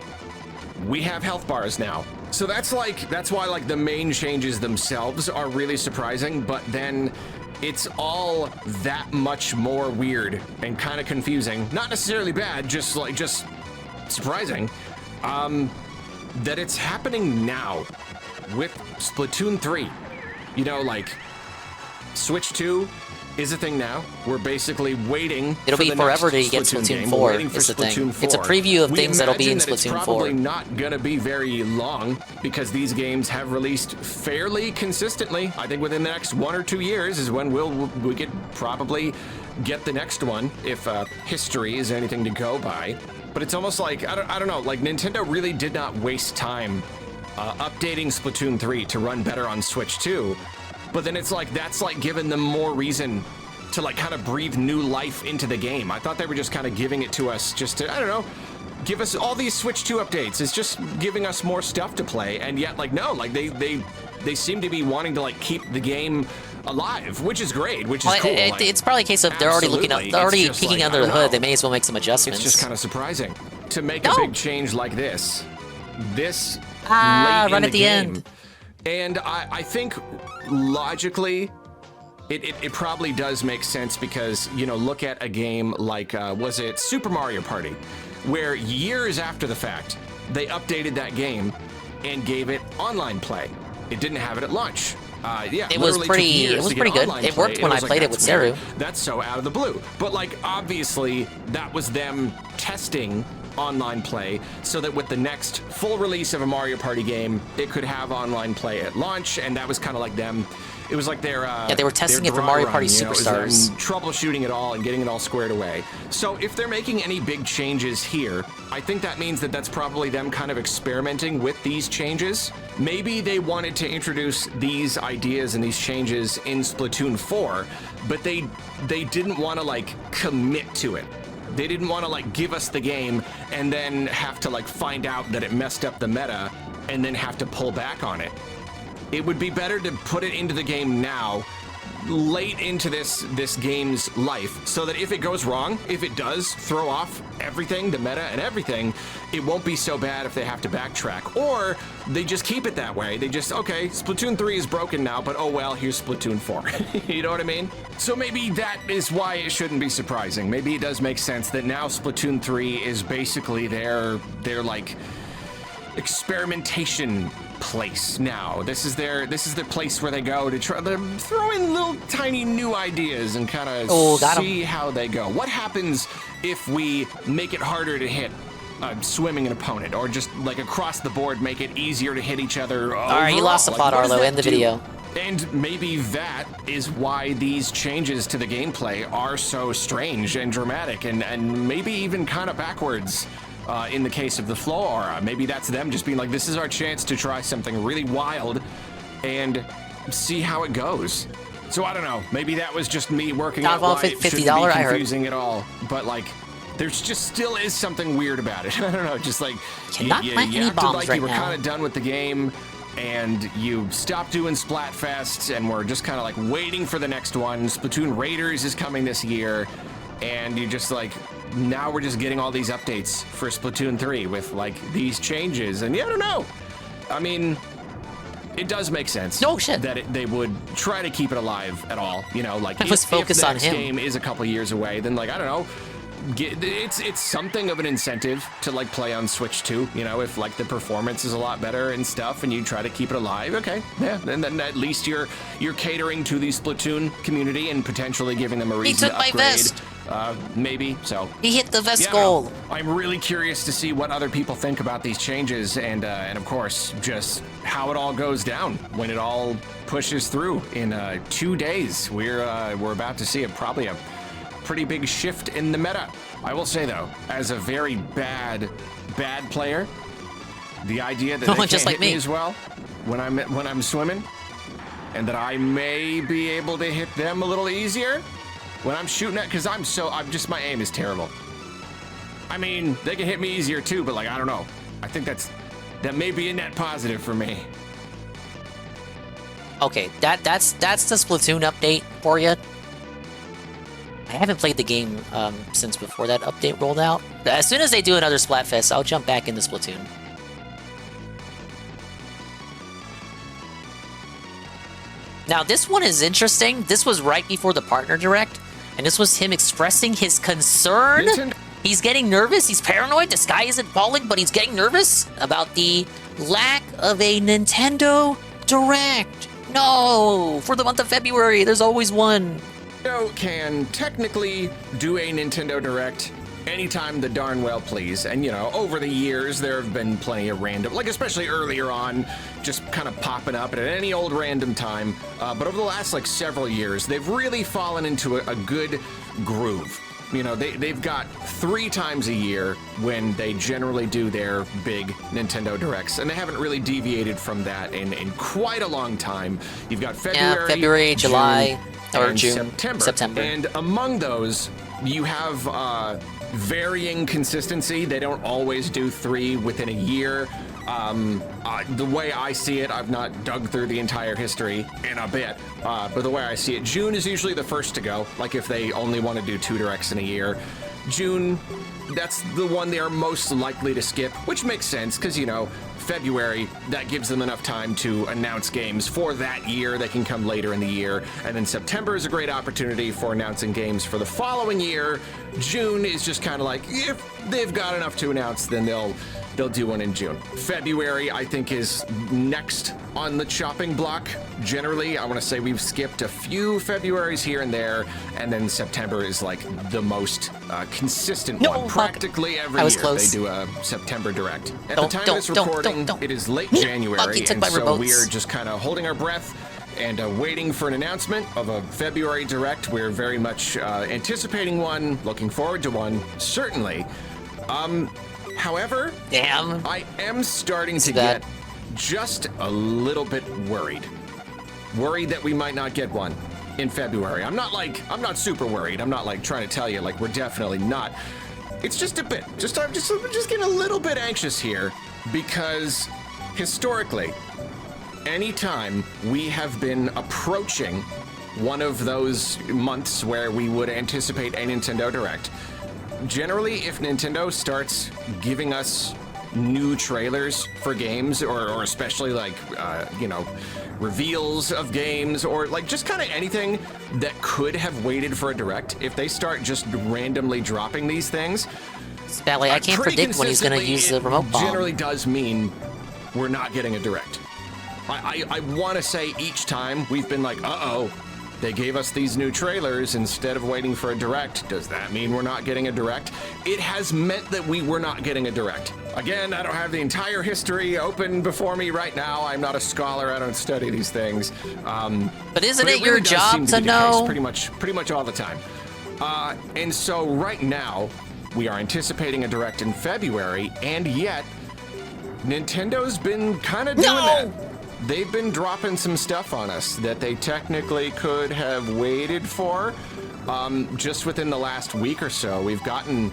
We have health bars now. So that's why like the main changes themselves are really surprising, but then it's all that much more weird and kind of confusing. Not necessarily bad, just surprising. That it's happening now with Splatoon 3. You know, like Switch 2 is a thing now. We're basically waiting. It'll for be the forever next to get Splatoon Splatoon game. 4 We're waiting for is the thing. Splatoon 4. It's a preview of We things that'll be in imagine that Splatoon it's 4. probably not gonna be very long because these games have released fairly consistently. I think within the next 1 or 2 years is when we could probably get the next one if history is anything to go by. But it's almost like I don't know. Like Nintendo really did not waste time updating Splatoon 3 to run better on Switch 2. But then it's like that's like giving them more reason to like kind of breathe new life into the game. I thought they were just kind of giving it to us just to, I don't know, give us all these Switch 2 updates. It's just giving us more stuff to play, and yet like no, like they seem to be wanting to like keep the game alive, which is great, which is cool. It's probably a case of they're already looking up, they're already peeking under the hood. They may as well make some adjustments. It's just kind of surprising to make a big change like this late run in at the game. end. And I think logically, it probably does make sense because, you know, look at a game like, was it Super Mario Party, where years after the fact, they updated that game and gave it online play. It didn't have it at launch. Yeah, it was pretty good. It worked when I played it with Seru. That's so out of the blue. But like, obviously, that was them testing online play so that with the next full release of a Mario Party game, it could have online play at launch, and that was kind of like them. It was like their they were testing it for Mario Party Superstars, troubleshooting it all and getting it all squared away. So if they're making any big changes here, I think that means that that's probably them kind of experimenting with these changes. Maybe they wanted to introduce these ideas and these changes in Splatoon 4, but they didn't want to like commit to it. They didn't want to like give us the game and then have to like find out that it messed up the meta and then have to pull back on it. It would be better to put it into the game now, late into this game's life, so that if it goes wrong, if it does throw off everything, the meta and everything, it won't be so bad if they have to backtrack. Or they just keep it that way. They just, okay, Splatoon 3 is broken now, but oh well, here's Splatoon 4. You know what I mean? So maybe that is why it shouldn't be surprising. Maybe it does make sense that now Splatoon 3 is basically their like experimentation place now. This is their place where they go to try to throw in little tiny new ideas and kind of see how they go. What happens if we make it harder to hit swimming an opponent, or just like across the board make it easier to hit each other? All right, you lost the plot, Arlo. End the video. And maybe that is why these changes to the gameplay are so strange and dramatic, and maybe even kind of backwards. In the case of the Flow Aura, maybe that's them just being like, this is our chance to try something really wild and see how it goes. So I don't know. Maybe that was just me working out why it shouldn't be confusing at all. But like, there's just still is something weird about it. I don't know. Just like you acted like you were kind of done with the game, and you stopped doing Splatfests, and we're just kind of like waiting for the next one. Splatoon Raiders is coming this year, and you just like, now we're just getting all these updates for Splatoon 3 with like these changes, and yeah, I don't know. I mean, it does make sense. No shit. That they would try to keep it alive at all. You know, like if the next game is a couple years away, then like I don't know. It's something of an incentive to like play on Switch 2, you know, if like the performance is a lot better and stuff, and you try to keep it alive. Okay, yeah, and then at least you're catering to the Splatoon community and potentially giving them a reason to upgrade. My vest. Maybe so. He hit the vest goal. I'm really curious to see what other people think about these changes, and of course, just how it all goes down when it all pushes through in 2 days. We're about to see probably a pretty big shift in the meta. I will say though, as a very bad player, the idea that they can't hit me as well when I'm swimming, and that I may be able to hit them a little easier when I'm shooting at, because my aim is terrible. I mean, they can hit me easier too, but like I don't know. I think that may be a net positive for me. Okay, that's the Splatoon update for you. I haven't played the game since before that update rolled out. But as soon as they do another Splatfest, I'll jump back into Splatoon. Now, this one is interesting. This was right before the Partner Direct, and this was him expressing his concern. He's getting nervous. He's paranoid. The sky isn't falling, but he's getting nervous about the lack of a Nintendo Direct. No! For the month of February, there's always one. Can technically do a Nintendo Direct anytime the darn well please, and you know, over the years there have been plenty of random, like especially earlier on, just kind of popping up at any old random time, but over the last like several years they've really fallen into a good groove. You know, they've got 3 times a year when they generally do their big Nintendo Directs, and they haven't really deviated from that in quite a long time. You've got February, July, or June, September. And among those, you have varying consistency. They don't always do 3 within a year. The way I see it, I've not dug through the entire history in a bit, but the way I see it, June is usually the first to go, like if they only want to do 2 directs in a year. June, that's the one they are most likely to skip, which makes sense because, you know, February, that gives them enough time to announce games for that year. They can come later in the year. And then September is a great opportunity for announcing games for the following year. June is just kind of like, if they've got enough to announce, then they'll do one in June. February, I think, is next on the chopping block. Generally, I want to say we've skipped a few Februarys here and there, and then September is like the most consistent one. Practically every year they do a September Direct. At the time of this recording, it is late January, and so we are just kind of holding our breath and waiting for an announcement of a February Direct. We're very much anticipating one, looking forward to one, certainly. However, I am starting to get just a little bit worried. Worried that we might not get one in February. I'm not super worried. I'm not like trying to tell you like we're definitely not. It's just a bit. I'm just getting a little bit anxious here because historically, anytime we have been approaching one of those months where we would anticipate a Nintendo Direct, generally, if Nintendo starts giving us new trailers for games, or especially like, you know, reveals of games, or like just kind of anything that could have waited for a Direct, if they start just randomly dropping these things, Spally, I can't predict when he's going to use the remote bomb. Generally does mean we're not getting a Direct. I want to say each time we've been like, uh-oh, they gave us these new trailers instead of waiting for a Direct. Does that mean we're not getting a Direct? It has meant that we were not getting a Direct. Again, I don't have the entire history open before me right now. I'm not a scholar. I don't study these things. But isn't it your job to know? Pretty much all the time. And so right now, we are anticipating a Direct in February, and yet Nintendo's been kind of doing that. They've been dropping some stuff on us that they technically could have waited for. Just within the last week or so, we've gotten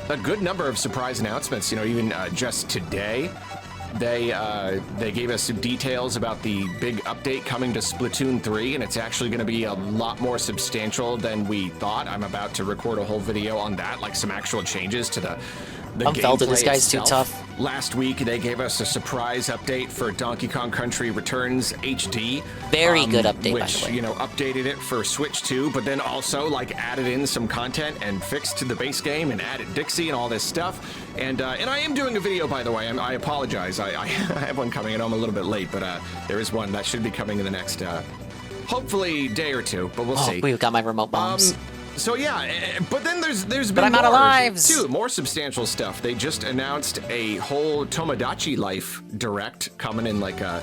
a good number of surprise announcements. You know, even just today, they gave us some details about the big update coming to Splatoon 3, and it's actually going to be a lot more substantial than we thought. I'm about to record a whole video on that, like some actual changes to the gameplay this guy's itself. too tough. Last week, they gave us a surprise update for Donkey Kong Country Returns HD. Very good update, by which, the way. you know, updated it for Switch 2, but then also, like, added in some content and fixed the base game and added Dixie and all this stuff. And I am doing a video, by the way. I apologize. I have one coming. I know I'm a little bit late, but there is one that should be coming in the next, hopefully, day or two, but we'll see. We've got my remote bombs. So yeah, but then there's been But I'm out of lives. too, more substantial stuff. They just announced a whole Tomodachi Life Direct coming in like a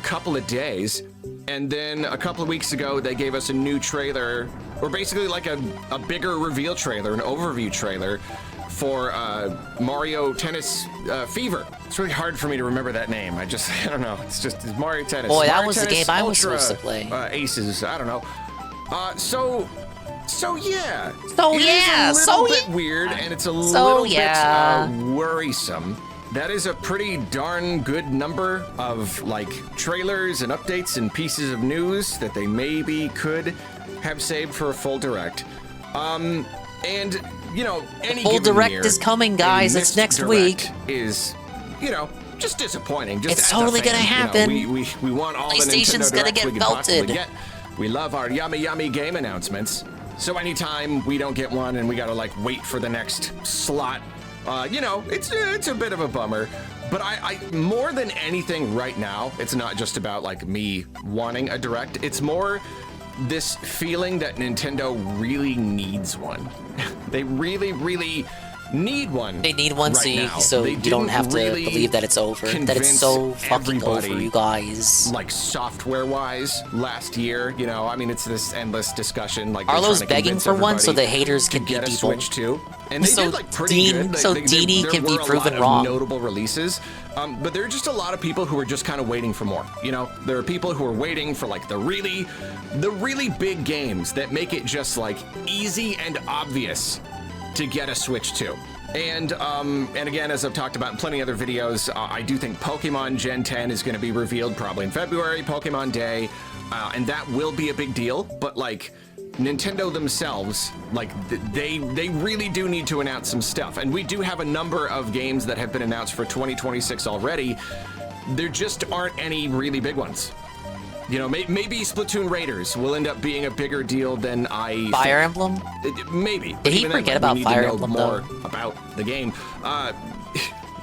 couple of days, and then a couple of weeks ago they gave us a new trailer, or basically like a bigger reveal trailer, an overview trailer for Mario Tennis Fever. It's really hard for me to remember that name. I don't know. It's Mario Tennis. Boy, that Mario was the Tennis game I was Ultra, supposed to play. Aces. I don't know. So yeah, it's a little bit weird, and it's a little bit worrisome. That is a pretty darn good number of like trailers and updates and pieces of news that they maybe could have saved for a full Direct. And you know, any full given Direct year, is coming, guys. It's next week. Is, you know, just disappointing. Just It's as a totally fan, gonna you know, happen. we want all the PlayStation's Nintendo gonna Directs get we can possibly belted. get. We love our yummy game announcements. So anytime we don't get one and we gotta like wait for the next slot, you know, it's a bit of a bummer. But I more than anything right now, it's not just about like me wanting a Direct. It's more this feeling that Nintendo really needs one. They really need one. They need one right so now. you don't have to really believe that it's over. That it's so fucking over, you guys. Like software-wise, last year, you know, I mean, it's this endless discussion. Like Arlo's begging for one so the haters can get be a people. Switch 2, and they did like pretty good. So Dini can be proven wrong. Notable releases, but there are just a lot of people who are just kind of waiting for more. You know, there are people who are waiting for like the really big games that make it just like easy and obvious to get a Switch 2. And again, as I've talked about in plenty of other videos, I do think Pokemon Gen 10 is going to be revealed probably in February, Pokemon Day, and that will be a big deal. But like, Nintendo themselves, like, they really do need to announce some stuff. And we do have a number of games that have been announced for 2026 already. There just aren't any really big ones. You know, maybe Splatoon Raiders will end up being a bigger deal than I Fire think. Emblem? Maybe. Did he forget about Fire Emblem, more though? about the game.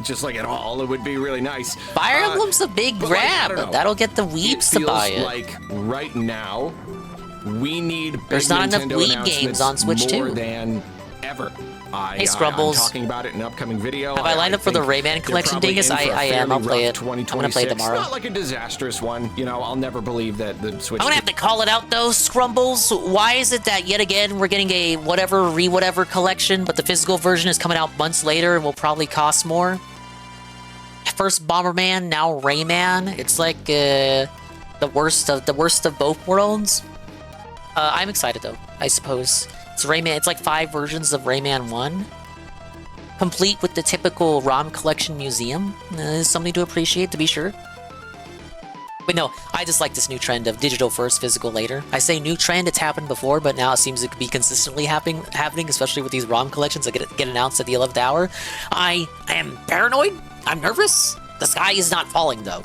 Just like at all, it would be really nice. Fire Emblem's a big grab. Like, That'll get the weebs to buy it. Like right now, we need big There's not enough Nintendo weeb games on Switch more too. than ever. Hey, Scrumbles. I'm talking about it in an upcoming video. Have I lined up for the think Rayman they're collection, probably Dingus? in for a I am. I'll fairly play rough it. I'm gonna play it 2026. tomorrow. Not like a disastrous one. You know, I'll never believe that the Switch. I'm gonna have to call it out though, Scrumbles. Why is it that yet again we're getting a whatever collection, but the physical version is coming out months later and will probably cost more? First Bomberman, now Rayman. It's like the worst of both worlds. I'm excited though. I suppose it's Rayman. It's like 5 versions of Rayman 1, complete with the typical ROM collection museum. Is something to appreciate, to be sure. But no, I just like this new trend of digital first, physical later. I say new trend, it's happened before, but now it seems to be consistently happening, especially with these ROM collections that get announced at the 11th hour. I am paranoid. I'm nervous. The sky is not falling though.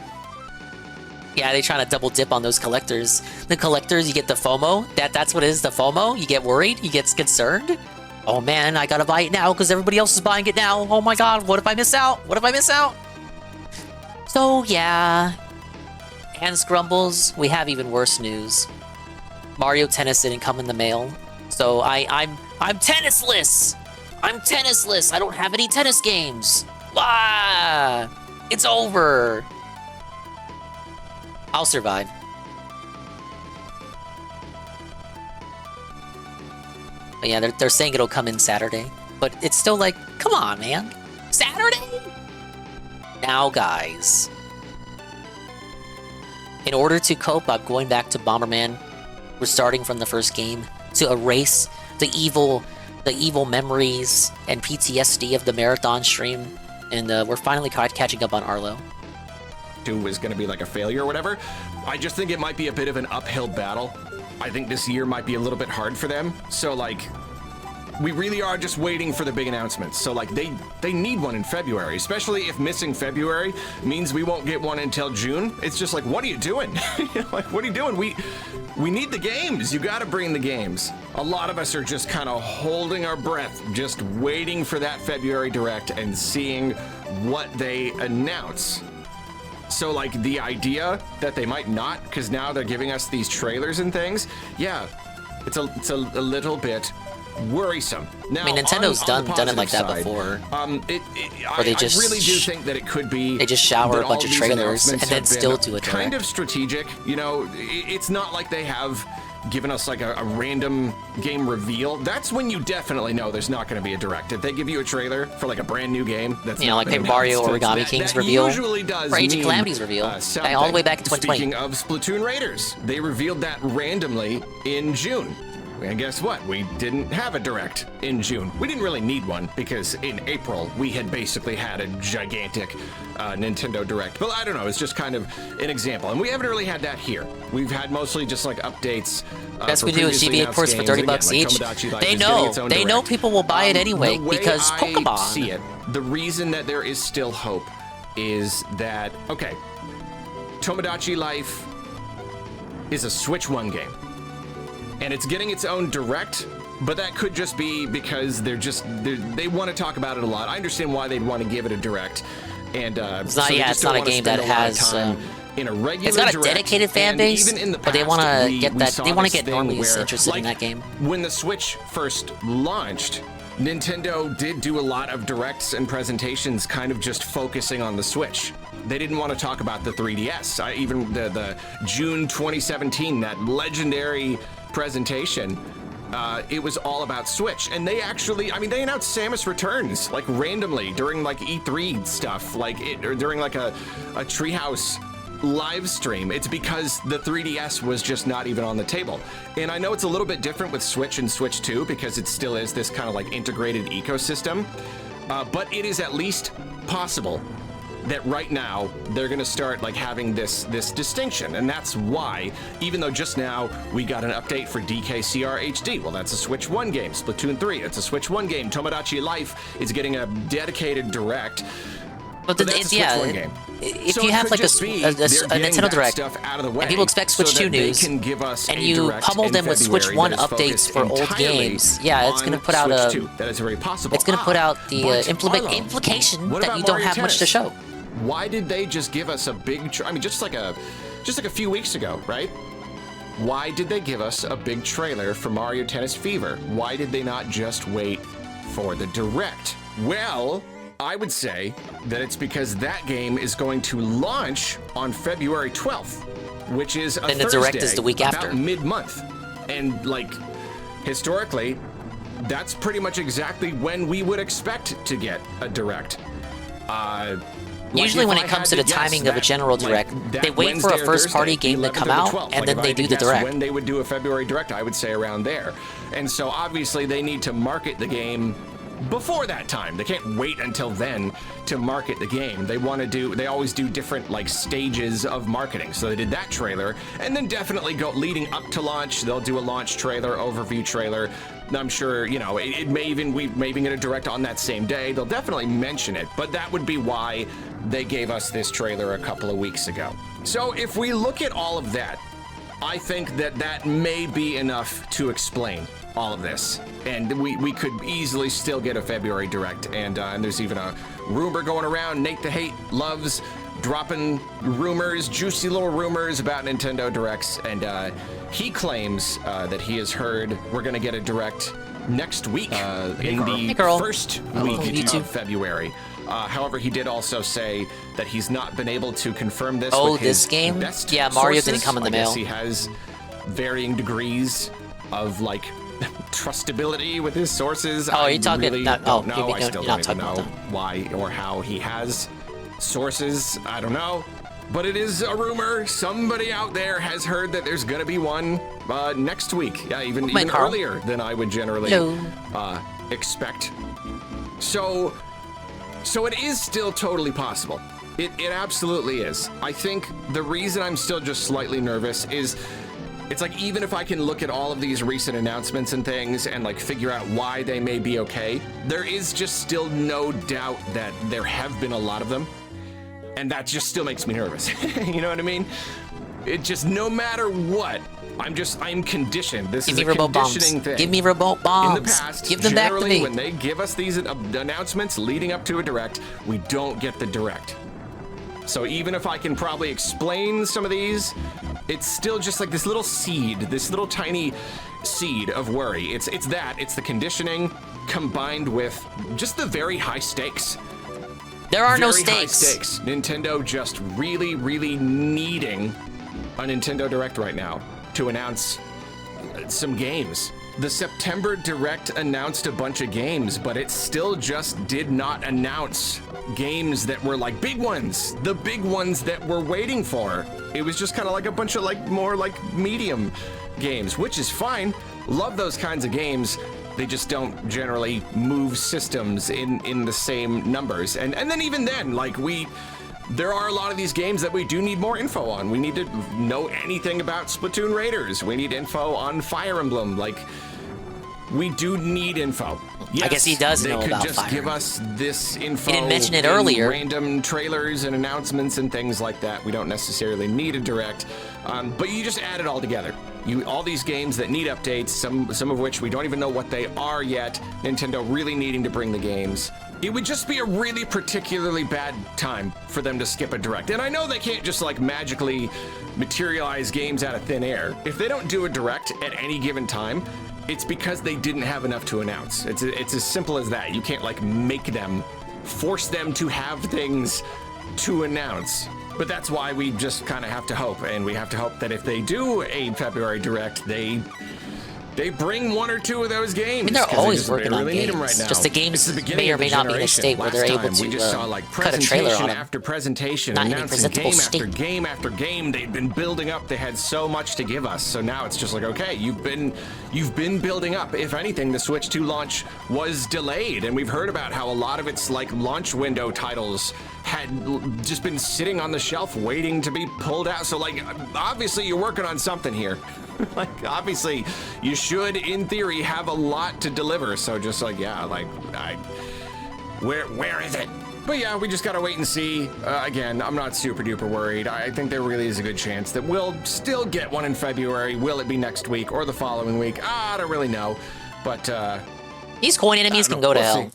Yeah, they trying to double dip on those collectors. The collectors, you get the FOMO. That's what it is, the FOMO. You get worried, you get concerned. Oh man, I gotta buy it now because everybody else is buying it now. Oh my god, what if I miss out? What if I miss out? So yeah. And Scrumbles, we have even worse news. Mario Tennis didn't come in the mail. So I'm tennisless! I'm tennisless! I don't have any tennis games! Ah! It's over! I'll survive. But yeah, they're saying it'll come in Saturday. But it's still like, come on, man. Saturday? Now, guys. In order to cope, I'm going back to Bomberman. We're starting from the first game to erase the evil memories and PTSD of the marathon stream. And we're finally catching up on Arlo. Was going to be like a failure or whatever. I just think it might be a bit of an uphill battle. I think this year might be a little bit hard for them. So like, we really are just waiting for the big announcements. So like, they need one in February, especially if missing February means we won't get one until June. It's just like, what are you doing? Like, what are you doing? We need the games. You got to bring the games. A lot of us are just kind of holding our breath, just waiting for that February Direct and seeing what they announce. So like the idea that they might not, because now they're giving us these trailers and things, yeah, it's a little bit worrisome. Now, I mean, Nintendo's done it like that side, before. I really do think that it could be they just shower that a bunch of all these trailers and announcements then have still been do a kind direct. of strategic. You know, it's not like they have given us like a random game reveal. That's when you definitely know there's not going to be a direct. If they give you a trailer for like a brand new game, that's like been Paper Mario announced, Origami King's reveal, usually does or Age of mean, Calamity's reveal, something. all the way back in 2020. Speaking of Splatoon Raiders, they revealed that randomly in June. And guess what? We didn't have a direct in June. We didn't really need one because in April we had basically had a gigantic Nintendo Direct. But I don't know, it's just kind of an example. And we haven't really had that here. We've had mostly just like updates. Best we do is GBA ports for $30 each. They know people will buy it anyway because Pokemon. I see it. The reason that there is still hope is that, okay, Tomodachi Life is a Switch 1 game. And it's getting its own direct, but that could just be because they want to talk about it a lot. I understand why they'd want to give it a direct, and it's not a game that has in a regular. It's got a direct, dedicated fan base, even in the but they past, want to get that. saw They want to this get thing normies where, interested in like, that game. When the Switch first launched, Nintendo did do a lot of directs and presentations kind of just focusing on the Switch. They didn't want to talk about the 3DS. Even the June 2017, that legendary presentation, it was all about Switch. And they actually, I mean, they announced Samus Returns like randomly during like E3 stuff, or during like a Treehouse live stream. It's because the 3DS was just not even on the table. And I know it's a little bit different with Switch and Switch 2 because it still is this kind of like integrated ecosystem, but it is at least possible that right now they're going to start like having this distinction, and that's why, even though just now we got an update for DKCR HD, well, that's a Switch 1 game. Splatoon 3, it's a Switch 1 game. Tomodachi Life is getting a dedicated direct. But that's a Switch 1 game. If So you it have could like just be they're a getting Nintendo that Direct, stuff out of the way, and people expect Switch so 2 that they news, can give us and a you direct pummel in them with Switch February 1 that is updates focused for old entirely games, yeah, it's going to on put out Switch a... 2. That is very possible. It's going to put out the but implication what that about you don't Mario have much to Tennis? show. Why did they just give us a big... I mean, just like a few weeks ago, right? Why did they give us a big trailer for Mario Tennis Fever? Why did they not just wait for the Direct? Well, I would say that it's because that game is going to launch on February 12th, which is a And the Thursday, Direct is the week after. about mid-month. And like, historically, that's pretty much exactly when we would expect to get a Direct. Usually when it comes to the timing of a general Direct, they wait for a first-party game to come out, and then they do the Direct. When they would do a February Direct, I would say around there. And so obviously they need to market the game before that time. They can't wait until then to market the game. They always do different like stages of marketing. So they did that trailer, and then definitely leading up to launch, they'll do a launch trailer, overview trailer. I'm sure, you know, we may even get a Direct on that same day. They'll definitely mention it, but that would be why they gave us this trailer a couple of weeks ago. So if we look at all of that, I think that may be enough to explain all of this, and we could easily still get a February Direct. And there's even a rumor going around. Nate the Hate loves dropping rumors, juicy little rumors about Nintendo Directs, and he claims that he has heard we're going to get a Direct next week in the first week of February. However, he did also say that he's not been able to confirm this. Oh, with this his game? best Yeah, Mario sources. didn't come in the I guess mail. he has varying degrees of like trustability with his sources. Oh, are you talking? Really Not, don't oh, know. maybe I no, still you're not don't even talking know about that. why or how he has sources. I don't know. But it is a rumor. Somebody out there has heard that there's going to be one next week. Yeah, even earlier than I would generally expect. So it is still totally possible. It absolutely is. I think the reason I'm still just slightly nervous is it's like, even if I can look at all of these recent announcements and things and like figure out why they may be okay, there is just still no doubt that there have been a lot of them. And that just still makes me nervous. You know what I mean? It just, no matter what, I'm conditioned. This is a conditioning thing. Give me remote bombs. In the past, give them back to generally, me. when they give us these announcements leading up to a Direct, we don't get the Direct. So even if I can probably explain some of these, it's still just like this little seed, this little tiny seed of worry. It's the conditioning combined with just the very high stakes. There are no Very high stakes. stakes. Nintendo just really, really needing a Nintendo Direct right now to announce some games. The September Direct announced a bunch of games, but it still just did not announce games that were like big ones, the big ones that we're waiting for. It was just kind of like a bunch of like more like medium games, which is fine. Love those kinds of games. They just don't generally move systems in the same numbers. And then even then, like there are a lot of these games that we do need more info on. We need to know anything about Splatoon Raiders. We need info on Fire Emblem. Like, we do need info. Yes, I guess he does know They about could just Fire give Emblem. us this info. He didn't mention it in earlier. Random trailers and announcements and things like that. We don't necessarily need a Direct, but you just add it all together. All these games that need updates, some of which we don't even know what they are yet. Nintendo really needing to bring the games. It would just be a really particularly bad time for them to skip a Direct. And I know they can't just like magically materialize games out of thin air. If they don't do a Direct at any given time, it's because they didn't have enough to announce. It's as simple as that. You can't like force them to have things to announce. But that's why we just kind of have to hope, and we have to hope that if they do a February Direct, they bring one or two of those games. I mean, they're 'cause always they working on really need them games. right now. Just the games It's the beginning may or of the may not be in a generation. state where they're Last able time, we to just saw like cut a trailer presentation on them. after presentation, Not in a announcing presentable game after state. game after game. They'd been building up. They had so much to give us. So now it's just like, okay, you've been building up. If anything, the Switch 2 launch was delayed, and we've heard about how a lot of its like launch window titles had just been sitting on the shelf waiting to be pulled out. So like, obviously you're working on something here. Like, obviously you should, in theory, have a lot to deliver. So just like, yeah, like, where is it? But yeah, we just gotta wait and see. Again, I'm not super duper worried. I think there really is a good chance that we'll still get one in February. Will it be next week or the following week? I don't really know. But these coin enemies can go to hell.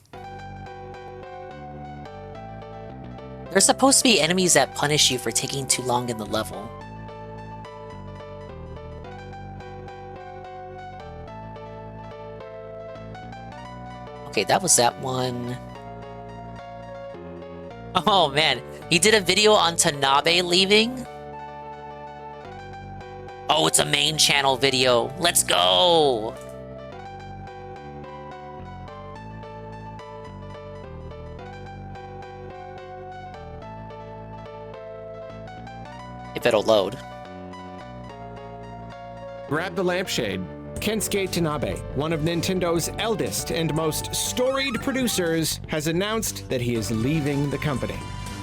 There's supposed to be enemies that punish you for taking too long in the level. Okay, that was that one. Oh man, he did a video on Tanabe leaving. Oh, it's a main channel video. Let's go! If it'll load. Grab the lampshade. Kensuke Tanabe, one of Nintendo's eldest and most storied producers, has announced that he is leaving the company.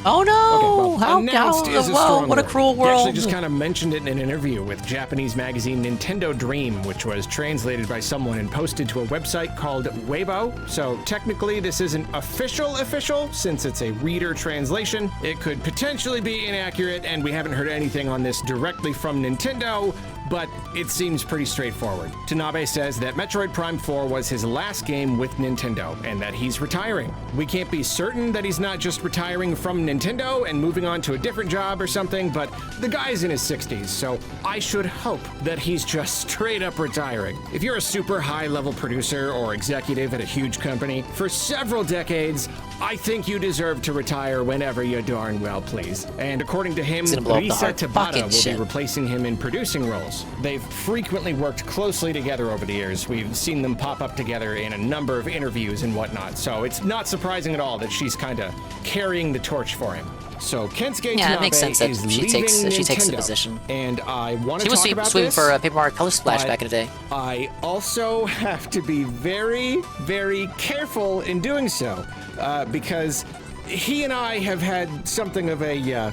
Oh no! Okay, well, announced is a strong what a word. cruel He world! actually just kind of mentioned it in an interview with Japanese magazine Nintendo Dream, which was translated by someone and posted to a website called Weibo. So technically, this isn't official, since it's a reader translation. It could potentially be inaccurate, and we haven't heard anything on this directly from Nintendo, but it seems pretty straightforward. Tanabe says that Metroid Prime 4 was his last game with Nintendo, and that he's retiring. We can't be certain that he's not just retiring from Nintendo and moving on to a different job or something, but the guy's in his 60s, so I should hope that he's just straight up retiring. If you're a super high-level producer or executive at a huge company for several decades, I think you deserve to retire whenever you darn well please. And according to him, Risa Tabata will be replacing him in producing roles. They've frequently worked closely together over the years. We've seen them pop up together in a number of interviews and whatnot, so it's not surprising at all that she's kind of carrying the torch for him. So Kensuke Yeah, it makes Tanabe sense that is she takes the Nintendo, position. and I want to She was talk about sweeping this, for Paper Mario Color Splash but back in the day. I also have to be very, very careful in doing so, because he and I have had something of a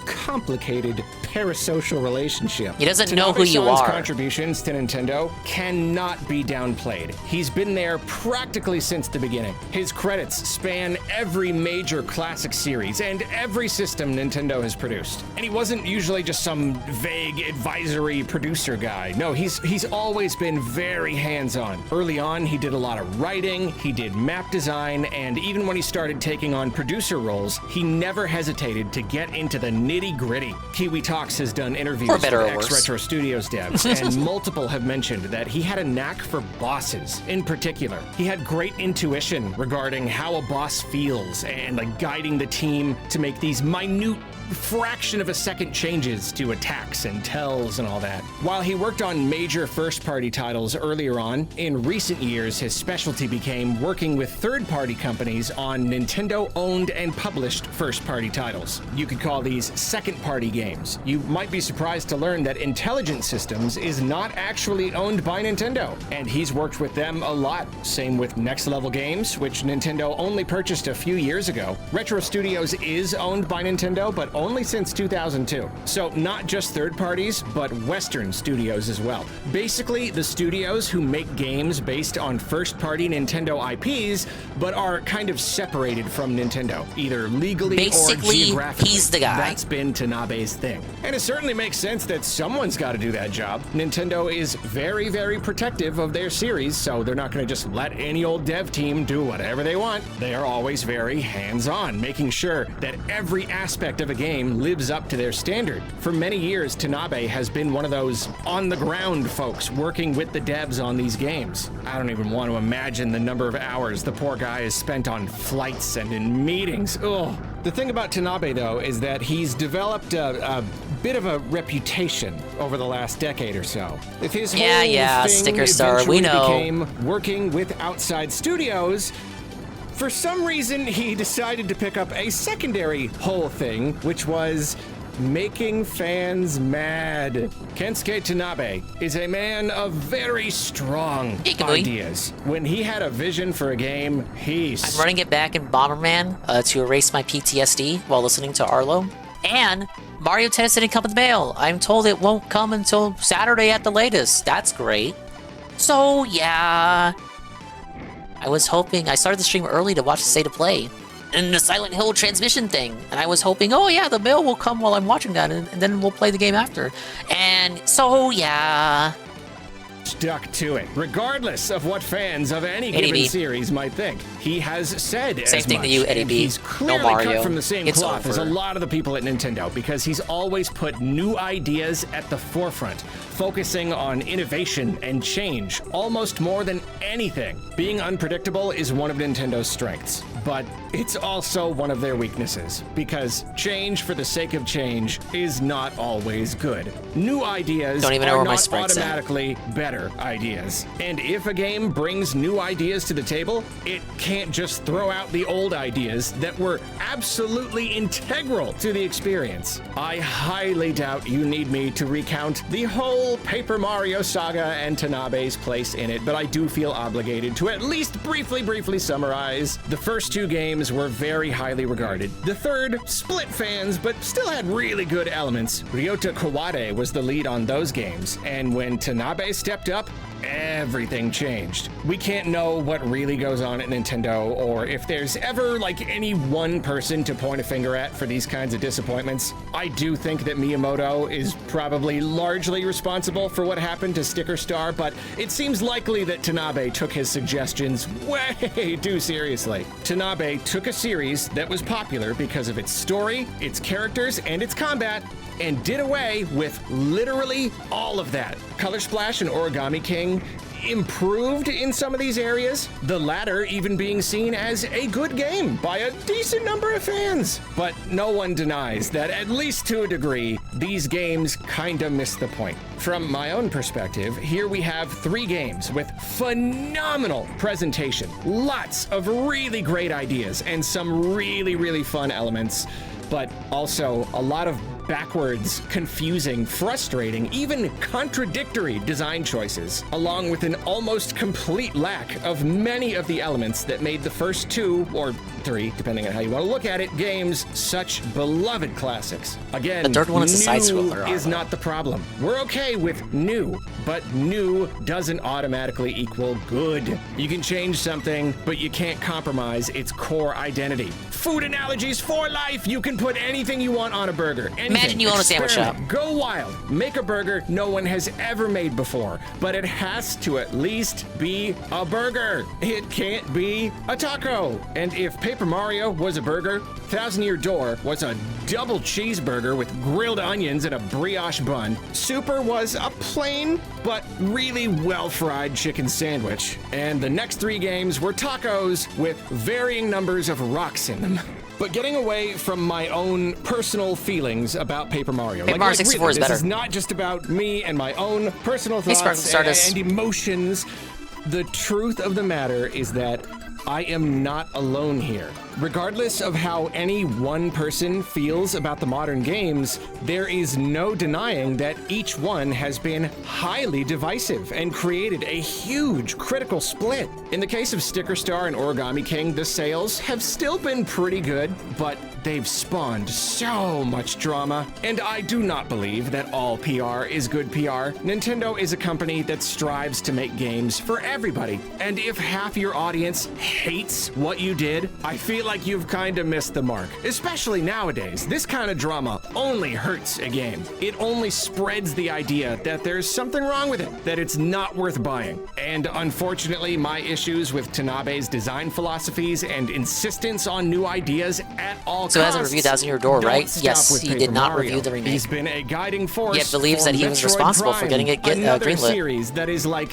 complicated parasocial relationship. He doesn't know who you Tanabe-san's are. contributions to Nintendo cannot be downplayed. He's been there practically since the beginning. His credits span every major classic series and every system Nintendo has produced. And he wasn't usually just some vague advisory producer guy. No, he's always been very hands-on. Early on, he did a lot of writing, he did map design, and even when he started taking on producer roles, he never hesitated to get into the nitty-gritty. Kiwi Talks has done interviews with ex-Retro Studios devs, and multiple have mentioned that he had a knack for bosses. In particular, he had great intuition regarding how a boss feels and like guiding the team to make these minute fraction of a second changes to attacks and tells and all that. While he worked on major first-party titles earlier on, in recent years his specialty became working with third-party companies on Nintendo-owned and published first-party titles. You could call these second-party games. You might be surprised to learn that Intelligent Systems is not actually owned by Nintendo, and he's worked with them a lot. Same with Next Level Games, which Nintendo only purchased a few years ago. Retro Studios is owned by Nintendo, but only since 2002. So not just third parties, but Western studios as well. Basically, the studios who make games based on first-party Nintendo IPs, but are kind of separated from Nintendo, either legally or geographically. He's the guy. That's been Tanabe's thing. And it certainly makes sense that someone's got to do that job. Nintendo is very, very protective of their series, so they're not going to just let any old dev team do whatever they want. They are always very hands-on, making sure that every aspect of a game lives up to their standard. For many years, Tanabe has been one of those on-the-ground folks working with the devs on these games. I don't even want to imagine the number of hours the poor guy has spent on flights and in meetings. Ugh. The thing about Tanabe, though, is that he's developed a bit of a reputation over the last decade or so. If his whole thing sticker star, we eventually know. became working with outside studios, for some reason, he decided to pick up a secondary whole thing, which was making fans mad. Kensuke Tanabe is a man of very strong ideas. When he had a vision for a game, I'm running it back in Bomberman to erase my PTSD while listening to Arlo. And Mario Tennis didn't come in the mail. I'm told it won't come until Saturday at the latest. That's great. So, yeah. I was hoping... I started the stream early to watch the State of Play. And the Silent Hill transmission thing. And I was hoping, oh yeah, the mail will come while I'm watching that, and then we'll play the game after. And so, yeah. Stuck to it, regardless of what fans of any given series might think. He has said Same as thing much, to you, Eddie and B. he's clearly No Mario. cut from the same It's cloth as a over. lot of the people at Nintendo, because he's always put new ideas at the forefront, focusing on innovation and change almost more than anything. Being unpredictable is one of Nintendo's strengths, but it's also one of their weaknesses, because change for the sake of change is not always good. New ideas Don't even know are where my not sprite's at. automatically better ideas. And if a game brings new ideas to the table, it can't just throw out the old ideas that were absolutely integral to the experience. I highly doubt you need me to recount the whole Paper Mario saga and Tanabe's place in it, but I do feel obligated to at least briefly summarize. The first two games were very highly regarded. The third split fans, but still had really good elements. Ryota Kawade was the lead on those games, and when Tanabe stepped up, everything changed. We can't know what really goes on at Nintendo, or if there's ever like any one person to point a finger at for these kinds of disappointments. I do think that Miyamoto is probably largely responsible for what happened to Sticker Star, but it seems likely that Tanabe took his suggestions way too seriously. Tanabe took a series that was popular because of its story, its characters, and its combat, and did away with literally all of that. Color Splash and Origami King improved in some of these areas, the latter even being seen as a good game by a decent number of fans. But no one denies that, at least to a degree, these games kinda miss the point. From my own perspective, here we have 3 games with phenomenal presentation, lots of really great ideas, and some really fun elements, but also a lot of backwards, confusing, frustrating, even contradictory design choices, along with an almost complete lack of many of the elements that made the first 2 or 3, depending on how you want to look at it, games such beloved classics. Again, The third one is a new side-scroller, is not the problem. We're okay with new, but new doesn't automatically equal good. You can change something, but you can't compromise its core identity. Food analogies for life. You can put anything you want on a burger. Anything. Imagine you own a sandwich shop. Experiment. Go wild. Make a burger no one has ever made before, but it has to at least be a burger. It can't be a taco. And if Paper Mario was a burger, Thousand Year Door was a double cheeseburger with grilled onions and a brioche bun. Super was a plain but really well-fried chicken sandwich. And the next 3 games were tacos with varying numbers of rocks in them. But getting away from my own personal feelings about Paper Mario. Paper Mario 64 really, is better. This is not just about me and my own personal Hey, Spartan thoughts Stardust. and emotions. The truth of the matter is that I am not alone here. Regardless of how any one person feels about the modern games, there is no denying that each one has been highly divisive and created a huge critical split. In the case of Sticker Star and Origami King, the sales have still been pretty good, but they've spawned so much drama. And I do not believe that all PR is good PR. Nintendo is a company that strives to make games for everybody. And if half your audience hates what you did, I feel like you've kind of missed the mark. Especially nowadays, this kind of drama only hurts a game. It only spreads the idea that there's something wrong with it, that it's not worth buying. And unfortunately, my issues with Tanabe's design philosophies and insistence on new ideas at all So he costs hasn't reviewed Thousand Year Door, don't right? stop Yes, with he Paper did not Mario. review the remake. He's been a guiding force. Yet believes for that he was Metroid responsible for Prime, getting it another greenlit. series that is like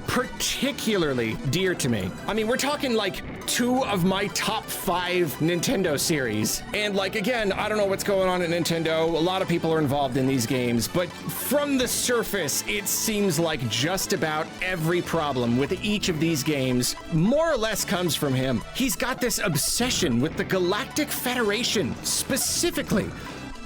particularly dear to me. I mean, we're talking like 2 of my top 5 Nintendo series. And like, again, I don't know what's going on at Nintendo. A lot of people are involved in these games, but from the surface, it seems like just about every problem with each of these games more or less comes from him. He's got this obsession with the Galactic Federation, specifically.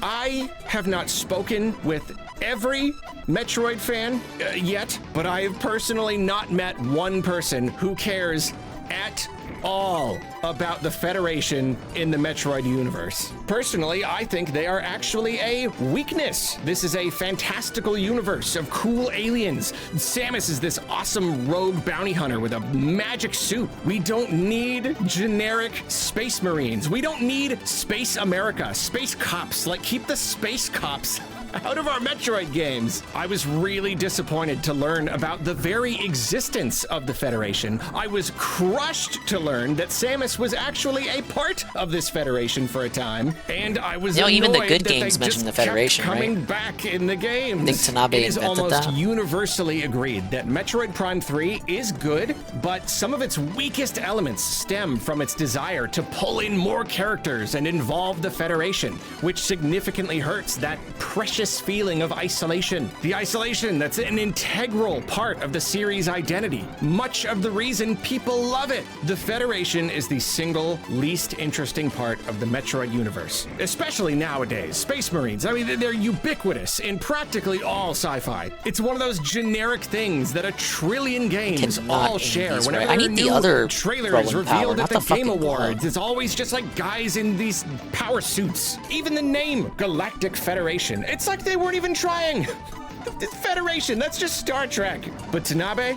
I have not spoken with every Metroid fan yet, but I have personally not met one person who cares at all about the Federation in the Metroid universe. Personally, I think they are actually a weakness. This is a fantastical universe of cool aliens. Samus is this awesome rogue bounty hunter with a magic suit. We don't need generic space marines. We don't need Space America, space cops. Like, keep the space cops out of our Metroid games. I was really disappointed to learn about the very existence of the Federation. I was crushed to learn that Samus was actually a part of this Federation for a time, and I was annoyed even the good that games they mention just the Federation, kept coming right? back in the games. I think Tanabe It is invented almost that. universally agreed that Metroid Prime 3 is good, but some of its weakest elements stem from its desire to pull in more characters and involve the Federation, which significantly hurts that precious feeling of isolation. The isolation that's an integral part of the series' identity. Much of the reason people love it. The Federation is the single least interesting part of the Metroid universe, especially nowadays. Space Marines, I mean, they're ubiquitous in practically all sci-fi. It's one of those generic things that a trillion games all share. these Whenever right. I need the new other trailer is throwing power, revealed not at the the Game fucking Awards, glove. it's always just like guys in these power suits. Even the name Galactic Federation, it's like they weren't even trying. The Federation, that's just Star Trek. But Tanabe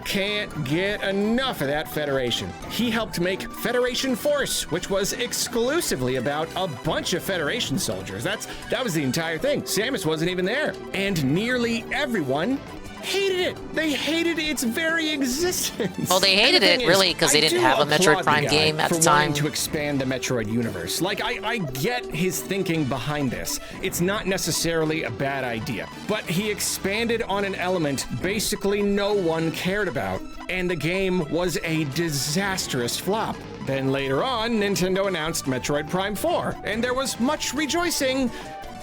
can't get enough of that Federation. He helped make Federation Force, which was exclusively about a bunch of Federation soldiers. That was the entire thing. Samus wasn't even there. And nearly everyone hated it. They hated its very existence. Well, they hated it, really, because they didn't have a Metroid Prime game at the time. To expand the Metroid universe. Like, I get his thinking behind this. It's not necessarily a bad idea. But he expanded on an element basically no one cared about, and the game was a disastrous flop. Then later on, Nintendo announced Metroid Prime 4, and there was much rejoicing,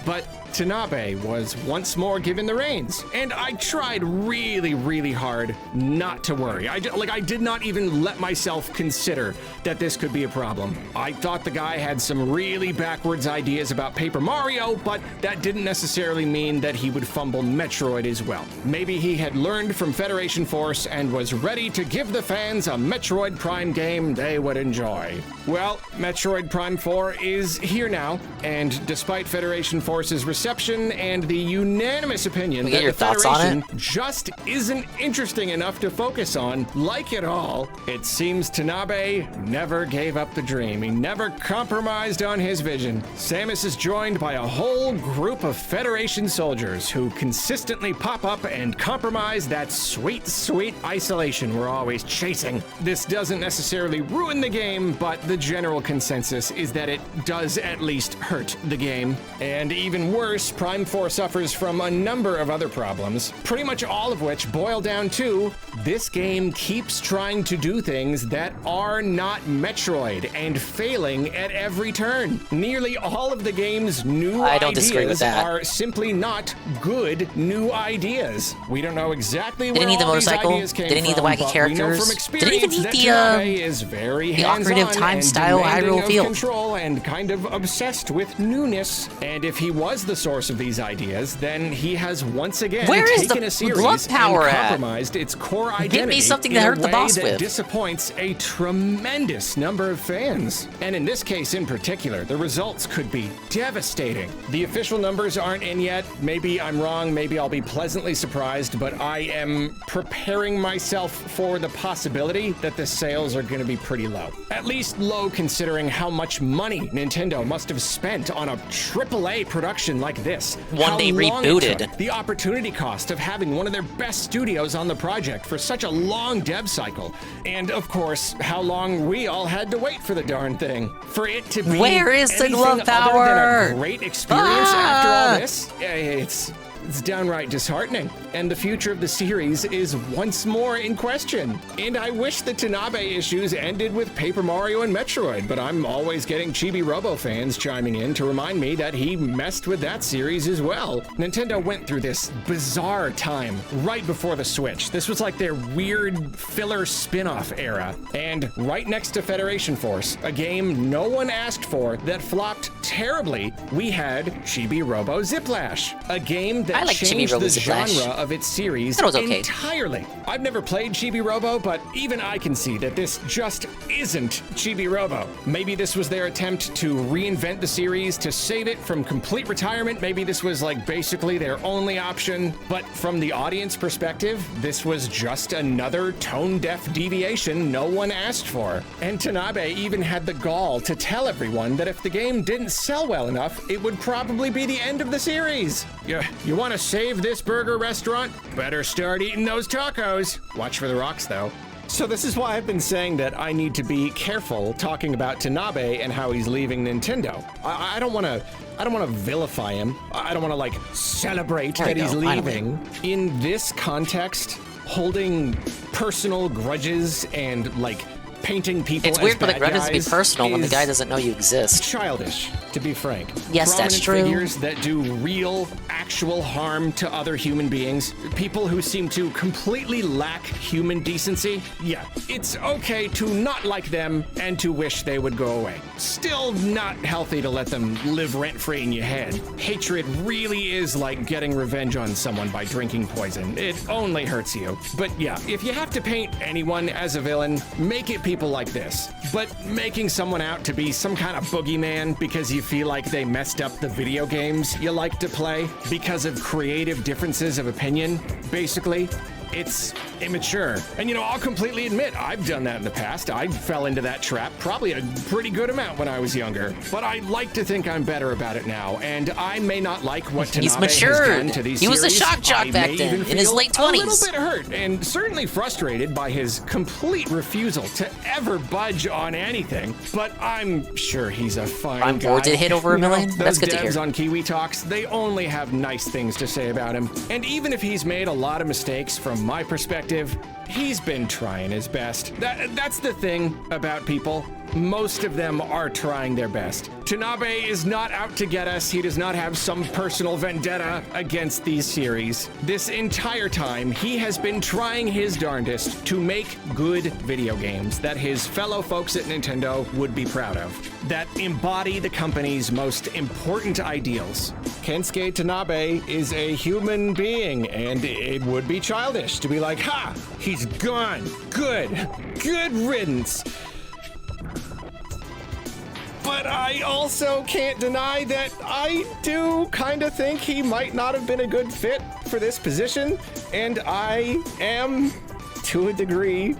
but Tanabe was once more given the reins, and I tried really, really hard not to worry. I did not even let myself consider that this could be a problem. I thought the guy had some really backwards ideas about Paper Mario, but that didn't necessarily mean that he would fumble Metroid as well. Maybe he had learned from Federation Force and was ready to give the fans a Metroid Prime game they would enjoy. Well, Metroid Prime 4 is here now, and despite Federation Force's reception and the unanimous opinion that the Federation just isn't interesting enough to focus on, like it all, it seems Tanabe never gave up the dream. He never compromised on his vision. Samus is joined by a whole group of Federation soldiers who consistently pop up and compromise that sweet, sweet isolation we're always chasing. This doesn't necessarily ruin the game, but the general consensus is that it does at least hurt the game. And even worse, Prime 4 suffers from a number of other problems, pretty much all of which boil down to this game keeps trying to do things that are not Metroid and failing at every turn. Nearly all of the game's new ideas are simply not good new ideas. We don't know exactly where all these ideas came from. Didn't need the wacky characters. Didn't even need the operative time style Hyrule feel. Control and kind of obsessed with newness. And if he was the source of these ideas, then he has once again taken a series and compromised its core identity. Give me something to hurt the boss with. Disappoints a tremendous number of fans. And in this case in particular, the results could be devastating. The official numbers aren't in yet. Maybe I'm wrong. Maybe I'll be pleasantly surprised, but I am preparing myself for the possibility that the sales are going to be pretty low. At least low considering how much money Nintendo must have spent on a AAA production like this. One day rebooted. The opportunity cost of having one of their best studios on the project for such a long dev cycle. And of course, how long we all had to wait for the darn thing. For it to be Where is the glove anything other power? than a great experience after all this, It's downright disheartening, and the future of the series is once more in question. And I wish the Tanabe issues ended with Paper Mario and Metroid, but I'm always getting Chibi Robo fans chiming in to remind me that he messed with that series as well. Nintendo went through this bizarre time right before the Switch. This was like their weird filler spin-off era. And right next to Federation Force, a game no one asked for that flopped terribly, we had Chibi Robo Ziplash, a game that changed the genre of its series entirely. I've never played Chibi Robo, but even I can see that this just isn't Chibi Robo. Maybe this was their attempt to reinvent the series, to save it from complete retirement. Maybe this was like basically their only option. But from the audience perspective, this was just another tone-deaf deviation no one asked for. And Tanabe even had the gall to tell everyone that if the game didn't sell well enough, it would probably be the end of the series. You want to save this burger restaurant? Better start eating those tacos. Watch for the rocks, though. So this is why I've been saying that I need to be careful talking about Tanabe and how he's leaving Nintendo. I don't want to vilify him. I don't want to like celebrate that he's leaving. In this context, holding personal grudges and like painting people It's weird as for the bad grudges to be guys personal when the is guy doesn't know you exist. Childish, to be frank. Yes, that's true. Prominent figures that do real, actual harm to other human beings, people who seem to completely lack human decency, yeah, it's okay to not like them and to wish they would go away. Still not healthy to let them live rent-free in your head. Hatred really is like getting revenge on someone by drinking poison. It only hurts you. But yeah, if you have to paint anyone as a villain, make it people like this. But making someone out to be some kind of boogeyman because you feel like they messed up the video games you like to play because of creative differences of opinion, basically, it's immature. And you know, I'll completely admit, I've done that in the past. I fell into that trap probably a pretty good amount when I was younger. But I like to think I'm better about it now, and I may not like what Tanabe has done to these He was a series. shock jock I back may then, even in his feel late a 20s. little bit hurt, and certainly frustrated by his complete refusal to ever budge on anything. But I'm sure he's a fine guy. I'm bored to hit over a million. Those That's good to devs hear. on Kiwi Talks, they only have nice things to say about him. And even if he's made a lot of mistakes from my perspective, he's been trying his best. That's the thing about people. Most of them are trying their best. Tanabe is not out to get us. He does not have some personal vendetta against these series. This entire time, he has been trying his darndest to make good video games that his fellow folks at Nintendo would be proud of, that embody the company's most important ideals. Kensuke Tanabe is a human being, and it would be childish to be like, ha, he's gone. Good riddance. But I also can't deny that I do kind of think he might not have been a good fit for this position, and I am, to a degree,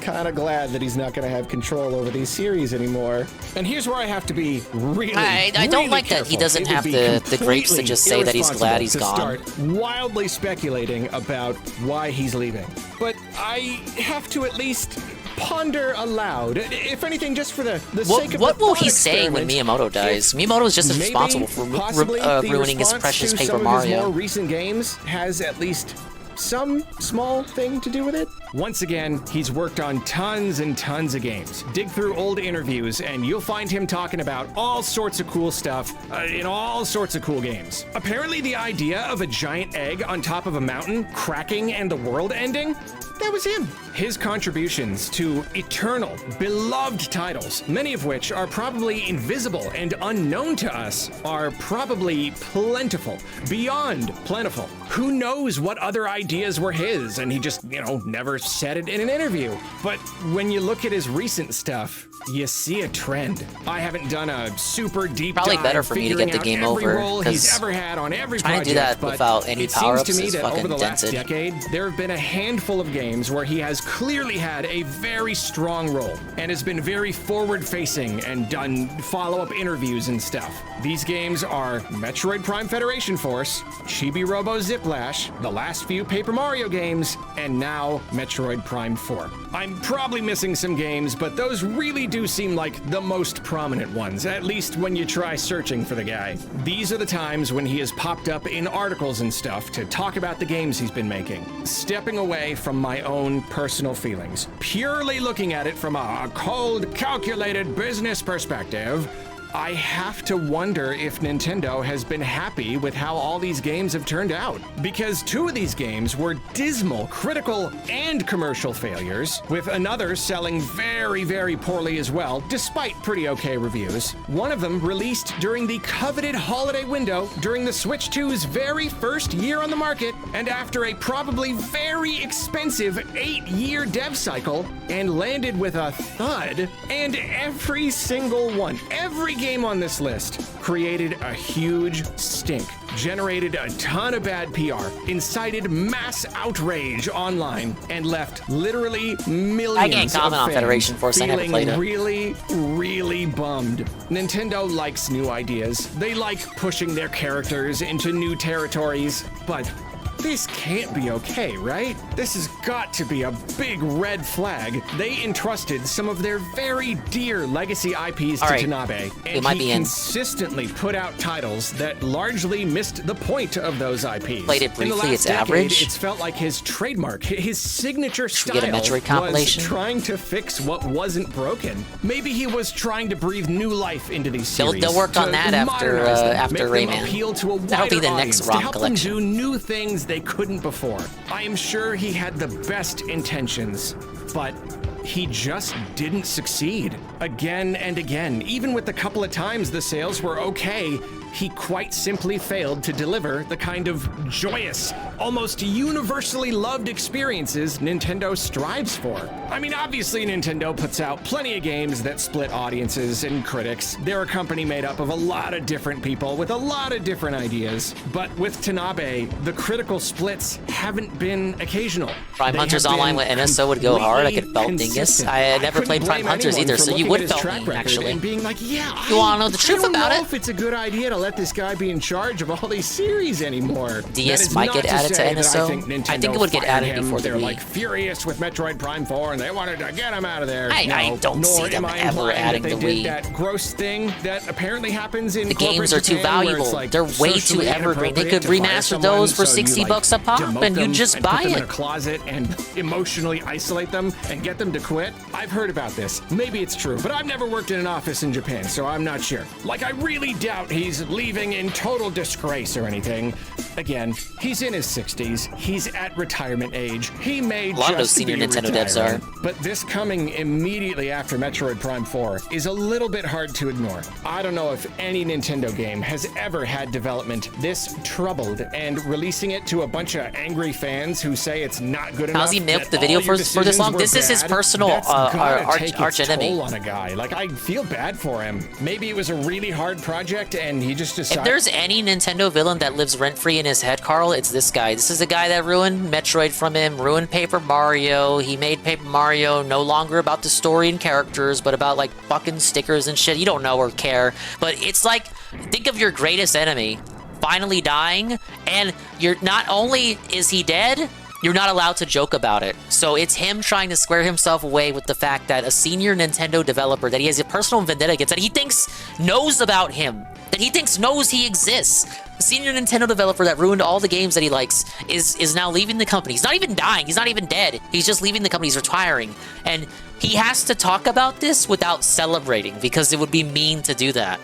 kind of glad that he's not going to have control over these series anymore. And here's where I have to be really, I don't like that he doesn't have the grapes to just say that he's glad he's gone. Start wildly speculating about why he's leaving. But I have to at least ponder aloud, if anything, just for the sake of what the will thought he say when experiment, Miyamoto dies? Miyamoto is just maybe, responsible for possibly, the ruining his response precious to Paper some of his Mario. more recent games has at least some small thing to do with it. Once again, he's worked on tons and tons of games. Dig through old interviews and you'll find him talking about all sorts of cool stuff in all sorts of cool games. Apparently the idea of a giant egg on top of a mountain cracking and the world ending, that was him. His contributions to eternal, beloved titles, many of which are probably invisible and unknown to us, are probably plentiful, beyond plentiful. Who knows what other ideas were his, and he just, never said it in an interview. But when you look at his recent stuff, you see a trend. I haven't done a super deep Probably dive better for me to get the figuring game out every over, role he's 'cause ever had on every trying project, to do that but without any it seems power-ups to me is that over fucking the last dented. decade, there have been a handful of games where he has clearly had a very strong role and has been very forward-facing and done follow-up interviews and stuff. These games are Metroid Prime Federation Force, Chibi Robo Ziplash, the last few Paper Mario games, and now Metroid Prime 4. I'm probably missing some games, but those really do seem like the most prominent ones, at least when you try searching for the guy. These are the times when he has popped up in articles and stuff to talk about the games he's been making. Stepping away from my own personal feelings, purely looking at it from a cold, calculated business perspective, I have to wonder if Nintendo has been happy with how all these games have turned out. Because 2 of these games were dismal, critical, and commercial failures, with another selling very, very poorly as well, despite pretty okay reviews. One of them released during the coveted holiday window during the Switch 2's very first year on the market, and after a probably very expensive 8-year dev cycle, and landed with a thud, and every single one, every game on this list created a huge stink, generated a ton of bad PR, incited mass outrage online, and left literally millions I can't comment of on fans Federation Force. I never played it. really, really bummed. Nintendo likes new ideas. They like pushing their characters into new territories, but this can't be okay, right? This has got to be a big red flag. They entrusted some of their very dear legacy IPs to Tanabe, and he consistently put out titles that largely missed the point of those IPs. Played it briefly, In the last it's decade, average. It's felt like his trademark, his signature Should we style get a Metroid was compilation? trying to fix what wasn't broken. Maybe he was trying to breathe new life into these series. They'll work on to that after modernize them, after make them Rayman. appeal to a That'll be wider the next audience, ROM to help collection. them do new things they couldn't before. I am sure he had the best intentions, but he just didn't succeed. Again and again, even with the couple of times the sales were okay, he quite simply failed to deliver the kind of joyous, almost universally loved experiences Nintendo strives for. I mean, obviously Nintendo puts out plenty of games that split audiences and critics. They're a company made up of a lot of different people with a lot of different ideas. But with Tanabe, the critical splits haven't been occasional. Prime They Hunters have Online been with NSO would go hard. I could felt completely Dingus. consistent. I had never couldn't played Prime blame Hunters anyone either, for so you looking would at his felt track me, record actually. and being like, yeah, You wanna know the truth I don't about know it? if it's a good idea to let this guy be in charge of all these series anymore. DS That is might not get added to say that NSO. I think I think Nintendo it would get fired added him. before the They're Wii. like furious with Metroid Prime 4 and they wanted to get him out of there. I don't nor see them am I ever implying adding that the they Wii. did that gross thing that apparently happens in The corporate games are too Japan, where valuable. it's, like, They're way too socially evergreen. They inappropriate could to fire remaster someone, those for so you, 60 like, bucks a pop, demote and you them just and buy put them it. in a closet and emotionally isolate them and get them to quit. I've heard about this. Maybe it's true, but I've never worked in an office in Japan, so I'm not sure. Like, I really doubt he's leaving in total disgrace or anything. Again, he's in his 60s. He's at retirement age. He may A lot of those just senior be Nintendo devs retiring. are. But this coming immediately after Metroid Prime 4 is a little bit hard to ignore. I don't know if any Nintendo game has ever had development this troubled, and releasing it to a bunch of angry fans who say it's not good enough. How's he milked that the video all your for this decisions long? were This is his bad, personal that's gotta take arch its enemy. toll on a guy. Like, I feel bad for him. Maybe it was a really hard project and he just decided. If there's any Nintendo villain that lives rent-free in his head, Carl, it's this guy. This is the guy that ruined Metroid from him, ruined Paper Mario. He made Paper Mario no longer about the story and characters, but about, like, fucking stickers and shit. You don't know or care. But it's like, think of your greatest enemy finally dying, and you're not only is he dead, you're not allowed to joke about it. So it's him trying to square himself away with the fact that a senior Nintendo developer that he has a personal vendetta against, that he thinks knows about him, that he thinks knows he exists. A senior Nintendo developer that ruined all the games that he likes is now leaving the company. He's not even dying. He's not even dead. He's just leaving the company. He's retiring. And he has to talk about this without celebrating, because it would be mean to do that.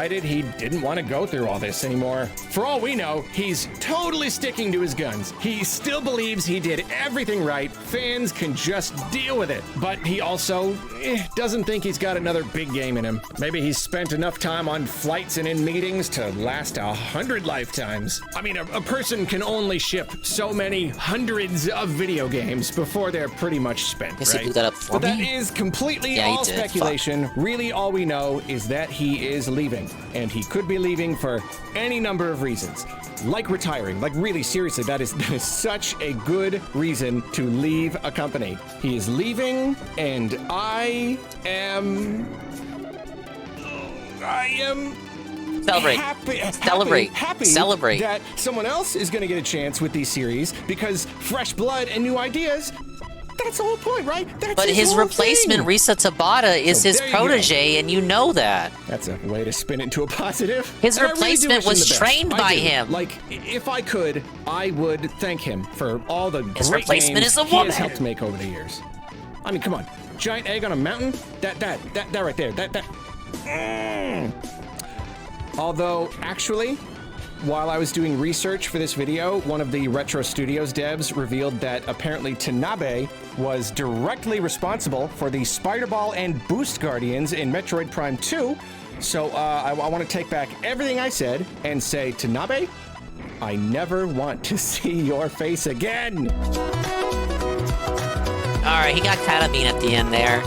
He didn't want to go through all this anymore. For all we know, he's totally sticking to his guns. He still believes he did everything right. Fans can just deal with it. But he also doesn't think he's got another big game in him. Maybe he's spent enough time on flights and in meetings to last 100 lifetimes. I mean, a person can only ship so many hundreds of video games before they're pretty much spent, Guess he right? blew that up for But that me? is completely Yeah, he all did. speculation. Really, all we know is that he is leaving. And he could be leaving for any number of reasons. Like retiring. Like, really, seriously, that is such a good reason to leave a company. He is leaving, and I am Celebrate. happy Celebrate. that someone else is going to get a chance with these series because fresh blood and new ideas. That's the whole point, right? That's But his whole replacement, thing. Risa Tabata, is So his there you go. protege, and you know that. That's a way to spin it into a positive. His And I really do replacement wish him was the best. trained I by do. him. Like, if I could, I would thank him for all the His great replacement games is a he woman. has helped make over the years. I mean, come on. Giant egg on a mountain? That right there. Although, actually, while I was doing research for this video, one of the Retro Studios devs revealed that apparently Tanabe was directly responsible for the Spider Ball and Boost Guardians in Metroid Prime 2. So I want to take back everything I said and say, Tanabe, I never want to see your face again. All right, he got kind of mean at the end there.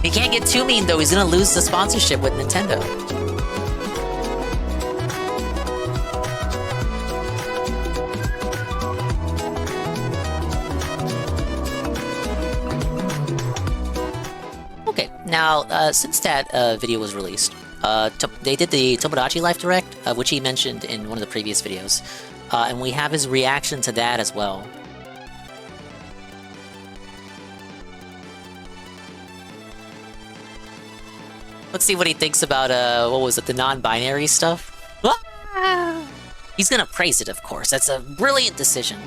He can't get too mean, though. He's going to lose the sponsorship with Nintendo. Okay, now, since that video was released, they did the Tomodachi Life Direct, which he mentioned in one of the previous videos. And we have his reaction to that as well. Let's see what he thinks about, what was it, the non-binary stuff? Ah! He's gonna praise it, of course. That's a brilliant decision.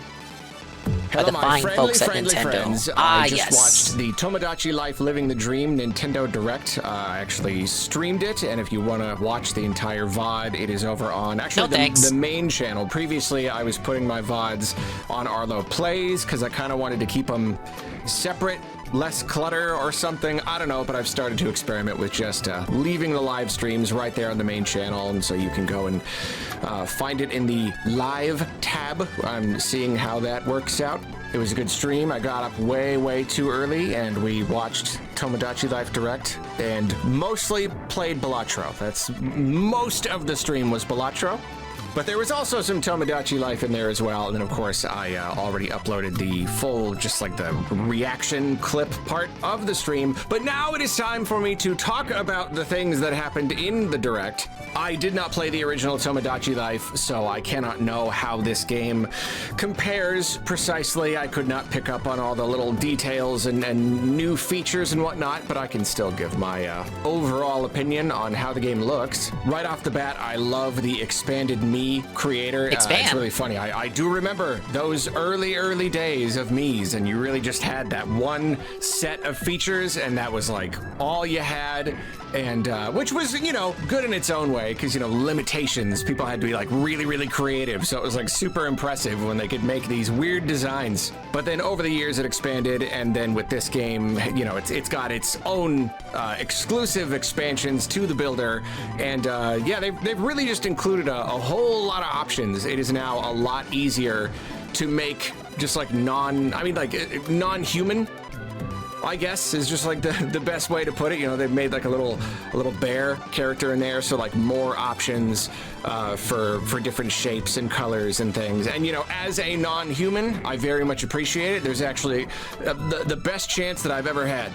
By the fine folks at Nintendo. Friends. I just watched the Tomodachi Life Living the Dream Nintendo Direct. I actually streamed it, and if you want to watch the entire VOD, it is over on actually the main channel. Previously, I was putting my VODs on Arlo Plays because I kind of wanted to keep them separate, less clutter or something. I don't know, but I've started to experiment with just leaving the live streams right there on the main channel, and so you can go and find it in the live tab. I'm seeing how that works out. It was a good stream. I got up way too early, and we watched Tomodachi Life Direct, and mostly played Balatro. That's most of the stream was Balatro. But there was also some Tomodachi Life in there as well. And then, of course, I already uploaded the full, just like the reaction clip part of the stream. But now it is time for me to talk about the things that happened in the Direct. I did not play the original Tomodachi Life, so I cannot know how this game compares precisely. I could not pick up on all the little details and new features and whatnot, but I can still give my overall opinion on how the game looks. Right off the bat, I love the expanded Mii creator. It's really funny. I do remember those early days of Mii's, and you really just had that one set of features, and that was like all you had, and which was, you know, good in its own way, because, you know, limitations. People had to be like really creative, so it was like super impressive when they could make these weird designs. But then over the years it expanded, and then with this game, you know, it's got its own exclusive expansions to the builder, and yeah, they've really just included a whole lot of options. It is now a lot easier to make just like non-human, I guess, is just like the best way to put it. You know, they've made like a little bear character in there, so like more options for different shapes and colors and things. And, you know, as a non-human, I very much appreciate it. There's actually the best chance that I've ever had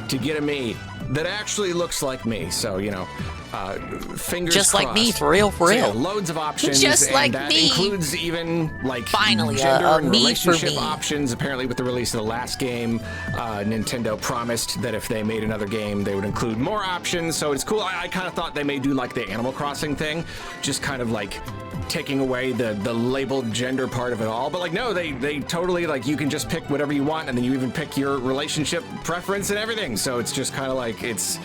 to get a Mii that actually looks like me. So, you know, fingers just crossed. like me, for real. So, yeah, loads of options. Just and like that me. includes even like Finally, gender and me for relationship me. options. Apparently, with the release of the last game, Nintendo promised that if they made another game, they would include more options. So it's cool. I kind of thought they may do like the Animal Crossing thing, just kind of like taking away the labeled gender part of it all. But like, no, they totally, like, you can just pick whatever you want, and then you even pick your relationship preference and everything. So it's just kind of like it's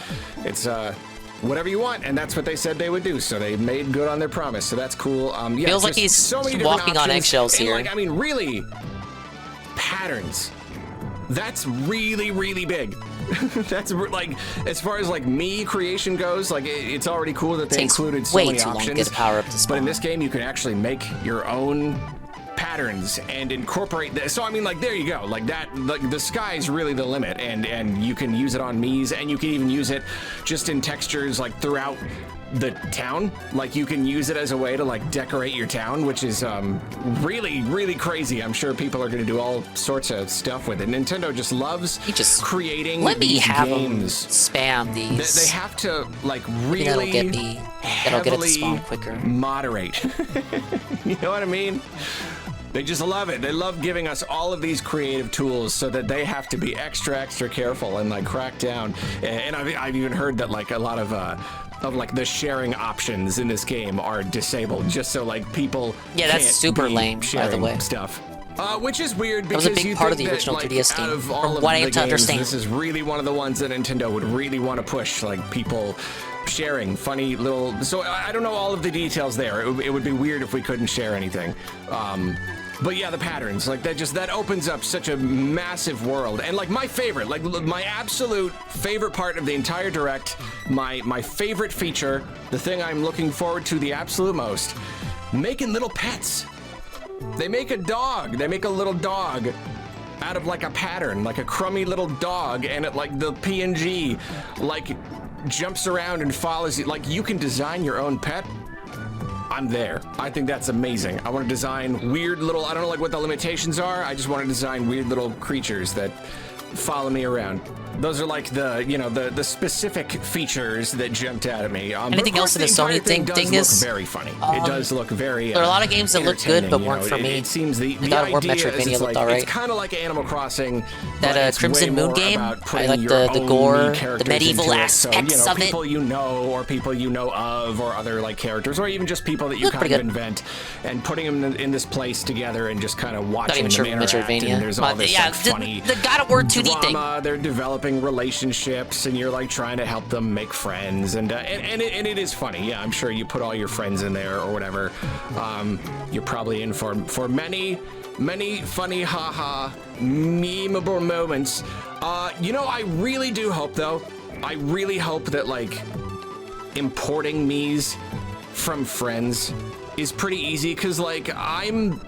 whatever you want, and that's what they said they would do. So they made good on their promise. So that's cool. Yeah, Feels like he's so many different walking on options. eggshells And, here. like, I mean, really, patterns. That's really big. That's like, as far as like Mii creation goes, like it's already cool that they included so many options. But in this game, you can actually make your own patterns and incorporate that. So I mean, like, there you go. Like that, like the sky's really the limit, and you can use it on Mii's, and you can even use it just in textures like throughout the town. Like, you can use it as a way to like decorate your town, which is really, really crazy. I'm sure people are going to do all sorts of stuff with it. Nintendo just loves creating these games. Spam these. They have to like really that'll get the spawn quicker. Moderate. You know what I mean? They just love it. They love giving us all of these creative tools so that they have to be extra careful and like crack down. And I've even heard that like a lot of like the sharing options in this game are disabled just so like people that's super lame, by the way. Stuff. Which is weird That because was a big part of the original 3DS game. Out of all of what I the have to games, understand. This is really one of the ones that Nintendo would really want to push, like people sharing funny little. So I don't know all of the details there. It would be weird if we couldn't share anything. But yeah, the patterns, like that opens up such a massive world. And like my favorite, like my absolute favorite part of the entire Direct, my favorite feature, the thing I'm looking forward to the absolute most, making little pets. They make a dog. They make a little dog out of like a pattern, like a crummy little dog, and it like the PNG like jumps around and follows you. Like you can design your own pet. I'm there. I think that's amazing. I want to design weird little, I don't know like what the limitations are. I just want to design weird little creatures that follow me around. Those are like the, you know, the specific features that jumped out at me. Anything else in the Sony thing does look very funny. It does look very there are a lot of games that look good, but weren't for me. It seems the God of War idea is Metroidvania looked alright. it's kind of like Animal Crossing. That Crimson Moon game, I like the gore, the medieval aspects so, of it. People you know, or people you know of, or other like characters, or even just people that you kind of invent, and putting them in this place together and just kind of watching them interact. And there's all this like, funny the God of War 2D drama. thing. They're developing relationships, and you're like trying to help them make friends, and it is funny. Yeah, I'm sure you put all your friends in there or whatever. You're probably in for many funny haha memeable moments. You know, I really do hope though. I really hope that like importing me's from friends is pretty easy, because like I'm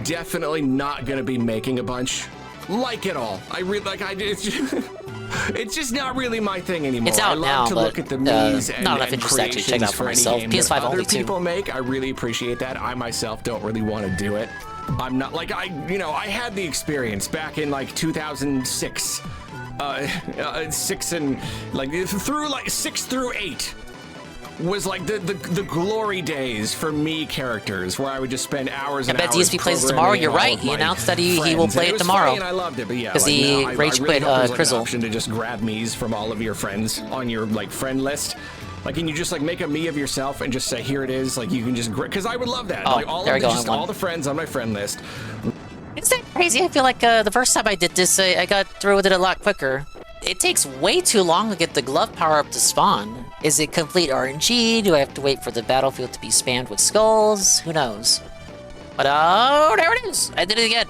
definitely not gonna be making a bunch like at all. I really like it's just not really my thing anymore. It's out I love now, to but look at the me's not enough interest to actually check it out for myself. PS5 other only too. people make. I really appreciate that. I myself don't really want to do it. I'm not like I had the experience back in like 2006, 6 and like through like 6 through 8 was like the glory days for me characters, where I would just spend hours and hours. I bet DSP plays it tomorrow. You're right. He announced that he will play it tomorrow. And I loved it, but yeah, because like, he rage quit Crizzle. Crizzle. Option to just grab me's from all of your friends on your like friend list. Like, can you just like make a me of yourself and just say, here it is? Like, you can just because I would love that. Oh, like all the friends on my friend list. Isn't that crazy? I feel like the first time I did this, I got through with it a lot quicker. It takes way too long to get the glove power up to spawn. Is it complete RNG? Do I have to wait for the battlefield to be spammed with skulls? Who knows? But oh, there it is! I did it again.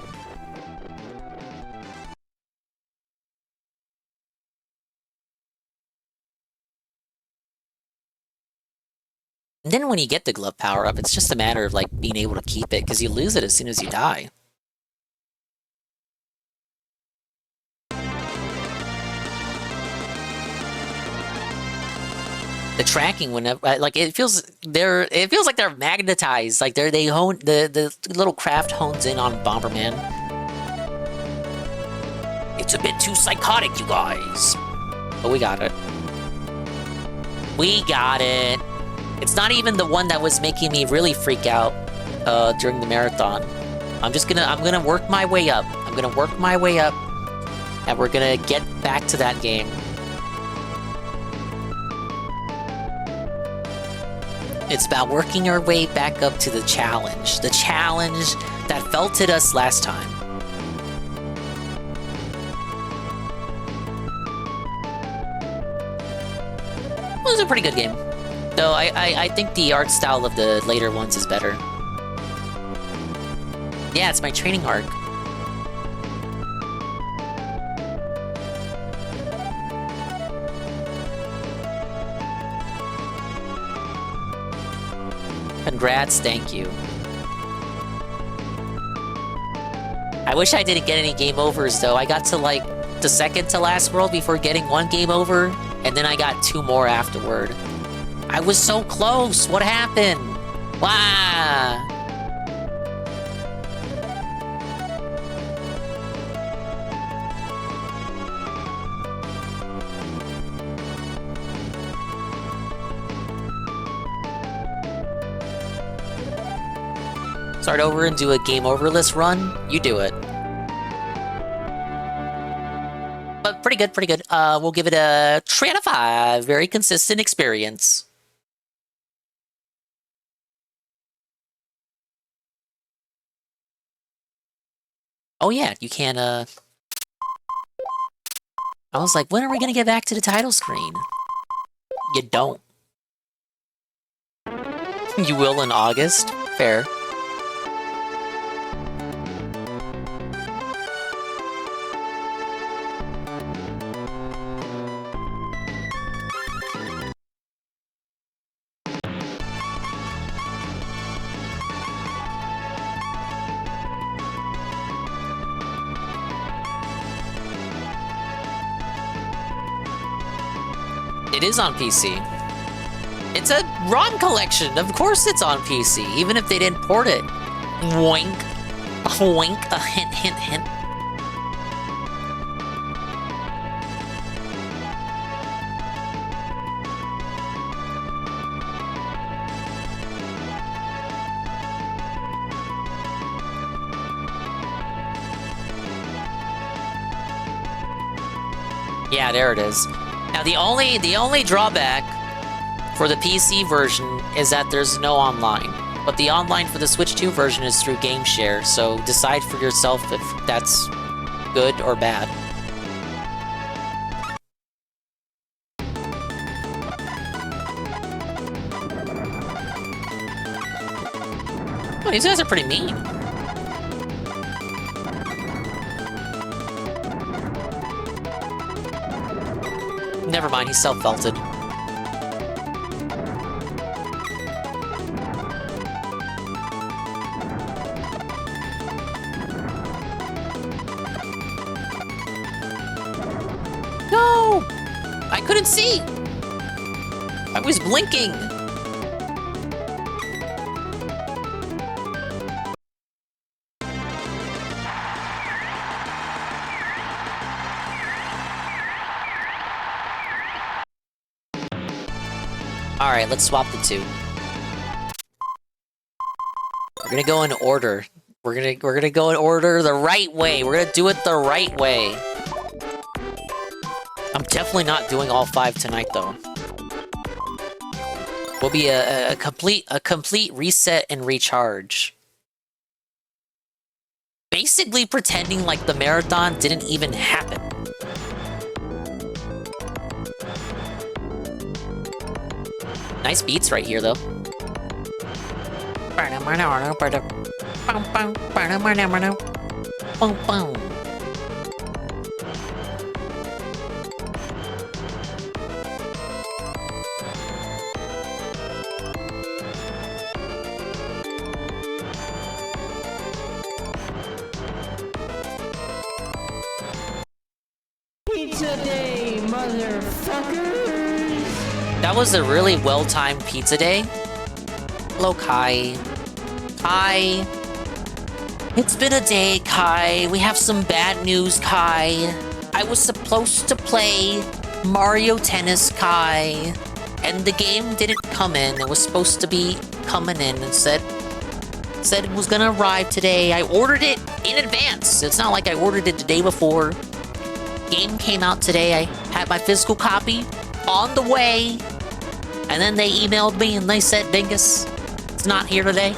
And then when you get the glove power up, it's just a matter of like being able to keep it, because you lose it as soon as you die. The tracking, whenever like it feels like they're magnetized. Like they hone the little craft hones in on Bomberman. It's a bit too psychotic, you guys. But we got it. We got it. It's not even the one that was making me really freak out during the marathon. I'm gonna work my way up. I'm gonna work my way up, and we're gonna get back to that game. It's about working our way back up to the challenge that felted us last time. It was a pretty good game. Though I think the art style of the later ones is better. Yeah, it's my training arc. Congrats, thank you. I wish I didn't get any game overs though. I got to like the second to last world before getting one game over, and then I got 2 more afterward. I was so close. What happened? Wow. Start over and do a game overless run? You do it. But pretty good, pretty good. We'll give it a 3 out of 5. Very consistent experience. Oh yeah, you can, I was like, when are we gonna get back to the title screen? You don't. You will in August? Fair. It is on PC. It's a ROM collection. Of course it's on PC, even if they didn't port it. Wink. A wink. A hint, hint, hint. Yeah, there it is. Now the only drawback for the PC version is that there's no online. But the online for the Switch 2 version is through GameShare, so decide for yourself if that's good or bad. Oh, these guys are pretty mean. Never mind, he's self-felted. No! I couldn't see! I was blinking! Alright, let's swap the two. We're gonna go in order. We're gonna go in order the right way. We're gonna do it the right way. I'm definitely not doing all 5 tonight though. Will be a complete reset and recharge. Basically pretending like the marathon didn't even happen. Nice beats right here, though. Pizza day, motherfuckers! That was a really well-timed pizza day. Hello, Kai. Kai. It's been a day, Kai. We have some bad news, Kai. I was supposed to play Mario Tennis, Kai. And the game didn't come in. It was supposed to be coming in and said it was gonna arrive today. I ordered it in advance. It's not like I ordered it the day before. Game came out today. I had my physical copy on the way. And then they emailed me and they said, Dingus, it's not here today.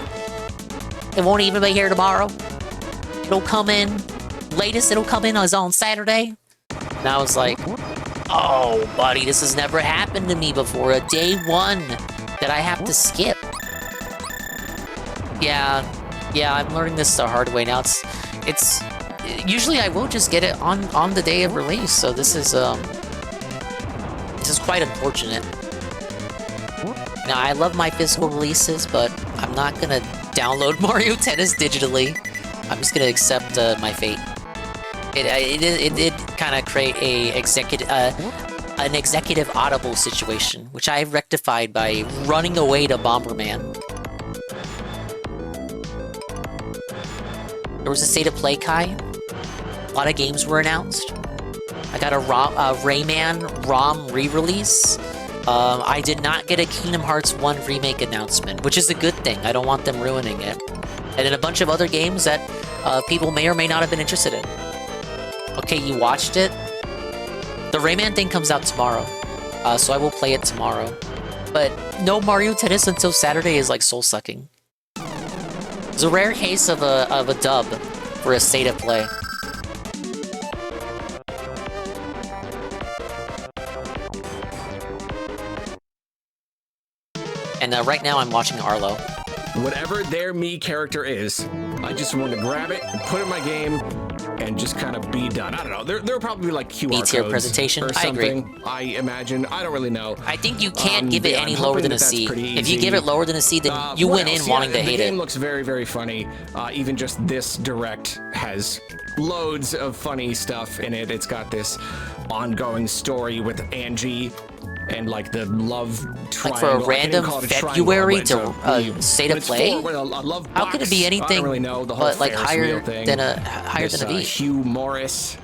It won't even be here tomorrow. It'll come in, latest it'll come in is on Saturday. And I was like, oh, buddy, this has never happened to me before. A day one that I have to skip. Yeah, I'm learning this the hard way now. It's usually I will just get it on the day of release. So this is quite unfortunate. Now, I love my physical releases, but I'm not gonna download Mario Tennis digitally. I'm just gonna accept my fate. It did kind of create a an executive audible situation, which I rectified by running away to Bomberman. There was a state of play, Kai. A lot of games were announced. I got a Rayman ROM re-release. I did not get a Kingdom Hearts 1 remake announcement, which is a good thing. I don't want them ruining it. And then a bunch of other games that people may or may not have been interested in. Okay, you watched it? The Rayman thing comes out tomorrow, so I will play it tomorrow. But no Mario Tennis until Saturday is like soul-sucking. It's a rare case of a dub for a state of play. And right now I'm watching Arlo. Whatever their me character is, I just want to grab it, put it in my game, and just kind of be done. I don't know. There will probably be like QR B-tier codes presentation. or I agree. something. I imagine. I don't really know. I think you can't give it any I'm lower hoping than a that C. that's pretty If you easy. give it lower than a C, then you What went in else? wanting to The hate game it. looks very, very funny. Even just this direct has loads of funny stuff in it. It's got this ongoing story with Angie and like the love triangle. Like for a random February state of play? Love How could it be box. I anything don't really know the whole but like Ferris higher wheel thing. than a V? Hugh Morris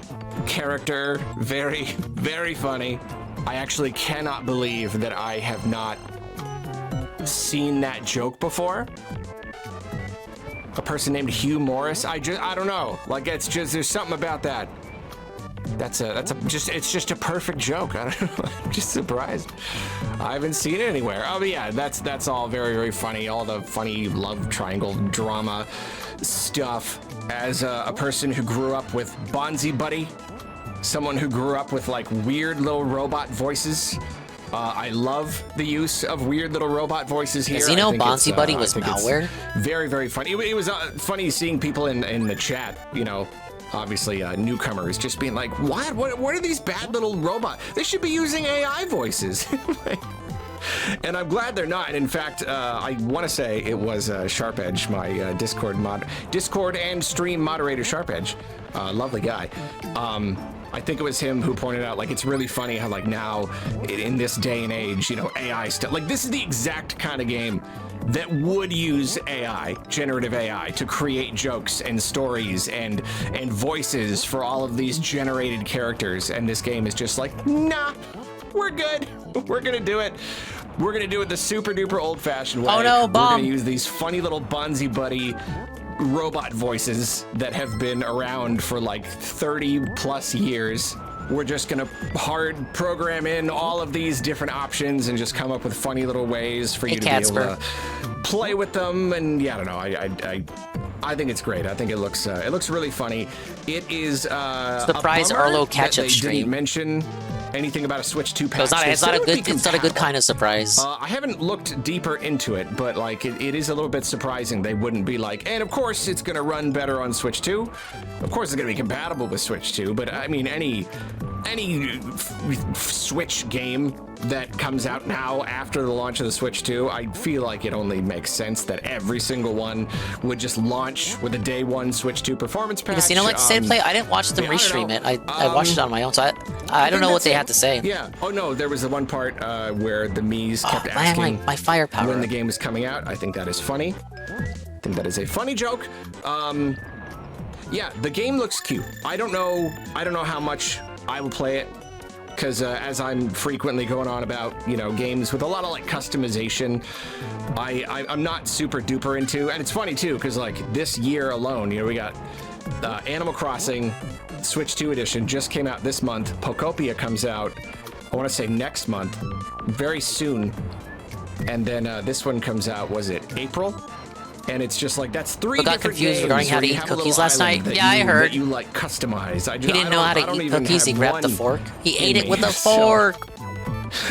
character, very, very funny. I actually cannot believe that I have not seen that joke before. A person named Hugh Morris. I don't know. Like it's just there's something about that. It's just a perfect joke. I don't know. I'm just surprised. I haven't seen it anywhere. Oh, but yeah, that's all very, very funny. All the funny love triangle drama stuff. As a person who grew up with Bonzi Buddy, someone who grew up with like weird little robot voices. I love the use of weird little robot voices here. Does he know Bonzi Buddy was malware? Very, very funny. It was funny seeing people in the chat, you know, obviously newcomers just being like, what are these bad little robots? They should be using AI voices. And I'm glad they're not. And in fact, I want to say it was Sharp Edge, my Discord and stream moderator, Sharp Edge, lovely guy. I think it was him who pointed out, like, it's really funny how, like, now in this day and age, you know, AI stuff, like, this is the exact kind of game that would use AI, generative AI, to create jokes and stories and voices for all of these generated characters. And this game is just like, nah, we're good. We're gonna do it. We're gonna do it the super duper old fashioned way. Oh no, bomb. We're gonna use these funny little Bonzi Buddy robot voices that have been around for like 30 plus years. We're just gonna hard program in all of these different options and just come up with funny little ways for you to be able to play with them. And yeah, I don't know. I think it's great. I think it looks really funny. It is surprise Arlo catch-up stream. Didn't mention anything about a Switch 2 patch. It's not a good kind of surprise. I haven't looked deeper into it, but like it is a little bit surprising they wouldn't be like, and of course it's gonna run better on Switch 2. Of course it's gonna be compatible with Switch 2, but I mean any Switch game that comes out now after the launch of the Switch 2, I feel like it only makes sense that every single one would just launch with a day one Switch 2 performance patch. Because, you know, like state of play, I didn't watch them restream it. I watched it on my own, so I don't know what they had to say. Yeah. Oh no, there was the one part where the Mii's kept asking my firepower when the game was coming out. I think that is funny. I think that is a funny joke. Yeah, the game looks cute. I don't know how much I will play it, because as I'm frequently going on about, you know, games with a lot of like customization, I'm not super duper into. And it's funny too, because like this year alone, you know, we got Animal Crossing Switch 2 edition just came out this month. Pokopia comes out, I want to say next month, very soon. And then this one comes out, was it April? And it's just like, that's three different confused games regarding how to eat cookies last night. Yeah, I heard. That you like customize. He didn't know how to eat cookies. He grabbed the fork. He ate it with a fork.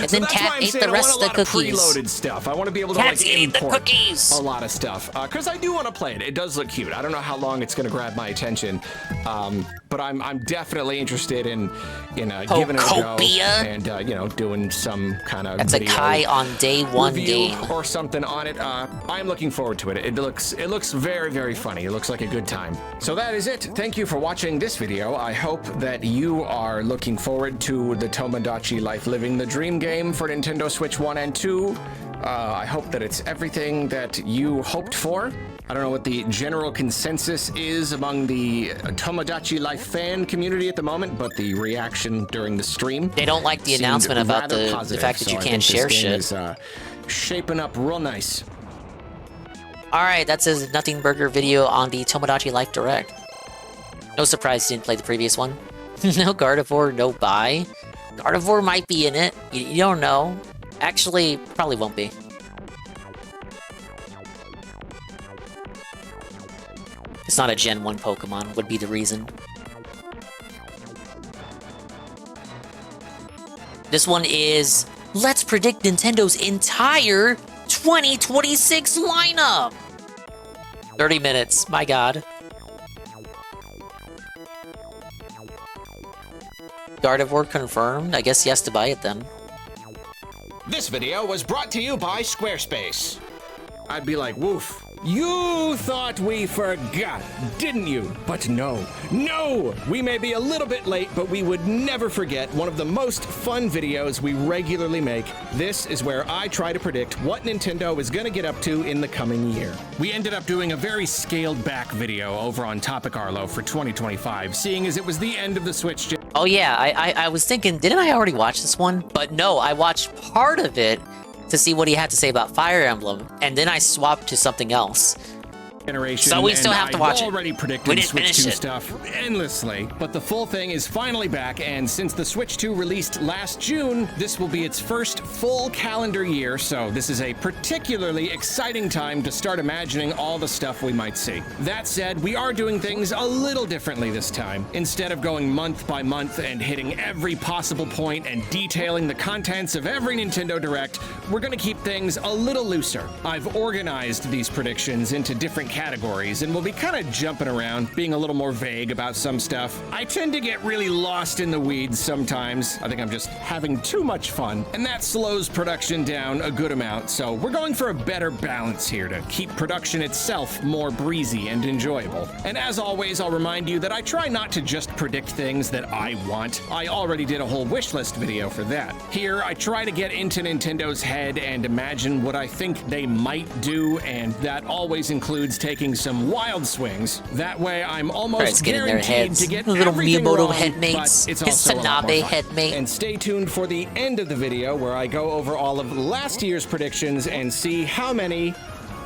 And So then that's why Cat I'm ate saying the rest I of want the a lot cookies. of preloaded stuff. I want to be able to Cat's like eating the import cookies. a lot of stuff because I do want to play it. It does look cute. I don't know how long it's going to grab my attention, but I'm definitely interested in giving it a go Pokopia? and doing some kind of That's a video Kai on day one review game. or something on it. I'm looking forward to it. It looks very, very funny. It looks like a good time. So that is it. Thank you for watching this video. I hope that you are looking forward to the Tomodachi Life Living the Dream game for Nintendo Switch 1 and 2. I hope that it's everything that you hoped for. I don't know what the general consensus is among the Tomodachi Life fan community at the moment, but the reaction during the stream, They don't like the seemed announcement about rather the positive, fact that so you I can't think share this game shit. is shaping up real nice. Alright, that's a Nothing Burger video on the Tomodachi Life Direct. No surprise didn't play the previous one. No Gardevoir, no buy. Gardevoir might be in it. You don't know. Actually, probably won't be. It's not a Gen 1 Pokemon, would be the reason. This one is... Let's predict Nintendo's entire 2026 lineup! 30 minutes, my god. Gardevoir confirmed? I guess he has to buy it then. This video was brought to you by Squarespace. I'd be like, woof. You thought we forgot, didn't you? But no, we may be a little bit late, but we would never forget one of the most fun videos we regularly make. This is where I try to predict what Nintendo is gonna get up to in the coming year. We ended up doing a very scaled back video over on Topic Arlo for 2025, seeing as it was the end of the Switch gen. Oh yeah, I was thinking, didn't I already watch this one? But no, I watched part of it to see what he had to say about Fire Emblem, and then I swapped to something else. Generation, So we still have to watch it. I've already We predicted didn't Switch finish 2 it. stuff endlessly, but the full thing is finally back, and since the Switch 2 released last June, this will be its first full calendar year, so this is a particularly exciting time to start imagining all the stuff we might see. That said, we are doing things a little differently this time. Instead of going month by month and hitting every possible point and detailing the contents of every Nintendo Direct, we're gonna keep things a little looser. I've organized these predictions into different categories, and we'll be kind of jumping around, being a little more vague about some stuff. I tend to get really lost in the weeds sometimes. I think I'm just having too much fun, and that slows production down a good amount, so we're going for a better balance here to keep production itself more breezy and enjoyable. And as always, I'll remind you that I try not to just predict things that I want. I already did a whole wish list video for that. Here, I try to get into Nintendo's head and imagine what I think they might do, and that always includes taking some wild swings. That way, I'm almost get in their guaranteed heads. to get Little everything Miyamoto wrong, headmates. but it's His also a lot more Tanabe fun. headmate. And stay tuned for the end of the video where I go over all of last year's predictions and see how many,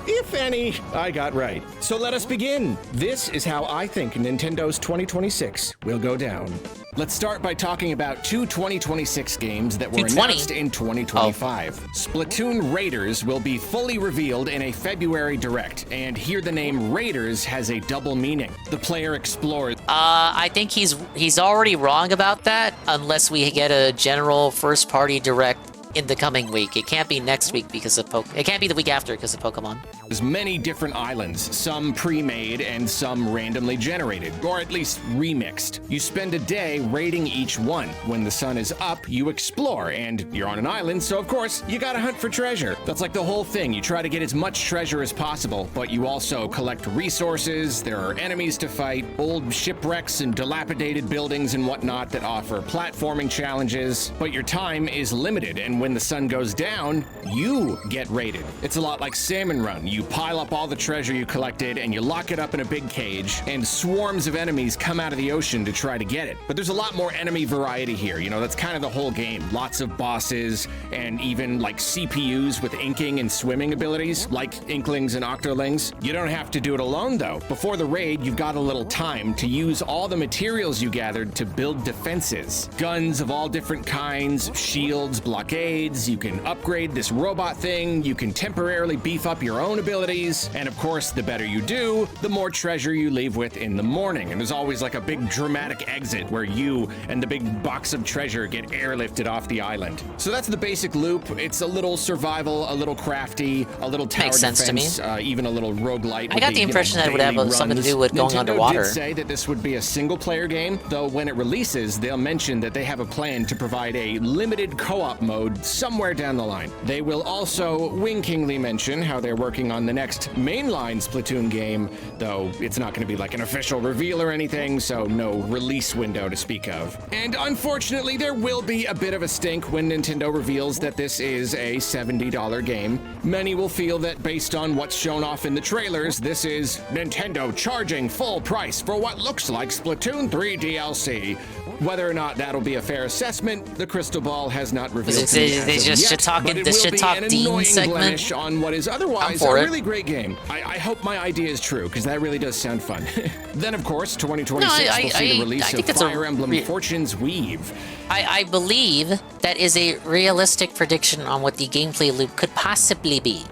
if any, I got right. So let us begin. This is how I think Nintendo's 2026 will go down. Let's start by talking about two 2026 games that were 220? announced in 2025. Splatoon Raiders will be fully revealed in a February Direct, and here the name Raiders has a double meaning. The player explores... I think he's already wrong about that, unless we get a general first-party Direct in the coming week. It can't be next week because of It can't be the week after because of Pokemon. There's many different islands, some pre-made and some randomly generated, or at least remixed. You spend a day raiding each one. When the sun is up, you explore, and you're on an island, so of course, you gotta hunt for treasure. That's like the whole thing. You try to get as much treasure as possible, but you also collect resources, there are enemies to fight, old shipwrecks and dilapidated buildings and whatnot that offer platforming challenges, but your time is limited, and when the sun goes down, you get raided. It's a lot like Salmon Run. You pile up all the treasure you collected and you lock it up in a big cage, and swarms of enemies come out of the ocean to try to get it. But there's a lot more enemy variety here. You know, that's kind of the whole game. Lots of bosses and even like CPUs with inking and swimming abilities, like Inklings and Octolings. You don't have to do it alone though. Before the raid, you've got a little time to use all the materials you gathered to build defenses. Guns of all different kinds, shields, blockades. You can upgrade this robot thing. You can temporarily beef up your own abilities. abilities, and of course, the better you do, the more treasure you leave with in the morning. And there's always like a big dramatic exit where you and the big box of treasure get airlifted off the island. So that's the basic loop. It's a little survival, a little crafty, a little tower Makes sense to me. defense, even a little roguelite. I got the impression that it would have something to do with going Nintendo underwater. did say that this would be a single-player game, though when it releases, they'll mention that they have a plan to provide a limited co-op mode somewhere down the line. They will also winkingly mention how they're working on the next mainline Splatoon game, though it's not going to be like an official reveal or anything, so no release window to speak of. And unfortunately, there will be a bit of a stink when Nintendo reveals that this is a $70 game. Many will feel that based on what's shown off in the trailers, this is Nintendo charging full price for what looks like Splatoon 3 DLC. Whether or not that'll be a fair assessment, the crystal ball has not revealed to me They as just of shit yet, talking but it the will shit be talk an Dean annoying segment. blemish on what is otherwise a for it. really great game. I hope my idea is true, because that really does sound fun. Then, of course, 2026 will see the release of Fire Emblem Fortune's Weave. I believe that is a realistic prediction on what the gameplay loop could possibly be.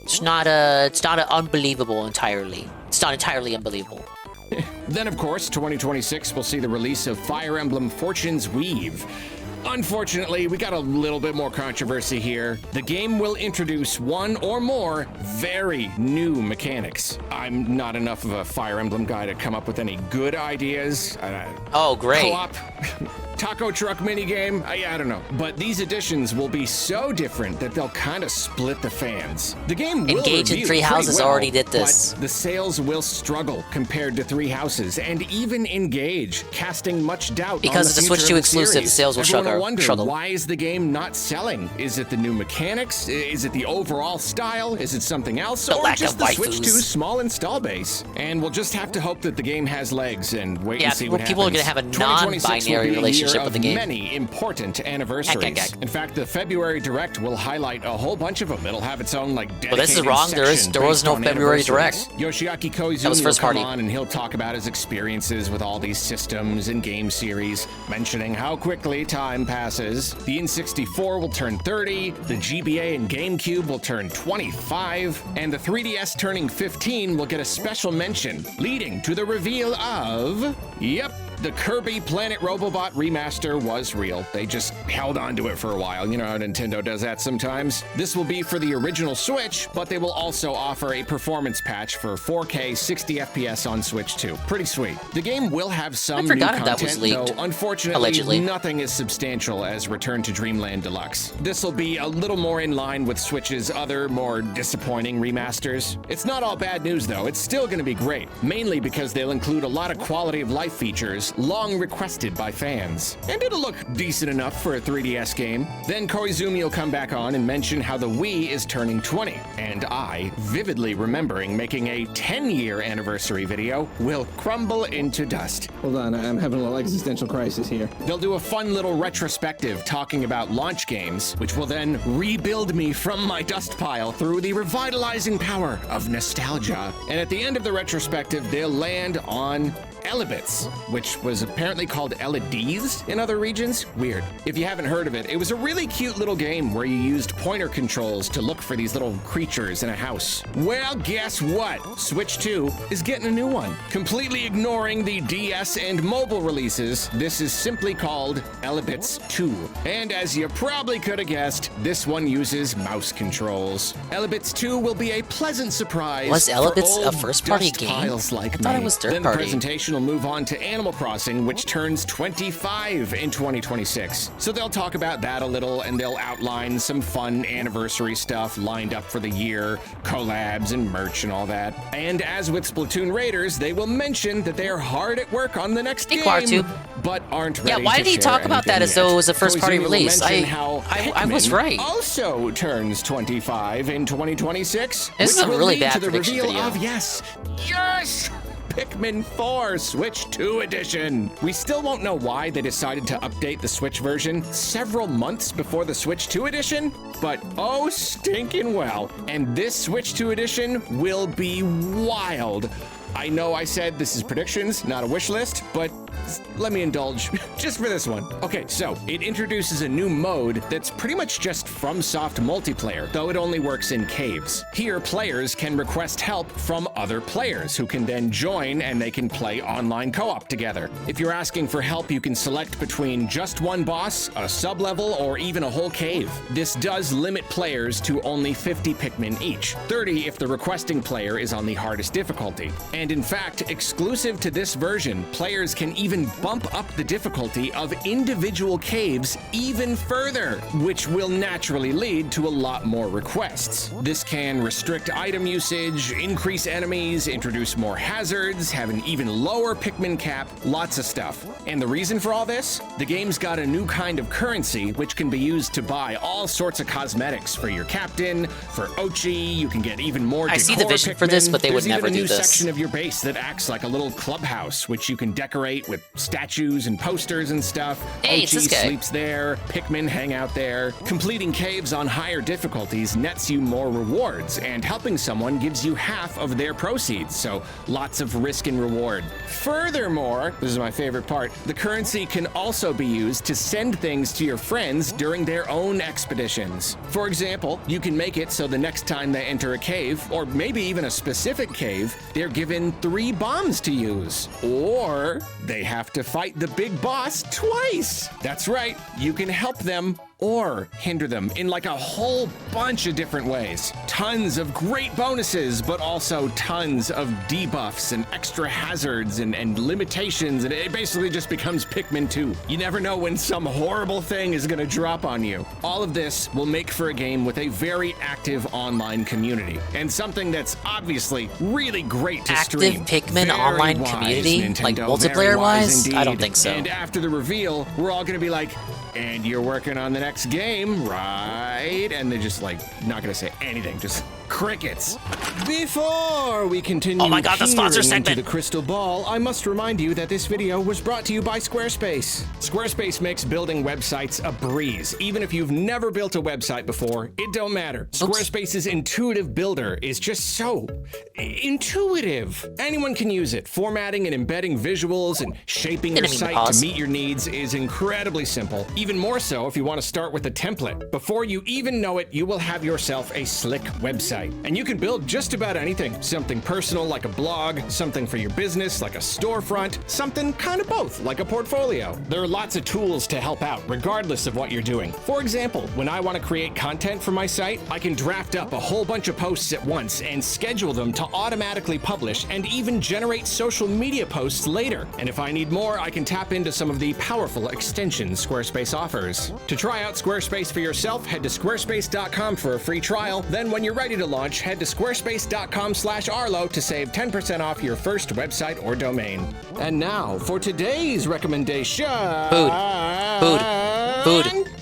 It's not unbelievable entirely. It's not entirely unbelievable. Then, of course, 2026 will see the release of Fire Emblem Fortune's Weave. Unfortunately, we got a little bit more controversy here. The game will introduce one or more very new mechanics. I'm not enough of a Fire Emblem guy to come up with any good ideas. Oh, great. Co-op, taco truck minigame, I don't know. But these additions will be so different that they'll kind of split the fans. The game will Engage in review Three pretty Houses well, already did this. but the sales will struggle compared to Three Houses, and even Engage, casting much doubt Because on it's a the Switch future 2 of the exclusive, series. sales will Everyone struggle. wonder, why is the game not selling? Is it the new mechanics? Is it the overall style? Is it something else? The or lack just of the Switch waifus. 2's small install base? And we'll just have to hope that the game has legs and wait Yeah, and see what happens. people are gonna have a 2026 will non-binary be a relationship year with the of game. many important anniversaries. In fact, the February Direct will highlight a whole bunch of them. It'll have its own like dedicated Well, this is wrong. There was section no based on February anniversaries. Direct. Yoshiaki Koizumi That was will first come party. on and he'll talk about his experiences with all these systems and game series, mentioning how quickly time passes. The N64 will turn 30, the GBA and GameCube will turn 25, and the 3DS turning 15 will get a special mention, leading to the reveal of... Yep, the Kirby Planet Robobot remaster was real. They just held on to it for a while. You know how Nintendo does that sometimes. This will be for the original Switch, but they will also offer a performance patch for 4K 60 FPS on Switch 2. Pretty sweet. The game will have some new forgot content, that was leaked. though unfortunately Allegedly. nothing as substantial as Return to Dreamland Deluxe. This will be a little more in line with Switch's other, more disappointing remasters. It's not all bad news though. It's still going to be great, mainly because they'll include a lot of quality of life features long requested by fans. And it'll look decent enough for a 3DS game. Then Koizumi will come back on and mention how the Wii is turning 20. And I, vividly remembering making a 10-year anniversary video, will crumble into dust. Hold on, I'm having a little existential crisis here. They'll do a fun little retrospective talking about launch games, which will then rebuild me from my dust pile through the revitalizing power of nostalgia. And at the end of the retrospective, they'll land on Elibits, which was apparently called LEDs in other regions. Weird. If you haven't heard of it, it was a really cute little game where you used pointer controls to look for these little creatures in a house. Well, guess what? Switch 2 is getting a new one. Completely ignoring the DS and mobile releases, this is simply called Elibits 2. And as you probably could have guessed, this one uses mouse controls. Elibits 2 will be a pleasant surprise. Was Elibits for a first-party dust game? piles like I thought me. it was Then the third-party. presentation will move on to Animal Crossing, which turns 25 in 2026. So they'll talk about that a little, and they'll outline some fun anniversary stuff lined up for the year, collabs and merch and all that. And as with Splatoon Raiders, they will mention that they are hard at work on the next game, Quartu. but aren't ready Yeah, why to did he share talk about that anything as though it was a yet. first-party Koizumi will release? mention I how was Pikmin right. also turns 25 in 2026, This is which a will really lead bad to the prediction reveal video. of yes, Pikmin 4 Switch 2 Edition. We still won't know why they decided to update the Switch version several months before the Switch 2 Edition, but oh stinking well. And this Switch 2 Edition will be wild. I know I said this is predictions, not a wish list, but let me indulge just for this one. Okay, so it introduces a new mode that's pretty much just FromSoft multiplayer, though it only works in caves. Here, players can request help from other players who can then join and they can play online co-op together. If you're asking for help, you can select between just one boss, a sub-level, or even a whole cave. This does limit players to only 50 Pikmin each, 30 if the requesting player is on the hardest difficulty. And in fact, exclusive to this version, players can even bump up the difficulty of individual caves even further, which will naturally lead to a lot more requests. This can restrict item usage, increase enemies, introduce more hazards, have an even lower Pikmin cap, lots of stuff. And the reason for all this? The game's got a new kind of currency which can be used to buy all sorts of cosmetics for your captain, for Ochi. You can get even more decor. I see the vision for this, but they would never do There's even a new this. section of your base that acts like a little clubhouse, which you can decorate with statues and posters and stuff. Hey, it's this Ochi guy. sleeps there, Pikmin hang out there. Completing caves on higher difficulties nets you more rewards, and helping someone gives you half of their proceeds, so lots of risk and reward. Furthermore, this is my favorite part, the currency can also be used to send things to your friends during their own expeditions. For example, you can make it so the next time they enter a cave, or maybe even a specific cave, they're given 3 bombs to use. Or they have to fight the big boss twice. That's right, you can help them or hinder them in like a whole bunch of different ways. Tons of great bonuses, but also tons of debuffs and extra hazards and limitations, and it basically just becomes Pikmin 2. You never know when some horrible thing is gonna drop on you. All of this will make for a game with a very active online community, and something that's obviously really great to stream. Active Pikmin Very online wise, community? Like Nintendo, multiplayer very wise wise? I don't indeed. think so. And after the reveal, we're all gonna be like, and you're working on the next game, right? And they're just like, not gonna say anything, just crickets. Before we continue Oh my God, the sponsor peering into segment. the crystal ball, I must remind you that this video was brought to you by Squarespace. Squarespace makes building websites a breeze. Even if you've never built a website before, it don't matter. Squarespace's intuitive builder is just so intuitive. Anyone can use it. Formatting and embedding visuals and shaping your Didn't mean to site pause. to meet your needs is incredibly simple. Even more so if you want to start with a template. Before you even know it, you will have yourself a slick website. And you can build just about anything. Something personal like a blog, something for your business like a storefront, something kind of both like a portfolio. There are lots of tools to help out regardless of what you're doing. For example, when I want to create content for my site, I can draft up a whole bunch of posts at once and schedule them to automatically publish and even generate social media posts later. And if I need more, I can tap into some of the powerful extensions Squarespace offers. To try out Squarespace for yourself, head to squarespace.com for a free trial. Then when you're ready to launch, head to squarespace.com/Arlo to save 10% off your first website or domain. And now for today's recommendation.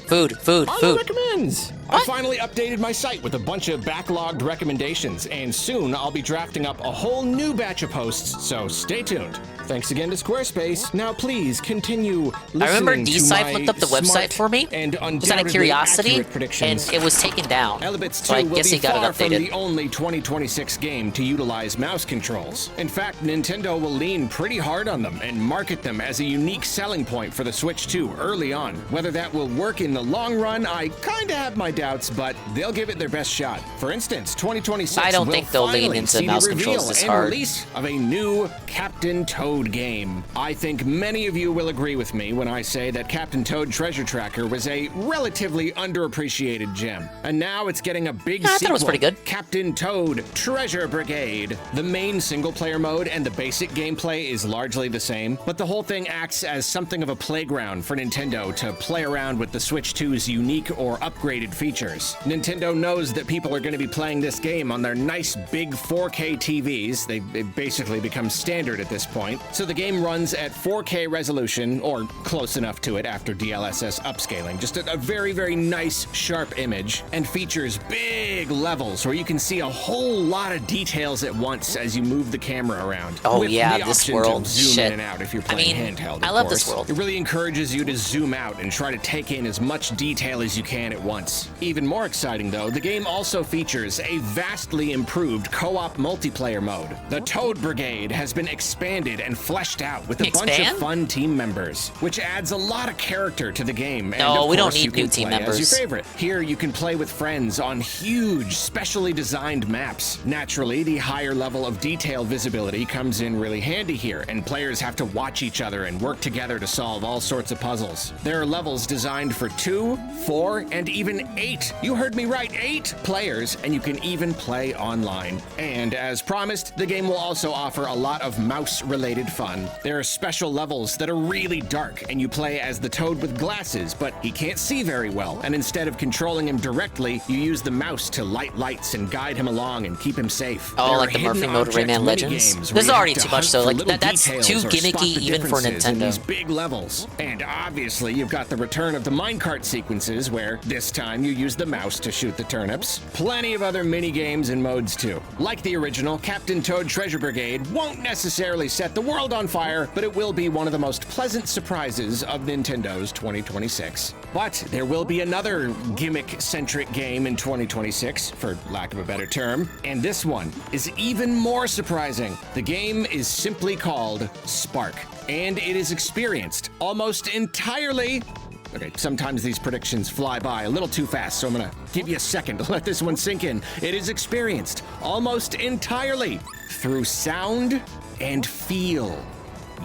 Food. Arlo recommends. I finally updated my site with a bunch of backlogged recommendations, and soon I'll be drafting up a whole new batch of posts, so stay tuned. Thanks again to Squarespace. Now please continue listening I remember to D-Site my looked up the smart website for me, and just out of undoubtedly curiosity, accurate predictions. and it was taken down. Elebits 2 So I will guess be he got far it from updated. the only 2026 game to utilize mouse controls. In fact, Nintendo will lean pretty hard on them and market them as a unique selling point for the Switch 2 early on. Whether that will work in the long run, I kinda have my doubts, but they'll give it their best shot. For instance, 2026 I don't will think they'll lean finally into see mouse the reveal controls this and hard. release of a new Captain Toad game. I think many of you will agree with me when I say that Captain Toad Treasure Tracker was a relatively underappreciated gem. And now it's getting a big I thought sequel. it was pretty good. Captain Toad Treasure Brigade. The main single-player mode and the basic gameplay is largely the same, but the whole thing acts as something of a playground for Nintendo to play around with the Switch 2's unique or upgraded features. Nintendo knows that people are going to be playing this game on their nice big 4K TVs. They've basically become standard at this point. So the game runs at 4K resolution, or close enough to it after DLSS upscaling. Just a very, very nice, sharp image, and features big levels where you can see a whole lot of details at once as you move the camera around. Oh, with yeah, the this option world, to zoom shit. in and out if you're I playing mean, handheld. I of love this course. world. It really encourages you to zoom out and try to take in as much detail as you can at once. Even more exciting though, the game also features a vastly improved co-op multiplayer mode. The Toad Brigade has been expanded and and fleshed out with a bunch Expand? of fun team members, which adds a lot of character to the game. And No, of we don't course, need you can new team play as members. your favorite. Here, you can play with friends on huge, specially designed maps. Naturally, the higher level of detail visibility comes in really handy here, and players have to watch each other and work together to solve all sorts of puzzles. There are levels designed for 2, 4, and even 8. You heard me right, 8 players, and you can even play online. And as promised, the game will also offer a lot of mouse-related fun. There are special levels that are really dark, and you play as the Toad with glasses, but he can't see very well, and instead of controlling him directly, you use the mouse to light lights and guide him along and keep him safe. Oh, There like are the Murphy hidden mode of object Rayman Legends? minigames where This is you have already to too much, hunt though. for Like, little that's details too or spot gimmicky the even for differences in Nintendo. these big levels. And obviously, you've got the return of the minecart sequences where this time you use the mouse to shoot the turnips. Plenty of other mini games and modes too. Like the original, Captain Toad Treasure Brigade won't necessarily set the world on fire, but it will be one of the most pleasant surprises of Nintendo's 2026. But there will be another gimmick-centric game in 2026, for lack of a better term, and this one is even more surprising. The game is simply called Spark, and it is experienced almost entirely. Okay, sometimes these predictions fly by a little too fast, so I'm gonna give you a second to let this one sink in. It is experienced almost entirely through sound and feel.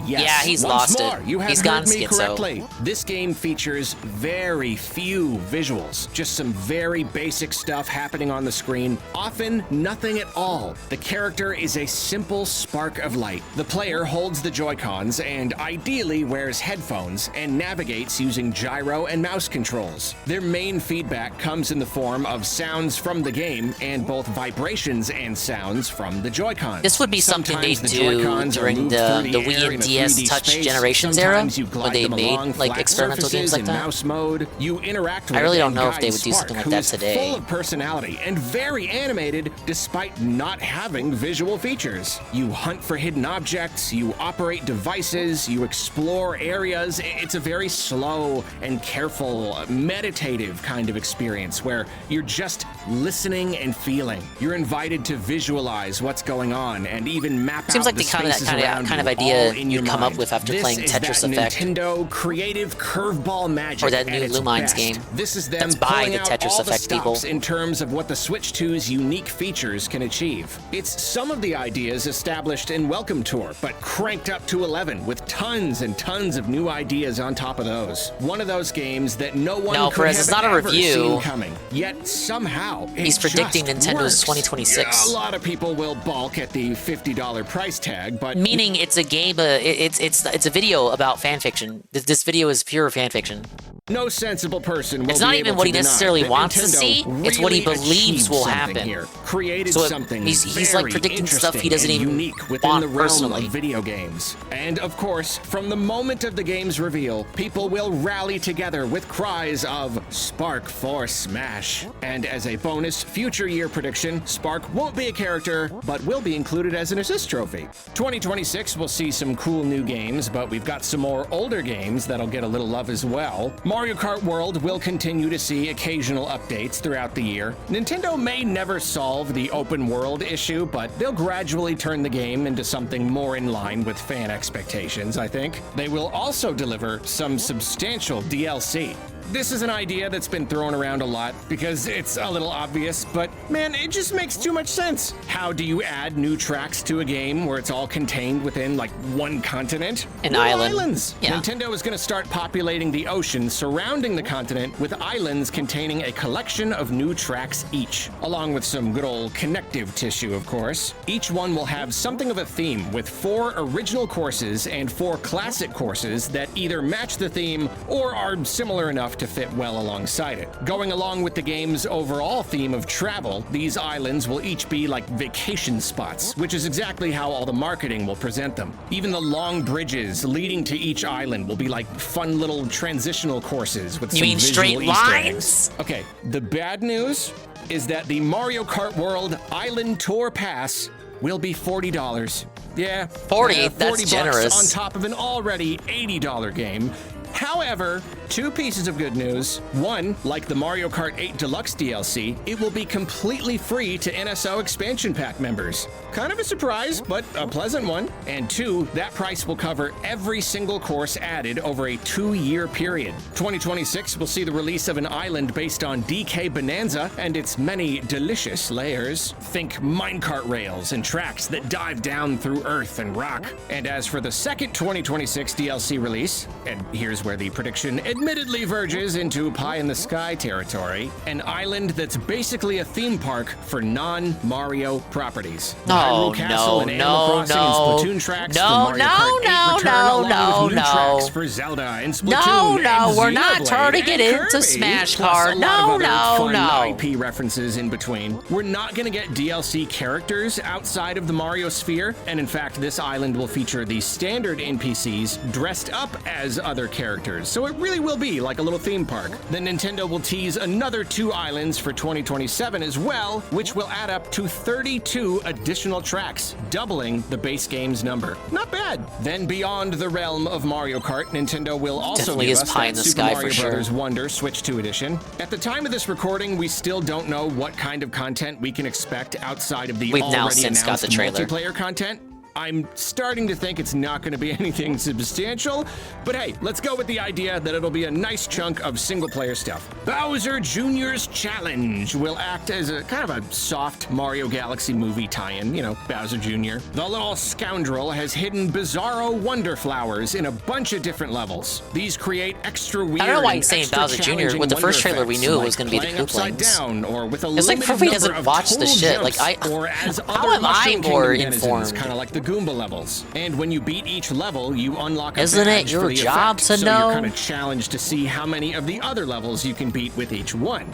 Yes, Yeah, he's once lost more, it. You have He's heard gone me schizo. correctly. This game features very few visuals, just some very basic stuff happening on the screen, often nothing at all. The character is a simple spark of light. The player holds the Joy-Cons and ideally wears headphones and navigates using gyro and mouse controls. Their main feedback comes in the form of sounds from the game and both vibrations and sounds from the Joy-Cons. This would be something they Sometimes the do Joy-Cons are during moved the through Wii air and in a DS 3D Touch space. Generations era, Sometimes you when glide they them made along like flat experimental games surfaces like in that. mouse mode. You interact with I really don't and know if they guide would do Spark, something like who that is today. full of personality and very animated despite not having visual features. You hunt for hidden objects, you operate devices, you explore areas. It's a very slow and careful, meditative kind of experience where you're just listening and feeling. You're invited to visualize what's going on and even map Seems out like the the kind of spaces that around kind of you, idea all in your you'd come up mind. with after This playing is Tetris that Effect. Nintendo creative curveball magic. Or that at new its Lumines best. game. This is them That's by pulling the out Tetris all the Effect people. stops in terms of what the Switch 2's unique features can achieve. It's some of the ideas established in Welcome Tour, but cranked up to 11 with tons and tons of new ideas on top of those. One of those games that no one No, could Perez, have it's not a ever review. seen coming. Yet somehow He's it predicting just Nintendo's works. 2026. Yeah, a lot of people will balk at the $50 price tag, but Meaning it's a game, it's a video about fan fiction. This video is pure fan fiction. no sensible person will It's not be even able what to he deny necessarily that wants to Nintendo see, it's what he really believes achieved will something happen. Here. Created So something he's like very predicting stuff he interesting doesn't and even unique within want the realm personally. of video games. And of course, from the moment of the game's reveal, people will rally together with cries of Spark for Smash. And as a bonus future year prediction, Spark won't be a character, but will be included as an assist trophy. 2026 will see some cool new games, but we've got some more older games that'll get a little love as well. Mario Kart World will continue to see occasional updates throughout the year. Nintendo may never solve the open world issue, but they'll gradually turn the game into something more in line with fan expectations, I think. They will also deliver some substantial DLC. This is an idea that's been thrown around a lot because it's a little obvious, but man, it just makes too much sense. How do you add new tracks to a game where it's all contained within like one continent? An Little island. Islands. Yeah. Nintendo is going to start populating the ocean surrounding the continent with islands containing a collection of new tracks each, along with some good old connective tissue, of course. Each one will have something of a theme with 4 original courses and 4 classic courses that either match the theme or are similar enough to fit well alongside it. Going along with the game's overall theme of travel, these islands will each be like vacation spots, which is exactly how all the marketing will present them. Even the long bridges leading to each island will be like fun little transitional courses with You some mean visual straight Easter lines? eggs. Okay, the bad news is that the Mario Kart World Island Tour Pass will be $40. Yeah, 40? That's $40 generous. on top of an already $80 game. However, two pieces of good news. One, like the Mario Kart 8 Deluxe DLC, it will be completely free to NSO expansion pack members. Kind of a surprise, but a pleasant one. And two, that price will cover every single course added over a 2-year period. 2026 will see the release of an island based on DK Bonanza and its many delicious layers. Think minecart rails and tracks that dive down through earth and rock. And as for the second 2026 DLC release, and here's where the prediction admittedly verges into pie-in-the-sky territory, an island that's basically a theme park for non-Mario properties. No, Hyrule Castle and Animal Crossing and Splatoon tracks, the Mario Kart 8 return along with new tracks for Zelda and Splatoon and we're not Xenoblade turning it and into Kirby, Smash plus Card. a lot of other fun No. IP references in between. We're not going to get DLC characters outside of the Mario sphere, and in fact, this island will feature the standard NPCs dressed up as other characters, so it really will be like a little theme park. Then Nintendo will tease another 2 islands for 2027 as well, which will add up to 32 additional tracks, doubling the base game's number. Not bad. Then beyond the realm of Mario Kart, Nintendo will also Definitely give is us pie in that the Super sky Mario for sure. Bros. Wonder Switch 2 edition. At the time of this recording, we still don't know what kind of content we can expect outside of the We've now already since got announced the trailer. multiplayer content. I'm starting to think it's not going to be anything substantial, but hey, let's go with the idea that it'll be a nice chunk of single-player stuff. Bowser Jr.'s Challenge will act as a kind of a soft Mario Galaxy movie tie-in, you know, Bowser Jr. The little scoundrel has hidden bizarro wonder flowers in a bunch of different levels. These create extra weird I don't know why and he's saying extra Bowser Jr. challenging With the first wonder trailer, we effects, knew it like was going to be the playing upside Kooplings. down, or with a It's like limited Furby number doesn't of watch the total shit. Like, jumps, or as how other am I Mushroom more Kingdom denizens, informed? kind of like the Goomba levels. And when you beat each level, you unlock a Isn't it badge your for the job effect, to so know? you're kind of challenged to see how many of the other levels you can beat with each one.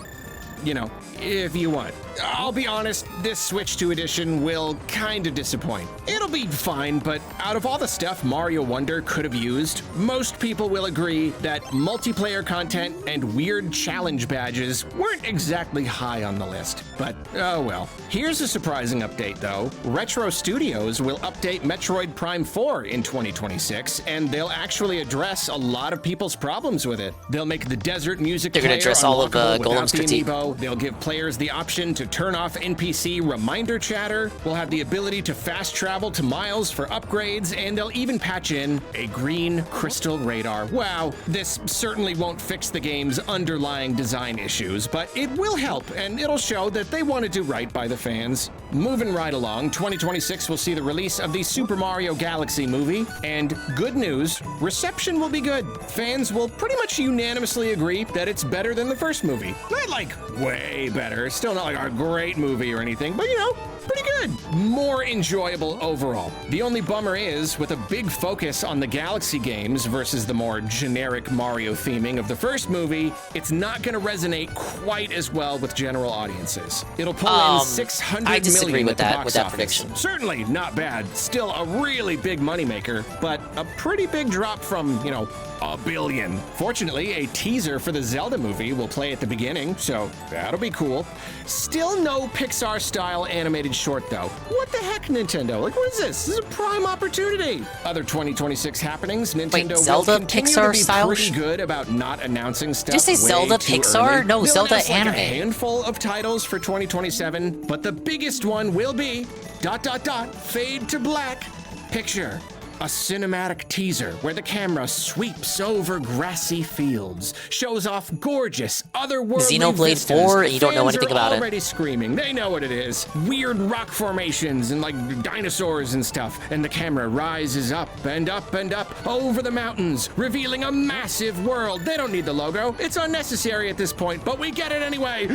You know, if you want. I'll be honest, this Switch 2 edition will kind of disappoint. It'll be fine, but out of all the stuff Mario Wonder could have used, most people will agree that multiplayer content and weird challenge badges weren't exactly high on the list. But, oh well. Here's a surprising update, though. Retro Studios will update Metroid Prime 4 in 2026, and they'll actually address a lot of people's problems with it. They'll make the desert music They're gonna player address all of, unlockable without Golem's the critique. amiibo. They'll give players the option to turn off NPC reminder chatter. We'll have the ability to fast travel to Miles for upgrades, and they'll even patch in a green crystal radar. Wow, this certainly won't fix the game's underlying design issues, but it will help, and it'll show that they want to do right by the fans. Moving right along, 2026 will see the release of the Super Mario Galaxy movie, and good news, reception will be good. Fans will pretty much unanimously agree that it's better than the first movie. Not like way better, still not like a great movie or anything, but you know, pretty good. More enjoyable overall. The only bummer is, with a big focus on the Galaxy games versus the more generic Mario theming of the first movie, it's not going to resonate quite as well with general audiences. It'll pull in 600 I disagree million with at the that box office. prediction. Certainly not bad. Still a really big moneymaker, but a pretty big drop from, you know, $1 billion. Fortunately, a teaser for the Zelda movie will play at the beginning, so that'll be cool. Still no Pixar-style animated short, though. What the heck, Nintendo? Like, what is this? This is a prime opportunity. Other 2026 happenings, Nintendo Zelda will continue to be Pixar-style pretty good about not announcing stuff. Did you say way Zelda too Pixar? early. No, They'll Zelda announce, like, anime. a handful of titles for 2027, but the biggest one will be ... fade to black picture. A cinematic teaser where the camera sweeps over grassy fields, shows off gorgeous, otherworldly Xenoblade vistas. 4, and you don't know Fans anything are about it. already screaming. They know what it is. Weird rock formations and like dinosaurs and stuff. And the camera rises up and up and up over the mountains, revealing a massive world. They don't need the logo. It's unnecessary at this point, but we get it anyway.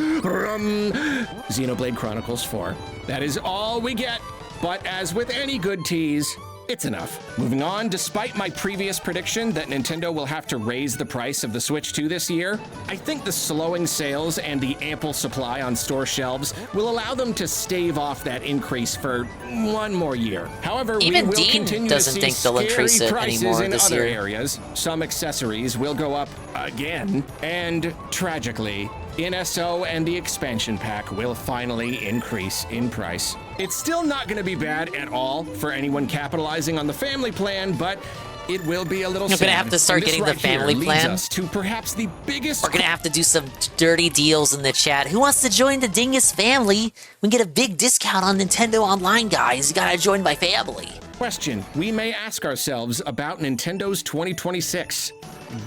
Xenoblade Chronicles 4. That is all we get. But as with any good tease, it's enough. Moving on, despite my previous prediction that Nintendo will have to raise the price of the Switch 2 this year, I think the slowing sales and the ample supply on store shelves will allow them to stave off that increase for one more year. However, Even we will Dean continue to doesn't see think they'll scary increase it prices anymore in this other year. areas. Some accessories will go up again, and tragically, NSO and the expansion pack will finally increase in price. It's still not going to be bad at all for anyone capitalizing on the family plan, but It will be a little You're gonna sad. have to start And this getting the right here family leads plan. us to perhaps the biggest. We're gonna have to do some dirty deals in the chat. Who wants to join the Dingus family? We can get a big discount on Nintendo Online, guys. You gotta join my family. Question we may ask ourselves about Nintendo's 2026.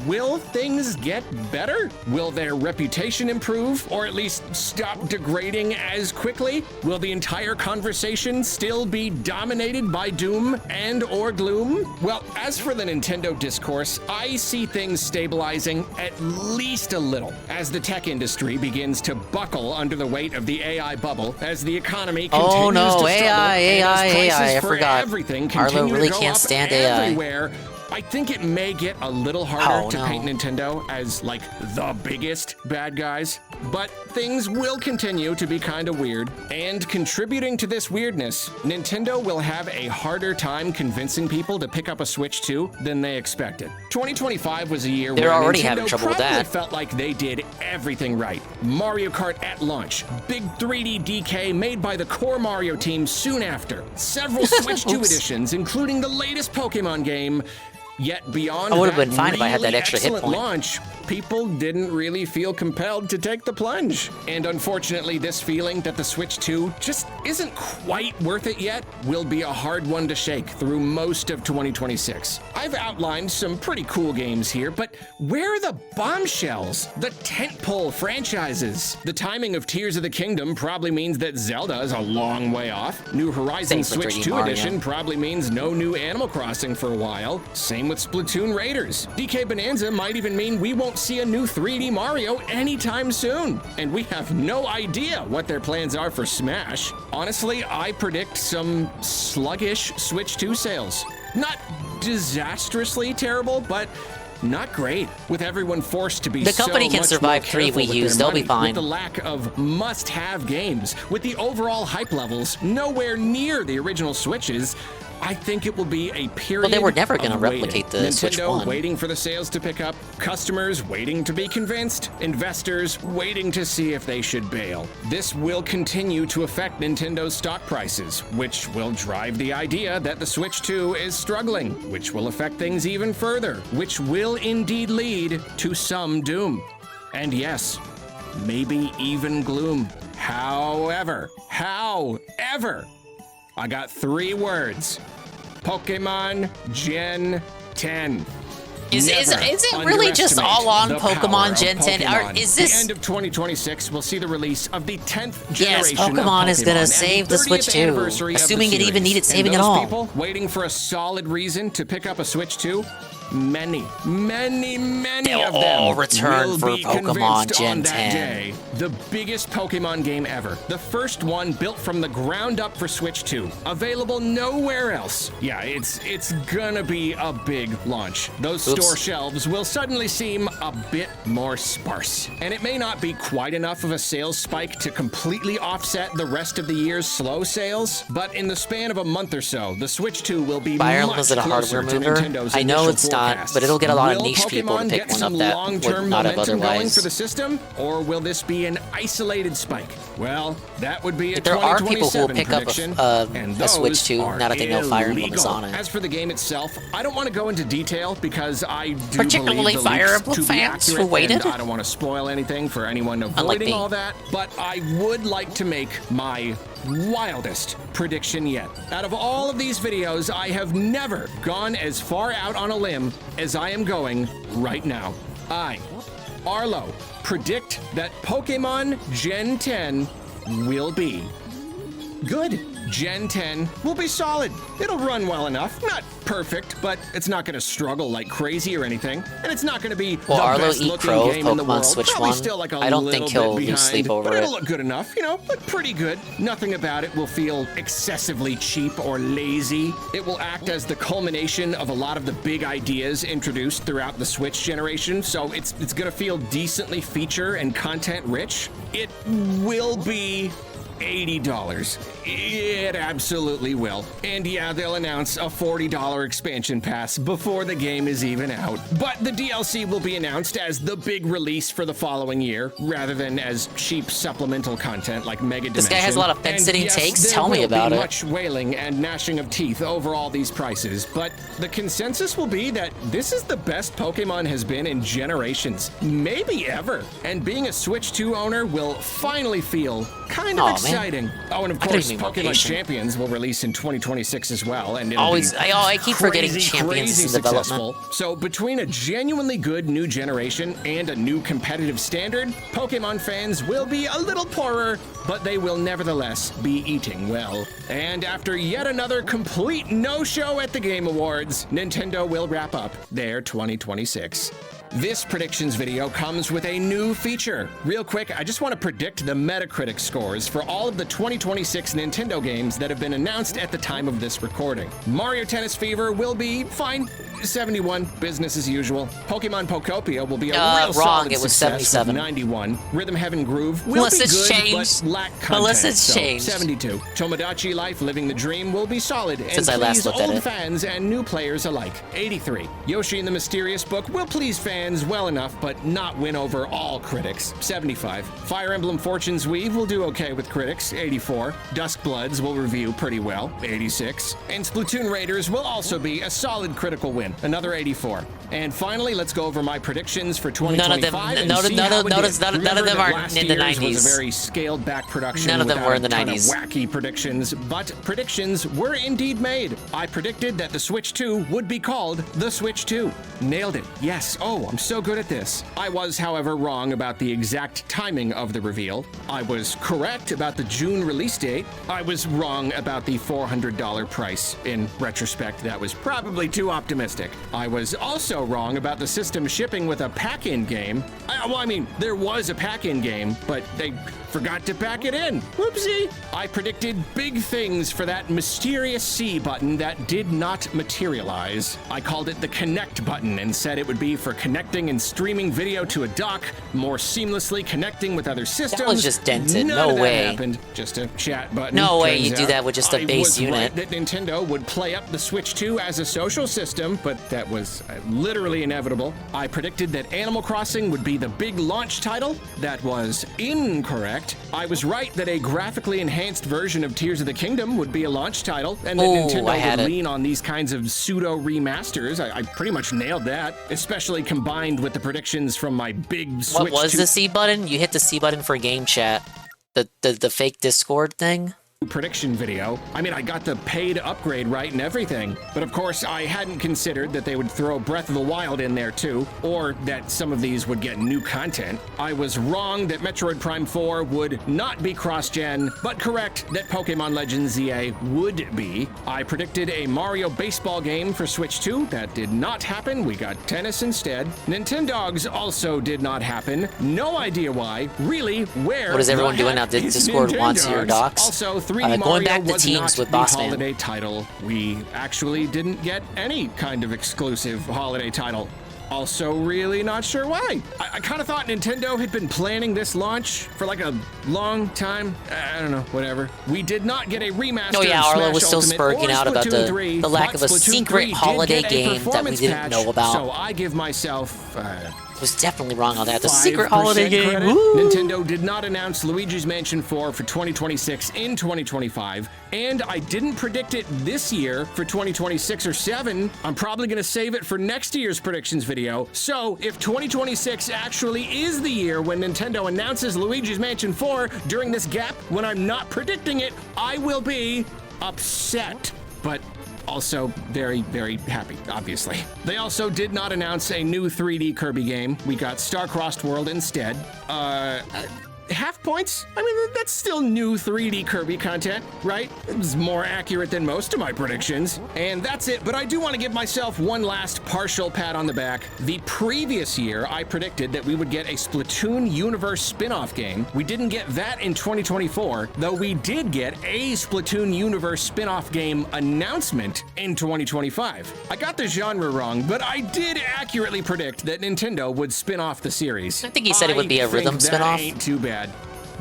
Will things get better? Will their reputation improve, or at least stop degrading as quickly? Will the entire conversation still be dominated by doom and or gloom? Well, as for the Nintendo discourse, I see things stabilizing at least a little as the tech industry begins to buckle under the weight of the AI bubble, as the economy continues Oh no, to struggle, AI, and as prices I for forgot. everything Arlo continue really to go can't up stand AI. everywhere. I think it may get a little harder to no. paint Nintendo as, like, the biggest bad guys, but things will continue to be kind of weird. And contributing to this weirdness, Nintendo will have a harder time convincing people to pick up a Switch 2 than they expected. 2025 was a year They're where already Nintendo having trouble with probably that. felt like they did everything right. Mario Kart at launch, big 3D DK made by the core Mario team soon after, several Switch 2 editions, including the latest Pokemon game. Yet beyond I would've that been fine if I had that really extra hit excellent point. launch, people didn't really feel compelled to take the plunge. And unfortunately, this feeling that the Switch 2 just isn't quite worth it yet will be a hard one to shake through most of 2026. I've outlined some pretty cool games here, but where are the bombshells? The tentpole franchises? The timing of Tears of the Kingdom probably means that Zelda is a long way off. New Horizon Same for Switch 3D 2 Mario. edition probably means no new Animal Crossing for a while. Same with Splatoon Raiders. DK Bonanza might even mean we won't see a new 3D Mario anytime soon. And we have no idea what their plans are for Smash. Honestly, I predict some sluggish Switch 2 sales. Not disastrously terrible, but not great, with everyone forced to be The company so can much survive more 3 careful Wii with U's, their they'll be money, fine. With the lack of must-have games, with the overall hype levels nowhere near the original Switches, I think it will be a period. Well, they were never gonna of waiting. replicate the Nintendo Switch 1. waiting for the sales to pick up, customers waiting to be convinced, investors waiting to see if they should bail. This will continue to affect Nintendo's stock prices, which will drive the idea that the Switch 2 is struggling, which will affect things even further, which will indeed lead to some doom. And yes, maybe even gloom. However, I got 3 words. Pokemon Gen 10. Is it really just all on Pokemon Gen 10? Is this... The end of 2026 will see the release of the 10th Yes, generation Pokemon of is gonna and save the 30th Switch 2, anniversary of the assuming it even series. needed saving And at those all. people waiting for a solid reason to pick up a Switch 2? Many They'll of them all return will for be Pokemon convinced Gen on that 10. day. The biggest Pokemon game ever. The first one built from the ground up for Switch 2. Available nowhere else. Yeah, it's gonna be a big launch. Those store shelves will suddenly seem a bit more sparse. And it may not be quite enough of a sales spike to completely offset the rest of the year's slow sales, but in the span of a month or so, the Switch 2 will be Fire much was it a closer hardware to mover? Nintendo's I know initial it's not, forecasts. but it'll get a lot of Will niche people to Pokemon pick get one some up that long-term would not have momentum going otherwise. for the system, or will this be an isolated spike? Well, that would be a There are people who will 2027 pick up prediction, and a Switch those 2 are now that they know Fire Emblem is illegal. on it. As for the game itself, I don't want to go into detail because I do Particularly believe the Fire leaks Emblem to be fans who accurate, waited. and I don't want to spoil anything for anyone Unlike avoiding me. all that, but I would like to make my wildest prediction yet. Out of all of these videos, I have never gone as far out on a limb as I am going right now. I, Arlo, predict that Pokemon Gen 10 will be good. Gen 10 will be solid. It'll run well enough. Not perfect, but it's not going to struggle like crazy or anything. And it's not going to be Will the Arlo best eat looking crow of game in the Pokemon world. Switch Probably 1? still like a I don't little think he'll bit lose sleep behind, over but it'll it. look good enough, but pretty good. Nothing about it will feel excessively cheap or lazy. It will act as the culmination of a lot of the big ideas introduced throughout the Switch generation, so it's going to feel decently feature and content rich. It will be $80. It absolutely will. And yeah, they'll announce a $40 expansion pass before the game is even out. But the DLC will be announced as the big release for the following year, rather than as cheap supplemental content like Mega Dimension. This guy has a lot of fence-sitting takes. Tell me about it. There will be much wailing and gnashing of teeth over all these prices, but the consensus will be that this is the best Pokemon has been in generations, maybe ever. And being a Switch 2 owner will finally feel kind of exciting. Man. Oh, and of course, Pokemon Champions will release in 2026 as well. And I keep forgetting Champions is in development. So between a genuinely good new generation and a new competitive standard, Pokemon fans will be a little poorer, but they will nevertheless be eating well. And after yet another complete no-show at the Game Awards, Nintendo will wrap up their 2026. This predictions video comes with a new feature. Real quick, I just want to predict the Metacritic scores for all of the 2026 Nintendo games that have been announced at the time of this recording. Mario Tennis Fever will be fine. 71, business as usual. Pokemon Pokopia will be a real solid it was success 77. with 91. Rhythm Heaven Groove will be good, but lack content. Unless it's so changed. 72. Tomodachi Life Living the Dream will be solid Since and I last please looked at old it. fans and new players alike. 83. Yoshi and the Mysterious Book will please fans well enough, but not win over all critics. 75. Fire Emblem Fortune's Weave will do okay with critics. 84. Dusk Bloods will review pretty well. 86. And Splatoon Raiders will also be a solid critical win. Another 84. And finally, let's go over my predictions for 2025. None of them are in the 90s. Was a very scaled back production. None of them were in the 90s. Wacky predictions, but predictions were indeed made. I predicted that the Switch 2 would be called the Switch 2. Nailed it. Yes. Oh, I'm so good at this. I was, however, wrong about the exact timing of the reveal. I was correct about the June release date. I was wrong about the $400 price. In retrospect, that was probably too optimistic. I was also wrong about the system shipping with a pack-in game. I mean, there was a pack-in game, but they forgot to pack it in. Whoopsie. I predicted big things for that mysterious C button that did not materialize. I called it the Connect button and said it would be for connecting and streaming video to a dock, more seamlessly connecting with other systems. That was just dented. None No of that way. happened. Just a chat button. No way Turns you do out that with just a base unit. I was right that Nintendo would play up the Switch 2 as a social system, but that was literally inevitable. I predicted that Animal Crossing would be the big launch title. That was incorrect. I was right that a graphically enhanced version of Tears of the Kingdom would be a launch title, and that Nintendo would lean on these kinds of pseudo remasters. I pretty much nailed that, especially combined with the predictions from my big Switch. What was the C button? You hit the C button for game chat. The fake Discord thing? Prediction video. I mean, I got the paid upgrade right and everything, but of course I hadn't considered that they would throw Breath of the Wild in there too, or that some of these would get new content. I was wrong that Metroid Prime 4 would not be cross-gen, but correct that Pokemon Legends ZA would be. I predicted a Mario baseball game for Switch 2. That did not happen. We got tennis instead. Nintendogs also did not happen. No idea why. Really, where? What is everyone doing now? Discord wants your docs? Also, 3D going Mario back to was teams not with the Boss Man. holiday title. We actually didn't get any kind of exclusive holiday title. Also really not sure why. I kind of thought Nintendo had been planning this launch for like a long time. I don't know, whatever. We did not get a remaster. Oh yeah, of Arlo Smash was still Ultimate spurging or out about Splatoon 3, the lack of a but Splatoon 3 secret did holiday get a game that we performance didn't patch, know about. So I give myself was definitely wrong on that. The 5% secret holiday game. credit. Woo! Nintendo did not announce Luigi's Mansion 4 for 2026 in 2025, and I didn't predict it this year for 2026 or 7. I'm probably going to save it for next year's predictions video. So if 2026 actually is the year when Nintendo announces Luigi's Mansion 4 during this gap when I'm not predicting it, I will be upset. But also very, very happy, obviously. They also did not announce a new 3D Kirby game. We got Star-Crossed World instead. Half points? I mean, that's still new 3D Kirby content, right? It's more accurate than most of my predictions. And that's it, but I do want to give myself one last partial pat on the back. The previous year, I predicted that we would get a Splatoon Universe spin-off game. We didn't get that in 2024, though we did get a Splatoon Universe spin-off game announcement in 2025. I got the genre wrong, but I did accurately predict that Nintendo would spin off the series. I think he said it would be a rhythm spin-off. Ain't too bad.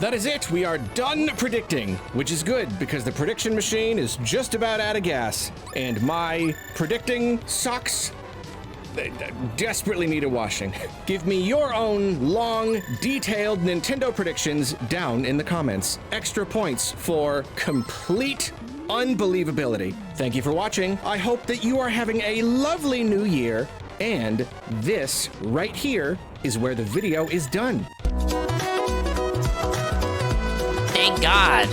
that is it. We are done predicting, which is good because the prediction machine is just about out of gas. And my predicting socks desperately need a washing. Give me your own long, detailed Nintendo predictions down in the comments. Extra points for complete unbelievability. Thank you for watching. I hope that you are having a lovely new year. And this right here is where the video is done. Thank God.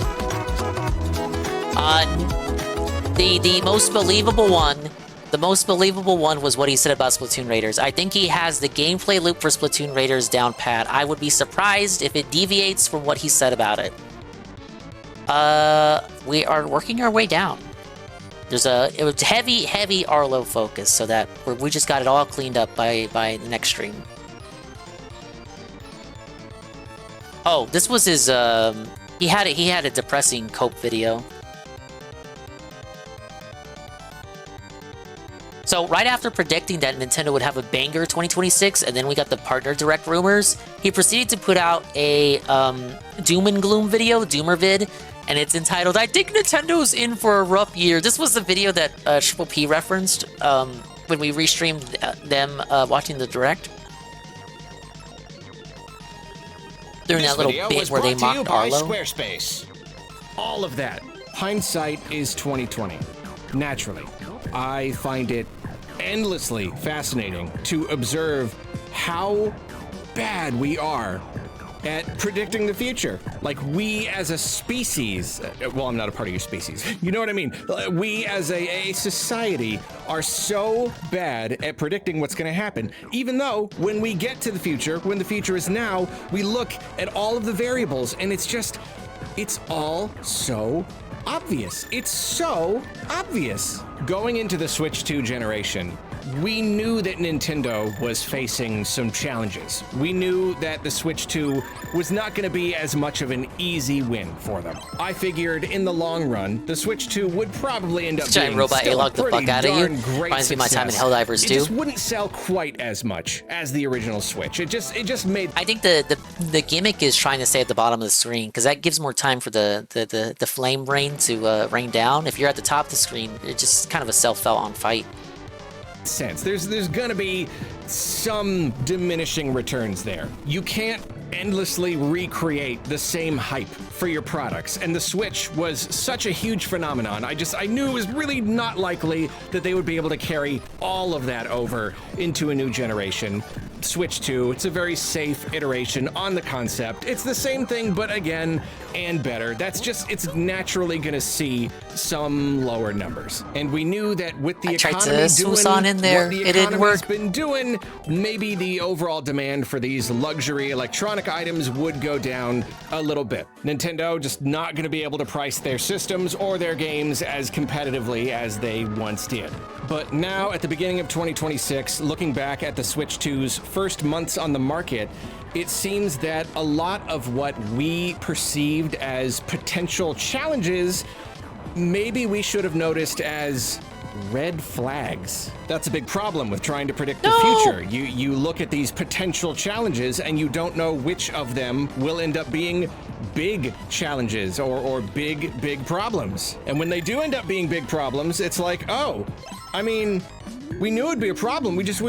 The most believable one. The most believable one was what he said about Splatoon Raiders. I think he has the gameplay loop for Splatoon Raiders down pat. I would be surprised if it deviates from what he said about it. We are working our way down. It was heavy Arlo focus, so that we just got it all cleaned up by the next stream. Oh, this was his. He had a depressing cope video. So right after predicting that Nintendo would have a banger 2026, and then we got the partner direct rumors, he proceeded to put out a doom and gloom video, Doomer vid, and it's entitled, "I think Nintendo's in for a rough year." This was the video that Triple P referenced when we restreamed them watching the direct. During that little bit where they mocked Arlo. Squarespace. All of that. Hindsight is 2020. Naturally, I find it endlessly fascinating to observe how bad we are at predicting the future. Like, we as a species, well, I'm not a part of your species, you know what I mean? We as a society are so bad at predicting what's gonna happen, even though when we get to the future, when the future is now, we look at all of the variables and it's all so obvious. It's so obvious. Going into the Switch 2 generation, we knew that Nintendo was facing some challenges. We knew that the Switch 2 was not going to be as much of an easy win for them. I figured in the long run, the Switch 2 would probably end up being robot still a the pretty fuck out of you. darn great Reminds me of my time in success. Helldivers It 2. just wouldn't sell quite as much as the original Switch. It just made... I think the gimmick is trying to stay at the bottom of the screen, because that gives more time for the flame rain to rain down. If you're at the top of the screen, it's just kind of a self-felt-on fight. Sense. There's gonna be some diminishing returns there. You can't endlessly recreate the same hype for your products, and the Switch was such a huge phenomenon. I knew it was really not likely that they would be able to carry all of that over into a new generation. Switch 2, it's a very safe iteration on the concept. It's the same thing, but again, and better. It's naturally gonna see some lower numbers. And we knew that with the economy doing what the economy's been doing, maybe the overall demand for these luxury electronic items would go down a little bit. Nintendo just not gonna be able to price their systems or their games as competitively as they once did. But now, at the beginning of 2026, looking back at the Switch 2's first months on the market, it seems that a lot of what we perceived as potential challenges, maybe we should have noticed as red flags. That's a big problem with trying to predict the future. You look at these potential challenges and you don't know which of them will end up being big challenges or big problems. And when they do end up being big problems, it's like, oh, I mean, we knew it'd be a problem. We just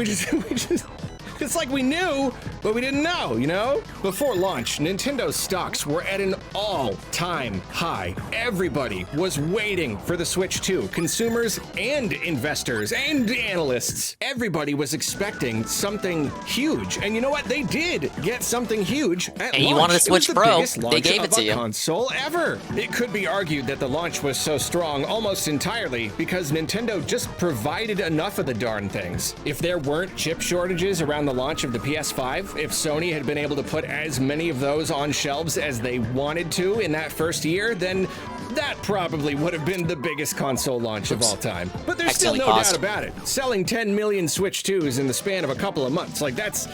it's like we knew, but we didn't know, you know? Before launch, Nintendo's stocks were at an all-time high. Everybody was waiting for the Switch 2. Consumers and investors and analysts. Everybody was expecting something huge. And you know what? They did get something huge at launch. And you wanted a Switch Pro. They gave it to you. Console ever. It could be argued that the launch was so strong almost entirely because Nintendo just provided enough of the darn things. If there weren't chip shortages around the launch of the PS5, if Sony had been able to put as many of those on shelves as they wanted to in that first year, then that probably would have been the biggest console launch of all time. But there's still no doubt about it. Selling 10 million Switch 2s in the span of a couple of months, like that's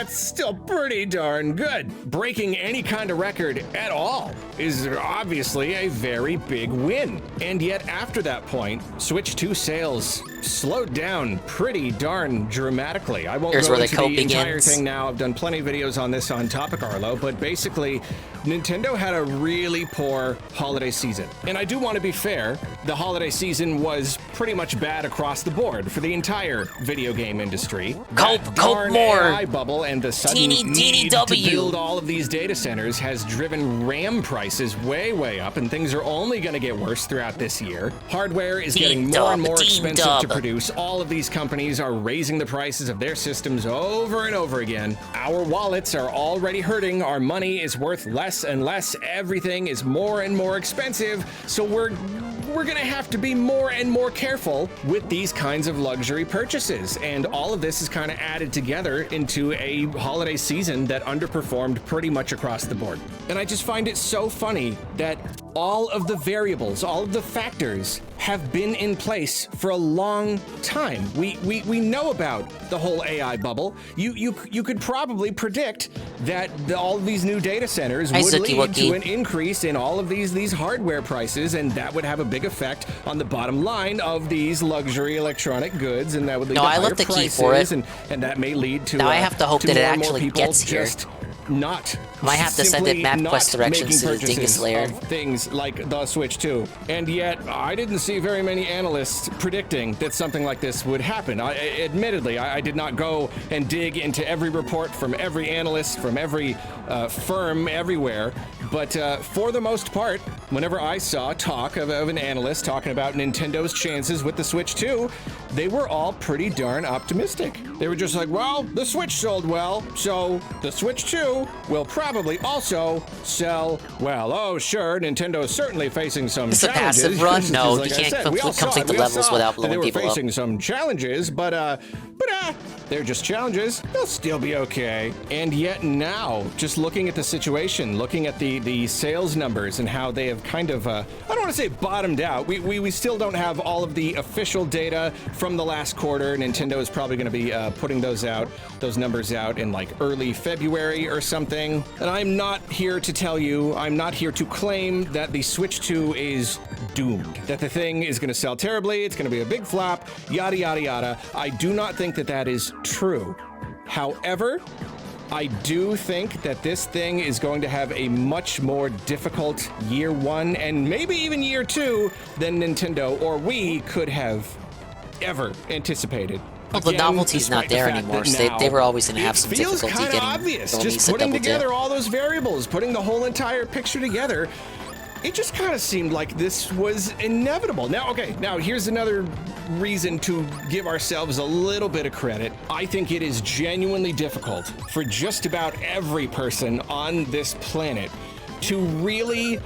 still pretty darn good. Breaking any kind of record at all is obviously a very big win. And yet after that point, Switch 2 sales slowed down pretty darn dramatically. I won't Here's go where the into code the entire begins. thing now. I've done plenty of videos on this on Topic Arlo, but basically, Nintendo had a really poor holiday season. And I do want to be fair, the holiday season was pretty much bad across the board for the entire video game industry. Cope more. AI bubble and the sudden Teeny need to W. build all of these data centers has driven RAM prices way up, and things are only going to get worse throughout this year. Hardware is getting more and more expensive to produce. All of these companies are raising the prices of their systems over and over again. Our wallets are already hurting. Our money is worth less and less. Everything is more and more expensive. So we're going to have to be more and more careful with these kinds of luxury purchases. And all of this is kind of added together into a holiday season that underperformed pretty much across the board. And I just find it so funny that all of the variables, all of the factors have been in place for a long time. We know about the whole AI bubble. You could probably predict that all of these new data centers would lead to an increase in all of these hardware prices, and that would have a big effect on the bottom line of these luxury electronic goods, and that would lead to higher prices, and that may lead to now I have to hope that it actually gets here. Not might have to send it map quest directions to the Dingus layer. Things like the Switch 2. And yet, I didn't see very many analysts predicting that something like this would happen. Admittedly, I did not go and dig into every report from every analyst, from every firm everywhere. But for the most part, whenever I saw talk of an analyst talking about Nintendo's chances with the Switch 2, they were all pretty darn optimistic. They were just like, well, the Switch sold well, so the Switch 2 will probably also sell well. Oh, sure, Nintendo is certainly facing some challenges. It's a passive run? No, you can't complete the levels without blowing people up. They're facing some challenges, but they're just challenges. They'll still be okay. And yet now, just looking at the situation, looking at the sales numbers and how they have kind of, I don't want to say bottomed out. We still don't have all of the official data from the last quarter. Nintendo is probably going to be putting those numbers out in like early February or something. And I'm not here to tell you, I'm not here to claim that the Switch 2 is doomed, that the thing is going to sell terribly, it's going to be a big flop, yada, yada, yada. I do not think that that is true. However, I do think that this thing is going to have a much more difficult year one and maybe even year two than Nintendo or we could have ever anticipated. Well, the novelty's not there anymore, so they were always going to have some difficulty getting It feels kind of obvious, just putting together all those variables, putting the whole entire picture together. It just kind of seemed like this was inevitable. Now, okay, now here's another reason to give ourselves a little bit of credit. I think it is genuinely difficult for just about every person on this planet to really,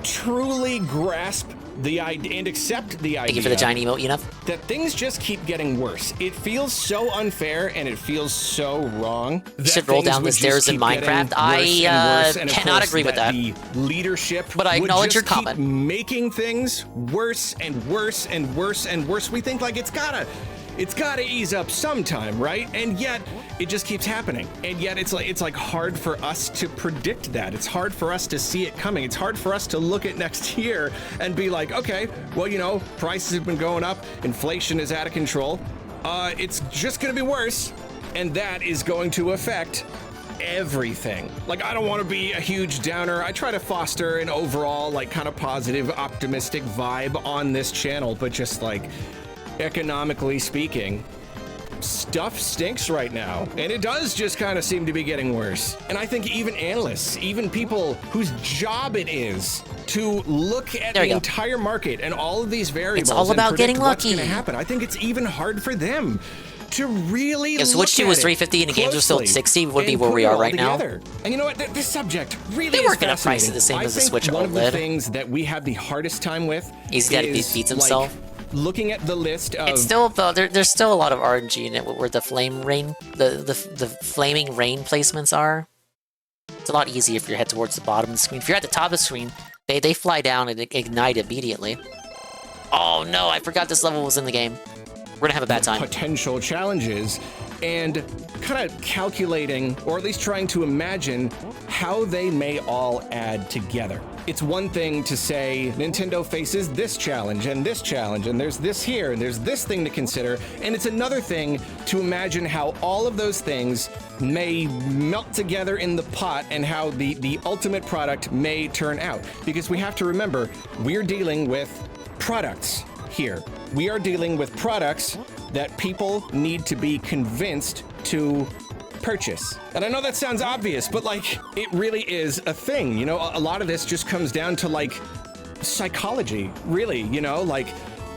truly grasp the idea and accept the idea. Thank you for the giant emote, enough. That things just keep getting worse. It feels so unfair and it feels so wrong. You should roll down the stairs in Minecraft. I cannot agree with that. The leadership, but I acknowledge your comment. Keep making things worse and worse and worse and worse. We think like it's gotta ease up sometime, right? And yet it just keeps happening. And yet it's like hard for us to predict that. It's hard for us to see it coming. It's hard for us to look at next year and be like, okay, well, you know, prices have been going up, inflation is out of control. It's just gonna be worse, and that is going to affect everything. Like, I don't want to be a huge downer. I try to foster an overall, like, kind of positive, optimistic vibe on this channel, but just like, economically speaking, stuff stinks right now, and it does just kind of seem to be getting worse. And I think even analysts, even people whose job it is to look at the entire market and all of these variables, it's all about getting lucky. What's going to happen. I think it's even hard for them to really if Switch 2 was 350 and the games were still 60, would be where we are right now. And you know what? This subject really they weren't going to price it the same as the Switch OLED. One of the things that we have the hardest time with is that it beats himself. Looking at the list of... It's still, there's still a lot of RNG in it where the flame rain, the flaming rain placements are. It's a lot easier if you head towards the bottom of the screen. If you're at the top of the screen, they fly down and ignite immediately. Oh no, I forgot this level was in the game. We're gonna have a bad time. Potential challenges and kind of calculating, or at least trying to imagine, how they may all add together. It's one thing to say Nintendo faces this challenge, and there's this here, and there's this thing to consider, and it's another thing to imagine how all of those things may melt together in the pot and how the ultimate product may turn out. Because we have to remember, we're dealing with products here. We are dealing with products that people need to be convinced to purchase. And I know that sounds obvious, but like, it really is a thing. You know, a lot of this just comes down to like psychology, really, you know, like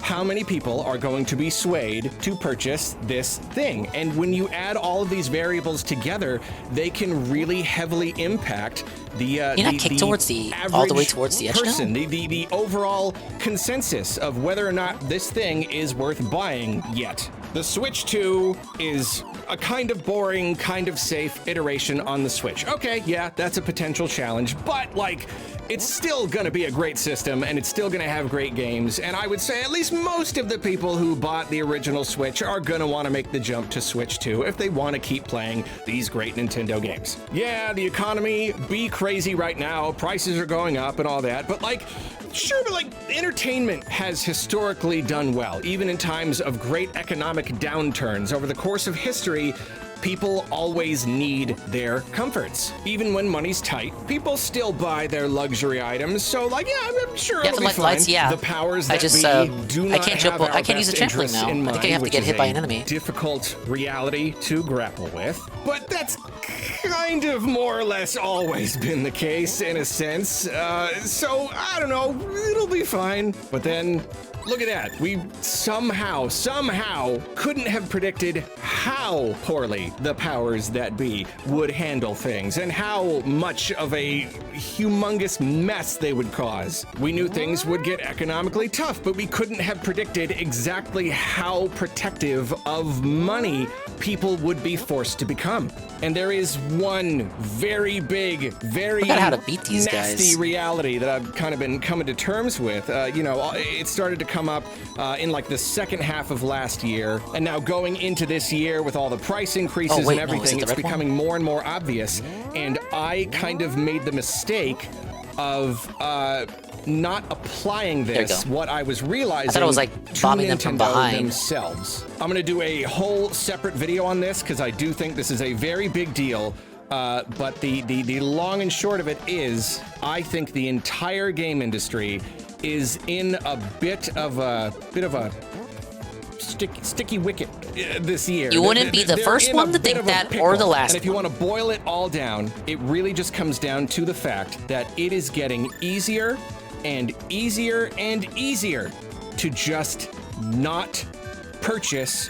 how many people are going to be swayed to purchase this thing. And when you add all of these variables together, they can really heavily impact the all the way towards the edge person, now? the overall consensus of whether or not this thing is worth buying yet. The Switch 2 is a kind of boring, kind of safe iteration on the Switch. Okay, yeah, that's a potential challenge, but like, it's still gonna be a great system and it's still gonna have great games. And I would say at least most of the people who bought the original Switch are gonna wanna make the jump to Switch 2 if they wanna keep playing these great Nintendo games. Yeah, the economy be crazy right now, prices are going up and all that, but like, sure, but like, entertainment has historically done well, even in times of great economic downturns. Over the course of history, people always need their comforts. Even when money's tight, people still buy their luxury items. So like, yeah, I'm sure it'll be fine. Lights, yeah. The powers I that just, be do not I can't jump. have our I can't use a best trampoline interests now. in I think I mind, have to which get is hit by a an enemy. difficult reality to grapple with. But that's kind of more or less always been the case in a sense. So I don't know, it'll be fine. But then, look at that. We somehow couldn't have predicted how poorly the powers that be would handle things and how much of a humongous mess they would cause. We knew things would get economically tough, but we couldn't have predicted exactly how protective of money people would be forced to become. And there is one very big, very how to beat these nasty guys. reality that I've kind of been coming to terms with. You know, it started to come up in like the second half of last year, and now going into this year with all the price increases and everything, it's becoming more and more obvious. And I kind of made the mistake of not applying this. What I was realizing, I thought it was like bombing them from behind themselves. I'm gonna do a whole separate video on this because I do think this is a very big deal. But the long and short of it is, I think the entire game industry is in a bit of a sticky wicket this year. You wouldn't be the first one to think that, or the last. And if you want to boil it all down, it really just comes down to the fact that it is getting easier and easier and easier to just not purchase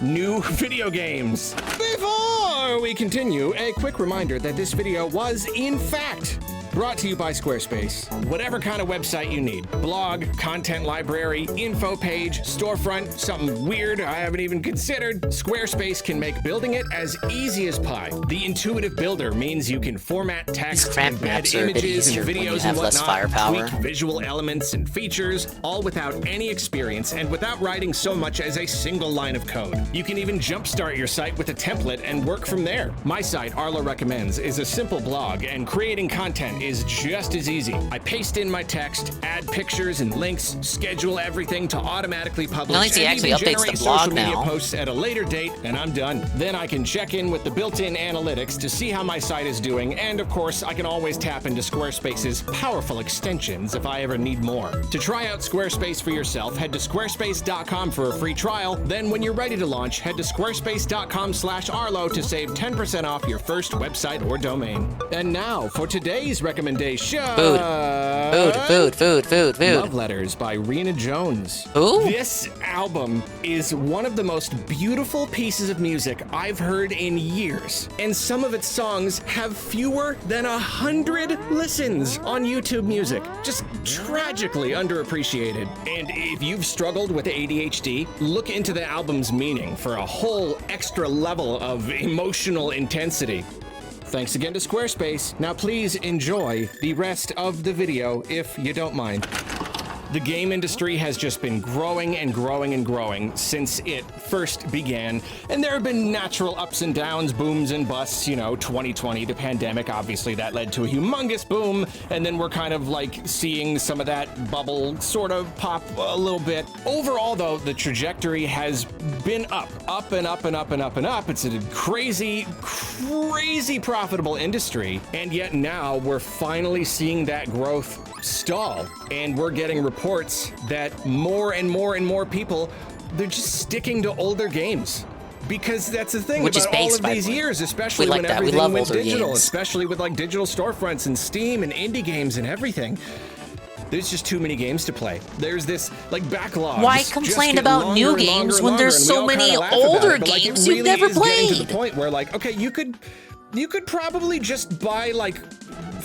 new video games. Before we continue, a quick reminder that this video was, in fact, brought to you by Squarespace. Whatever kind of website you need. Blog, content library, info page, storefront, something weird I haven't even considered. Squarespace can make building it as easy as pie. The intuitive builder means you can format text, embed images and videos and whatnot, tweak visual elements and features, all without any experience and without writing so much as a single line of code. You can even jumpstart your site with a template and work from there. My site, Arlo Recommends, is a simple blog, and creating content is just as easy. I paste in my text, add pictures and links, schedule everything to automatically publish, and even generate social media posts at a later date, and I'm done. Then I can check in with the built-in analytics to see how my site is doing, and of course, I can always tap into Squarespace's powerful extensions if I ever need more. To try out Squarespace for yourself, head to squarespace.com for a free trial. Then when you're ready to launch, head to squarespace.com/Arlo to save 10% off your first website or domain. And now for today's recommendation. Food. Love Letters by Rena Jones. This album is one of the most beautiful pieces of music I've heard in years. And some of its songs have fewer than 100 listens on YouTube Music. Just tragically underappreciated. And if you've struggled with ADHD, look into the album's meaning for a whole extra level of emotional intensity. Thanks again to Squarespace. Now please enjoy the rest of the video if you don't mind. The game industry has just been growing and growing and growing since it first began, and there have been natural ups and downs, booms and busts. 2020, the pandemic, obviously that led to a humongous boom, and then we're kind of like seeing some of that bubble sort of pop a little bit. Overall, though, the trajectory has been up and up and up and up and up. It's a crazy profitable industry, and yet now we're finally seeing that growth stall, and we're getting reports that more and more and more people, they're just sticking to older games. Because that's the thing about all of these years, especially when everything went digital, especially with like digital storefronts and Steam and indie games and everything. There's just too many games to play. There's this like backlog. Why complain about new games when there's so many older games you've never played? To the point where like, okay, you could probably just buy like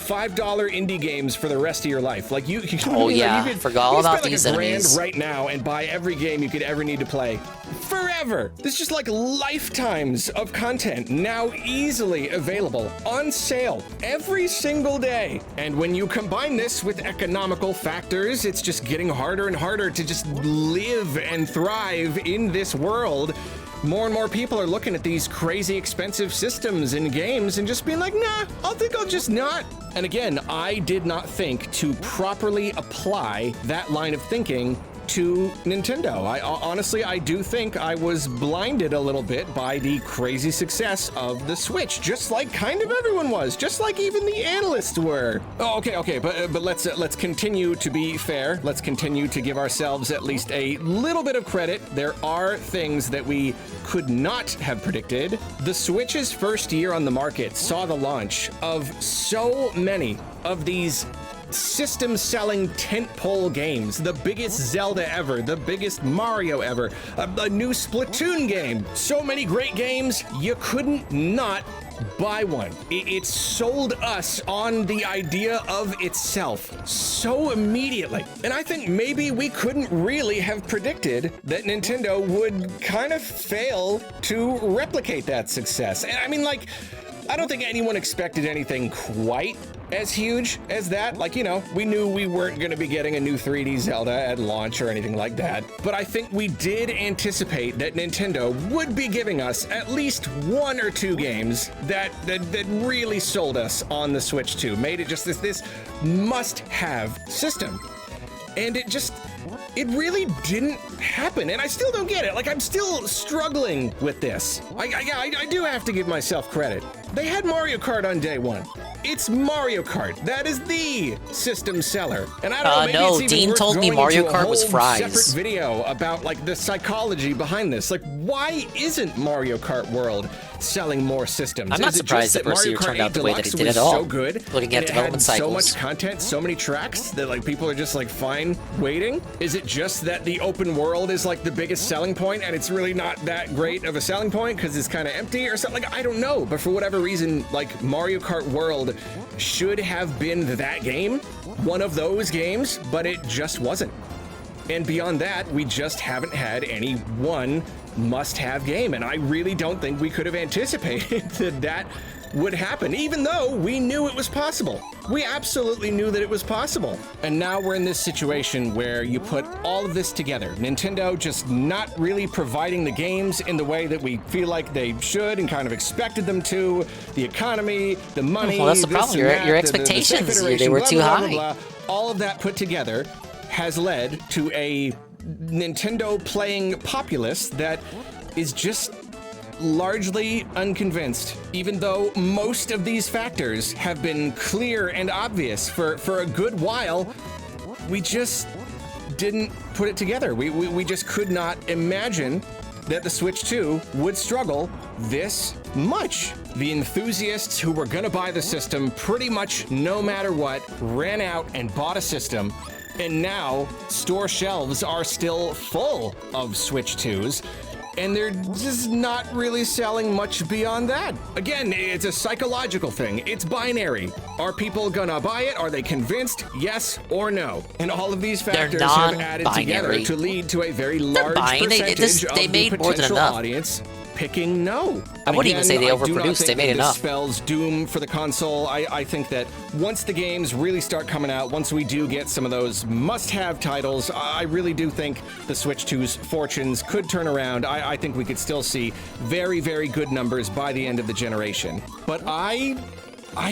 $5 indie games for the rest of your life. Like you forgot all about these enemies right now and buy every game you could ever need to play forever. There's just like lifetimes of content now easily available on sale every single day. And when you combine this with economical factors, it's just getting harder and harder to just live and thrive in this world. More and more people are looking at these crazy expensive systems and games and just being like, nah, I think I'll just not. And again, I did not think to properly apply that line of thinking to Nintendo. I do think I was blinded a little bit by the crazy success of the Switch, just like kind of everyone was, just like even the analysts were. Oh, okay, but let's continue to be fair. Let's continue to give ourselves at least a little bit of credit. There are things that we could not have predicted. The Switch's first year on the market saw the launch of so many of these system-selling tentpole games, the biggest Zelda ever, the biggest Mario ever, a new Splatoon game. So many great games, you couldn't not buy one. It sold us on the idea of itself so immediately. And I think maybe we couldn't really have predicted that Nintendo would kind of fail to replicate that success. And I mean, like, I don't think anyone expected anything quite as huge as that. Like, we knew we weren't going to be getting a new 3D Zelda at launch or anything like that. But I think we did anticipate that Nintendo would be giving us at least one or two games that really sold us on the Switch 2, made it just this must-have system. And it really didn't happen, and I still don't get it. Like, I'm still struggling with this. I do have to give myself credit. They had Mario Kart on day one. It's Mario Kart. That is the system seller. And I don't know, maybe no, it's even Dean worth told me going Mario into a Kart was whole fries. separate video about like the psychology behind this. Like, why isn't Mario Kart World selling more systems? I'm not surprised the first year turned out the way that it did at all. So good, looking at development cycles. So much content, so many tracks that like people are just like fine waiting. Is it just that the open world is like the biggest selling point and it's really not that great of a selling point because it's kind of empty or something? Like, I don't know, but for whatever reason, like Mario Kart World should have been that game, one of those games, but it just wasn't. And beyond that, we just haven't had any one must-have game, and I really don't think we could have anticipated that would happen, even though we knew it was possible. We absolutely knew that it was possible. And now we're in this situation where you put all of this together. Nintendo just not really providing the games in the way that we feel like they should and kind of expected them to. The economy, the money, well, that's the problem. Your expectations, they were too high. All of that put together has led to a Nintendo playing populace that is just largely unconvinced, even though most of these factors have been clear and obvious for a good while. We just didn't put it together. We just could not imagine that the Switch 2 would struggle this much. The enthusiasts who were gonna buy the system pretty much no matter what ran out and bought a system, and now store shelves are still full of Switch 2s. And they're just not really selling much beyond that. Again, it's a psychological thing. It's binary. Are people gonna buy it? Are they convinced? Yes or no? And all of these factors have added together to lead to a very large percentage of the potential audience picking no. I wouldn't even say they I do not overproduced. think They made that enough. This spells doom for the console. I think that once the games really start coming out, once we do get some of those must-have titles, I really do think the Switch 2's fortunes could turn around. I think we could still see very, very good numbers by the end of the generation. But I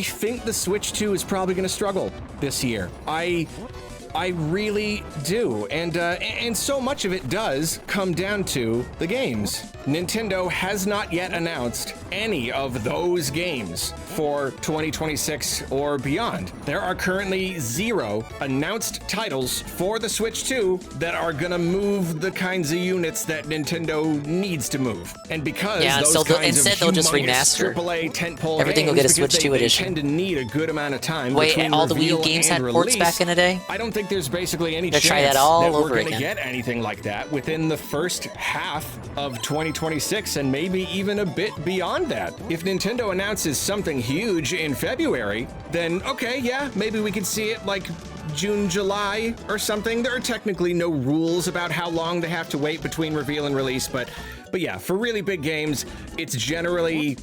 think the Switch 2 is probably going to struggle this year. I really do, and so much of it does come down to the games. Nintendo has not yet announced any of those games for 2026 or beyond. There are currently 0 announced titles for the Switch 2 that are gonna move the kinds of units that Nintendo needs to move. And because instead they'll just remaster. AAA tentpole Everything will games, get a Switch because 2 they edition. tend to need a good amount of time. Wait, between all the Wii U reveal games and had ports release. back in the day? I don't think there's basically any They'll chance try that all that we're over gonna again. get anything like that within the first half of 2026, and maybe even a bit beyond that. If Nintendo announces something huge in February, then okay, yeah, maybe we could see it like June, July or something. There are technically no rules about how long they have to wait between reveal and release, but yeah, for really big games, it's generally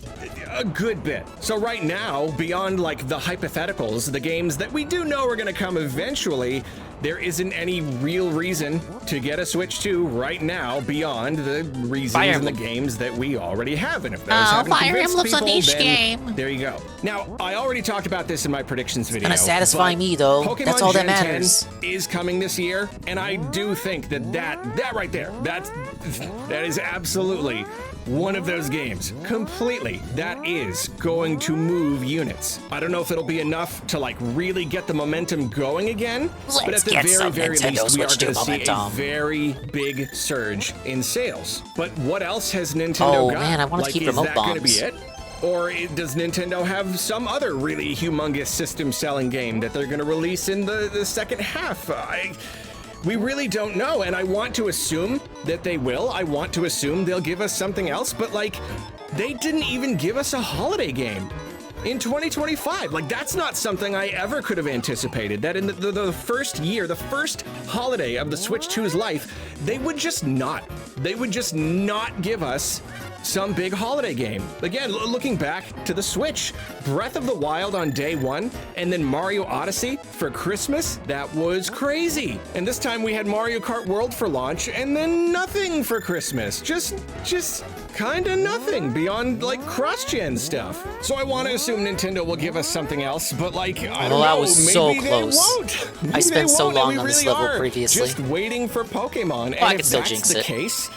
a good bit. So right now, beyond like the hypotheticals, the games that we do know are gonna come eventually, there isn't any real reason to get a Switch 2 right now beyond the reasons Fire in the Emblem. games that we already have. And if those haven't Fire convinced Emblem's a people, niche then game. there you go. Now, I already talked about this in my predictions video. gonna satisfy but me, though. Pokemon That's all that Gen 10 matters. is coming this year, and I do think that right there, that is absolutely one of those games. Completely. That is going to move units. I don't know if it'll be enough to like really get the momentum going again, but Let's at the get very, some very Nintendo least, we are Switch 2 going to see a momentum. very big surge in sales. But what else has Nintendo got? Man, I wanna like, keep is remote that going to be bombs. it? Or does Nintendo have some other really humongous system-selling game that they're going to release in the second half? We really don't know, and I want to assume that they will. I want to assume they'll give us something else, but like, they didn't even give us a holiday game in 2025. Like, that's not something I ever could have anticipated, that in the first year, the first holiday of the Switch 2's life, they would just not give us some big holiday game. Again, looking back to the Switch, Breath of the Wild on day 1, and then Mario Odyssey for Christmas, that was crazy. And this time we had Mario Kart World for launch, and then nothing for Christmas. Just kinda nothing beyond like cross-gen stuff. So I want to assume Nintendo will give us something else, but like, I don't know, that was so maybe close. they won't. Maybe I spent they so won't, and long we on this really level are previously. just waiting for Pokemon. I And can if still that's jinx the it. case,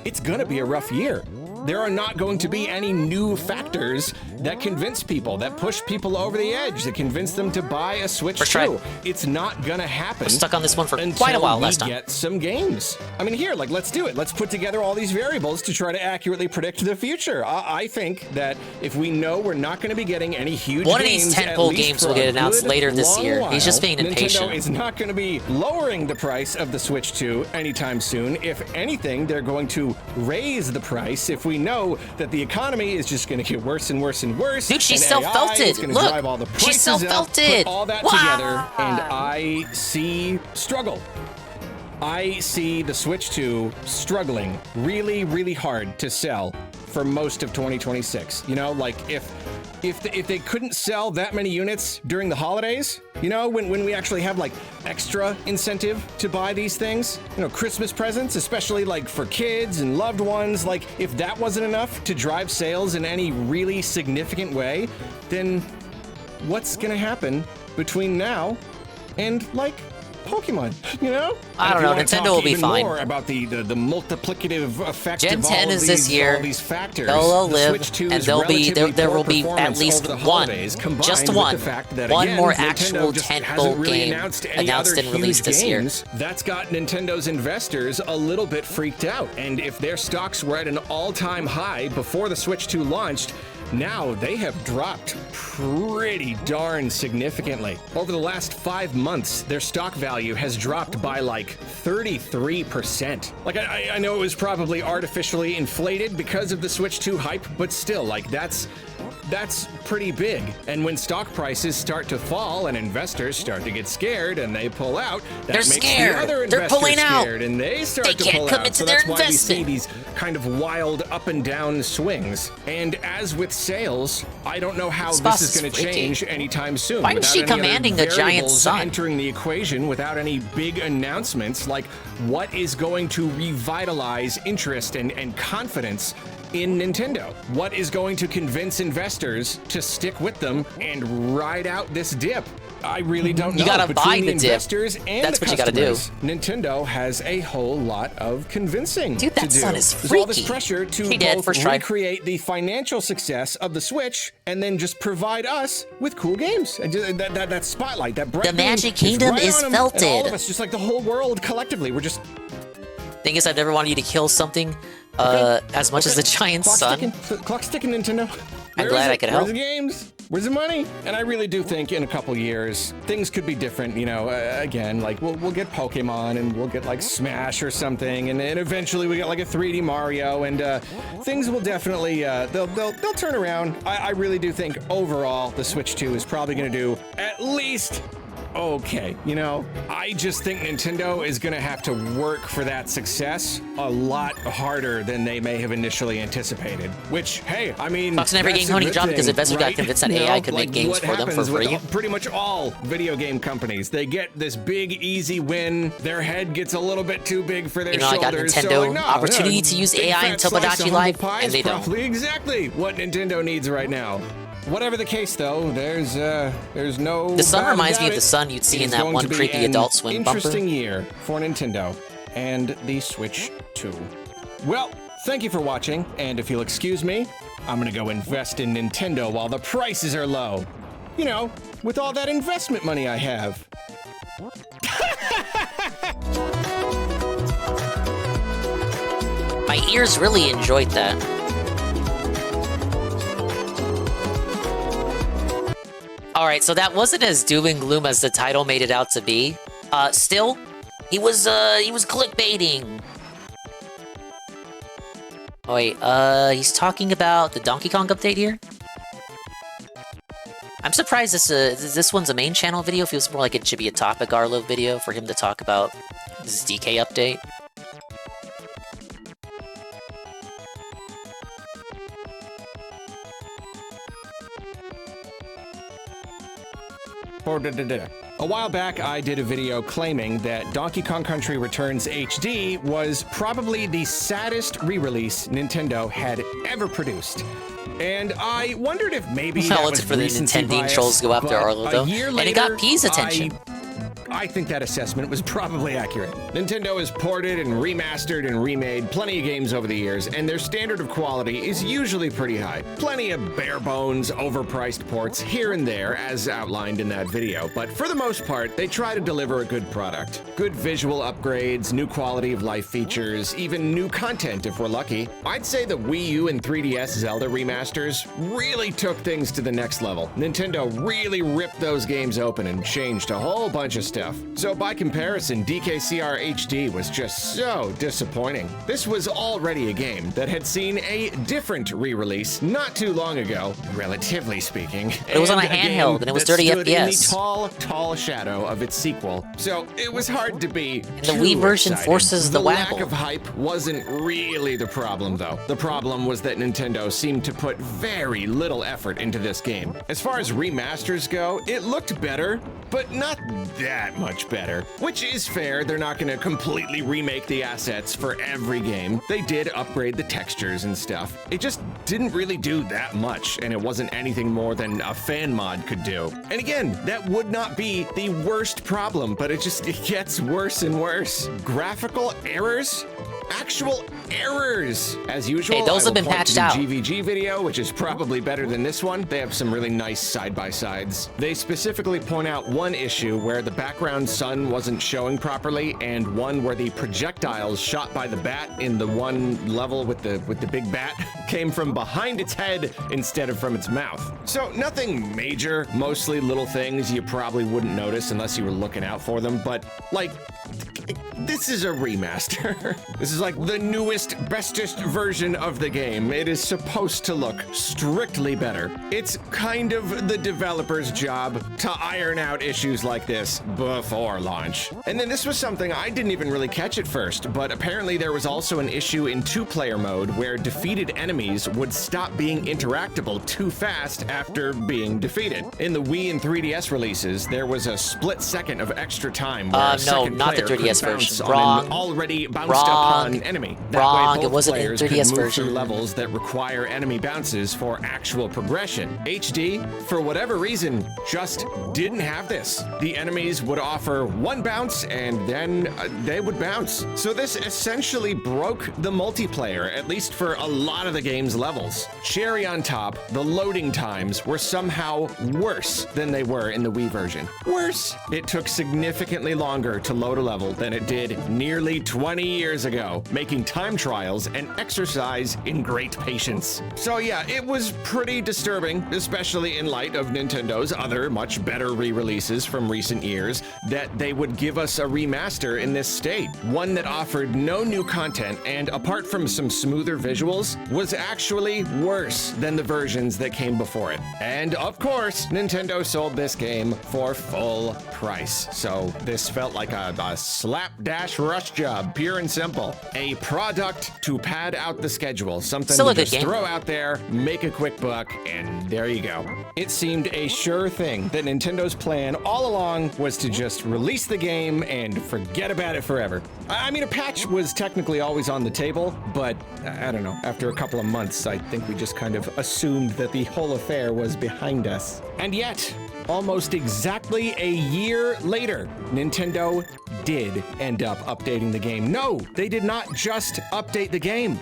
it's gonna be a rough year. There are not going to be any new factors that convince people, that push people over the edge, that convince them to buy a Switch 2. It's not gonna happen. We're stuck on this one for until quite a while we last time. get some games. I mean, here, like, let's do it. Let's put together all these variables to try to accurately predict the future. I think that if we know we're not going to be getting any huge One of games, these at tentpole least games for will get a announced good later this long year. He's just while, being impatient. Nintendo is not going to be lowering the price of the Switch 2 anytime soon. If anything, they're going to raise the price if we know that the economy is just going to get worse and worse and worse. Dude, she and self-felt AI it. is gonna Look, drive all the she prices up, self-felt put it. all that Wow. together, and I see struggle. I see the Switch 2 struggling really, really hard to sell for most of 2026. You know, like if they couldn't sell that many units during the holidays, you know, when we actually have like extra incentive to buy these things, you know, Christmas presents, especially like for kids and loved ones, like if that wasn't enough to drive sales in any really significant way, then what's gonna happen between now and like Pokemon, you know? I don't know. Nintendo will be fine. More about the multiplicative effect Gen of 10 all is of this these, year. all these factors. They'll The live, Switch 2's and there will relatively be poor at performance least over the one, holidays, combined just with one, the fact that, one again, more Nintendo actual just tentpole hasn't really game announced any announced other and released huge this year. games. That's got Nintendo's investors a little bit freaked out, and if their stocks were at an all-time high before the Switch 2 launched, now they have dropped pretty darn significantly. Over the last 5 months, their stock value has dropped by like 33%. Like, I know it was probably artificially inflated because of the Switch 2 hype, but still, like, that's that's pretty big. And when stock prices start to fall and investors start to get scared and they pull out, that They're makes scared. the other They're investors pulling out. scared and they start They to can't pull commit out. to So their that's why we see investment. these kind of wild up and down swings. And as with sales, I don't know how This boss this is is going to freaky. change anytime soon. Why is without she any other commanding a giant variables sun? entering the equation, without any big announcements like what is going to revitalize interest and confidence in Nintendo? What is going to convince investors to stick with them and ride out this dip? I really don't know. You gotta Between buy the the dip. investors and That's the what you gotta do. customers, Nintendo has a whole lot of convincing Dude, that to do. sun is There's all this freaky. pressure to He did, both first try. recreate the financial success of the Switch and then just provide us with cool games. And just, that spotlight, that bright The Magic beam Kingdom right is on 'em, and all felted. of us, just like the whole world collectively, we're just Thing is, I've never wanted you to kill something as much as the giant sun. Clock's ticking, Nintendo. I'm glad I could help. Where's the games? Where's the money? And I really do think in a couple years things could be different. You know, again, like we'll get Pokemon and we'll get like Smash or something, and then eventually we get like a 3D Mario, and things will definitely they'll turn around. I really do think overall the Switch 2 is probably going to do at least okay. You know, I just think Nintendo is going to have to work for that success a lot harder than they may have initially anticipated. Which, hey, I mean, Fox never that's getting a Honey good Drop because thing, investors got right? convinced that You AI know, could like make games what for them for happens with free. pretty much all video game companies. They get this big, easy win. Their head gets a little bit too big for their You know, I got shoulders. Nintendo so like, no, opportunity to use big AI fat in slice of Tomodachi humble Life, pie and is they don't. probably exactly what Nintendo needs right now. Whatever the case, though, there's no. The sun doubt reminds me about of the it. sun you'd see It in is that going one to be creepy an Adult Swim bumper. Interesting year for Nintendo and the Switch 2. Well, thank you for watching, and if you'll excuse me, I'm gonna go invest in Nintendo while the prices are low. You know, with all that investment money I have. My ears really enjoyed that. Alright, so that wasn't as doom and gloom as the title made it out to be. Still, he was clickbaiting. Oh wait, he's talking about the Donkey Kong update here? I'm surprised this one's a main channel video. Feels more like it should be a Topic Arlo video for him to talk about this DK update. A while back, I did a video claiming that Donkey Kong Country Returns HD was probably the saddest re-release Nintendo had ever produced. And I wondered if maybe that was for the recency Nintendo bias, trolls to go after but Arlo, a though. year And later, it got P's attention. I think that assessment was probably accurate. Nintendo has ported and remastered and remade plenty of games over the years, and their standard of quality is usually pretty high. Plenty of bare bones, overpriced ports here and there, as outlined in that video, but for the most part, they try to deliver a good product. Good visual upgrades, new quality of life features, even new content if we're lucky. I'd say the Wii U and 3DS Zelda remasters really took things to the next level. Nintendo really ripped those games open and changed a whole bunch of stuff. So by comparison, DKCR HD was just so disappointing. This was already a game that had seen a different re-release not too long ago, relatively speaking. It was on a and game handheld, and it was that 30 stood in the FPS. tall shadow of its sequel. So it was hard to be the too Wii version excited. forces the lack waggle. of hype wasn't really the problem, though. The problem was that Nintendo seemed to put very little effort into this game. As far as remasters go, it looked better, but not that much better. Which is fair, they're not gonna completely remake the assets for every game. They did upgrade the textures and stuff. It just didn't really do that much, and it wasn't anything more than a fan mod could do. And again, that would not be the worst problem, but it gets worse and worse. Graphical errors? Actual errors! As usual, Hey, those I have will been point patched to the out. GVG video, which is probably better than this one. They have some really nice side-by-sides. They specifically point out one issue where the background sun wasn't showing properly, and one where the projectiles shot by the bat in the one level with the big bat came from behind its head instead of from its mouth. So nothing major, mostly little things you probably wouldn't notice unless you were looking out for them, but like, this is a remaster. This is like the newest, bestest version of the game. It is supposed to look strictly better. It's kind of the developer's job to iron out issues like this before launch. And then this was something I didn't even really catch at first, but apparently there was also an issue in two-player mode where defeated enemies would stop being interactable too fast after being defeated. In the Wii and 3DS releases, there was a split second of extra time where a second not the player 3DS could bounce version. on Wrong. an already bounced Wrong. upon enemy. That Wrong. way both It wasn't in players 3DS could move version. through levels that require enemy bounces for actual progression. HD, for whatever reason, just didn't have this. The enemies would offer one bounce and then they would bounce. So this essentially broke the multiplayer, at least for a lot of the game's levels. Cherry on top, the loading times were somehow worse than they were in the Wii version. Worse. It took significantly longer to load a level than it did nearly 20 years ago, making time trials an exercise in great patience. So yeah, it was pretty disturbing, especially in light of Nintendo's other much better re-releases from recent years, that they would give us a remaster in this state. One that offered no new content and, apart from some smoother visuals, was actually worse than the versions that came before it. And of course, Nintendo sold this game for full price. So this felt like a slapdash rush job, pure and simple. A product to pad out the schedule, something Still to a good just game. throw out there, make a quick buck, and there you go. It seemed a sure thing that Nintendo's plan all along was to just release the game and forget about it forever. I mean, a patch was technically always on the table, but I don't know, after a couple of months, I think we just kind of assumed that the whole affair was behind us. And yet, almost exactly a year later, Nintendo did end up updating the game. No, they did not just update the game.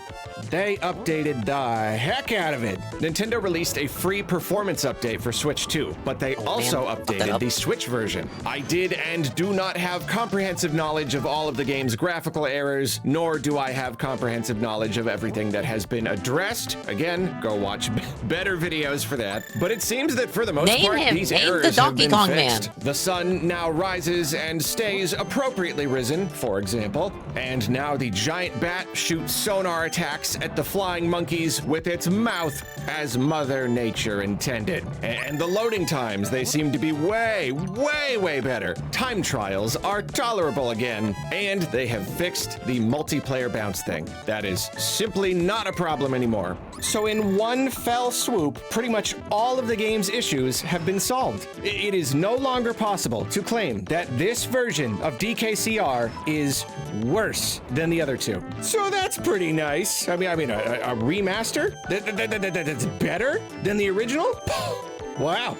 They updated the heck out of it. Nintendo released a free performance update for Switch 2, but they also updated the Switch version. I did and do not have comprehensive knowledge of all of the game's graphical errors, nor do I have comprehensive knowledge of everything that has been addressed. Again, go watch better videos for that. But it seems that for the most Name part, him. these Name the errors have Donkey been Kong fixed. Man. The sun now rises and stays appropriately risen, for example, and now the giant bat shoots sonar attacks at the flying monkeys with its mouth as Mother Nature intended. And the loading times, they seem to be way better. Time trials are tolerable again, and they have fixed the multiplayer bounce thing. That is simply not a problem anymore. So in one fell swoop, pretty much all of the game's issues have been solved. It is no longer possible to claim that this version of DKCR is worse than the other two. So that's pretty nice. I mean, a remaster that's better than the original? Wow,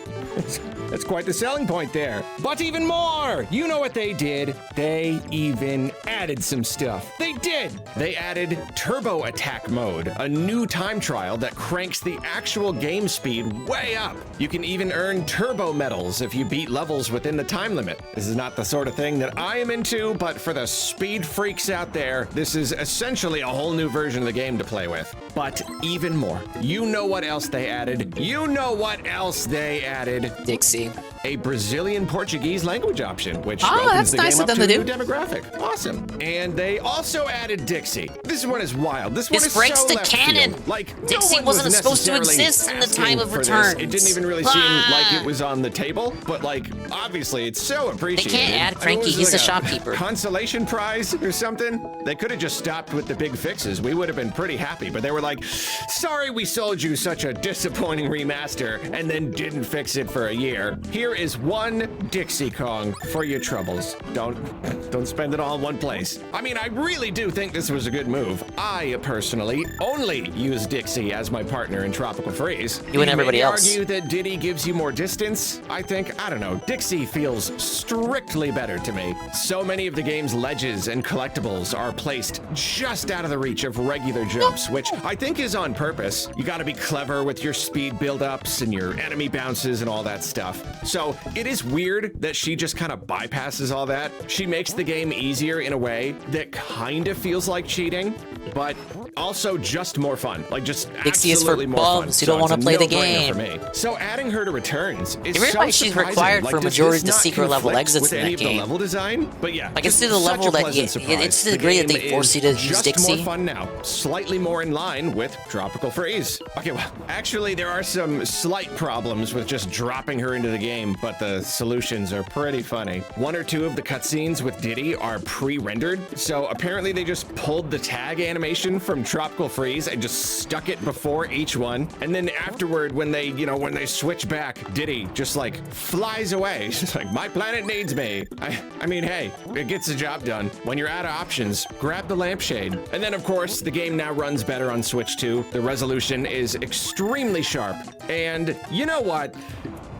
that's quite the selling point there. But even more, you know what they did? They even added some stuff. They did. They added Turbo Attack Mode, a new time trial that cranks the actual game speed way up. You can even earn turbo medals if you beat levels within the time limit. This is not the sort of thing that I am into, but for the speed freaks out there, this is essentially a whole new version of the game to play with. But even more, you know what else they added? You know what else they added? Dixie. A Brazilian Portuguese language option, which Oh, opens that's the nice game of up them to a to new do. demographic. Awesome. And they also added Dixie. This one is wild. This one This is breaks so the left canon. field. Like, Dixie no one wasn't was supposed to necessarily exist in the asking time of for this. returns. It didn't even really seem like it was on the table, but like, obviously it's so appreciated. add I mean, Frankie. was He's like a shopkeeper. Consolation prize or something? They could have just stopped with the big fixes. We would have been pretty happy, but they were like, sorry we sold you such a disappointing remaster and then didn't fix it for a year. Here is one Dixie Kong for your troubles. Don't spend it all in one place. I mean, I really do think this was a good move. I personally only use Dixie as my partner in Tropical Freeze. You and everybody may else. argue that Diddy gives you more distance. I don't know, Dixie feels strictly better to me. So many of the game's ledges and collectibles are placed just out of the reach of regular jumps, which I think is on purpose. You gotta be clever with your speed build-ups and your enemy bounces and all that stuff. So So it is weird that she just kind of bypasses all that. She makes the game easier in a way that kind of feels like cheating, but also just more fun. Like just Dixie is for absolutely more fun. bums who don't want to play the game. For me. So adding her to returns is You realize so she's surprising. required Like, for a does majority this of the not secret level conflict exits with in any that of the game. level design? But yeah, I guess just to the such level a that pleasant surprise. it's to the The degree that they game force you to is use just Dixie. more fun now, slightly more in line with Tropical Freeze. Okay, well, actually there are some slight problems with just dropping her into the game, but the solutions are pretty funny. One or two of the cutscenes with Diddy are pre-rendered, so apparently they just pulled the tag animation from Tropical Freeze and just stuck it before each one, and then afterward when they switch back, Diddy just like flies away. She's like, my planet needs me. I mean, hey, it gets the job done. When you're out of options, grab the lampshade. And then of course, the game now runs better on Switch 2. The resolution is extremely sharp. And you know what?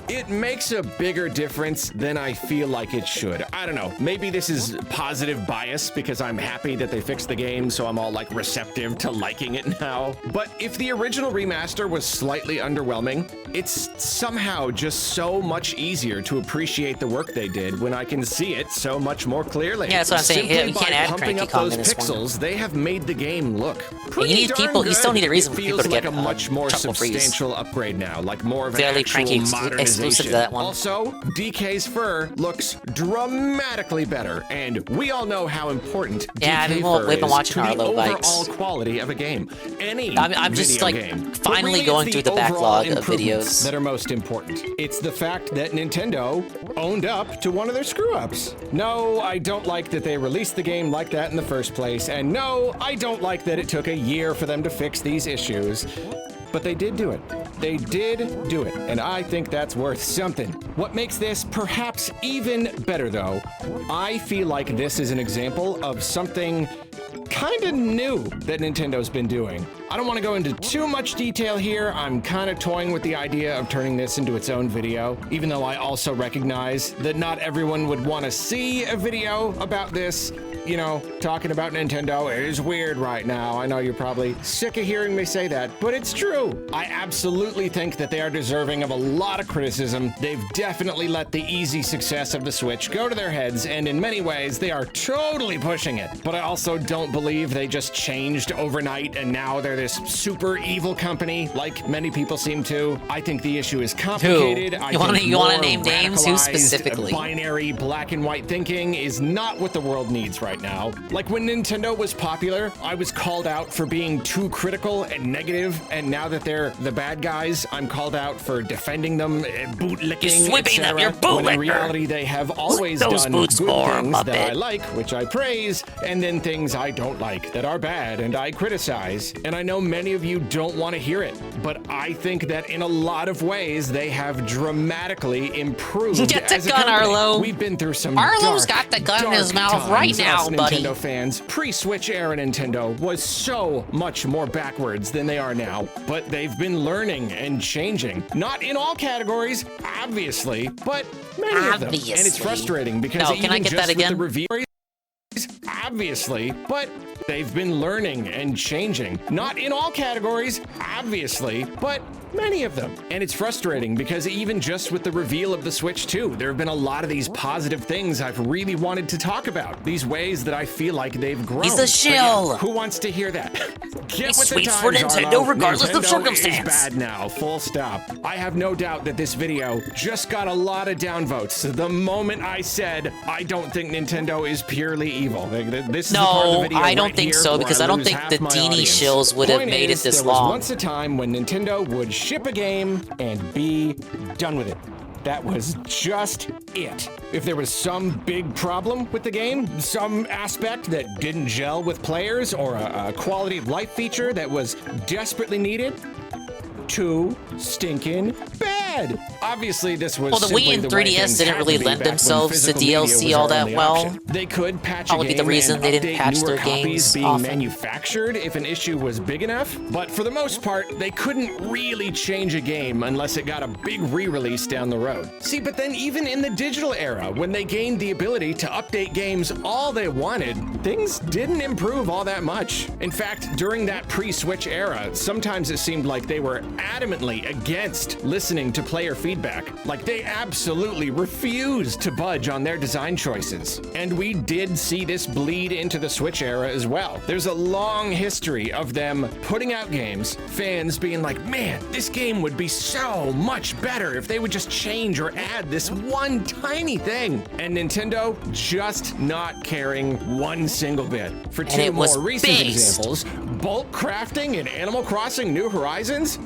It makes a bigger difference than I feel like it should. I don't know. Maybe this is positive bias because I'm happy that they fixed the game, so I'm all like receptive to liking it now. But if the original remaster was slightly underwhelming, it's somehow just so much easier to appreciate the work they did when I can see it so much more clearly. Yeah, that's what I'm saying. Simply You can't by add pumping Cranky up Kong those in this one. pixels, they have made the game look You pretty need darn people. good. You still need a reason It for people feels to like get a much more Tropical Freeze. substantial upgrade now, like more of an Fairly actual Cranky modernization. exclusive to that one. Also, DK's fur looks dramatically better, and we all know how important Yeah, DK we've been is watching to our the low overall bikes. quality of a game. Any I'm just video like game. But finally really, going it's through the overall backlog of improvements videos. that are most important. It's the fact that Nintendo owned up to one of their screw-ups. No, I don't like that they released the game like that in the first place, and no, I don't like that it took a year for them to fix these issues. But they did do it. They did do it, and I think that's worth something. What makes this perhaps even better, though, I feel like this is an example of something kind of new that Nintendo's been doing. I don't want to go into too much detail here. I'm kind of toying with the idea of turning this into its own video, even though I also recognize that not everyone would want to see a video about this. You know, talking about Nintendo is weird right now. I know you're probably sick of hearing me say that, but it's true. I absolutely think that they are deserving of a lot of criticism. They've definitely let the easy success of the Switch go to their heads, and in many ways, they are totally pushing it. But I also don't believe they just changed overnight and now they're this super evil company like many people seem to. I think the issue is complicated. Who? I You wanna think name more names? Who radicalized, specifically? Binary black and white thinking is not what the world needs right now. Like when Nintendo was popular, I was called out for being too critical and negative, and now that they're the bad guys, I'm called out for defending them, bootlicking, You're sweeping them, you're When in bootlicker. reality, they have always Those done boots good more, things that I Muppet. like, which I praise, and then things I don't like that are bad and I criticize. And I know many of you don't want to hear it, but I think that in a lot of ways, they have dramatically improved Get the as a gun, company. Arlo. We've been through some Arlo's dark, got the gun in his dark mouth right times, now, us buddy. Nintendo fans, pre-Switch era Nintendo was so much more backwards than they are now, but they've been learning and changing. Not in all categories, obviously, but many of them. And it's Obviously. frustrating because No, even can I get just that again? with the reviews, obviously, but they've been learning and changing. Not in all categories, obviously, but many of them. And it's frustrating because even just with the reveal of the Switch 2, there have been a lot of these positive things I've really wanted to talk about. These ways that I feel like they've grown. He's a But yeah, shill. who wants to hear that? Get He with the sweeps times, for Nintendo Arlo. regardless of Nintendo circumstance. is bad now, full stop. I have no doubt that this video just got a lot of downvotes the moment I said I don't think Nintendo is purely evil. This is the part of the No, video I don't right think here so where because I don't lose think half the my Dini audience. shills would have Point made it is, this there was long. once a time when Nintendo would ship a game and be done with it. That was just it. If there was some big problem with the game, some aspect that didn't gel with players, or a quality of life feature that was desperately needed, too stinking bad. Obviously, this was Well, the Wii simply and the way 3DS things didn't had to really be lend back when themselves to physical media DLC was all our that only well. option. They could patch Probably a be game the reason and they didn't update patch newer their copies games being often. manufactured if an issue was big enough. But for the most part, they couldn't really change a game unless it got a big re-release down the road. See, but then even in the digital era, when they gained the ability to update games all they wanted, things didn't improve all that much. In fact, during that pre-Switch era, sometimes it seemed like they were adamantly against listening to player feedback feedback. Like, they absolutely refused to budge on their design choices. And we did see this bleed into the Switch era as well. There's a long history of them putting out games, fans being like, man, this game would be so much better if they would just change or add this one tiny thing. And Nintendo just not caring one single bit. For And two it was more recent based. examples, bulk crafting in Animal Crossing New Horizons?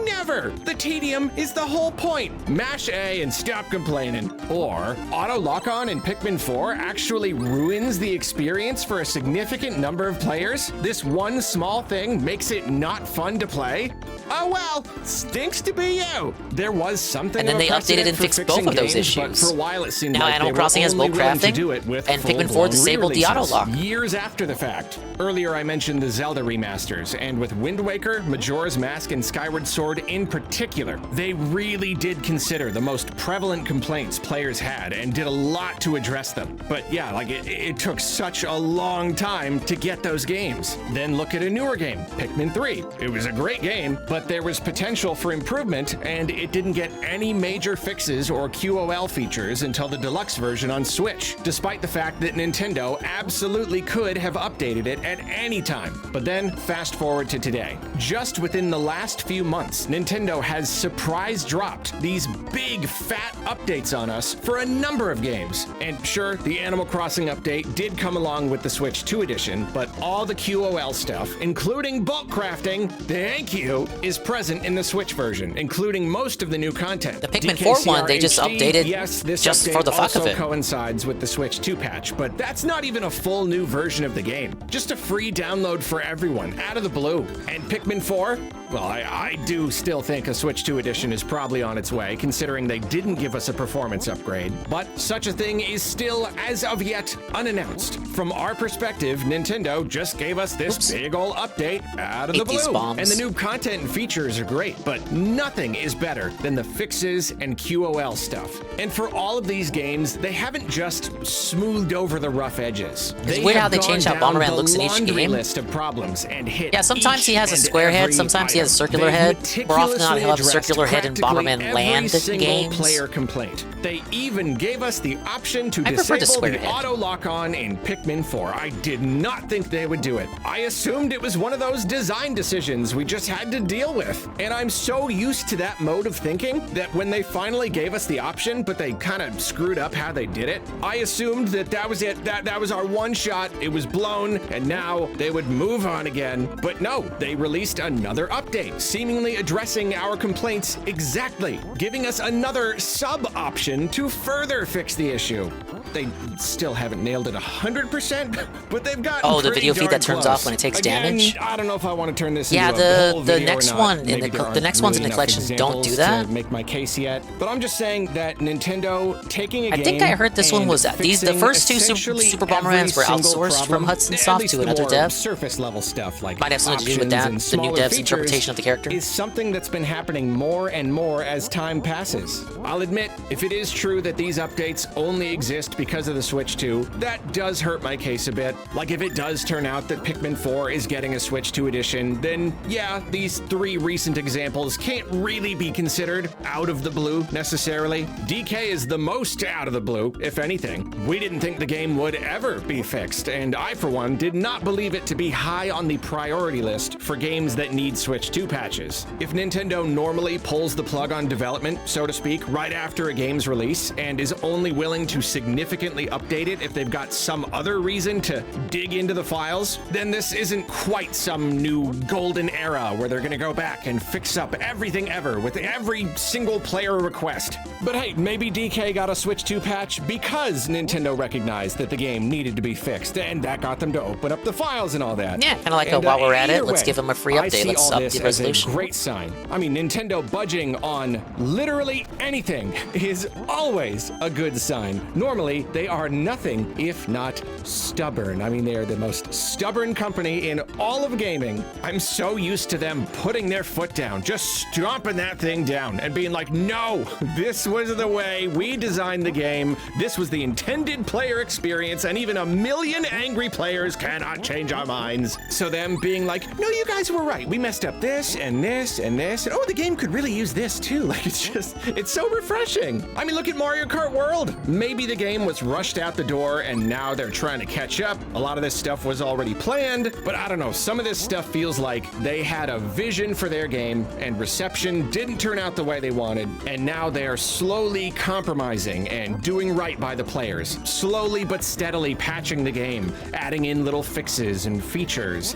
Never! The tedium is the whole point. Mash A and stop complaining. Or auto lock-on in Pikmin 4 actually ruins the experience for a significant number of players. This one small thing makes it not fun to play. Oh well, stinks to be you. There was something And then of a they updated precedent and for fixed fixing both of those games, but issues. for a while it seemed Now like Animal they were Crossing has only bulk willing to crafting, do it with and Pikmin 4 full-blown disabled the auto re-releases lock. years after the fact. Earlier I mentioned the Zelda remasters, and with Wind Waker, Majora's Mask, and Skyward Sword in particular, they really did consider the most prevalent complaints players had and did a lot to address them. But yeah, like it took such a long time to get those games. Then look at a newer game, Pikmin 3. It was a great game, but there was potential for improvement, and it didn't get any major fixes or QOL features until the deluxe version on Switch, despite the fact that Nintendo absolutely could have updated it at any time. But then, fast forward to today. Just within the last few months, Nintendo has surprise dropped these big fat updates on us for a number of games. And sure, the Animal Crossing update did come along with the Switch 2 edition, but all the QOL stuff, including bulk crafting, thank you, is present in the Switch version, including most of the new content. The Pikmin 4 one, they just updated yes, this just update for the fuck of also it. coincides with the Switch 2 patch, but that's not even a full new version of the game. Just a free download for everyone, out of the blue. And Pikmin 4? Well, I do still think a Switch 2 edition is probably on its way, considering they didn't give us a performance upgrade. But such a thing is still, as of yet, unannounced. From our perspective, Nintendo just gave us this big ol' update out of the Ate these blue. bombs. And the new content and features are great, but nothing is better than the fixes and QOL stuff. And for all of these games, they haven't just smoothed over the rough edges. It's weird how they have changed gone how down Bomberman the looks in each laundry game. list of problems and hit Yeah, sometimes each he has a and square head, every sometimes he has a item. circular They've head. More often than not, he'll have a meticulously circular head in addressed Bomberman practically Land every single games. player complaint. They even gave us the option to I prefer the disable square the head. auto lock-on in Pikmin 4. I did not think they would do it. I assumed it was one of those design decisions we just had to deal with. And I'm so used to that mode of thinking that when they finally gave us the option, but they kind of screwed up how they did it, I assumed that that was it. That was our one shot. It was blown, and now they would move on again. But no, they released another update, seemingly addressing our complaints exactly, giving us another sub-option to further fix the issue. They still haven't nailed it 100%, but they've gotten Oh, the pretty video feed that darn turns close. off when it takes Again, damage? I don't know if I want to turn this Yeah, into a whole the video next or not. one in Maybe the there the next ones in the aren't really collection enough don't do examples that. to make my case yet, but I'm just saying that Nintendo taking a I game think I heard this one and was the fixing first two essentially Super Bombermans were every single outsourced from problem, Hudson at Soft least to the another more dev. surface level stuff like Might have something to do with options that, and the new smaller dev's interpretation of the character. is something that's been happening more and more as time passes. I'll admit, if it is true that these updates only exist because of the Switch 2, that does hurt my case a bit. Like, if it does turn out that Pikmin 4 is getting a Switch 2 edition, then yeah, these three recent examples can't really be considered out of the blue necessarily. DK is the most out of the blue, if anything. We didn't think the game would ever be fixed, and I, for one, did not believe it to be high on the priority list for games that need Switch 2 patches. If Nintendo normally pulls the plug on development, so to speak, right after a game's release, and is only willing to significantly update it if they've got some other reason to dig into the files, then this isn't quite some new golden era where they're gonna go back and fix up everything ever with every single player request. But hey, maybe DK got a Switch 2 patch because Nintendo recognized that the game needed to be fixed, and that got them to open up the files and all that. Yeah, kind of like And, while we're at it, either let's way, give them a free I update. see Let's all up this the as a resolution. great sign. I mean, Nintendo budging on literally anything is always a good sign. Normally, they are nothing if not stubborn. I mean, they are the most stubborn company in all of gaming. I'm so used to them putting their foot down, just stomping that thing down and being like, no, this was the way we designed the game. This was the intended player experience, and even a million angry players cannot change our minds. So them being like, no, you guys were right. We messed up. this and this and this. And oh, the game could really use this too. Like, it's so refreshing. I mean, look at Mario Kart World. Maybe the game was rushed out the door and now they're trying to catch up. A lot of this stuff was already planned, but I don't know. Some of this stuff feels like they had a vision for their game and reception didn't turn out the way they wanted. And now they're slowly compromising and doing right by the players. Slowly but steadily patching the game, adding in little fixes and features.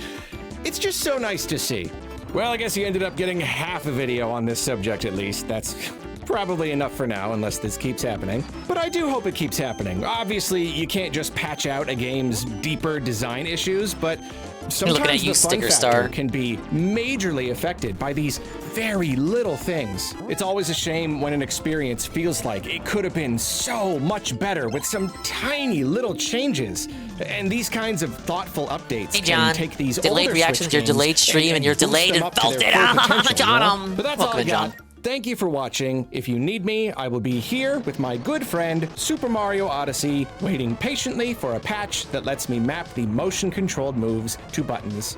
It's just so nice to see. Well, I guess you ended up getting half a video on this subject at least. That's probably enough for now, unless this keeps happening. But I do hope it keeps happening. Obviously, you can't just patch out a game's deeper design issues, but sometimes the fun factor can be majorly affected by these very little things. It's always a shame when an experience feels like it could have been so much better with some tiny little changes. And these kinds of thoughtful updates can take these delayed older reactions, Switch your games delayed stream, and your boost delayed them and up to felt their it. full potential, Got you know? him. But that's Welcome all I in, got. John. Thank you for watching. If you need me, I will be here with my good friend Super Mario Odyssey, waiting patiently for a patch that lets me map the motion-controlled moves to buttons.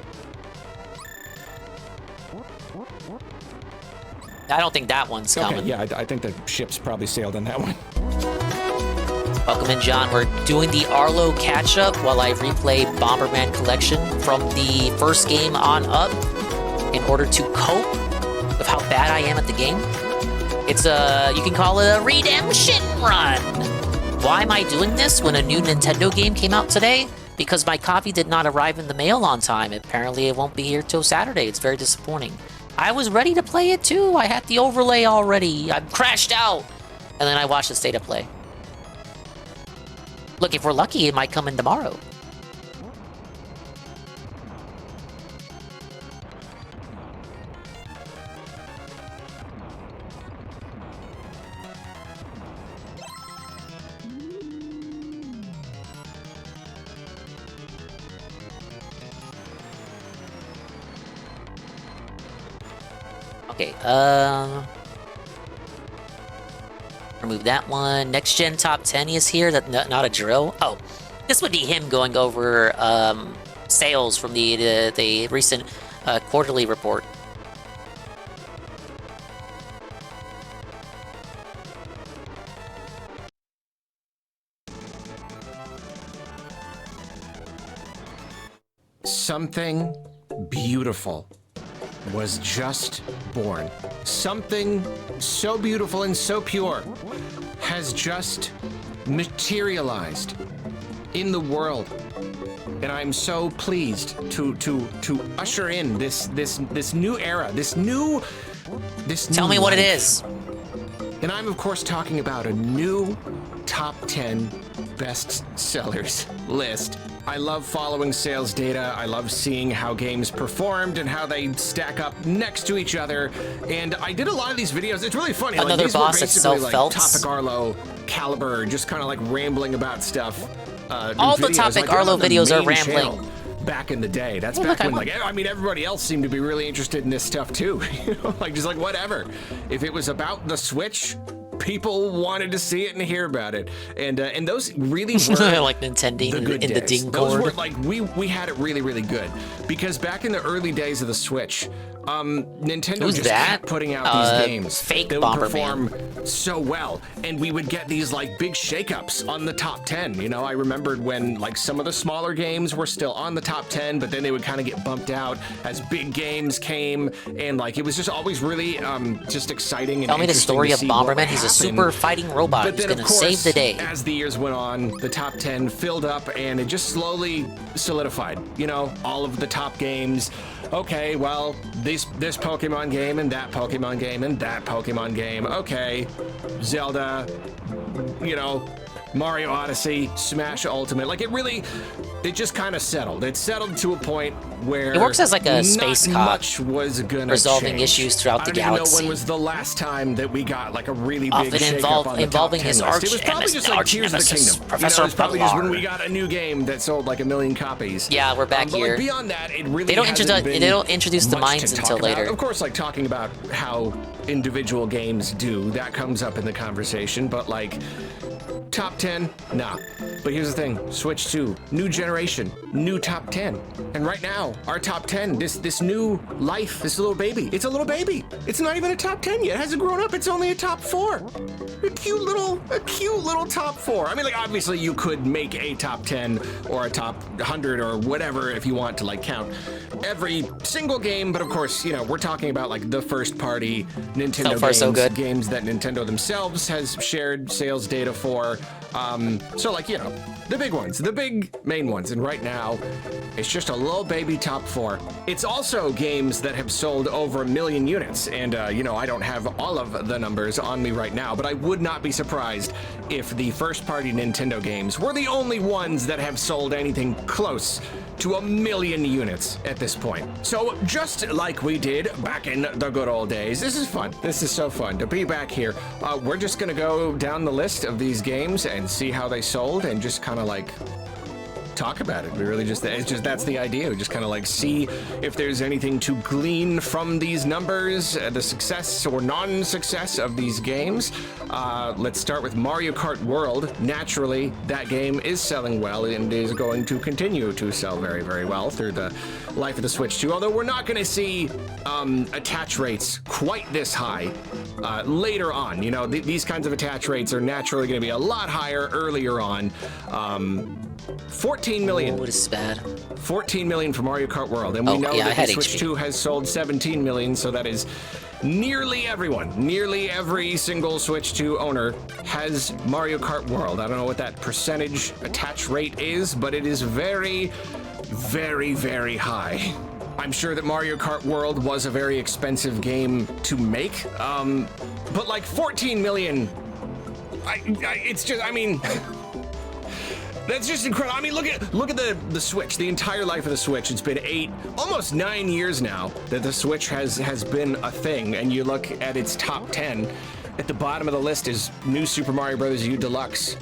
I don't think that one's coming. Okay, yeah, I think the ship's probably sailed on that one. Welcome in, John. We're doing the Arlo catch-up while I replay Bomberman Collection from the first game on up in order to cope with how bad I am at the game. It's you can call it a redemption run. Why am I doing this when a new Nintendo game came out today? Because my copy did not arrive in the mail on time. Apparently it won't be here till Saturday. It's very disappointing. I was ready to play it too. I had the overlay already. I crashed out. And then I watched the state of play. Look, if we're lucky, it might come in tomorrow. Okay, remove that one. Next gen top 10 is here. That's not a drill. Oh, this would be him going over sales from the recent quarterly report. Something beautiful was just born. Something so beautiful and so pure has just materialized in the world. And I'm so pleased to usher in this new era, this new Tell me what it life. is. And I'm of course talking about a new top 10 best sellers list. I love following sales data. I love seeing how games performed and how they stack up next to each other. And I did a lot of these videos. It's really funny. Another these boss were that basically self-felt. Topic Arlo caliber, just kind of like rambling about stuff. All the Topic Arlo videos are rambling. Back in the day, that's Hey, back look, when, I mean, everybody else seemed to be really interested in this stuff too. You know, like just like whatever. If it was about the Switch, people wanted to see it and hear about it, and those really were like Nintendo the good in the days. ding Those cord. were like we had it really good because back in the early days of the Switch, Nintendo Who's just that? kept putting out these games Fake that would Bomberman. perform so well, and we would get these like big shakeups on the top 10. You know, I remembered when like some of the smaller games were still on the top 10, but then they would kind of get bumped out as big games came, and like it was just always really just exciting and Tell me the interesting story to of see what Bomberman. would He's a happen. super fighting robot But who's then, gonna of course, save the day. as the years went on, the top 10 filled up and it just slowly solidified. You know, all of the top games. Okay, well, this Pokemon game and that Pokemon game and that Pokemon game. Okay, Zelda, you know, Mario Odyssey, Smash Ultimate. Like it just kind of settled. It settled to a point where It works as like a space not cop, much was gonna resolving change. issues throughout the I don't even know galaxy. when was the last time that we got like a really big Often shake-up on the involving top 10 his list. arch It was probably just like Tears of the nemesis, Kingdom. Professor You know, it was probably just when Ballard. we got a new game that sold like 1 million copies. Yeah, we're back But here. like beyond that, it really They don't hasn't introduce been they don't introduce the much to mines talk until about. later. Of course, like talking about how individual games do. That comes up in the conversation, but like top 10, nah. But here's the thing, Switch 2, new generation, new top 10. And right now, our top 10, this new life, this little baby, it's a little baby. It's not even a top 10 yet, it hasn't grown up, it's only a top 4. A cute little top 4. I mean, like, obviously you could make a top 10 or a top 100 or whatever if you want to like count every single game, but of course, you know, we're talking about like the first party Nintendo So far, games, so good. games that Nintendo themselves has shared sales data for. So like, you know, the big ones, the big main ones. And right now, it's just a little baby top 4. It's also games that have sold over 1 million units. And, you know, I don't have all of the numbers on me right now, but I would not be surprised if the first party Nintendo games were the only ones that have sold anything close to 1 million units at this point. So just like we did back in the good old days, this is fun. This is so fun to be back here. We're just gonna go down the list of these games and see how they sold and just kind of like talk about it. We really just, that's the idea. We just kind of like see if there's anything to glean from these numbers, the success or non-success of these games. Let's start with Mario Kart World. Naturally, that game is selling well and is going to continue to sell very, very well through the life of the Switch 2, although we're not going to see attach rates quite this high later on. You know, these kinds of attach rates are naturally going to be a lot higher earlier on. 14 million. Oh, this is bad. 14 million for Mario Kart World, and we know that the Switch 2 has sold 17 million, so that is nearly everyone, nearly every single Switch 2 owner has Mario Kart World. I don't know what that percentage attach rate is, but it is very, very, very high. I'm sure that Mario Kart World was a very expensive game to make, but like 14 million, it's just, I mean... That's just incredible. I mean, look at the Switch, the entire life of the Switch. It's been almost 9 years now that the Switch has been a thing, and you look at its top 10. At the bottom of the list is New Super Mario Bros. U Deluxe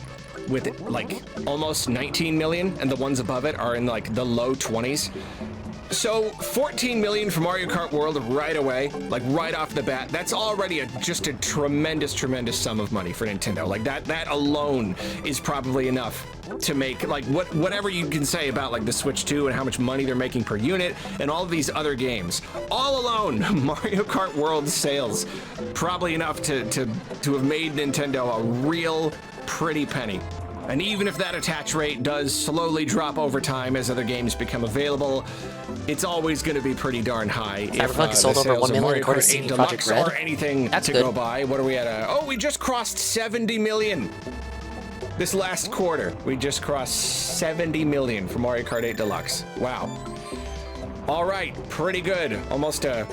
with like almost 19 million, and the ones above it are in like the low 20s. So 14 million for Mario Kart World right away, like right off the bat. That's already just a tremendous, tremendous sum of money for Nintendo. Like that alone is probably enough to make like whatever you can say about like the Switch 2 and how much money they're making per unit and all of these other games. All alone, Mario Kart World sales probably enough to have made Nintendo a real pretty penny. And even if that attach rate does slowly drop over time as other games become available, it's always going to be pretty darn high. Cyberpunk has sold over 1 million according to CD Projekt Red. Or anything That's to good. go by. What are we at? Oh, we just crossed 70 million. This last quarter, we just crossed 70 million for Mario Kart 8 Deluxe. Wow. All right, pretty good. Almost a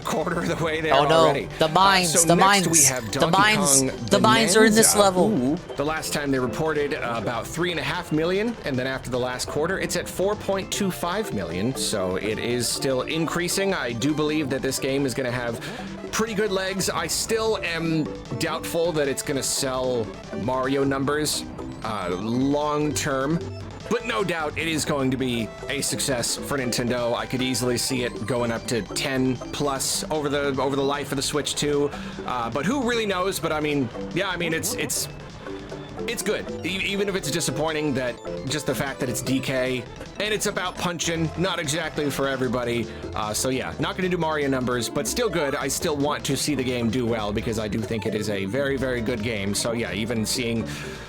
quarter of the way there already. Oh no, the mines, So the next mines, we have the Donkey mines, Kong the mines are in this Bonanza. level. Ooh. The last time they reported about 3.5 million, and then after the last quarter, it's at 4.25 million. So it is still increasing. I do believe that this game is going to have pretty good legs. I still am doubtful that it's going to sell Mario numbers long term. But no doubt it is going to be a success for Nintendo. I could easily see it going up to 10 plus over the life of the Switch 2. But who really knows? But I mean, yeah, I mean it's good. Even if it's disappointing that just the fact that it's DK and it's about punching, not exactly for everybody. So yeah, not going to do Mario numbers, but still good. I still want to see the game do well because I do think it is a very, very good game. So yeah, even seeing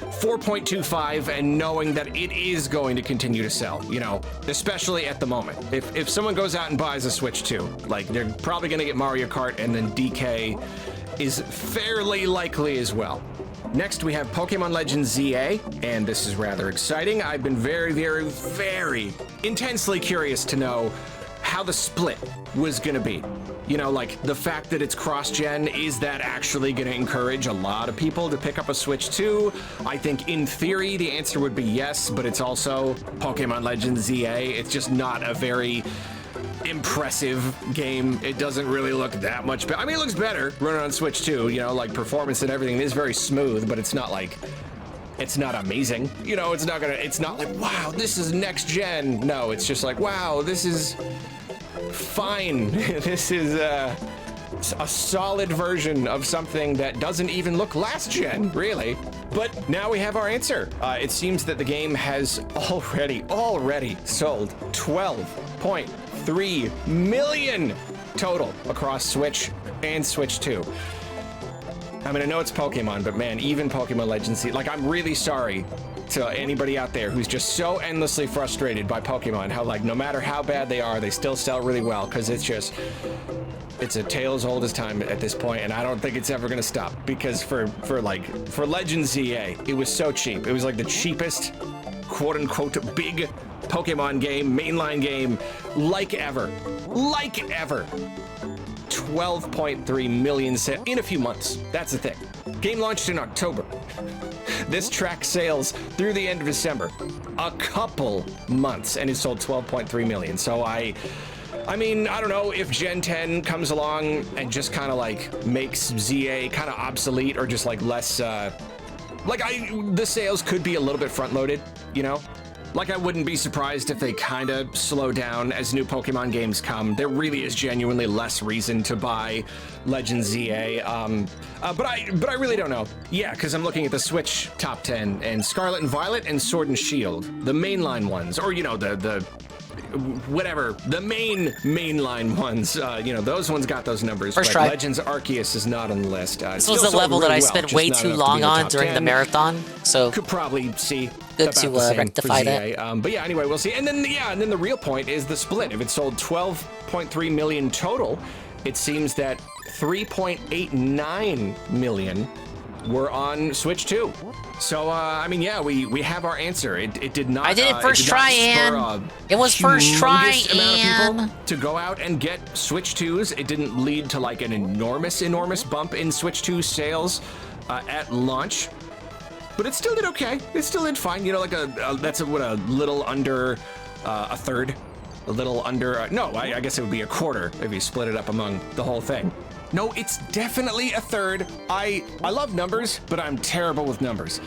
4.25 and knowing that it is going to continue to sell, you know, especially at the moment. If someone goes out and buys a Switch 2, like they're probably going to get Mario Kart, and then DK is fairly likely as well. Next, we have Pokemon Legends ZA, and this is rather exciting. I've been very, very, very intensely curious to know how the split was going to be. You know, like the fact that it's cross-gen, is that actually going to encourage a lot of people to pick up a Switch 2? I think in theory the answer would be yes, but it's also Pokemon Legends ZA. It's just not a very impressive game. It doesn't really look that much better. I mean, it looks better running on Switch 2, you know, like performance and everything is very smooth, but it's not like, it's not amazing. You know, it's not like, wow, this is next gen. No, it's just like, wow, this is fine. This is a solid version of something that doesn't even look last gen, really. But now we have our answer. It seems that the game has already sold 12.3 million total across Switch and Switch 2. I mean, I know it's Pokemon, but man, even Pokemon Legends, like, I'm really sorry to anybody out there who's just so endlessly frustrated by Pokemon, how, like, no matter how bad they are, they still sell really well, because it's a tale as old as time at this point, and I don't think it's ever gonna stop, because for Legends ZA, it was so cheap. It was like the cheapest, quote-unquote, big Pokemon game, mainline game, like ever. 12.3 million sales in a few months. That's the thing. Game launched in October. This tracks sales through the end of December. A couple months, and it sold 12.3 million. So I mean, I don't know if Gen 10 comes along and just kind of like makes ZA kind of obsolete, or just like less, the sales could be a little bit front-loaded, you know? Like, I wouldn't be surprised if they kind of slow down as new Pokemon games come. There really is genuinely less reason to buy Legends ZA. But I really don't know. Yeah, because I'm looking at the Switch top 10, and Scarlet and Violet and Sword and Shield, the mainline ones, or, you know, the mainline ones, you know, those ones got those numbers. First but try. Legends Arceus is not on the list. This was the level that I spent way too long on during the marathon, so could probably see. Good to rectify that. But yeah, anyway, we'll see. And then the real point is the split. If it sold 12.3 million total, it seems that 3.89 million were on Switch 2. So, I mean, yeah, we have our answer. It did not. I did it first try, Ann. It was first try, amount of people to go out and get Switch 2s. It didn't lead to like an enormous bump in Switch 2 sales at launch. But it still did okay. It still did fine. You know, like that's a little under a third, a little under. No, I guess it would be a quarter if you split it up among the whole thing. No, it's definitely a third. I love numbers, but I'm terrible with numbers.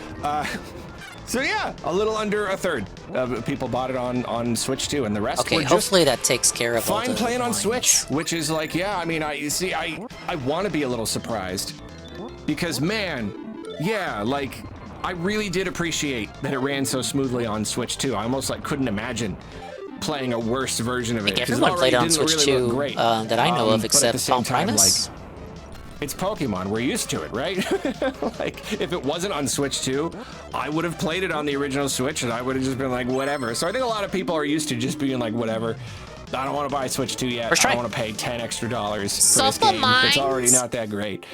So yeah, a little under a third of people bought it on Switch 2, and the rest were just hopefully that takes care of all fine the playing on lines. Switch, which is like, yeah, I mean, I want to be a little surprised, because man, yeah, like, I really did appreciate that it ran so smoothly on Switch 2. I almost like couldn't imagine playing a worse version of it. Everyone played on Switch 2 that I know of, except Palm Primus. Like, it's Pokemon. We're used to it, right? Like, if it wasn't on Switch 2, I would have played it on the original Switch, and I would have just been like, whatever. So I think a lot of people are used to just being like, whatever. I don't want to buy Switch 2 yet. I don't want to pay $10 extra for this game. It's already not that great.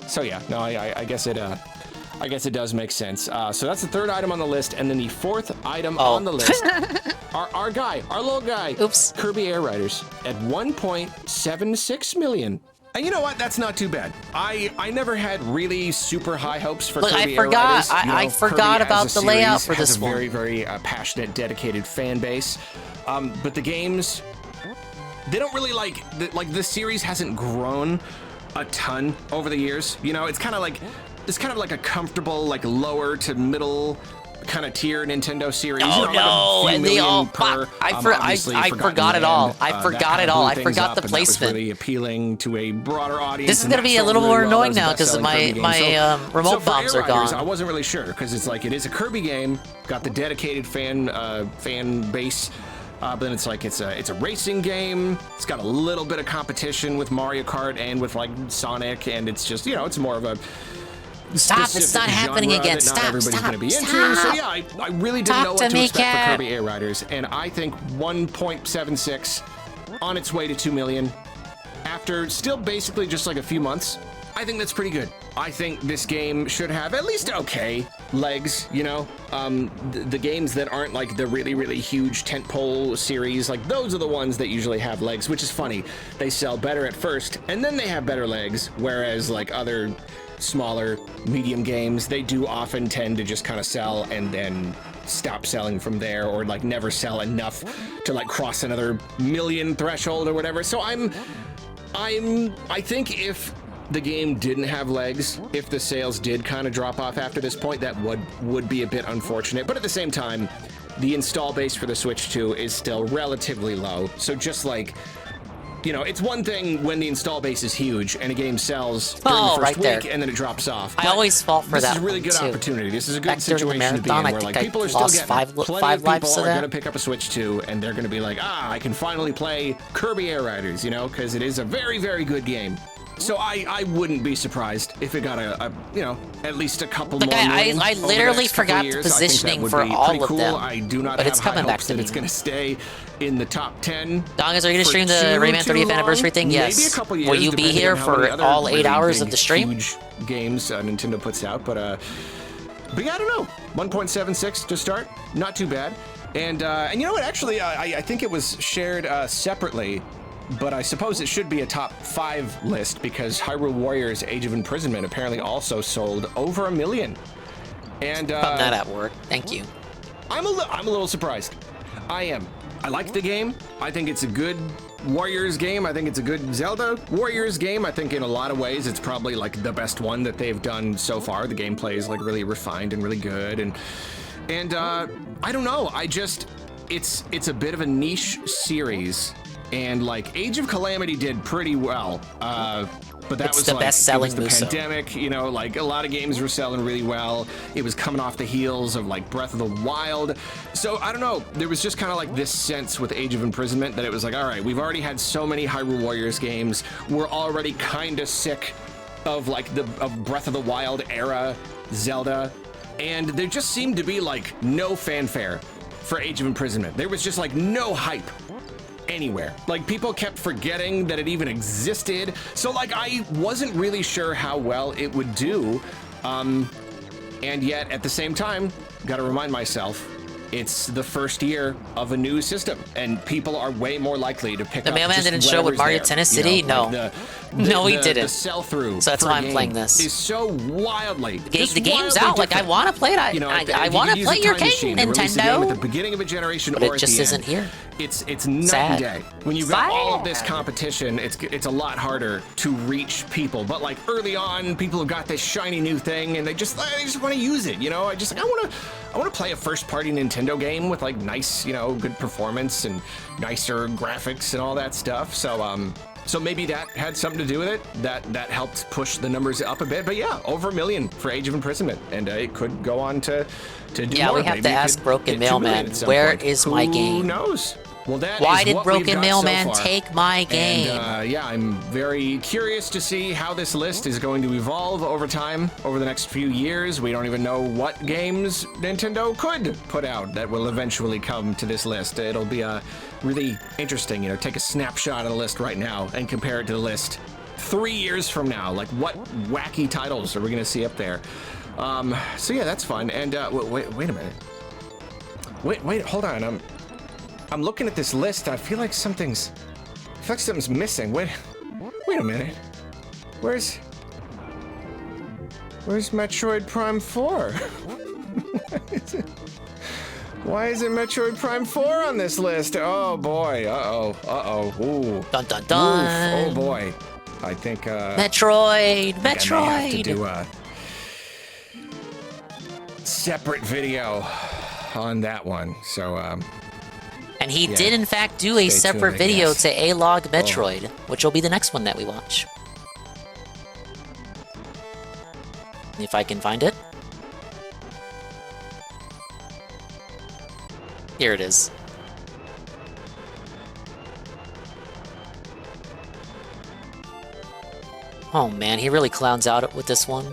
So yeah, no, I guess it. I guess it does make sense. So that's the third item on the list, and then the fourth item on the list, our little guy, Kirby Air Riders, at 1.76 million. And you know what? That's not too bad. I never had really super high hopes for Kirby Air Riders. I forgot about the layout for this one. Very, very passionate, dedicated fan base. But the games, they don't really like the series hasn't grown a ton over the years. You know, it's kind of like a comfortable, like, lower to middle kind of tier Nintendo series. Oh, you know, no, and they all per, I forgot it all. I forgot it all. I forgot the placement. That was really appealing to a broader audience. This is going to be a little more annoying now because my remote bombs are gone. I wasn't really sure, because it's like, it is a Kirby game, got the dedicated fan base. But then it's like, it's a racing game. It's got a little bit of competition with Mario Kart and with, like, Sonic, and it's just, you know, it's more of a stop, it's not happening again. Stop, everybody's gonna be into. So yeah, I really didn't know what to expect for Kirby Air Riders, and I think 1.76 on its way to 2 million after still basically just like a few months. I think that's pretty good. I think this game should have at least okay legs, you know? The games that aren't like the really, really huge tentpole series, like those are the ones that usually have legs, which is funny. They sell better at first, and then they have better legs, whereas like other smaller, medium games, they do often tend to just kind of sell and then stop selling from there, or like never sell enough to like cross another million threshold or whatever. So I think if the game didn't have legs, if the sales did kind of drop off after this point, that would be a bit unfortunate. But at the same time, the install base for the Switch 2 is still relatively low. So just like You know, it's one thing when the install base is huge and a game sells during the first right week there. and then it drops off. I always fall for this that is a really one, good too. opportunity. This is a good Back during the situation to be in marathon, I where think like I people are still lost getting five plenty lives of people to are that. going to pick up a Switch 2 and they're going to be like, I can finally play Kirby Air Riders, you know, because it is a very, very good game. So I wouldn't be surprised if it got a you know, at least a couple Like, more million I over the literally next couple forgot the years. I think that positioning would for be all pretty of cool. them, I do not but have it's high coming back hopes to that me. it's going to stay in the top 10. Dongers, are you going to for stream the Rayman 30th too anniversary long. thing? Maybe Yes. a couple years, Will you be depending here on how many for other all 8 really hours big, of the stream? Huge games Nintendo puts out, but yeah, I don't know. 1.76 to start, not too bad. And you know what? Actually, I think it was shared separately, but I suppose it should be a top 5 list because Hyrule Warriors: Age of Imprisonment apparently also sold over 1 million. And Putting that at work. Thank you. I'm a little surprised. I am. I like the game. I think it's a good Warriors game. I think it's a good Zelda Warriors game. I think in a lot of ways it's probably like the best one that they've done so far. The gameplay is like really refined and really good. And I don't know. It's a bit of a niche series. And like Age of Calamity did pretty well. But that was the like best-selling it was Muso. the pandemic, you know, like a lot of games were selling really well. It was coming off the heels of like Breath of the Wild. So I don't know, there was just kind of like this sense with Age of Imprisonment that it was like, all right, we've already had so many Hyrule Warriors games. We're already kind of sick of like of Breath of the Wild era Zelda. And there just seemed to be like no fanfare for Age of Imprisonment. There was just like no hype anywhere. Like people kept forgetting that it even existed. So like I wasn't really sure how well it would do. And yet at the same time, gotta remind myself, it's the first year of a new system, and people are way more likely to pick The up Mailman just didn't show with whatever's Mario there, Tennis you know, City? No. like No, he didn't. The sell-through. So that's for why a I'm game playing this. is so wildly. The game's out. Like, I want to play it. You know, I if want you to could play use a your time game, machine to release a game at the Nintendo. beginning of a generation But or it at just the isn't end, here. It's night Sad. and day. When you've got all of this competition, it's a lot harder to reach people. But like early on, people have got this shiny new thing, and they just want to use it. You know, I want to play a first-party Nintendo game with like nice, you know, good performance and nicer graphics and all that stuff. So maybe that had something to do with it. That helped push the numbers up a bit. But yeah, over 1 million for Age of Imprisonment, and it could go on to do Yeah, more. we have Maybe to it ask could Broken hit 2 million Mailman, at some where point. is my game? Who knows? Well, that Why is did what we've Broken got Mailman so far. take my game? And, yeah, I'm very curious to see how this list is going to evolve over time, over the next few years. We don't even know what games Nintendo could put out that will eventually come to this list. It'll be really interesting, you know, take a snapshot of the list right now and compare it to the list 3 years from now. Like, what wacky titles are we going to see up there? So yeah, that's fun. And wait a minute. Wait, hold on. I'm looking at this list. I feel like something's missing. Wait a minute. Where's Metroid Prime 4? Why isn't Metroid Prime 4 on this list? Oh boy. Uh-oh. Ooh. Dun dun dun. Oof. Oh boy. I think Metroid. I may have to do a separate video on that one. So And he yeah. did, in fact, do a Stay separate tuned, I video guess. to A-Log Metroid, which will be the next one that we watch. If I can find it. Here it is. Oh man, he really clowns out with this one.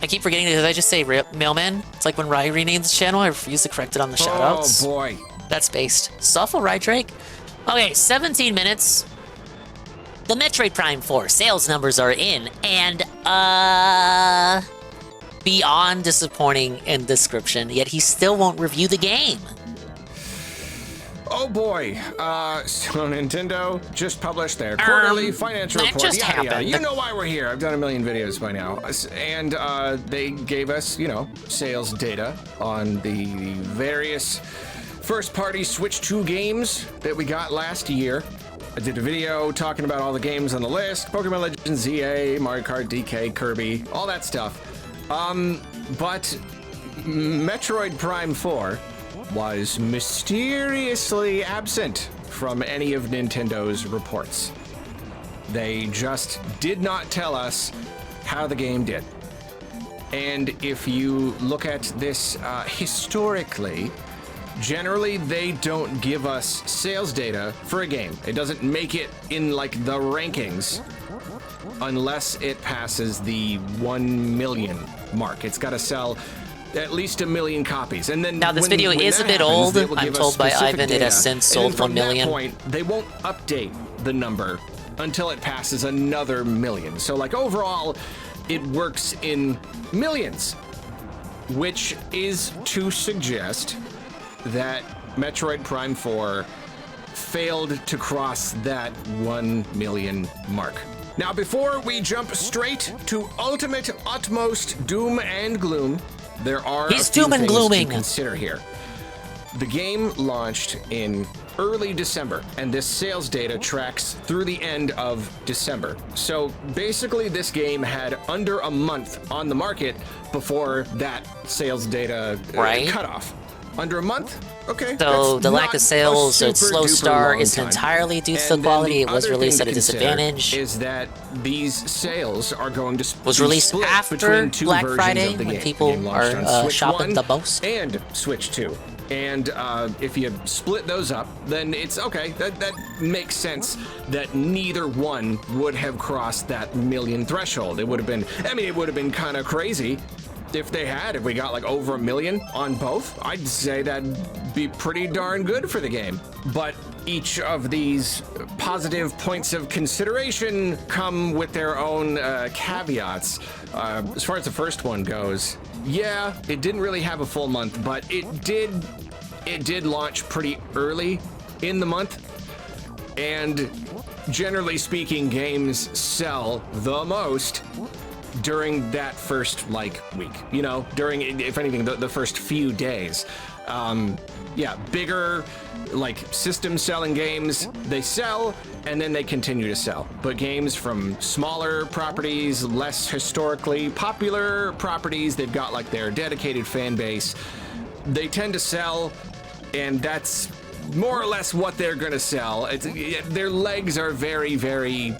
I keep forgetting, did I just say Mailman? It's like when Rye renamed the channel, I refuse to correct it on the shoutouts. Oh boy. That's based. Stuffle, right, Drake? Okay, 17 minutes. The Metroid Prime 4 sales numbers are in, and, beyond disappointing in description, yet he still won't review the game. Oh boy. So Nintendo just published their quarterly financial that report. just happened. You know why we're here. I've done a million videos by now. And they gave us, you know, sales data on the various first-party Switch 2 games that we got last year. I did a video talking about all the games on the list. Pokemon Legends, ZA, Mario Kart, DK, Kirby, all that stuff. But Metroid Prime 4 was mysteriously absent from any of Nintendo's reports. They just did not tell us how the game did. And if you look at this historically, generally they don't give us sales data for a game. It doesn't make it in like the rankings unless it passes the 1 million mark. It's got to sell at least 1 million copies. And then now this video is a bit old. I'm told by Ivan it has since sold 1 million. From that point, they won't update the number until it passes another million. So like overall, it works in millions, which is to suggest that Metroid Prime 4 failed to cross that 1 million mark. Now, before we jump straight to ultimate, utmost doom and gloom, there are a few things to consider here. The game launched in early December, and this sales data tracks through the end of December. So basically, this game had under a month on the market before that sales data cutoff. Under a month? Okay. So the lack of sales or slow start is entirely due to the quality. It was released at a disadvantage. Is that these sales are going to was released after Black Friday when people are shopping the most, and Switch 2. And if you split those up, then it's okay. That makes sense that neither one would have crossed that million threshold. It would have been, I mean, it would have been kind of crazy if they had. If we got like over 1 million on both, I'd say that'd be pretty darn good for the game. But each of these positive points of consideration come with their own caveats. As far as the first one goes, yeah, it didn't really have a full month, but it did launch pretty early in the month. And generally speaking, games sell the most during that first like week, you know, during, if anything, the first few days. Yeah, bigger like system selling games, they sell and then they continue to sell. But games from smaller properties, less historically popular properties, they've got like their dedicated fan base, they tend to sell, and that's more or less what they're gonna sell. Their legs are very, very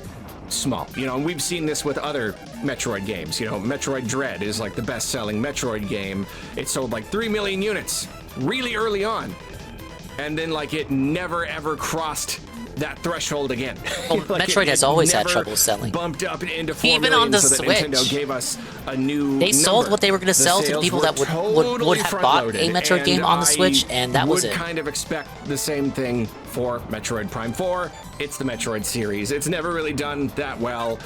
small, you know, and we've seen this with other Metroid games. You know, Metroid Dread is like the best-selling Metroid game. It sold like 3 million units really early on, and then like it never ever crossed that threshold again. Well, like Metroid has always had trouble selling. Bumped up into 4 even million, on the so that Switch. Nintendo gave us a new They sold number. what they were going to sell to the people that would have bought a Metroid game on the Switch, and that was it. I would kind of expect the same thing for Metroid Prime 4. It's the Metroid series. It's never really done that well,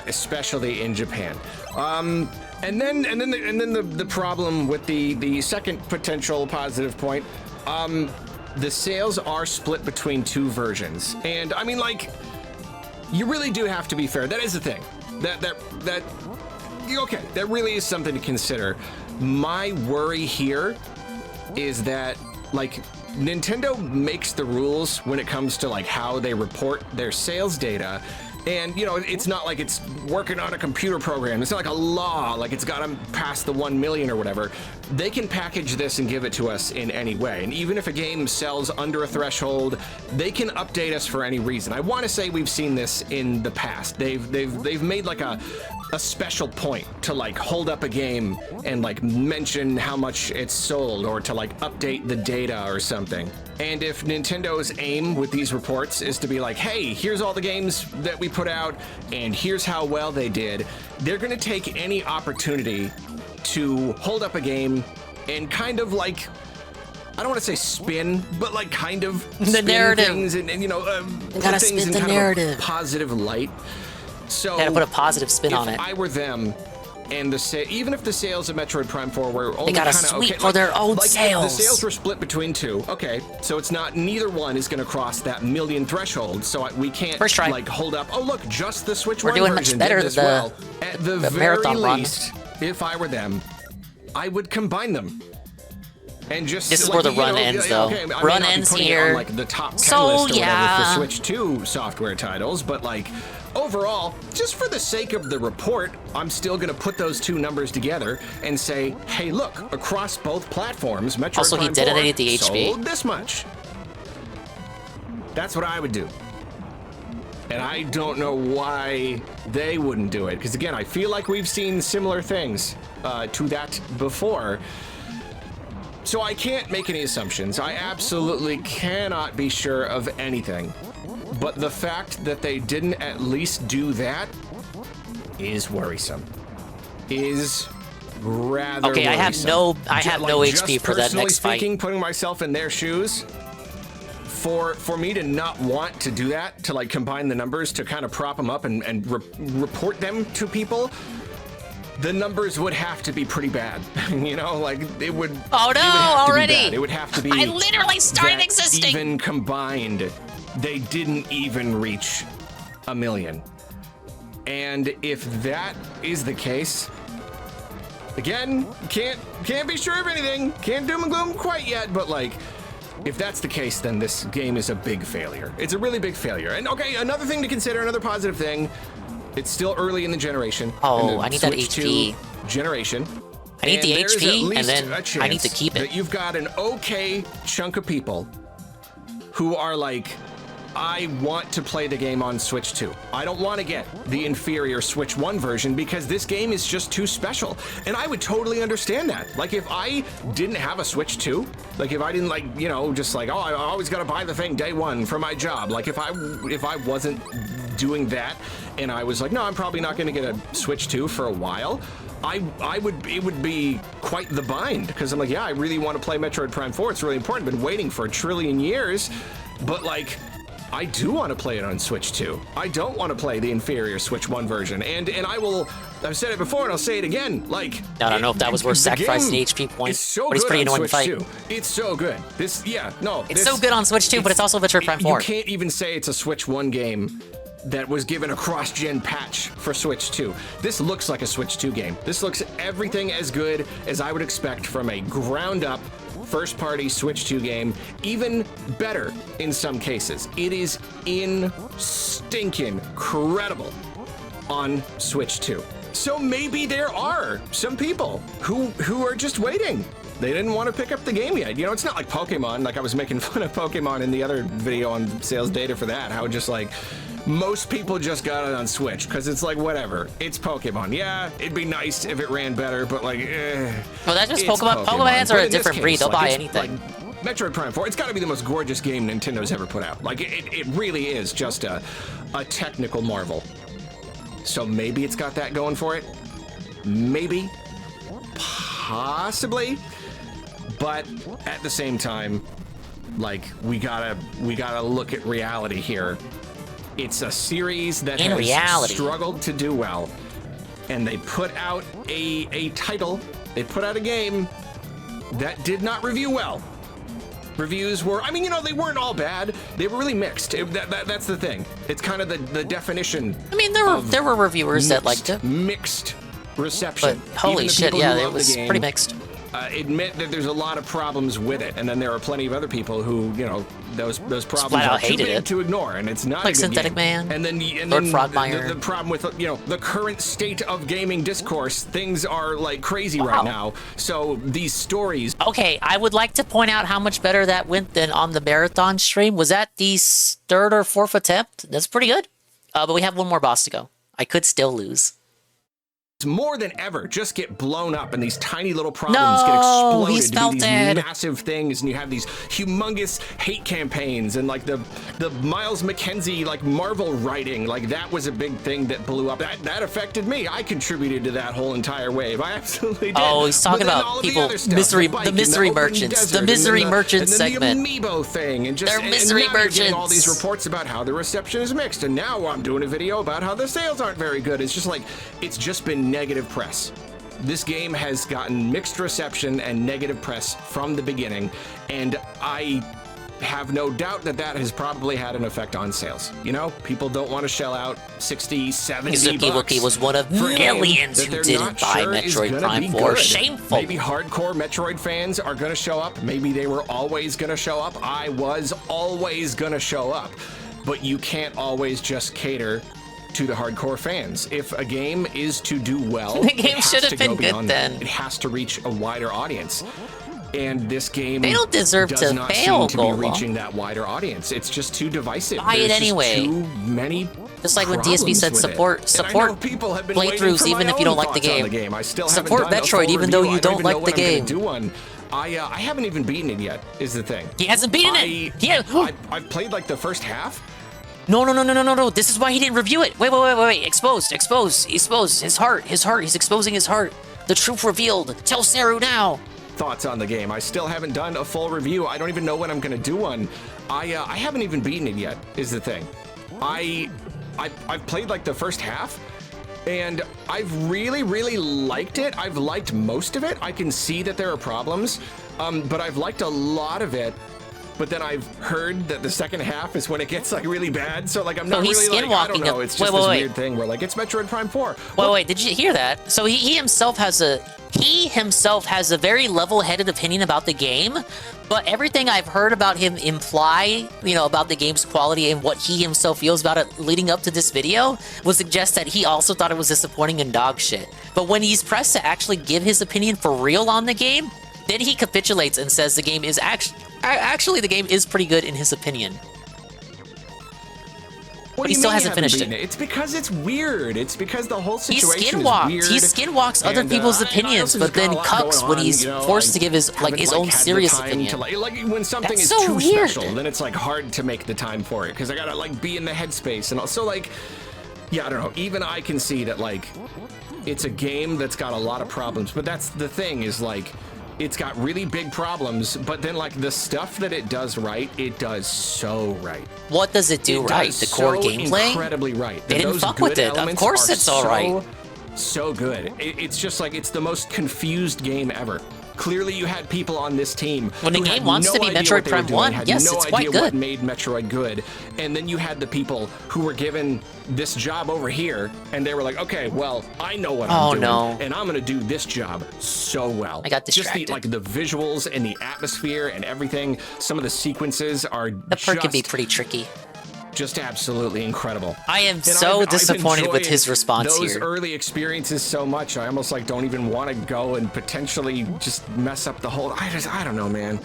especially in Japan. And then the problem with the second potential positive point. The sales are split between two versions, and I mean, like, you really do have to be fair. That is the thing. Okay, that really is something to consider. My worry here is that, like, Nintendo makes the rules when it comes to like how they report their sales data. And, you know, it's not like it's working on a computer program. It's not like a law, like it's got to pass the 1 million or whatever. They can package this and give it to us in any way. And even if a game sells under a threshold, they can update us for any reason. I want to say we've seen this in the past. They've made like a special point to like hold up a game and like mention how much it's sold, or to like update the data or something. And if Nintendo's aim with these reports is to be like, hey, here's all the games that we put out and here's how well they did, they're going to take any opportunity to hold up a game and kind of like, I don't want to say spin, but like kind of the spin narrative things and you know, put gotta things spin in the kind narrative. of a positive light. So gotta put a positive spin on it. If I were them, and even if the sales of Metroid Prime 4 were only got a kind of sweep okay, for their own like sales. The sales were split between two. Okay, so it's not, neither one is going to cross that million threshold. So we can't like hold up. Oh look, just the Switch We're One doing version much better did this than well. At the very marathon run. least, if I were them, I would combine them. And just This is like, where the you run know, ends, yeah, though. okay, I may Run not be ends putting it here. on, like the top 10 So, list or whatever yeah. for Switch 2 software titles, but like overall, just for the sake of the report, I'm still going to put those two numbers together and say, hey, look, across both platforms, Metroid Also, he Prime 4 detonated the HP. sold this much. That's what I would do. And I don't know why they wouldn't do it. Because again, I feel like we've seen similar things to that before. So I can't make any assumptions. I absolutely cannot be sure of anything. But the fact that they didn't at least do that is worrisome. Is rather Okay, I have worrisome. no Just HP for that personally next fight. speaking, putting myself in their shoes, for me to not want to do that, to like combine the numbers to kind of prop them up and report them to people, the numbers would have to be pretty bad. You know, like it would. Oh no! It would have to be Already, bad. It would have to be. I literally started that existing. Even combined, they didn't even reach 1 million. And if that is the case, again, can't be sure of anything. Can't doom and gloom quite yet, but like, if that's the case, then this game is a big failure. It's a really big failure. And okay, another thing to consider, another positive thing, it's still early in the generation. Oh, I need that Switch HP. 2 generation. I need the there's at HP, and least then a I chance need to keep it. that you've got an okay chunk of people who are like, I want to play the game on Switch 2. I don't want to get the inferior Switch 1 version because this game is just too special. And I would totally understand that. Like if I didn't have a Switch 2, like if I didn't like, you know, just like, oh, I always got to buy the thing day one for my job. Like if I wasn't doing that and I was like, no, I'm probably not going to get a Switch 2 for a while, it would be quite the bind because I'm like, yeah, I really want to play Metroid Prime 4. It's really important. Been waiting for a trillion years, but like, I do want to play it on Switch 2. I don't want to play the inferior Switch 1 version. And I've said it before and I'll say it again. Like, I don't know if that was worth sacrificing the HP point. It's so but it's good pretty on annoying Switch to fight. 2. It's so good. It's so good on Switch 2, but it's also Metroid Prime 4. You can't even say it's a Switch 1 game that was given a cross-gen patch for Switch 2. This looks like a Switch 2 game. This looks everything as good as I would expect from a ground-up first-party Switch 2 game, even better in some cases. It is stinking incredible on Switch 2. So maybe there are some people who are just waiting. They didn't want to pick up the game yet. You know, it's not like Pokemon. Like I was making fun of Pokemon in the other video on sales data for that. How just like most people just got it on Switch because it's like whatever. It's Pokemon. Yeah, it'd be nice if it ran better, but like, Well, that's just it's Pokemon. Pokemon fans are But a in this different breed. case, They'll buy it's anything. Like, Metroid Prime 4, it's got to be the most gorgeous game Nintendo's ever put out. Like it really is just a technical marvel. So maybe it's got that going for it. Maybe. Possibly. But at the same time, like we gotta look at reality here. It's a series that has struggled to do well, and they put out a title. They put out a game that did not review well. Reviews were, I mean, you know, they weren't all bad. They were really mixed. That's the thing. It's kind of the definition. I mean, there were reviewers that liked it. Mixed reception. But holy shit, yeah, it was pretty mixed. Admit that there's a lot of problems with it, and then there are plenty of other people who, you know, those problems flat out are too hated big it. to ignore, and it's not Like a good Synthetic game. Man, and then Lord Frogmire. the problem with, you know, the current state of gaming discourse, things are like crazy right now. So these stories. Okay, I would like to point out how much better that went than on the marathon stream. Was that the third or fourth attempt? That's pretty good. But we have one more boss to go. I could still lose. More than ever just get blown up, and these tiny little problems get exploded he's to be these melted. massive things, and you have these humongous hate campaigns, and like the Miles McKenzie like Marvel writing, like that was a big thing that blew up. That affected me. I contributed to that whole entire wave. I absolutely did. Oh, he's talking But then about all of the people, other stuff, the bike mystery and the open merchants, desert, the and then misery merchant and then segment. the amiibo thing, and just They're and misery now you're getting all merchants. these reports about how the reception is mixed, and now I'm doing a video about how the sales aren't very good. It's just like it's just been negative press. This game has gotten mixed reception and negative press from the beginning, and I have no doubt that that has probably had an effect on sales. You know, people don't want to shell out 60, 70 bucks. He was one of millions who didn't buy Metroid Prime 4. Shameful. Maybe hardcore Metroid fans are going to show up. Maybe they were always going to show up. I was always going to show up. But you can't always just cater to the hardcore fans. If a game is to do well, the game should have been good then. It has to reach a wider audience. And this game they don't deserve does to not fail, seem to be reaching that wider audience. It's just too divisive. Buy it anyway. Too many just like when DSP said support playthroughs even if you don't like the game. I still support Metroid even though you don't like the game. I haven't even beaten it yet, is the thing. He hasn't beaten it. I've played like the first half. No. This is why he didn't review it. Wait. Exposed. His heart. He's exposing his heart. The truth revealed. Tell Saru now. Thoughts on the game. I still haven't done a full review. I don't even know when I'm going to do one. I haven't even beaten it yet, is the thing. I've played like the first half, and I've really liked it. I've liked most of it. I can see that there are problems, but I've liked a lot of it. But then I've heard that the second half is when it gets like really bad. So like I'm not really like, I don't know. It's just this weird thing where like it's Metroid Prime 4. Wait. Did you hear that? So he himself has a very level-headed opinion about the game, but everything I've heard about him imply, about the game's quality and what he himself feels about it leading up to this video would suggest that he also thought it was disappointing and dog shit. But when he's pressed to actually give his opinion for real on the game, then he capitulates and says the game is actually the game is pretty good in his opinion. But he still hasn't finished it. It's because it's weird. It's because the whole situation is weird. He skinwalks other people's opinions, but then cucks when he's forced to give his own serious opinion. Like when something is too special, then it's like hard to make the time for it because I gotta like be in the headspace and also like, yeah, I don't know. Even I can see that like it's a game that's got a lot of problems, but that's the thing is like. It's got really big problems, but then like the stuff that it does right, it does so right. What does it do right? The core gameplay? Incredibly right. They didn't fuck with it. Of course it's all right. So good. It's just like, it's the most confused game ever. Clearly you had people on this team when the game wants to be Metroid Prime 1, yes, it's quite good. What made Metroid good. And then you had the people who were given this job over here and they were like, okay, well, I know what I'm doing and I'm gonna do this job so well. I got distracted. Just the visuals and the atmosphere and everything. Some of the sequences are the perk can be pretty tricky. Just absolutely incredible. I am so disappointed with his response those here. Early experiences so much. I almost like don't even want to go and potentially just mess up the whole. I don't know, man.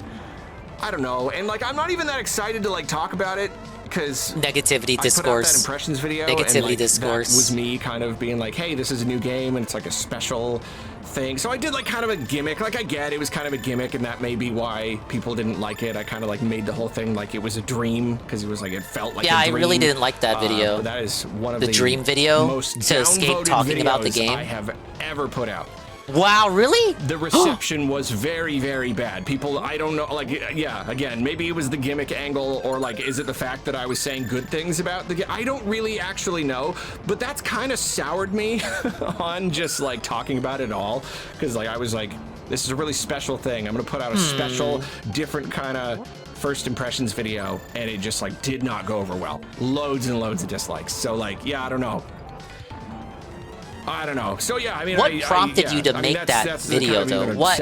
I don't know. And like I'm not even that excited to like talk about it because negativity discourse. I put out that impressions video. Negativity and, like, discourse. That was me kind of being like, hey, this is a new game and it's like a special thing. So I did like kind of a gimmick. Like I get it was kind of a gimmick and that may be why people didn't like it. I kind of like made the whole thing like it was a dream because it was like it felt like a dream. I really didn't like that video. That is one of the dream video most to escape talking about the game I have ever put out. Wow, really? The reception was very, very bad. People, I don't know, like, yeah, again, maybe it was the gimmick angle, or like, is it the fact that I was saying good things about the game? I don't really actually know, but that's kind of soured me on just like talking about it all, because like I was like, this is a really special thing. I'm gonna put out a special, different kind of first impressions video, and it just like did not go over well. Loads and loads of dislikes. So like, yeah, I don't know. So yeah, I mean, what prompted you to make that video, though? What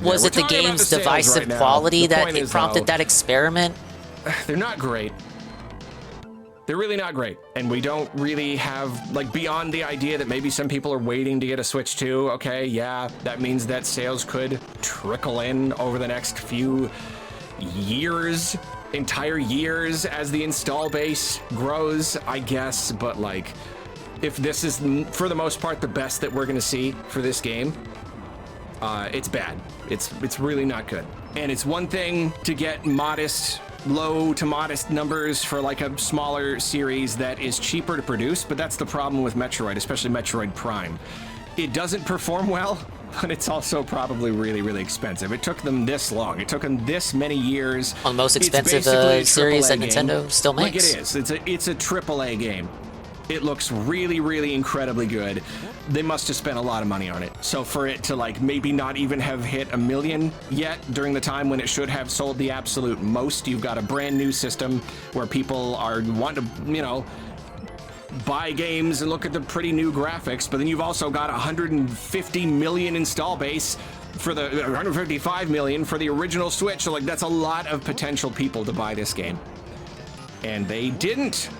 was it? The game's divisive quality that it prompted that experiment? They're not great. They're really not great, and we don't really have like beyond the idea that maybe some people are waiting to get a Switch 2. Okay, yeah, that means that sales could trickle in over the next few years, entire years, as the install base grows, I guess. But like, if this is for the most part the best that we're gonna see for this game, it's bad. It's really not good. And it's one thing to get low to modest numbers for like a smaller series that is cheaper to produce, but that's the problem with Metroid, especially Metroid Prime. It doesn't perform well, but it's also probably really, really expensive. It took them this long. It took them this many years. On the most expensive series that Nintendo still makes. Like it is. It's a AAA game. It looks really, really incredibly good. They must have spent a lot of money on it. So for it to like maybe not even have hit 1 million yet during the time when it should have sold the absolute most, you've got a brand new system where people are wanting to, you know, buy games and look at the pretty new graphics, but then you've also got 150 million install base for the 155 million for the original Switch. So like that's a lot of potential people to buy this game. And they didn't.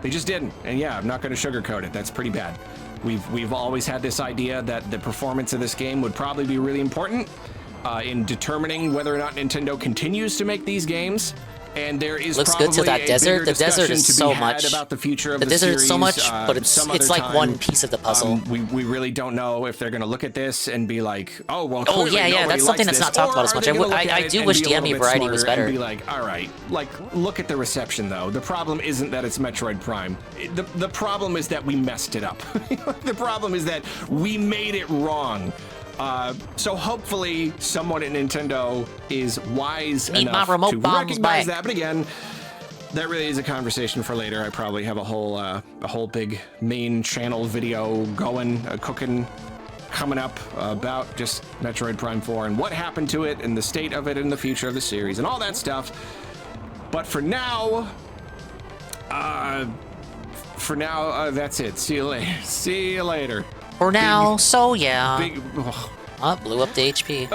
They just didn't. And yeah, I'm not going to sugarcoat it. That's pretty bad. We've always had this idea that the performance of this game would probably be really important in determining whether or not Nintendo continues to make these games. And there is looks probably good to that desert. The desert is so much about the future of the desert series, is so much, but it's like time, one piece of the puzzle. We really don't know if they're going to look at this and be like, oh well. Oh yeah, that's something that's not talked about as much. I do wish the enemy variety was better. And be like, all right, like look at the reception though. The problem isn't that it's Metroid Prime. The problem is that we messed it up. The problem is that we made it wrong. So hopefully someone at Nintendo is wise enough to recognize that. But again, that really is a conversation for later. I probably have a whole big main channel video going, cooking, coming up about just Metroid Prime 4 and what happened to it and the state of it and the future of the series and all that stuff. But for now, that's it. See you later. See you later. For now, so yeah. Blew up the HP.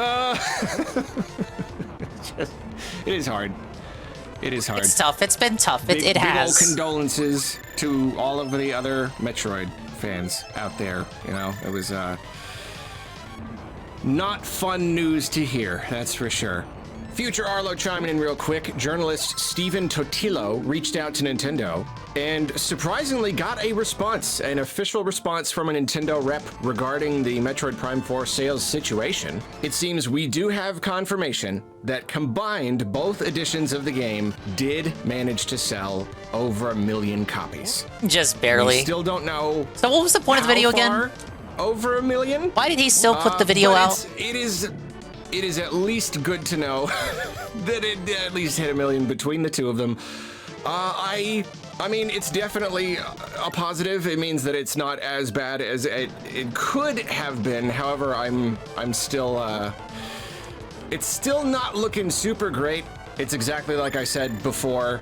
It is hard. It is hard. It's tough. It's been tough. It has. Big old condolences to all of the other Metroid fans out there. You know, it was not fun news to hear, that's for sure. Future Arlo chiming in real quick. Journalist Steven Totillo reached out to Nintendo and surprisingly got a response, an official response from a Nintendo rep regarding the Metroid Prime 4 sales situation. It seems we do have confirmation that combined both editions of the game did manage to sell over 1 million copies. Just barely. We still don't know. So what was the point of the video again? Over 1 million? Why did he still put the video out? It is at least good to know that it at least hit 1 million between the two of them. I mean, it's definitely a positive. It means that it's not as bad as it could have been. However, I'm still it's still not looking super great. It's exactly like I said before.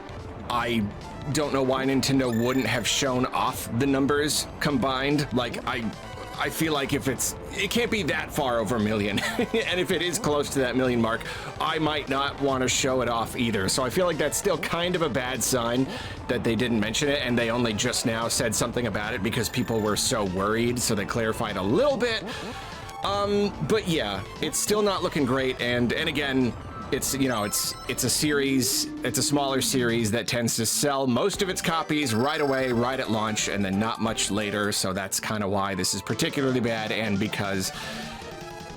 I don't know why Nintendo wouldn't have shown off the numbers combined. Like I feel like if it can't be that far over 1 million. And if it is close to that 1 million mark, I might not want to show it off either. So I feel like that's still kind of a bad sign that they didn't mention it and they only just now said something about it because people were so worried. So they clarified a little bit. But yeah, it's still not looking great. And again, it's, you know, it's a series, it's a smaller series that tends to sell most of its copies right away, right at launch, and then not much later. So that's kind of why this is particularly bad, and because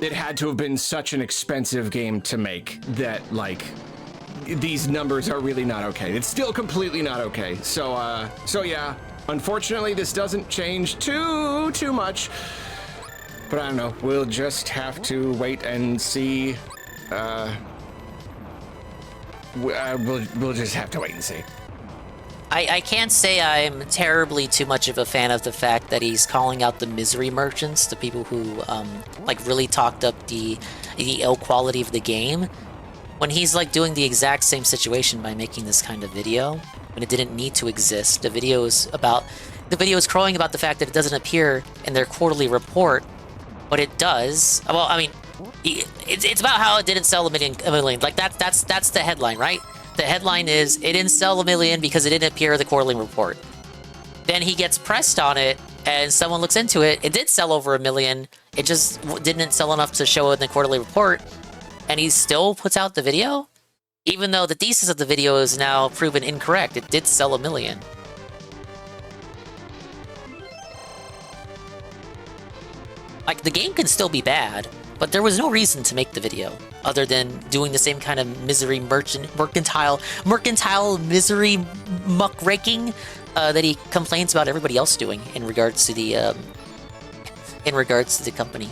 it had to have been such an expensive game to make that, like, these numbers are really not okay. It's still completely not okay. So yeah, unfortunately, this doesn't change too much. But I don't know. We'll just have to wait and see. We'll just have to wait and see. I can't say I'm terribly too much of a fan of the fact that he's calling out the misery merchants, the people who like really talked up the ill quality of the game, when he's like doing the exact same situation by making this kind of video when it didn't need to exist. The video is crowing about the fact that it doesn't appear in their quarterly report, but it does. Well, I mean, it's about how it didn't sell a million. Like that's the headline, right? The headline is it didn't sell 1 million because it didn't appear in the quarterly report. Then he gets pressed on it, and someone looks into it. It did sell over 1 million. It just didn't sell enough to show it in the quarterly report, and he still puts out the video, even though the thesis of the video is now proven incorrect. It did sell 1 million. Like, the game can still be bad, but there was no reason to make the video other than doing the same kind of misery mercantile misery muckraking that he complains about everybody else doing in regards to the company.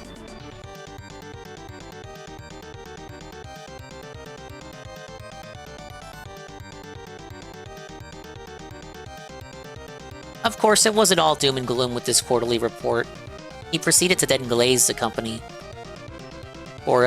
course, it wasn't all doom and gloom with this quarterly report. He proceeded to then glaze the company for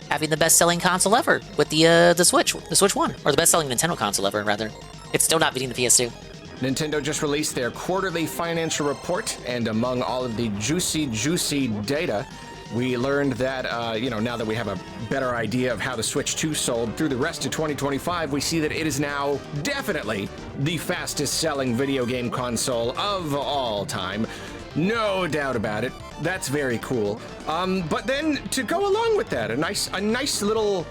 having the best-selling console ever with the Switch 1, or the best-selling Nintendo console ever, rather. It's still not beating the PS2. Nintendo just released their quarterly financial report, and among all of the juicy data, we learned that, now that we have a better idea of how the Switch 2 sold through the rest of 2025, we see that it is now definitely the fastest-selling video game console of all time. No doubt about it. That's very cool. But then, to go along with that, a nice little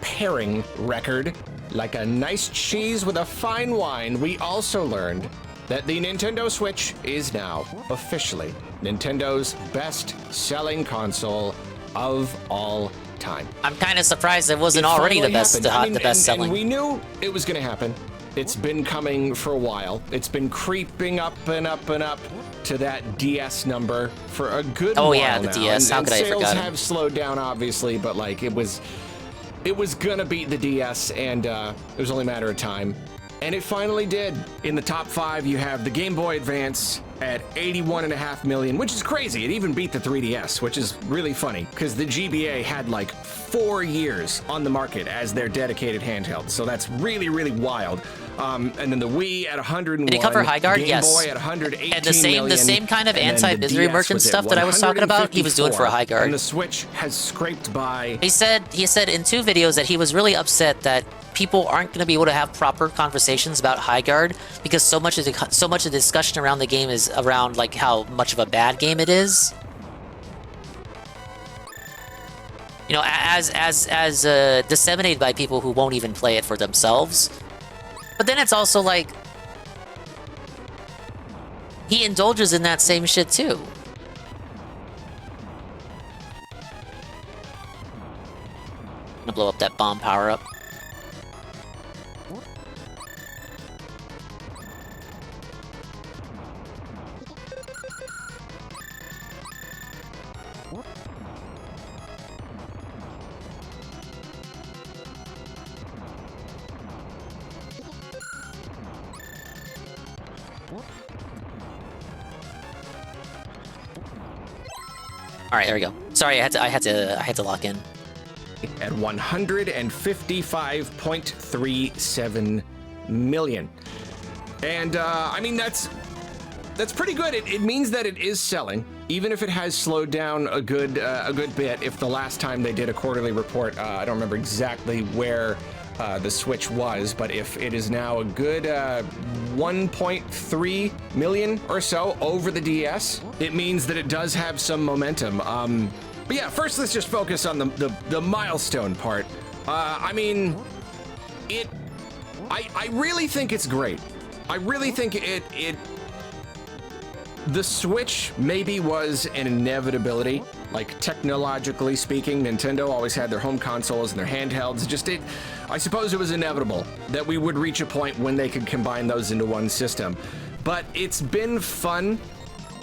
pairing record, like a nice cheese with a fine wine, we also learned that the Nintendo Switch is now officially Nintendo's best-selling console of all time. I'm kind of surprised it wasn't already the best-selling. And we knew it was going to happen. It's been coming for a while. It's been creeping up and up and up to that DS number for a good while now. Oh yeah, the DS. How could I forget it? Sales have slowed down, obviously, but like it was gonna beat the DS, and it was only a matter of time. And it finally did. In the top 5, you have the Game Boy Advance at 81.5 million, which is crazy. It even beat the 3DS, which is really funny, because the GBA had like 4 years on the market as their dedicated handheld. So that's really, really wild. And then the Wii at 101. Did it cover High Guard? Game Yes. Boy at 118 and the million, same kind of and then the anti-misery DS merchant was at stuff that I was talking about, he was doing for a High Guard. And the Switch has scraped by. He said in 2 videos that he was really upset that people aren't going to be able to have proper conversations about High Guard because so much of the discussion around the game is around like how much of a bad game it is. You know, as disseminated by people who won't even play it for themselves. But then it's also like he indulges in that same shit too. I'm gonna blow up that bomb power-up. All right, there we go. Sorry, I had to lock in. At 155.37 million, and I mean that's pretty good. It means that it is selling, even if it has slowed down a good bit. If the last time they did a quarterly report, I don't remember exactly where the Switch was, but if it is now a good 1.3 million or so over the DS, it means that it does have some momentum. But yeah, first let's just focus on the milestone part. I mean, I really think it's great. I really think the Switch maybe was an inevitability. Like, technologically speaking, Nintendo always had their home consoles and their handhelds. I suppose it was inevitable that we would reach a point when they could combine those into one system. But it's been fun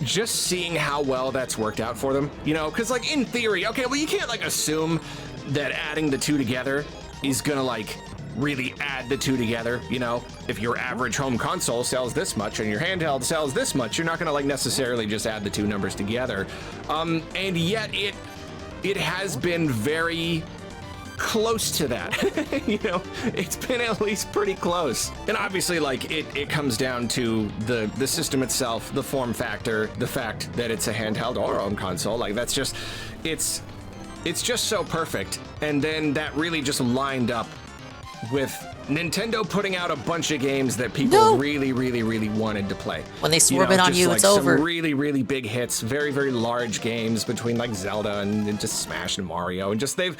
just seeing how well that's worked out for them. You know, because, like, in theory, okay, well, you can't, like, assume that adding the two together is gonna, like, really add the two together. You know, if your average home console sells this much and your handheld sells this much, you're not gonna like necessarily just add the two numbers together. And yet it has been very close to that. You know, it's been at least pretty close. And obviously, like, it comes down to the system itself, the form factor, the fact that it's a handheld or a home console. Like, that's just, it's just so perfect. And then that really just lined up with Nintendo putting out a bunch of games that people really, really, really wanted to play. When they swarm it on you, like it's over. Some really, really big hits, very, very large games between like Zelda and just Smash and Mario, and just they've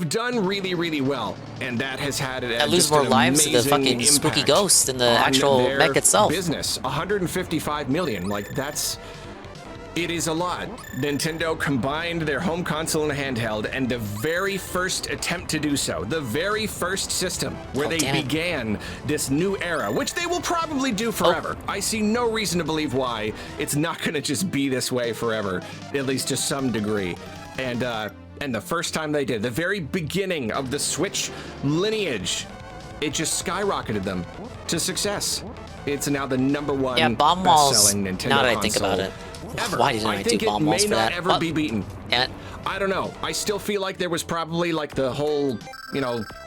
done really, really well, and that has had I lose more lives to the fucking spooky ghost than the actual mech itself. Business, 155 million, like it is a lot. Nintendo combined their home console and handheld, and the very first attempt to do so, the very first system where they began this new era, which they will probably do forever. I see no reason to believe why it's not going to just be this way forever, at least to some degree. And the first time they did, the very beginning of the Switch lineage, it just skyrocketed them to success. It's now the #1 Yeah, Bomb Walls, best-selling Nintendo now that I console think about it. ever. Why didn't I do think Bomb it Walls may for not that? ever be beaten. Yeah. I don't know. I still feel like there was probably like the whole,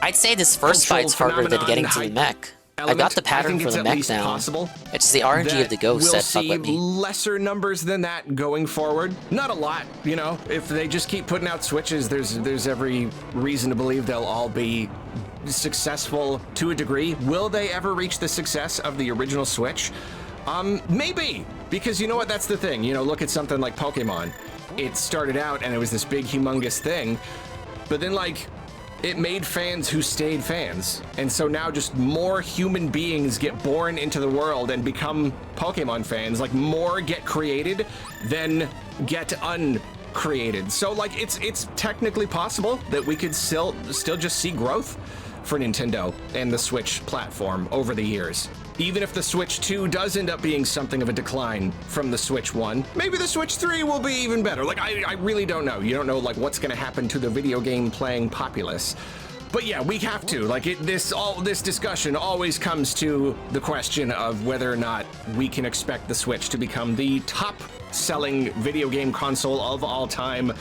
I'd say this first fight's harder than getting to the mech. I got the pattern for the mech now. Possible It's the RNG of the ghost that fuck with me. We'll see lesser numbers than that going forward. Not a lot, If they just keep putting out Switches, there's every reason to believe they'll all be successful to a degree. Will they ever reach the success of the original Switch? Maybe, because you know what? That's the thing. Look at something like Pokemon. It started out and it was this big, humongous thing, but then it made fans who stayed fans. And so now just more human beings get born into the world and become Pokemon fans. More get created than get uncreated. So it's technically possible that we could still just see growth for Nintendo and the Switch platform over the years. Even if the Switch 2 does end up being something of a decline from the Switch 1, maybe the Switch 3 will be even better. I really don't know. You don't know what's going to happen to the video game playing populace. But yeah, we have to. This discussion always comes to the question of whether or not we can expect the Switch to become the top-selling video game console of all time,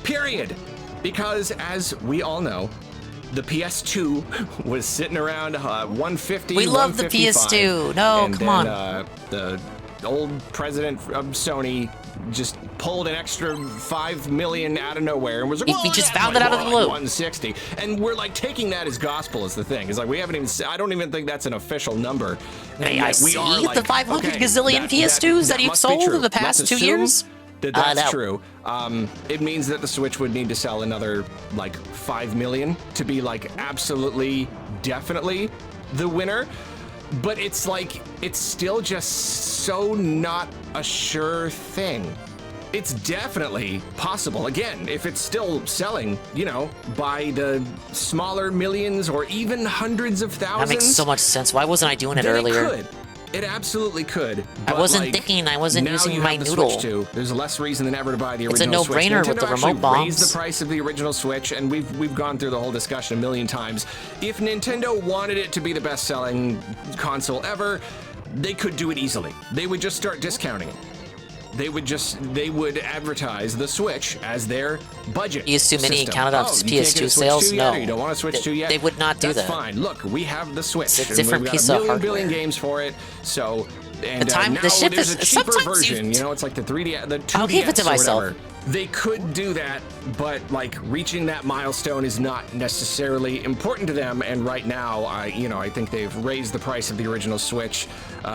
period. Because as we all know, the PS2 was sitting around 150. We love the PS2. No, and come then, on. The old president of Sony just pulled an extra $5 million out of nowhere and was like, we just found it out of the blue. 160, and we're taking that as gospel is the thing. It's we haven't even. I don't even think that's an official number. May I see are the 500 gazillion PS2s that you've sold in the past 2 years? That's true. It means that the Switch would need to sell another 5 million to be absolutely, definitely the winner. But it's still just so not a sure thing. It's definitely possible. Again, if it's still selling, by the smaller millions or even hundreds of thousands. That makes so much sense. Why wasn't I doing it earlier? It could. It absolutely could. I wasn't thinking. I wasn't using my noodle. Switch 2, there's less reason than ever to buy the original Switch. It's a no-brainer with the remote bombs. Raised the price of the original Switch, and we've gone through the whole discussion a million times. If Nintendo wanted it to be the best-selling console ever, they could do it easily. They would just start discounting it. They would advertise the Switch as their budget You assume system. any counted off PS2 sales? No. You don't want a Switch 2 yet? They would not do that. That's fine. Look, we have the Switch. It's a different and we've piece got of a hardware. billion games for it. So, and the now ship there's is a cheaper sometimes version. It's like the 3D, the 2DS I'll keep it to or myself. whatever. They could do that, but reaching that milestone is not necessarily important to them. And right now, I think they've raised the price of the original Switch.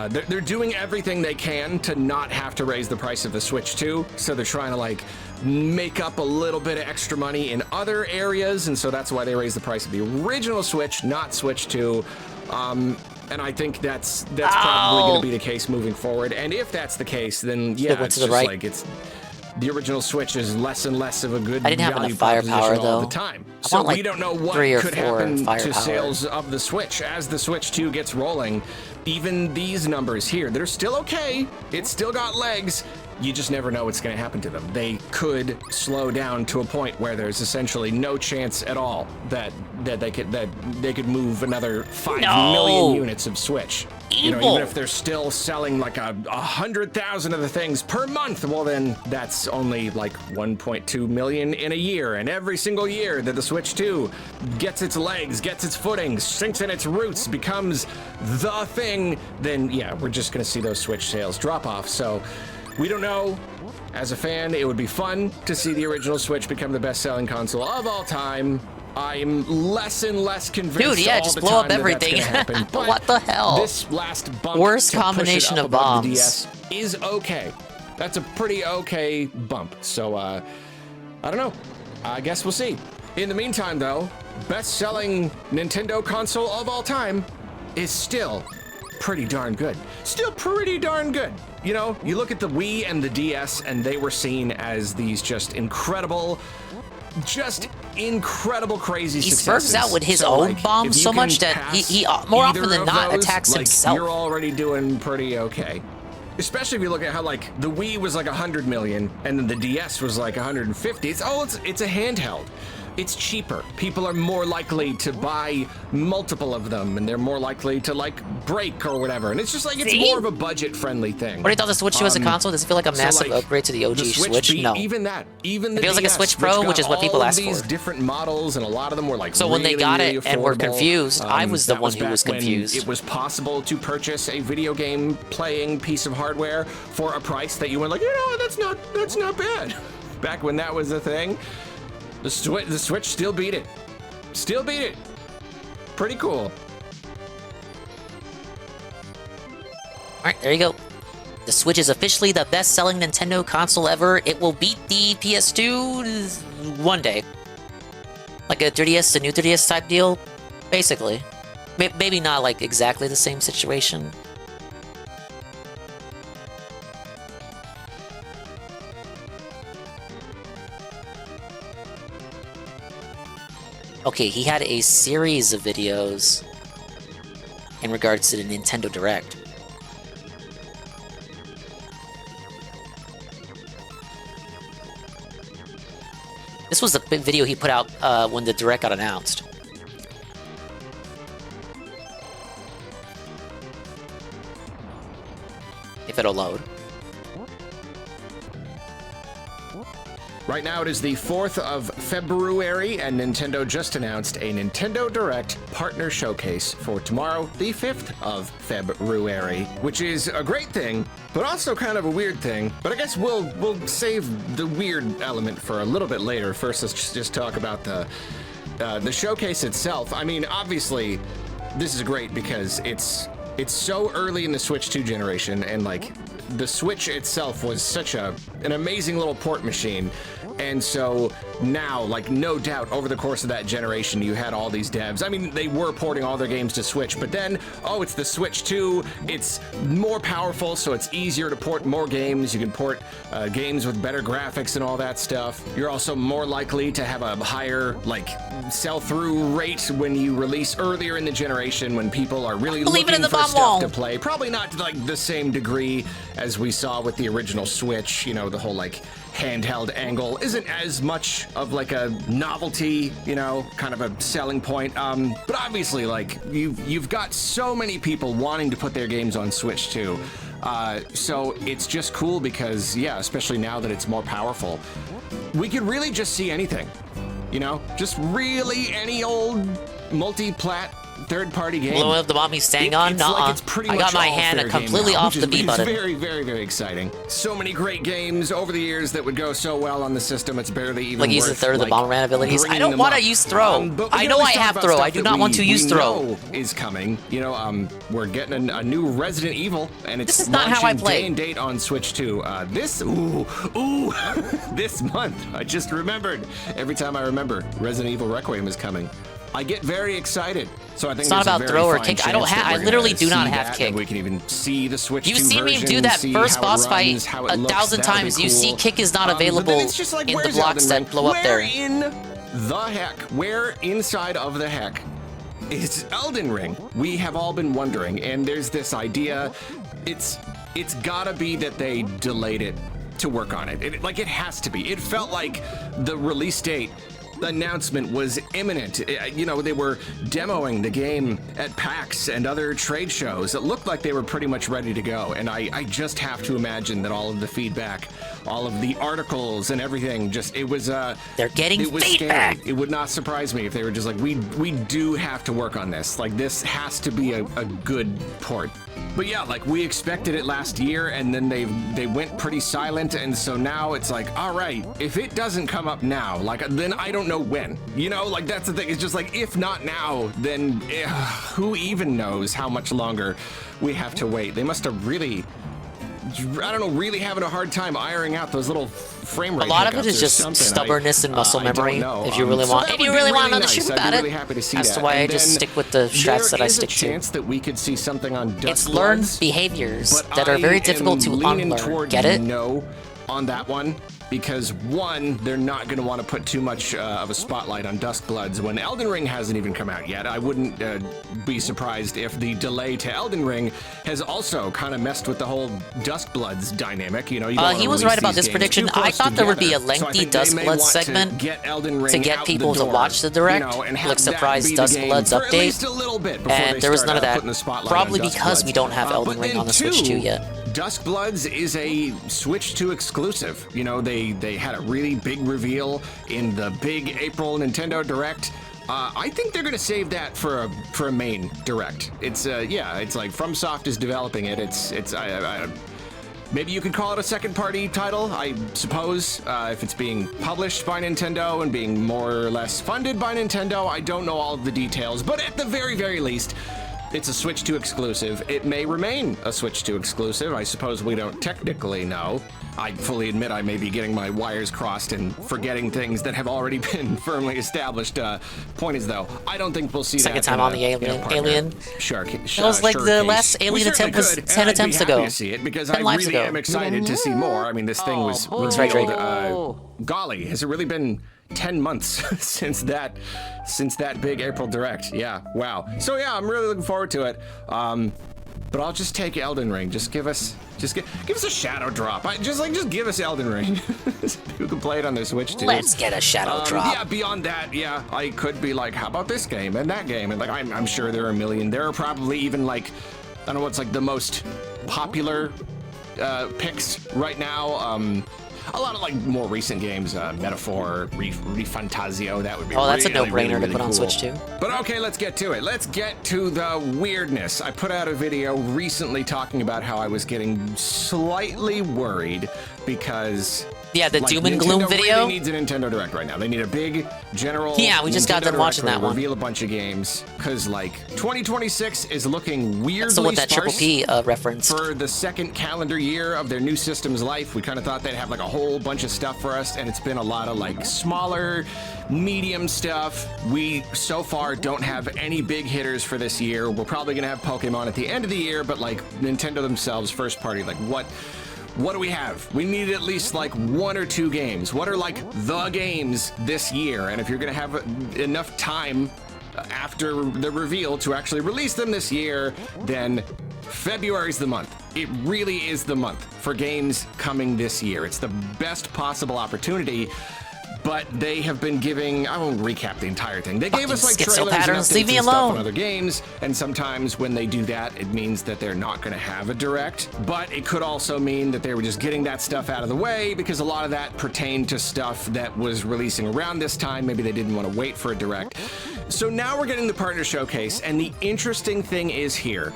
They're doing everything they can to not have to raise the price of the Switch 2. So they're trying to make up a little bit of extra money in other areas, and so that's why they raised the price of the original Switch, not Switch 2. And I think that's probably going to be the case moving forward. And if that's the case, then yeah, it's just it's the original Switch is less and less of a good I didn't have value enough firepower proposition all though. the time. I So want, we don't know what 3 or could 4 happen firepower. to sales of the Switch as the Switch 2 gets rolling. Even these numbers here, they're still okay. It's still got legs. You just never know what's going to happen to them. They could slow down to a point where there's essentially no chance at all that they could move another 5 million units of Switch. Even if they're still selling 100,000 of the things per month, well then that's only 1.2 million in a year. And every single year that the Switch 2 gets its legs, gets its footing, sinks in its roots, becomes the thing, then yeah, we're just going to see those Switch sales drop off. So we don't know. As a fan, it would be fun to see the original Switch become the best-selling console of all time. I'm less and less convinced. Dude, yeah, all just the blow time up that everything. That's gonna happen. But what the hell? This last bump, Worst to push it combination up of above the bombs. DS is okay. That's a pretty okay bump. So I don't know. I guess we'll see. In the meantime, though, best-selling Nintendo console of all time is still pretty darn good. Still pretty darn good. You look at the Wii and the DS, and they were seen as these just incredible, crazy He successes. spurts out with his So, own bombs if you so can much that pass he more often either than of not those, attacks himself. You're already doing pretty okay. Especially if you look at how the Wii was 100 million, and then the DS was 150. It's a handheld. it's cheaper. People are more likely to buy multiple of them, and they're more likely to like break or whatever. And it's just like it's more of a budget-friendly thing. What do you thought the Switch 2 as a console? Does it feel like a massive upgrade to the OG Switch? No. Even that, even the it feels like a DS, Switch Pro, which is what people asked for. These different models, and a lot of them were like. So when they got it and were confused, I was the one who was confused. It was possible to purchase a video game playing piece of hardware for a price that you went like, you know, that's not bad. Back when that was a thing. The Switch still beat it. Still beat it. Pretty cool. Alright, there you go. The Switch is officially the best-selling Nintendo console ever. It will beat the PS2 one day. Like a 3DS, a new 3DS type deal, basically. Maybe not like exactly the same situation. Okay, he had a series of videos in regards to the Nintendo Direct. This was the big video he put out when the Direct got announced. If it'll load. Right now it is the 4th of February, and Nintendo just announced a Nintendo Direct partner showcase for tomorrow, the 5th of February, which is a great thing, but also kind of a weird thing. But I guess we'll save the weird element for a little bit later. First, let's just talk about the showcase itself. I mean, obviously, this is great because it's so early in the Switch 2 generation, and like the Switch itself was such an amazing little port machine. And so now, like, no doubt, over the course of that generation, you had all these devs. I mean, they were porting all their games to Switch, but then, oh, it's the Switch 2. It's more powerful, so it's easier to port more games. You can port games with better graphics and all that stuff. You're also more likely to have a higher, like, sell-through rate when you release earlier in the generation, when people are really looking for stuff to play. Probably not to, like, the same degree as we saw with the original Switch. You know, the whole, like, handheld angle isn't as much of like a novelty, you know, kind of a selling point. But obviously, like, you've got so many people wanting to put their games on Switch too. So it's just cool because, yeah, especially now that it's more powerful, we could really just see anything, you know, just really any old multi-plat third-party game. Blowing up the bomb he's staying on? It's like it's pretty I much got my all hand fair completely game now, off the B button. It's very, very, very exciting. So many great games over the years that would go so well on the system, it's barely even like using a third of the Bomberman abilities. I don't want to use throw. I know I have throw. I do not want to use throw. Is coming. You know, we're getting a new Resident Evil, and it's this is not how I play. Day and date on Switch 2. This month. I just remembered. Every time I remember, Resident Evil Requiem is coming. I get very excited. So I think it's not about throw or kick. I don't have. I literally do not have kick. We can even see the Switch 2 You've seen me do that first boss fight 1,000 times. You see, kick is not available in the blocks that blow up there. Where in the heck? Where inside of the heck is Elden Ring? We have all been wondering, and there's this idea. It's gotta be that they delayed it to work on it. Like, it has to be. It felt like the release date. The announcement was imminent. You know, they were demoing the game at PAX and other trade shows. It looked like they were pretty much ready to go. And I just have to imagine that all of the feedback, all of the articles and everything, just, it was, they're getting feedback. Scary. It would not surprise me if they were just like, we do have to work on this. Like, this has to be a good port. But yeah, like, we expected it last year, and then they went pretty silent, and so now it's like, all right, if it doesn't come up now, like, then I don't know when. You know, like, that's the thing. It's just like, if not now, then who even knows how much longer we have to wait? They must have really, I don't know, really having a hard time ironing out those little frame rate. A lot of it is just stubbornness and muscle memory. If you really want, if you really want to know the truth about it, as to why I just stick with the strats that I stick to. There is a chance that we could see something on Dust It's learned behaviors that are very difficult to unlearn. Get it? No, on that one because, one, they're not going to want to put too much of a spotlight on Duskbloods when Elden Ring hasn't even come out yet. I wouldn't be surprised if the delay to Elden Ring has also kind of messed with the whole Duskbloods dynamic. You know, he was right about this prediction. I thought there would be a lengthy Duskbloods segment to get people to watch the Direct, like surprise Duskbloods update, and there was none of that, probably because we don't have Elden Ring on the Switch 2 yet. Duskbloods is a Switch 2 exclusive. You know, they had a really big reveal in the big April Nintendo Direct. I think they're gonna save that for a main Direct. It's it's like FromSoft is developing it. It's maybe you could call it a second-party title, I suppose, if it's being published by Nintendo and being more or less funded by Nintendo. I don't know all of the details, but at the very, very least, it's a Switch 2 exclusive. It may remain a Switch 2 exclusive. I suppose we don't technically know. I fully admit I may be getting my wires crossed and forgetting things that have already been firmly established. Point is, though, I don't think we'll see Second that time on the Alien. Shark. It was like the last Alien attempt was 10 attempts ago. To see it because I really am excited to see more. I mean, this thing was revealed. Golly, has it really been 10 months since that big April Direct? Yeah, wow. So yeah, I'm really looking forward to it. But I'll just take Elden Ring. Just give us a shadow drop. Just give us Elden Ring. Who can play it on their Switch too? Let's get a shadow drop. Yeah, beyond that, yeah, I could be like, how about this game and that game? And like, I'm sure there are a million. There are probably even like, I don't know what's like the most popular picks right now. A lot of like more recent games, Metaphor, Refantazio, that would be that's really, a no-brainer really, really to put on cool. Switch 2. But okay, let's get to it. Let's get to the weirdness. I put out a video recently talking about how I was getting slightly worried because... Yeah, the like, doom and gloom Nintendo video. Really needs a Nintendo Direct right now. They need a big general. Yeah, we just got done watching that one. Reveal a bunch of games because like 2026 is looking weirdly so what that Triple P reference for the second calendar year of their new system's life. We kind of thought they'd have like a whole bunch of stuff for us, and it's been a lot of like smaller, medium stuff. We so far don't have any big hitters for this year. We're probably gonna have Pokemon at the end of the year, but like Nintendo themselves, first party, like what do we have? We need at least like 1 or 2 games. What are like the games this year? And if you're gonna have enough time after the reveal to actually release them this year, then February's the month. It really is the month for games coming this year. It's the best possible opportunity. But they have been giving, I won't recap the entire thing. They gave us like trailers and updates and stuff on other games, and sometimes when they do that, it means that they're not going to have a Direct. But it could also mean that they were just getting that stuff out of the way because a lot of that pertained to stuff that was releasing around this time. Maybe they didn't want to wait for a Direct. So now we're getting the partner showcase, and the interesting thing is here.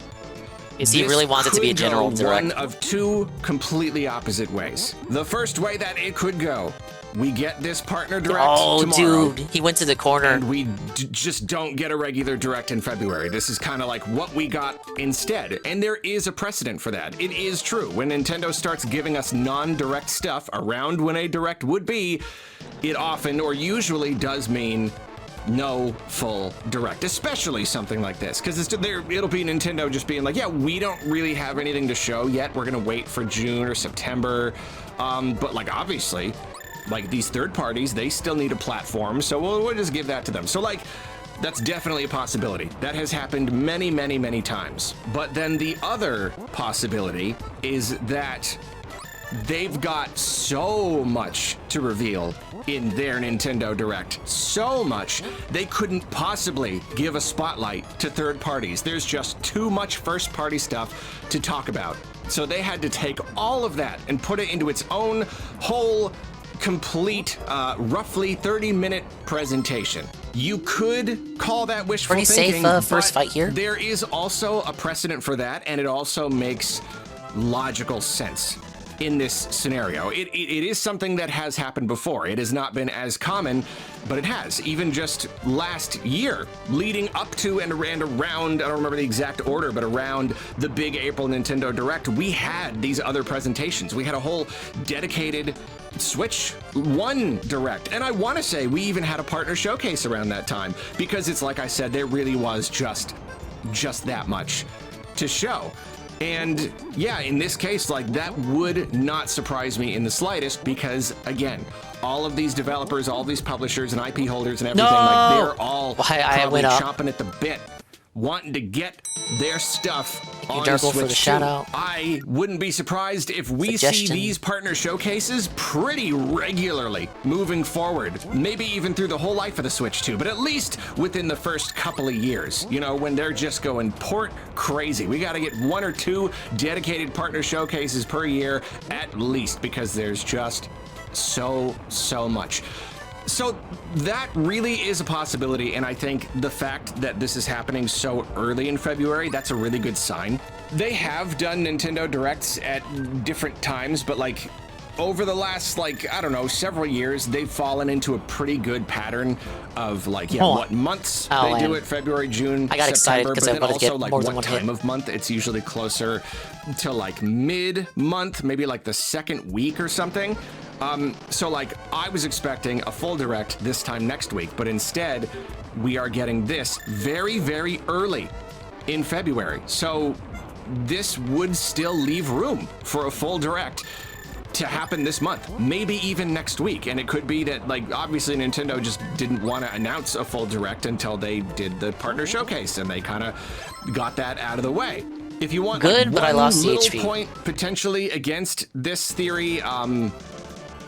Is he really wants it to be a general Direct? One of 2 completely opposite ways. The first way that it could go, we get this partner Direct tomorrow. Dude, he went to the corner. And we just don't get a regular Direct in February. This is kind of like what we got instead. And there is a precedent for that. It is true. When Nintendo starts giving us non-Direct stuff around when a Direct would be, it often or usually does mean no full Direct, especially something like this, because it'll be Nintendo just being like, yeah, we don't really have anything to show yet. We're gonna wait for June or September. But like obviously, like these third parties, they still need a platform, so we'll just give that to them. So like, that's definitely a possibility. That has happened many, many, many times. But then the other possibility is that they've got so much to reveal in their Nintendo Direct. So much, they couldn't possibly give a spotlight to third parties. There's just too much first party stuff to talk about. So they had to take all of that and put it into its own whole complete, roughly 30-minute presentation. You could call that wishful thinking. Pretty safe first fight here. There is also a precedent for that, and it also makes logical sense in this scenario. It is something that has happened before. It has not been as common, but it has. Even just last year, leading up to and around, I don't remember the exact order, but around the big April Nintendo Direct, we had these other presentations. We had a whole dedicated Switch 1 Direct. And I want to say we even had a partner showcase around that time, because it's like I said, there really was just that much to show. And yeah, in this case, like that would not surprise me in the slightest because again, all of these developers, all these publishers and IP holders and everything, like they're all probably chomping at the bit, wanting to get their stuff on Dargle Switch for the shout out. I wouldn't be surprised if we see these partner showcases pretty regularly moving forward. Maybe even through the whole life of the Switch 2, but at least within the first couple of years, you know, when they're just going port crazy. We got to get 1 or 2 dedicated partner showcases per year at least because there's just so much. So that really is a possibility, and I think the fact that this is happening so early in February, that's a really good sign. They have done Nintendo Directs at different times, but like over the last, like, I don't know, several years, they've fallen into a pretty good pattern of like, yeah, what months they do it, February, June, I got excited September, because but I then wanted to also get like more than what one time hit. of month. It's usually closer to like mid-month, maybe like the second week or something. So like I was expecting a full direct this time next week, but instead we are getting this very, very early in February. So this would still leave room for a full direct to happen this month, maybe even next week. And it could be that, like, obviously Nintendo just didn't want to announce a full direct until they did the partner showcase, and they kind of got that out of the way. If you want good, like, but I lost little CHP. point potentially against this theory,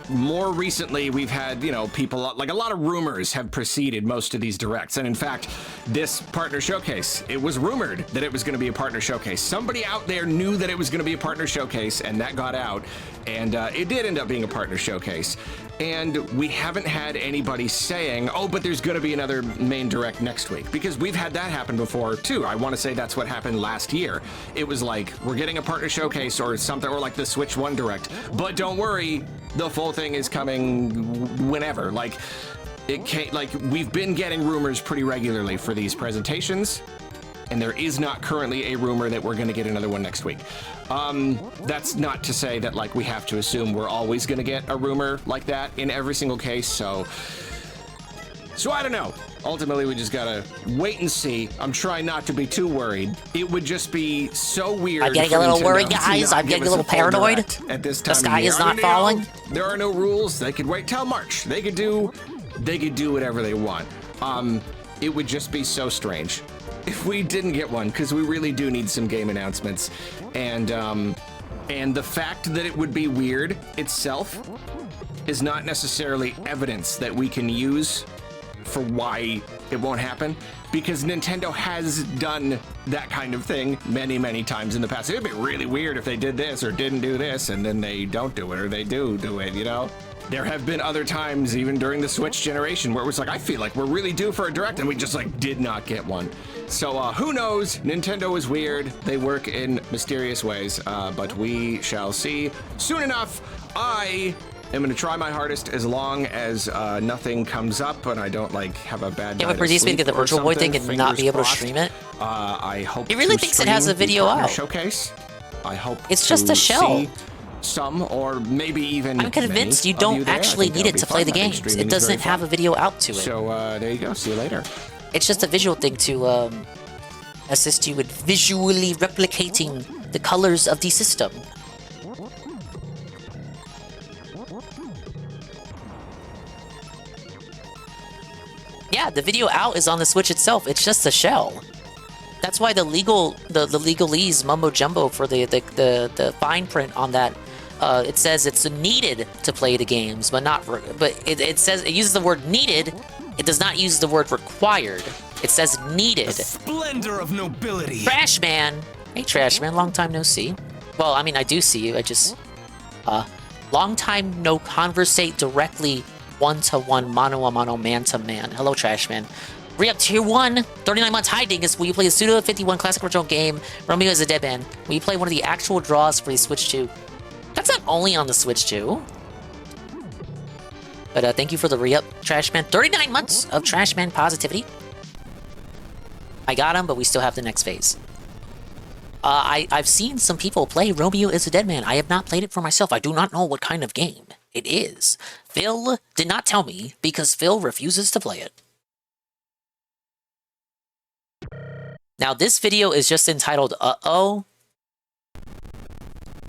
more recently, we've had, you know, people, like a lot of rumors have preceded most of these directs. And in fact, this partner showcase, it was rumored that it was going to be a partner showcase. Somebody out there knew that it was going to be a partner showcase, and that got out. And it did end up being a partner showcase. And we haven't had anybody saying, oh, but there's going to be another main direct next week, because we've had that happen before too. I want to say that's what happened last year. It was like, we're getting a partner showcase or something, or like the Switch 1 direct, but don't worry, the full thing is coming whenever. Like it can't, like we've been getting rumors pretty regularly for these presentations, and there is not currently a rumor that we're going to get another one next week. That's not to say that like we have to assume we're always going to get a rumor like that in every single case. So I don't know. Ultimately, we just gotta wait and see. I'm trying not to be too worried. It would just be so weird. I'm getting a little worried, guys. I'm getting a little paranoid. At this time the sky of year. is not falling. There are no rules. They could wait till March. They could do whatever they want. It would just be so strange if we didn't get one, because we really do need some game announcements. And the fact that it would be weird itself is not necessarily evidence that we can use for why it won't happen, because Nintendo has done that kind of thing many times in the past. It would be really weird if they did this or didn't do this and then they don't do it, or they do it, you know? There have been other times, even during the Switch generation, where it was like, I feel like we're really due for a direct, and we just like did not get one. So who knows? Nintendo is weird. They work in mysterious ways, but we shall see soon enough. I'm going to try my hardest as long as nothing comes up and I don't like have a bad Yeah, night but Produce of me sleep to get the or Virtual Boy thing something. and not be able to Fingers stream it. crossed. I hope He really to thinks it has a stream the video partner out. Showcase. I hope It's just a shell. see some, or maybe even I'm convinced many you of don't there. I actually think need that'll it be to play fun. the I think games. streaming It is very doesn't have fun. a video out to it. So there you go. See you later. It's just a visual thing to assist you with visually replicating the colors of the system. Yeah, the video out is on the Switch itself. It's just a shell. That's why the legalese mumbo jumbo for the fine print on that. It says it's needed to play the games, but not. But it says it uses the word needed. It does not use the word required. It says needed. The splendor of nobility. Trash Man. Hey, Trash Man. Long time no see. Well, I mean, I do see you. I just long time no conversate directly one-to-one, mano-a-mano, man-to-man. Hello, Trash Man. Re-up Tier 1, 39 months. Hi, Dingus. Will you play a Suda 51 classic original game? Romeo is a dead man. Will you play one of the actual draws for the Switch 2? That's not only on the Switch 2. But thank you for the re-up, Trash Man. 39 months of Trash Man positivity. I got him, but we still have the next phase. I've seen some people play Romeo is a Dead Man. I have not played it for myself. I do not know what kind of game it is. Phil did not tell me because Phil refuses to play it. Now, this video is just entitled, Uh-oh.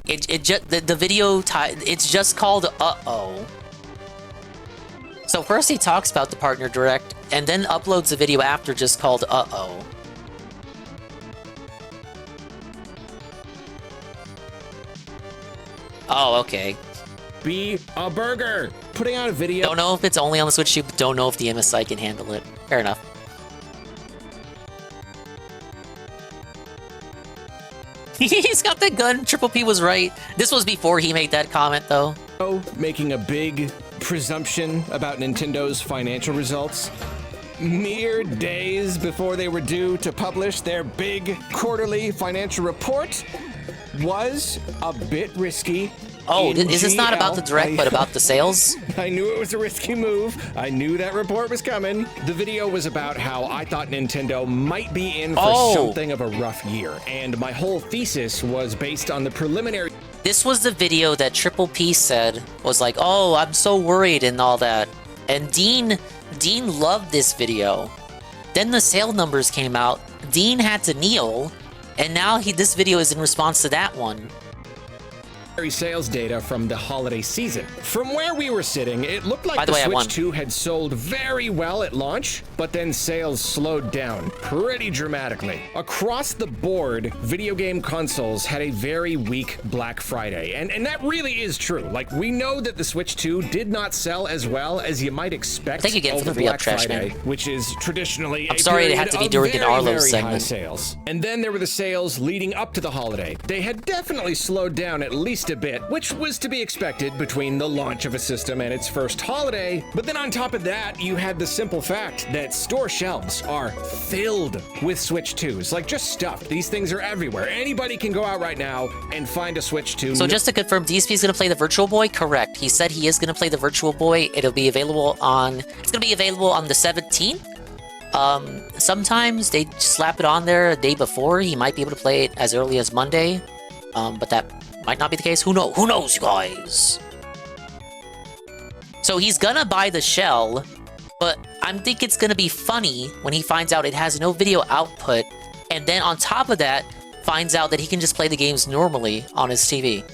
The video it's just called Uh-Oh. So first he talks about the partner direct, and then uploads a video after just called Uh-Oh. Oh, okay. Be a burger. Putting out a video. Don't know if it's only on the Switch 2, but don't know if the MSI can handle it. Fair enough. He's got the gun. Triple P was right. This was before he made that comment, though. Making a big presumption about Nintendo's financial results. Mere days before they were due to publish their big quarterly financial report was a bit risky. Oh, is this not about the direct, but about the sales? I knew it was a risky move. I knew that report was coming. The video was about how I thought Nintendo might be in for something of a rough year, and my whole thesis was based on the preliminary... This was the video that Triple P said was like, oh, I'm so worried and all that. And Dean loved this video. Then the sale numbers came out. Dean had to kneel, and now this video is in response to that one. Sales data from the holiday season. From where we were sitting, it looked like By the way, Switch 2 had sold very well at launch, but then sales slowed down pretty dramatically. Across the board, video game consoles had a very weak Black Friday, and that really is true. Like, we know that the Switch 2 did not sell as well as you might expect Thank you again for the Black Trash Friday, Man. which is traditionally I'm sorry it had to be during an Arlo very segment. high sales. And then there were the sales leading up to the holiday. They had definitely slowed down at least a bit, which was to be expected between the launch of a system and its first holiday. But then on top of that, you had the simple fact that store shelves are filled with Switch 2s. Like, just stuffed. These things are everywhere. Anybody can go out right now and find a Switch 2. So just to confirm, DSP is going to play the Virtual Boy? Correct. He said he is going to play the Virtual Boy. It's going to be available on the 17th. Sometimes they slap it on there a day before. He might be able to play it as early as Monday. But that might not be the case. Who knows, you guys? So he's gonna buy the shell, but I think it's gonna be funny when he finds out it has no video output, and then on top of that, finds out that he can just play the games normally on his TV.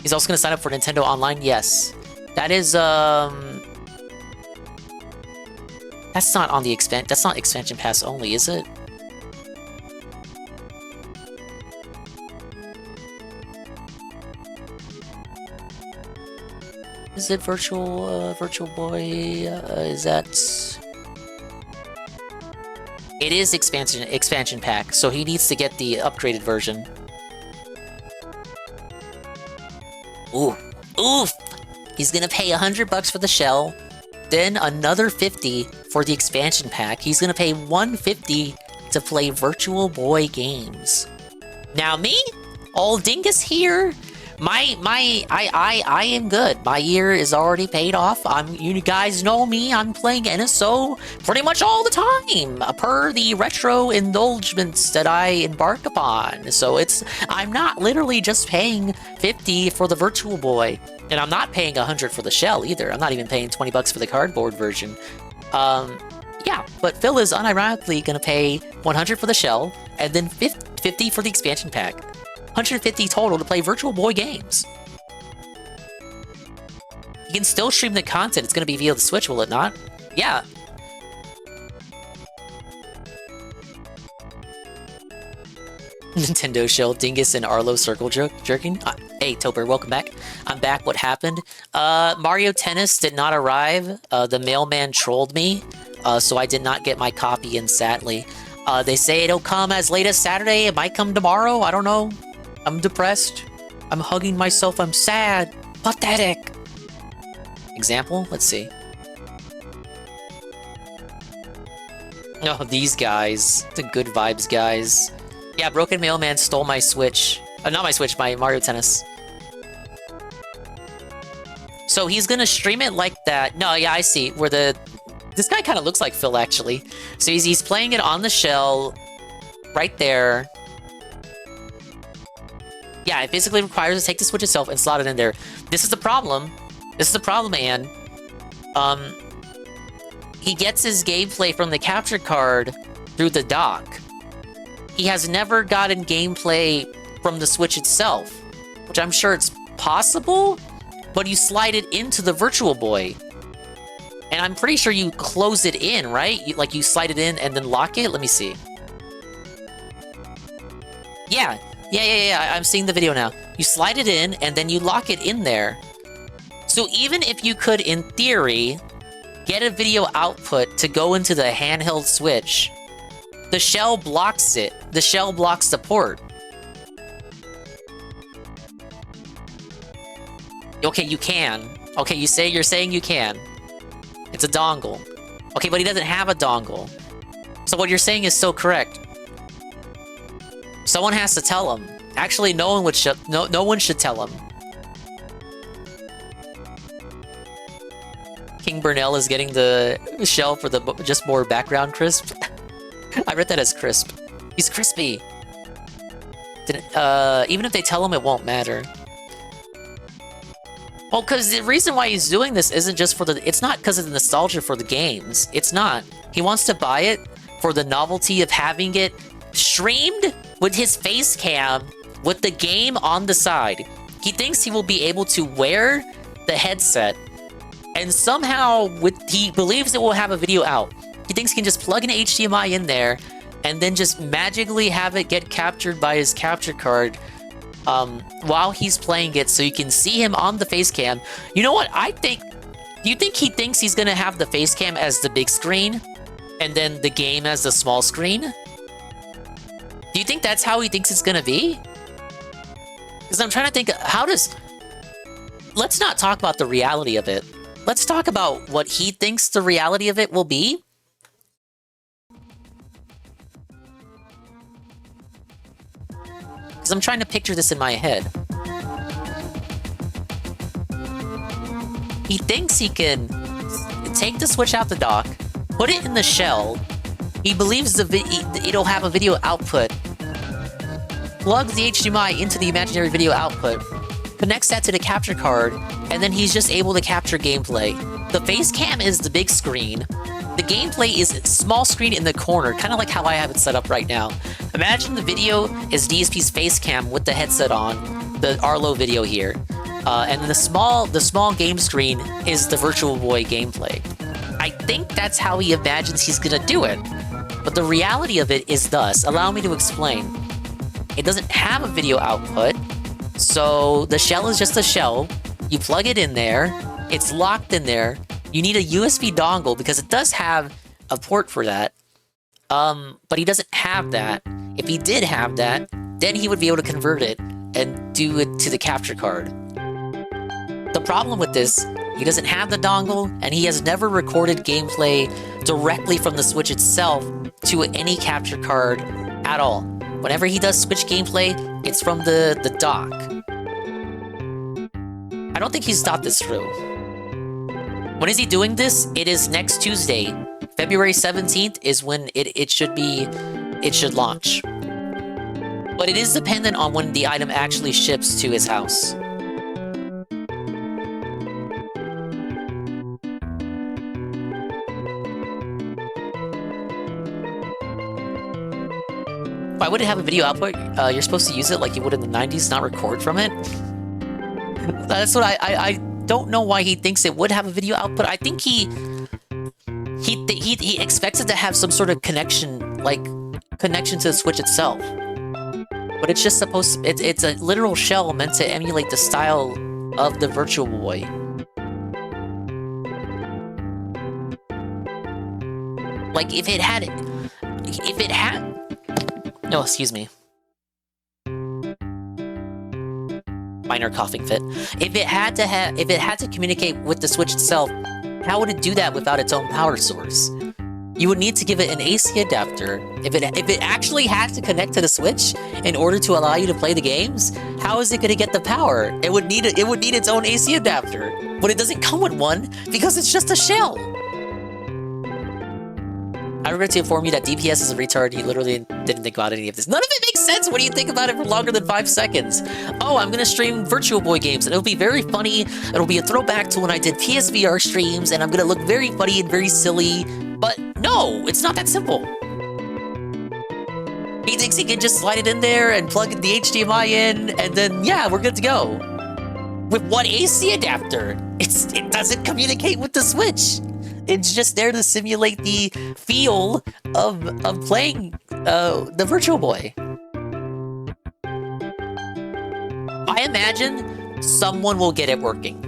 He's also gonna sign up for Nintendo Online. Yes, that is that's not on the that's not expansion pass only, is it? Is it Virtual Boy? Is that... It is expansion pack, so he needs to get the upgraded version. Ooh. Oof! He's gonna pay $100 for the shell, then another $50 for the expansion pack. He's gonna pay $150 to play Virtual Boy games. Now me? Old Dingus here? I am good. My year is already paid off. You guys know me. I'm playing NSO pretty much all the time, per the retro indulgements that I embark upon. So I'm not literally just paying $50 for the Virtual Boy, and I'm not paying $100 for the shell either. I'm not even paying $20 for the cardboard version. Yeah, but Phil is unironically gonna pay $100 for the shell, and then $50 for the expansion pack. $150 total to play Virtual Boy games. You can still stream the content. It's going to be via the Switch, will it not? Yeah. Nintendo Shell, Dingus, and Arlo circle jerking. Hey, Toper, welcome back. I'm back. What happened? Mario Tennis did not arrive. The mailman trolled me, so I did not get my copy in, sadly. They say it'll come as late as Saturday. It might come tomorrow. I don't know. I'm depressed. I'm hugging myself. I'm sad. Pathetic. Example? Let's see. Oh, these guys. The good vibes guys. Yeah, Broken Mailman stole my Switch. Not my Switch, my Mario Tennis. So he's gonna stream it like that. No, yeah, I see. Where this guy kind of looks like Phil, actually. So he's playing it on the shell. Right there. Yeah, it basically requires to take the Switch itself and slot it in there. This is the problem. This is the problem, Anne. He gets his gameplay from the capture card through the dock. He has never gotten gameplay from the Switch itself, which I'm sure it's possible, but you slide it into the Virtual Boy. And I'm pretty sure you close it in, right? You slide it in and then lock it? Let me see. Yeah. I'm seeing the video now. You slide it in and then you lock it in there. So even if you could, in theory, get a video output to go into the handheld Switch, the shell blocks it. The shell blocks the port. Okay, you can. Okay, you're saying you can. It's a dongle. Okay, but he doesn't have a dongle. So what you're saying is so correct. Someone has to tell him. Actually, no one should tell him. King Burnell is getting the shell for the just more background crisp. I read that as crisp. He's crispy. Even if they tell him, it won't matter. Well, because the reason why he's doing this isn't just for the... It's not because of the nostalgia for the games. It's not. He wants to buy it for the novelty of having it streamed with his face cam with the game on the side. He thinks he will be able to wear the headset and somehow he believes it will have a video out. He thinks he can just plug an HDMI in there and then just magically have it get captured by his capture card while he's playing it, so you can see him on the face cam. You know what? Do you think he thinks he's gonna have the face cam as the big screen and then the game as the small screen? Do you think that's how he thinks it's gonna be? Because I'm trying to think, let's not talk about the reality of it. Let's talk about what he thinks the reality of it will be. Because I'm trying to picture this in my head. He thinks he can take the Switch out the dock, put it in the shell. He believes it'll have a video output. Plugs the HDMI into the imaginary video output, connects that to the capture card, and then he's just able to capture gameplay. The face cam is the big screen. The gameplay is a small screen in the corner, kind of like how I have it set up right now. Imagine the video is DSP's face cam with the headset on, the Arlo video here. And then the small game screen is the Virtual Boy gameplay. I think that's how he imagines he's gonna do it. But the reality of it is thus. Allow me to explain. It doesn't have a video output, so the shell is just a shell. You plug it in there, it's locked in there. You need a USB dongle because it does have a port for that. But he doesn't have that. If he did have that, then he would be able to convert it and do it to the capture card. The problem with this, he doesn't have the dongle, and he has never recorded gameplay directly from the Switch itself to any capture card at all. Whenever he does Switch gameplay, it's from the dock. I don't think he's thought this through. When is he doing this? It is next Tuesday. February 17th is when it should launch. But it is dependent on when the item actually ships to his house. Why would it have a video output? You're supposed to use it like you would in the 90s, not record from it? That's what I don't know why he thinks it would have a video output. I think he expects it to have some sort of connection, like connection to the Switch itself. But it's just supposed to, it's a literal shell meant to emulate the style of the Virtual Boy. Like if it had, no, excuse me. Minor coughing fit. If it had to communicate with the Switch itself, how would it do that without its own power source? You would need to give it an AC adapter. If it actually had to connect to the Switch in order to allow you to play the games, how is it going to get the power? It would need its own AC adapter, but it doesn't come with one because it's just a shell. I regret to inform you that DPS is a retard. He literally didn't think about any of this. None of it makes sense when you think about it for longer than 5 seconds. Oh, I'm gonna stream Virtual Boy games, and it'll be very funny. It'll be a throwback to when I did PSVR streams, and I'm gonna look very funny and very silly. But no, it's not that simple. He thinks he can just slide it in there and plug the HDMI in, and then, yeah, we're good to go. With one AC adapter. It doesn't communicate with the Switch. It's just there to simulate the feel of playing the Virtual Boy. I imagine someone will get it working.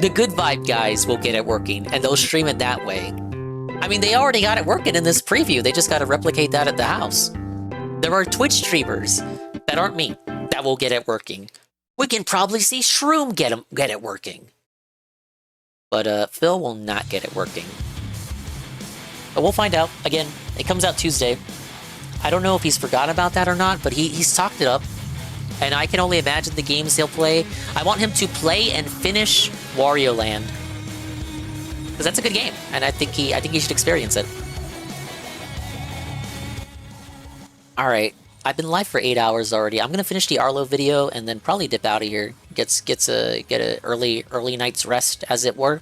The Good Vibe guys will get it working, and they'll stream it that way. I mean, they already got it working in this preview. They just got to replicate that at the house. There are Twitch streamers that aren't me that will get it working. We can probably see Shroom get it working. But Phil will not get it working. But we'll find out. Again, it comes out Tuesday. I don't know if he's forgotten about that or not, but he's talked it up. And I can only imagine the games he'll play. I want him to play and finish Wario Land. Because that's a good game, and I think he should experience it. Alright, I've been live for 8 hours already. I'm gonna finish the Arlo video and then probably dip out of here. Get a early night's rest, as it were.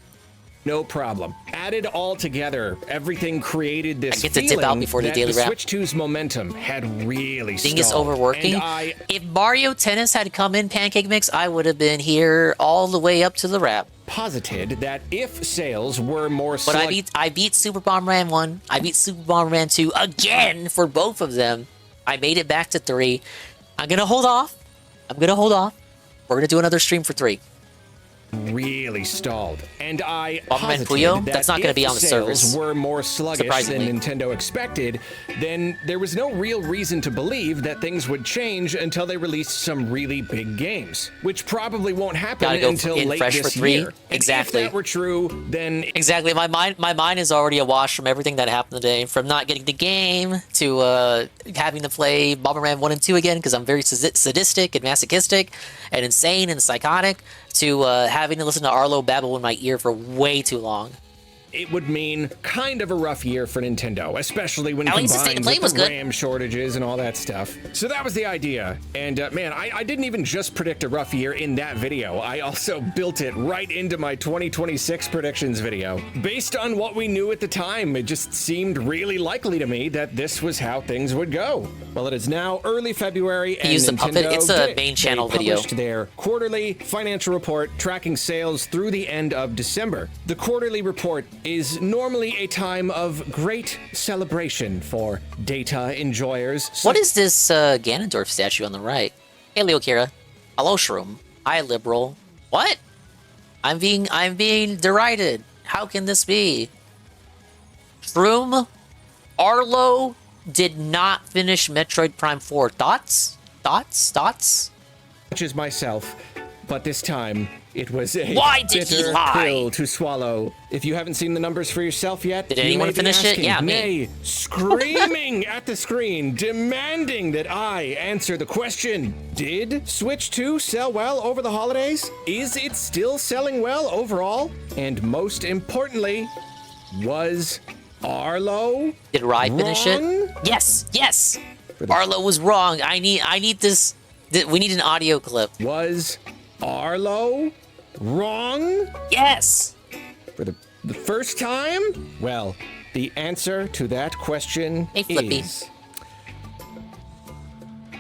No problem. Added all together, everything created this I get to dip out before the daily wrap. Switch 2's momentum had really Thing is stalled. overworking. If Mario Tennis had come in Pancake Mix, I would have been here all the way up to the wrap. Posited that if sales were more But I beat Super Bomberman 1. I beat Super Bomberman 2 again for both of them. I made it back to 3. I'm gonna hold off. We're gonna do another stream for 3. Really stalled, and I Bomberman posited Puyo? that That's not going to be on the sales servers. were more sluggish than Surprisingly. Nintendo expected, then there was no real reason to believe that things would change until they released some really big games, which probably won't happen Gotta go until in late fresh this for 3. year. And Exactly. if that were true, then Exactly. My mind is already awash from everything that happened today. From not getting the game to having to play Bomberman 1 and 2 again because I'm very sadistic and masochistic and insane and psychotic, to having to listen to Arlo babble in my ear for way too long. it would mean kind of a rough year for Nintendo, especially when At least the state combined of play with was the good. RAM shortages and all that stuff. So that was the idea. And man, I didn't even just predict a rough year in that video. I also built it right into my 2026 predictions video. Based on what we knew at the time, it just seemed really likely to me that this was how things would go. Well, it is now early February, and used the Nintendo puppet. It's a did. main channel They video. published their quarterly financial report tracking sales through the end of December. The quarterly report is normally a time of great celebration for data enjoyers. What is this Ganondorf statue on the right? Hey, Leo Kira. Hello, Shroom. Hi, liberal. What? I'm being derided. How can this be? Shroom, Arlo did not finish Metroid Prime 4. Thoughts? Such as myself, but this time it was a Why did he bitter lie? pill to swallow. If you haven't seen the numbers for yourself yet, Did you anyone may be finish it? asking, Yeah, me. nay, screaming at the screen, demanding that I answer the question: did Switch 2 sell well over the holidays? Is it still selling well overall? And most importantly, was Arlo Did Rai finish it? wrong? Yes. Arlo was wrong. I need this. We need an audio clip. Was Arlo wrong? Yes. For the first time? Well, the answer to that question Hey, Flippy. is...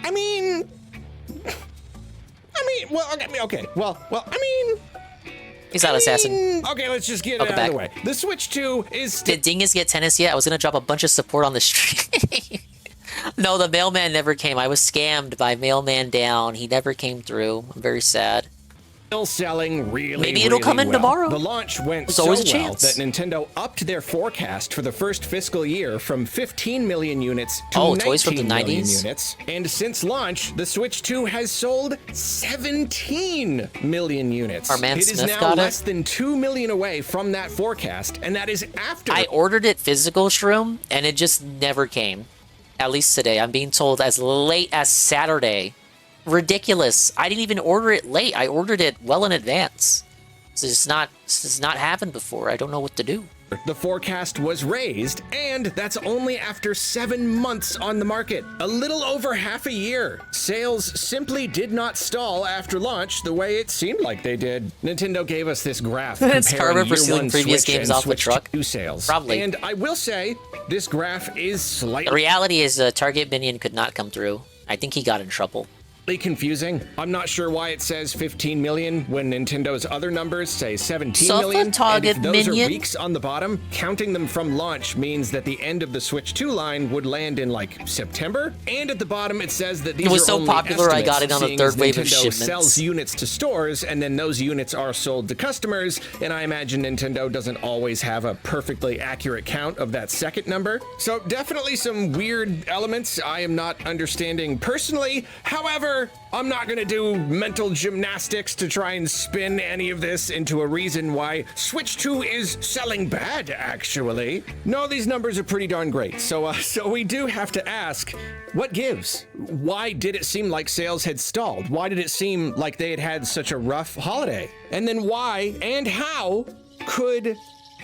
I mean, well, okay. Well, I mean... He's not assassin. Okay, let's just get it Welcome out of the back. way. The Switch 2 is... Did Dingus get tennis yet? I was gonna drop a bunch of support on the stream. No, the mailman never came. I was scammed by Mailman Down. He never came through. I'm very sad. Still selling really, Maybe it'll come in well. tomorrow. The launch went There's so always a well chance. that Nintendo upped their forecast for the first fiscal year from 15 million units to Oh, 19 toys from the million 90s? units. And since launch, the Switch 2 has sold 17 million units. Our man It is Smith now got it. less than 2 million away from that forecast, and that is after... I ordered it physical, Shroom, and it just never came. At least today. I'm being told as late as Saturday. Ridiculous. I didn't even order it late. I ordered it well in advance. This has not happened before. I don't know what to do. The forecast was raised, and that's only after 7 months on the market. A little over half a year. Sales simply did not stall after launch the way it seemed like they did. Nintendo gave us this graph It's comparing karma for year stealing one previous Switch games and off the Switch truck. 2 sales. Probably. And I will say, this graph is slightly... The reality is Target Minion could not come through. I think he got in trouble. Confusing. I'm not sure why it says 15 million when Nintendo's other numbers say 17 So million. for Target and if those Minion? are weeks on the bottom, counting them from launch means that the end of the Switch 2 line would land in like September. And at the bottom it says that these It was are so only popular, I got estimates, it on the seeing third as wave of Nintendo shipments. sells units to stores and then those units are sold to customers. And I imagine Nintendo doesn't always have a perfectly accurate count of that second number. So definitely some weird elements I am not understanding personally. However, I'm not going to do mental gymnastics to try and spin any of this into a reason why Switch 2 is selling bad, actually. No, these numbers are pretty darn great. So we do have to ask, what gives? Why did it seem like sales had stalled? Why did it seem like they had had such a rough holiday? And then why and how could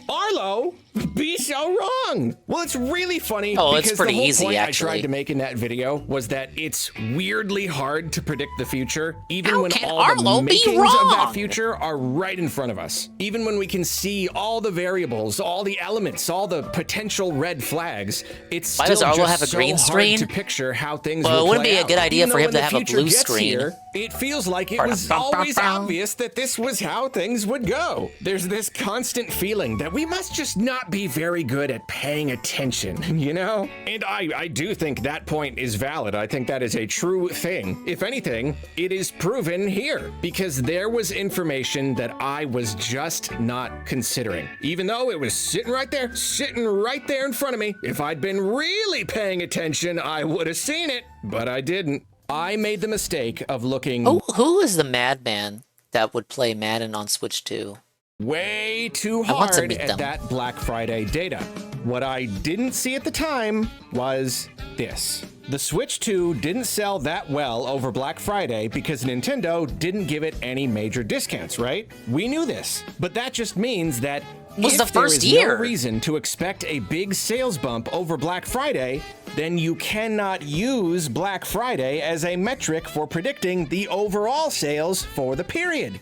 Arlo be so wrong? Well, it's really funny it's because pretty the whole easy, point actually. I tried to make in that video was that it's weirdly hard to predict the future, even when can all Arlo the be makings of that wrong? future are right in front of us. Even when we can see all the variables, all the elements, all the potential red flags, it's Why still does Arlo just have a so green hard screen? to picture how things Well, will it wouldn't play be a out. good idea Even for though him when to the have a future blue gets screen. here, it feels like it was always obvious that this was how things would go. There's this constant feeling that we must just not be very good at paying attention, you know? And I do think that point is valid. I think that is a true thing. If anything, it is proven here because there was information that I was just not considering. Even though it was sitting right there in front of me. If I'd been really paying attention, I would have seen it, but I didn't. I made the mistake of looking Who is the madman that would play Madden on Switch 2? way too I want to hard meet at them. that Black Friday data. What I didn't see at the time was this. The Switch 2 didn't sell that well over Black Friday because Nintendo didn't give it any major discounts, right? We knew this, but that just means that Was if the first there is year. no reason to expect a big sales bump over Black Friday, then you cannot use Black Friday as a metric for predicting the overall sales for the period.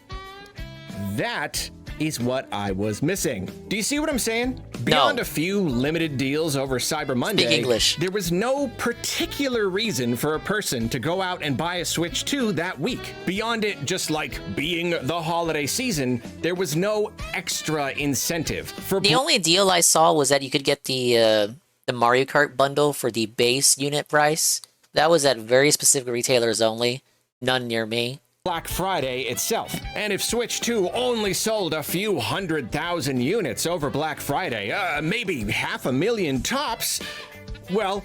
That is what I was missing. Do you see what I'm saying? Beyond a few limited deals over Cyber Monday, English. there was no particular reason for a person to go out and buy a Switch 2 that week. Beyond it just like being the holiday season, there was no extra incentive. The only deal I saw was that you could get the Mario Kart bundle for the base unit price. That was at very specific retailers only. None near me. Black Friday itself. And if Switch 2 only sold a few 100,000 units over Black Friday, maybe 500,000 tops, well,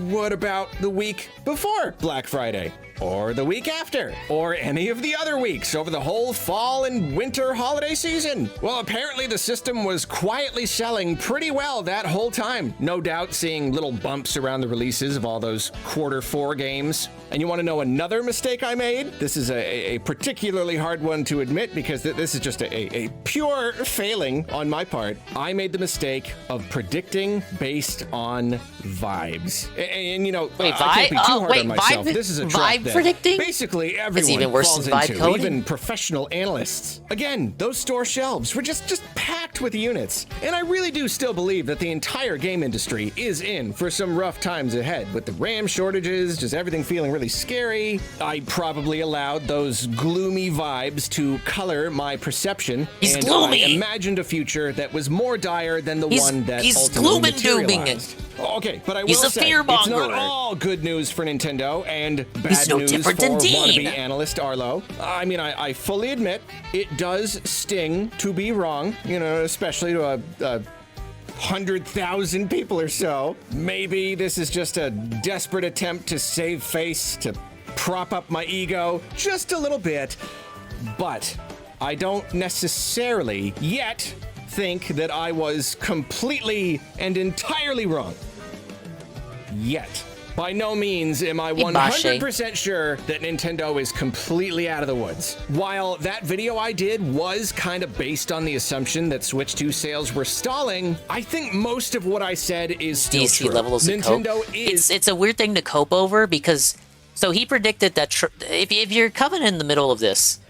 what about the week before Black Friday? Or the week after? Or any of the other weeks over the whole fall and winter holiday season? Well, apparently the system was quietly selling pretty well that whole time. No doubt seeing little bumps around the releases of all those Q4 games. And you want to know another mistake I made? This is a particularly hard one to admit because this is just a pure failing on my part. I made the mistake of predicting based on vibes. And you know, Wait, I can't be too hard wait, on myself. vibe- This is a trap vibe that predicting? basically It's everyone even worse falls than vibe into, coding? even professional analysts. Again, those store shelves were just packed with units. And I really do still believe that the entire game industry is in for some rough times ahead with the RAM shortages, just everything feeling really scary. I probably allowed those gloomy vibes to color my perception. He's and gloomy. I imagined a future that was more dire than the one that he's ultimately gloom and dooming. materialized. Okay, but I will He's a say, it's not fearmonger. all good news for Nintendo and bad He's no news different for than Dean. wannabe analyst Arlo. I mean, I fully admit it does sting to be wrong, you know, especially to a 100,000 people or so. Maybe this is just a desperate attempt to save face, to prop up my ego just a little bit, but I don't necessarily yet think that I was completely and entirely wrong. Yet. by no means am I 100% sure that Nintendo is completely out of the woods. While that video I did was kind of based on the assumption that Switch 2 sales were stalling, I think most of what I said is still DC true. levels of Nintendo cope. is... It's a weird thing to cope over because, so he predicted that if you're coming in the middle of this,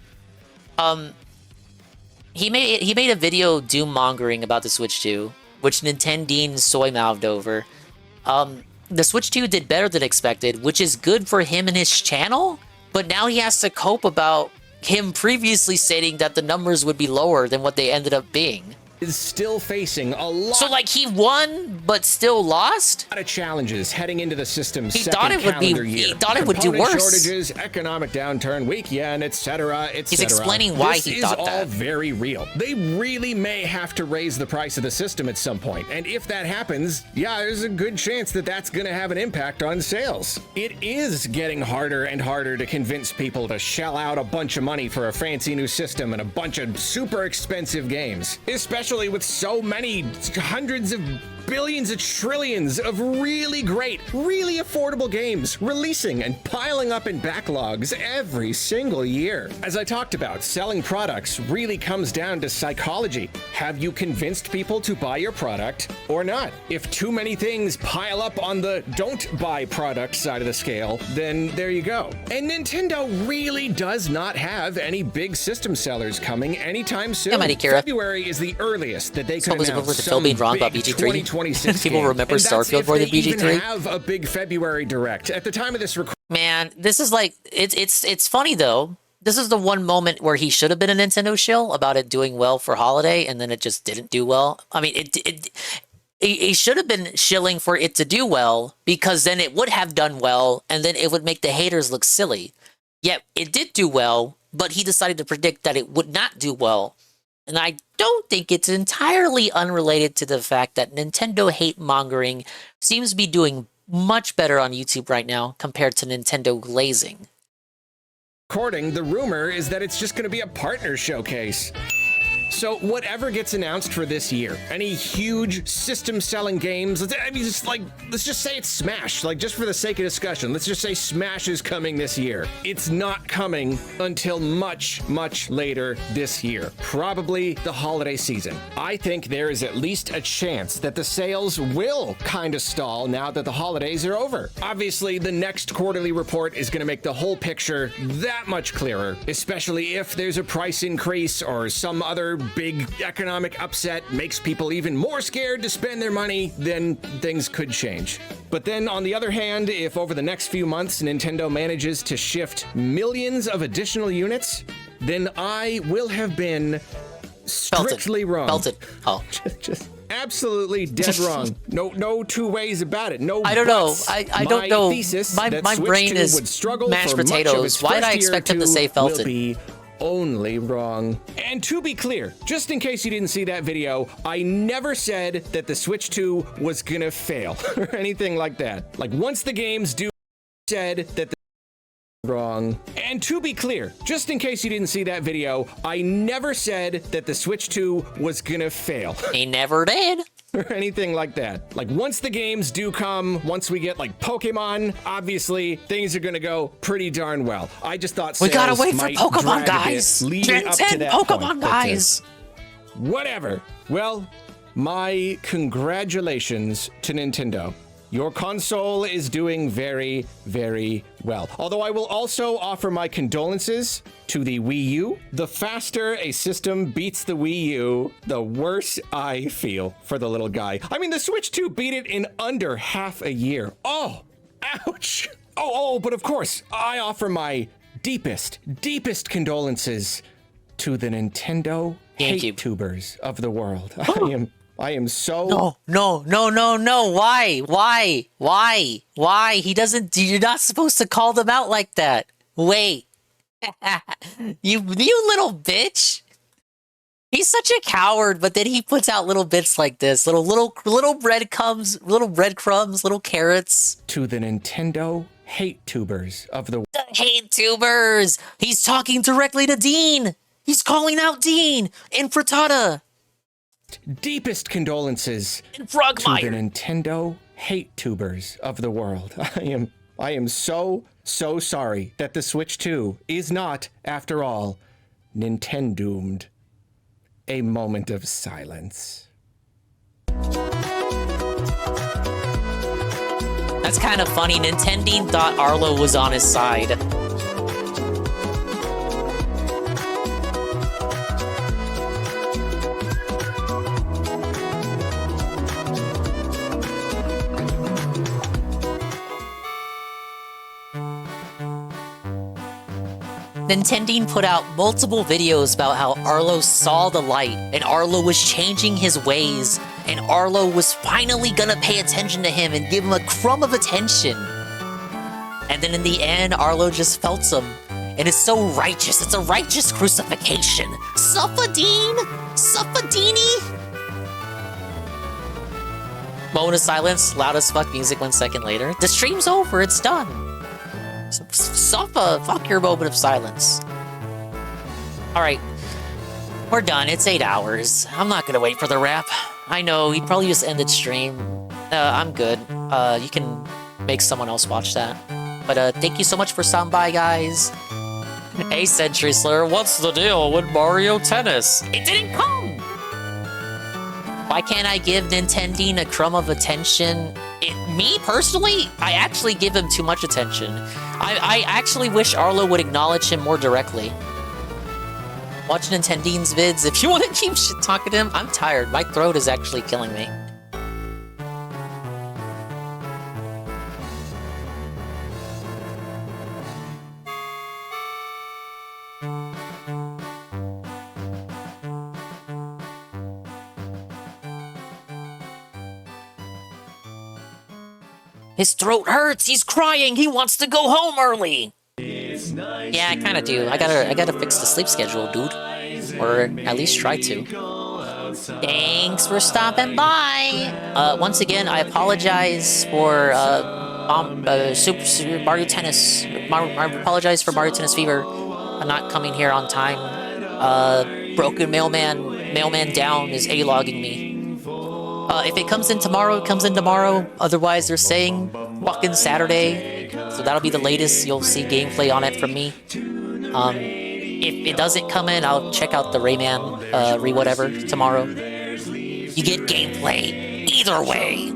he made a video doom mongering about the Switch 2, which Nintendo soy mouthed over. The Switch 2 did better than expected, which is good for him and his channel, but now he has to cope about him previously stating that the numbers would be lower than what they ended up being. Is still facing a lot. So like he won but still lost? A lot of challenges heading into the system's He thought it would be. He thought it would do Component worse. Shortages, economic downturn, weak yen, etc., etc. He's explaining why this he is thought all that. very real. They really may have to raise the price of the system at some point, and if that happens, yeah, there's a good chance that that's going to have an impact on sales. It is getting harder and harder to convince people to shell out a bunch of money for a fancy new system and a bunch of super expensive games, especially with so many hundreds of billions of trillions of really great, really affordable games releasing and piling up in backlogs every single year. As I talked about, selling products really comes down to psychology. Have you convinced people to buy your product or not? If too many things pile up on the don't buy product side of the scale, then there you go. And Nintendo really does not have any big system sellers coming anytime soon. February is the earliest that they could announce to Phil being wrong about BG3. People remember Starfield more than BG3. Even have a big February direct at the time of this recording. Man, this is like it's funny though. This is the one moment where he should have been a Nintendo shill about it doing well for holiday, and then it just didn't do well. I mean, he should have been shilling for it to do well because then it would have done well, and then it would make the haters look silly. Yet it did do well, but he decided to predict that it would not do well. And I don't think it's entirely unrelated to the fact that Nintendo hate-mongering seems to be doing much better on YouTube right now compared to Nintendo glazing. The rumor is that it's just going to be a partner showcase. So whatever gets announced for this year, any huge system-selling games, let's just say it's Smash, like just for the sake of discussion, let's just say Smash is coming this year. It's not coming until much, much later this year, probably the holiday season. I think there is at least a chance that the sales will kind of stall now that the holidays are over. Obviously, the next quarterly report is going to make the whole picture that much clearer, especially if there's a price increase or some other big economic upset makes people even more scared to spend their money, then things could change. But then on the other hand, if over the next few months Nintendo manages to shift millions of additional units, then I will have been strictly wrong. Belted. Oh. just absolutely dead wrong. No two ways about it. No. I don't know. buts. I don't know. Thesis My that brain Switch 2 is would struggle mashed for much of potatoes. its Why did I first year expect or him to two say will Felton? be only wrong. And to be clear, just in case you didn't see that video, I never said that the Switch 2 was gonna fail or anything like that. Like once the games do, said that the wrong. And to be clear, just in case you didn't see that video, I never said that the Switch 2 was gonna fail. He never did. Or anything like that. Like once the games do come, once we get like Pokemon, obviously things are gonna go pretty darn well. I just thought We gotta sales wait for might Pokemon, drag a bit guys. leading up to Gen 10 that Pokemon, point, but, guys. Whatever. Well, my congratulations to Nintendo. Your console is doing very, very well. Although I will also offer my condolences to the Wii U. The faster a system beats the Wii U, the worse I feel for the little guy. I mean, the Switch 2 beat it in under half a year. Oh, ouch. But of course, I offer my deepest condolences to the Nintendo hate tubers of the world. I am so... No. Why? He doesn't... You're not supposed to call them out like that. Wait. you little bitch. He's such a coward, but then he puts out little bits like this. Little breadcrumbs, little carrots. To the Nintendo hate tubers of the... The hate tubers! He's talking directly to Dean! He's calling out Dean and Frittata! Deepest condolences and to the Nintendo hate tubers of the world. I am so sorry that the Switch 2 is not, after all, Nintendoomed. A moment of silence. That's kind of funny. Nintendine thought Arlo was on his side. Nintendine put out multiple videos about how Arlo saw the light, and Arlo was changing his ways, and Arlo was finally gonna pay attention to him and give him a crumb of attention. And then in the end, Arlo just felt him. And it's so righteous. It's a righteous crucifixion. Suffadine! Suffadini! Moment of silence, loud as fuck music 1 second later. The stream's over, it's done. Suffa, fuck your moment of silence. Alright, we're done. It's 8 hours. I'm not gonna wait for the wrap. I know, he'd probably just ended stream. I'm good. You can make someone else watch that. But thank you so much for stopping by, guys. Hey, Century Slayer, what's the deal with Mario Tennis? It didn't come! Why can't I give Nintendine a crumb of attention? Me, personally, I actually give him too much attention. I actually wish Arlo would acknowledge him more directly. Watch Nintendine's vids if you want to keep shit talking to him. I'm tired. My throat is actually killing me. His throat hurts. He's crying. He wants to go home early. Yeah, I kind of do. I gotta fix the sleep schedule, dude, or at least try to. Thanks for stopping by. Once again, I apologize for Super Mario Tennis. I apologize for Mario Tennis Fever. I'm not coming here on time. Broken mailman down is A-logging me. If it comes in tomorrow, it comes in tomorrow. Otherwise, they're saying fucking Saturday. So that'll be the latest you'll see gameplay on it from me. If it doesn't come in, I'll check out the Rayman, re-whatever, tomorrow. You get gameplay either way.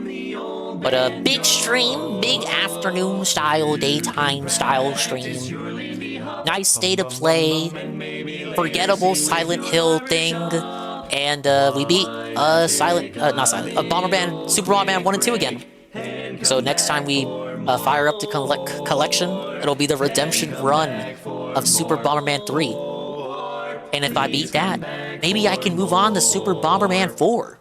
But a big stream, big afternoon style, daytime style stream. Nice day to play. Forgettable Silent Hill thing. And we beat Bomberman, Super Bomberman 1 and 2 again. So next time we fire up the collection, it'll be the redemption run of Super Bomberman 3. And if I beat that, maybe I can move on to Super Bomberman 4.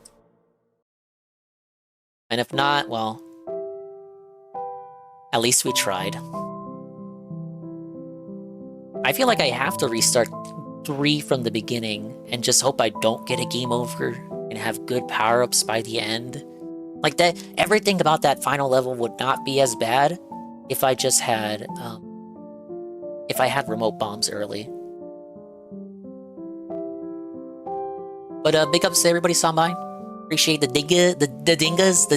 And if not, well, at least we tried. I feel like I have to restart 3 from the beginning and just hope I don't get a game over and have good power-ups by the end. Like that, everything about that final level would not be as bad if I just had, if I had remote bombs early. But big ups to everybody stopping by. Appreciate the dingas, the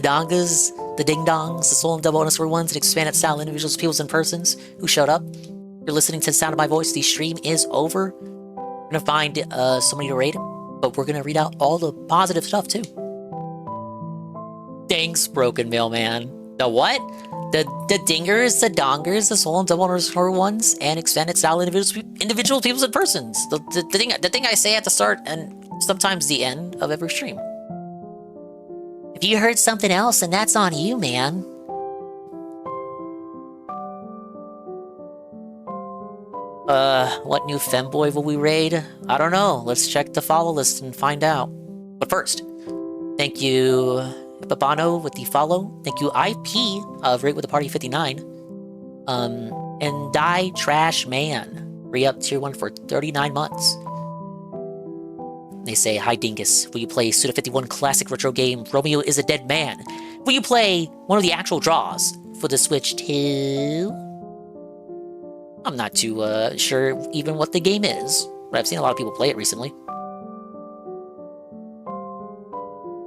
dongas, the ding-dongs, the soul and double bonus for ones, and expanded style individuals, peoples, and persons who showed up. You're listening to the sound of my voice. The stream is over. We're gonna find somebody to rate, but we're gonna read out all the positive stuff too. Thanks, Broken Mailman. The what? The dingers, the dongers, the soul and double underscore ones, and expanded style individual peoples and persons. The thing I say at the start and sometimes the end of every stream. If you heard something else, then that's on you, man. What new femboy will we raid? I don't know. Let's check the follow list and find out. But first, thank you, Babano with the follow. Thank you, IP of Rate with the Party 59. And Die Trash Man, re-up tier 1 for 39 months. They say, hi Dingus, will you play Suda 51 classic retro game Romeo is a Dead Man? Will you play one of the actual draws for the Switch 2? I'm not too sure even what the game is, but I've seen a lot of people play it recently.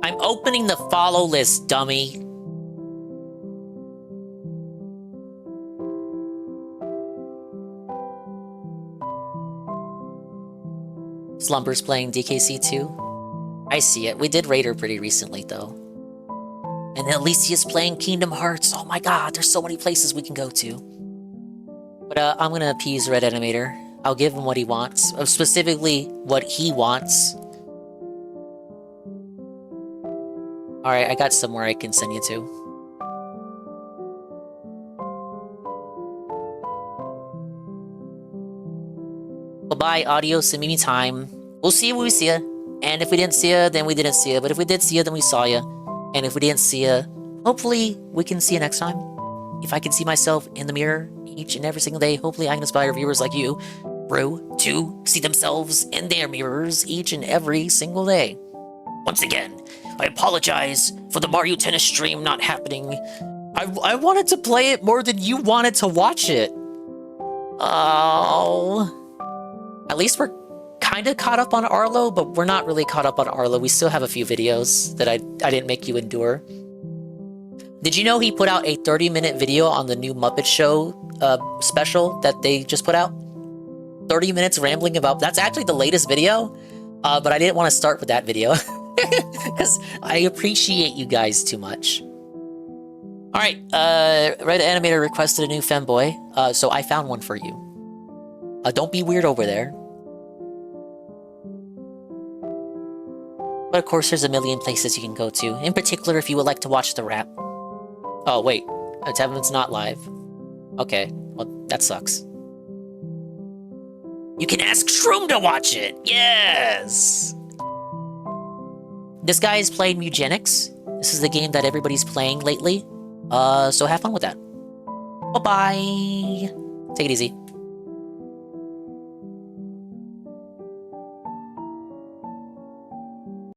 I'm opening the follow list, dummy. Slumber's playing DKC too. I see it. We did Raider pretty recently though. And then Alicia's playing Kingdom Hearts. Oh my god, there's so many places we can go to. But I'm gonna appease Red Animator. I'll give him what he wants. Specifically, what he wants. Alright, I got somewhere I can send you to. Bye-bye, adios, and Mimi time. We'll see you when we see you. And if we didn't see you, then we didn't see you. But if we did see you, then we saw you. And if we didn't see you, hopefully we can see you next time. If I can see myself in the mirror each and every single day, hopefully I can inspire viewers like you, bro, to see themselves in their mirrors each and every single day. Once again, I apologize for the Mario Tennis stream not happening. I wanted to play it more than you wanted to watch it. Oh. At least we're kind of caught up on Arlo, but we're not really caught up on Arlo. We still have a few videos that I didn't make you endure. Did you know he put out a 30-minute video on the new Muppet Show special that they just put out? 30 minutes rambling about... That's actually the latest video, but I didn't want to start with that video. Because I appreciate you guys too much. Alright, Red Animator requested a new femboy, so I found one for you. Don't be weird over there. But of course, there's a million places you can go to. In particular, if you would like to watch the rap. Oh, wait. Tevin's not live. Okay, well, that sucks. You can ask Shroom to watch it! Yes! This guy is playing Eugenics. This is the game that everybody's playing lately. So have fun with that. Bye-bye! Take it easy.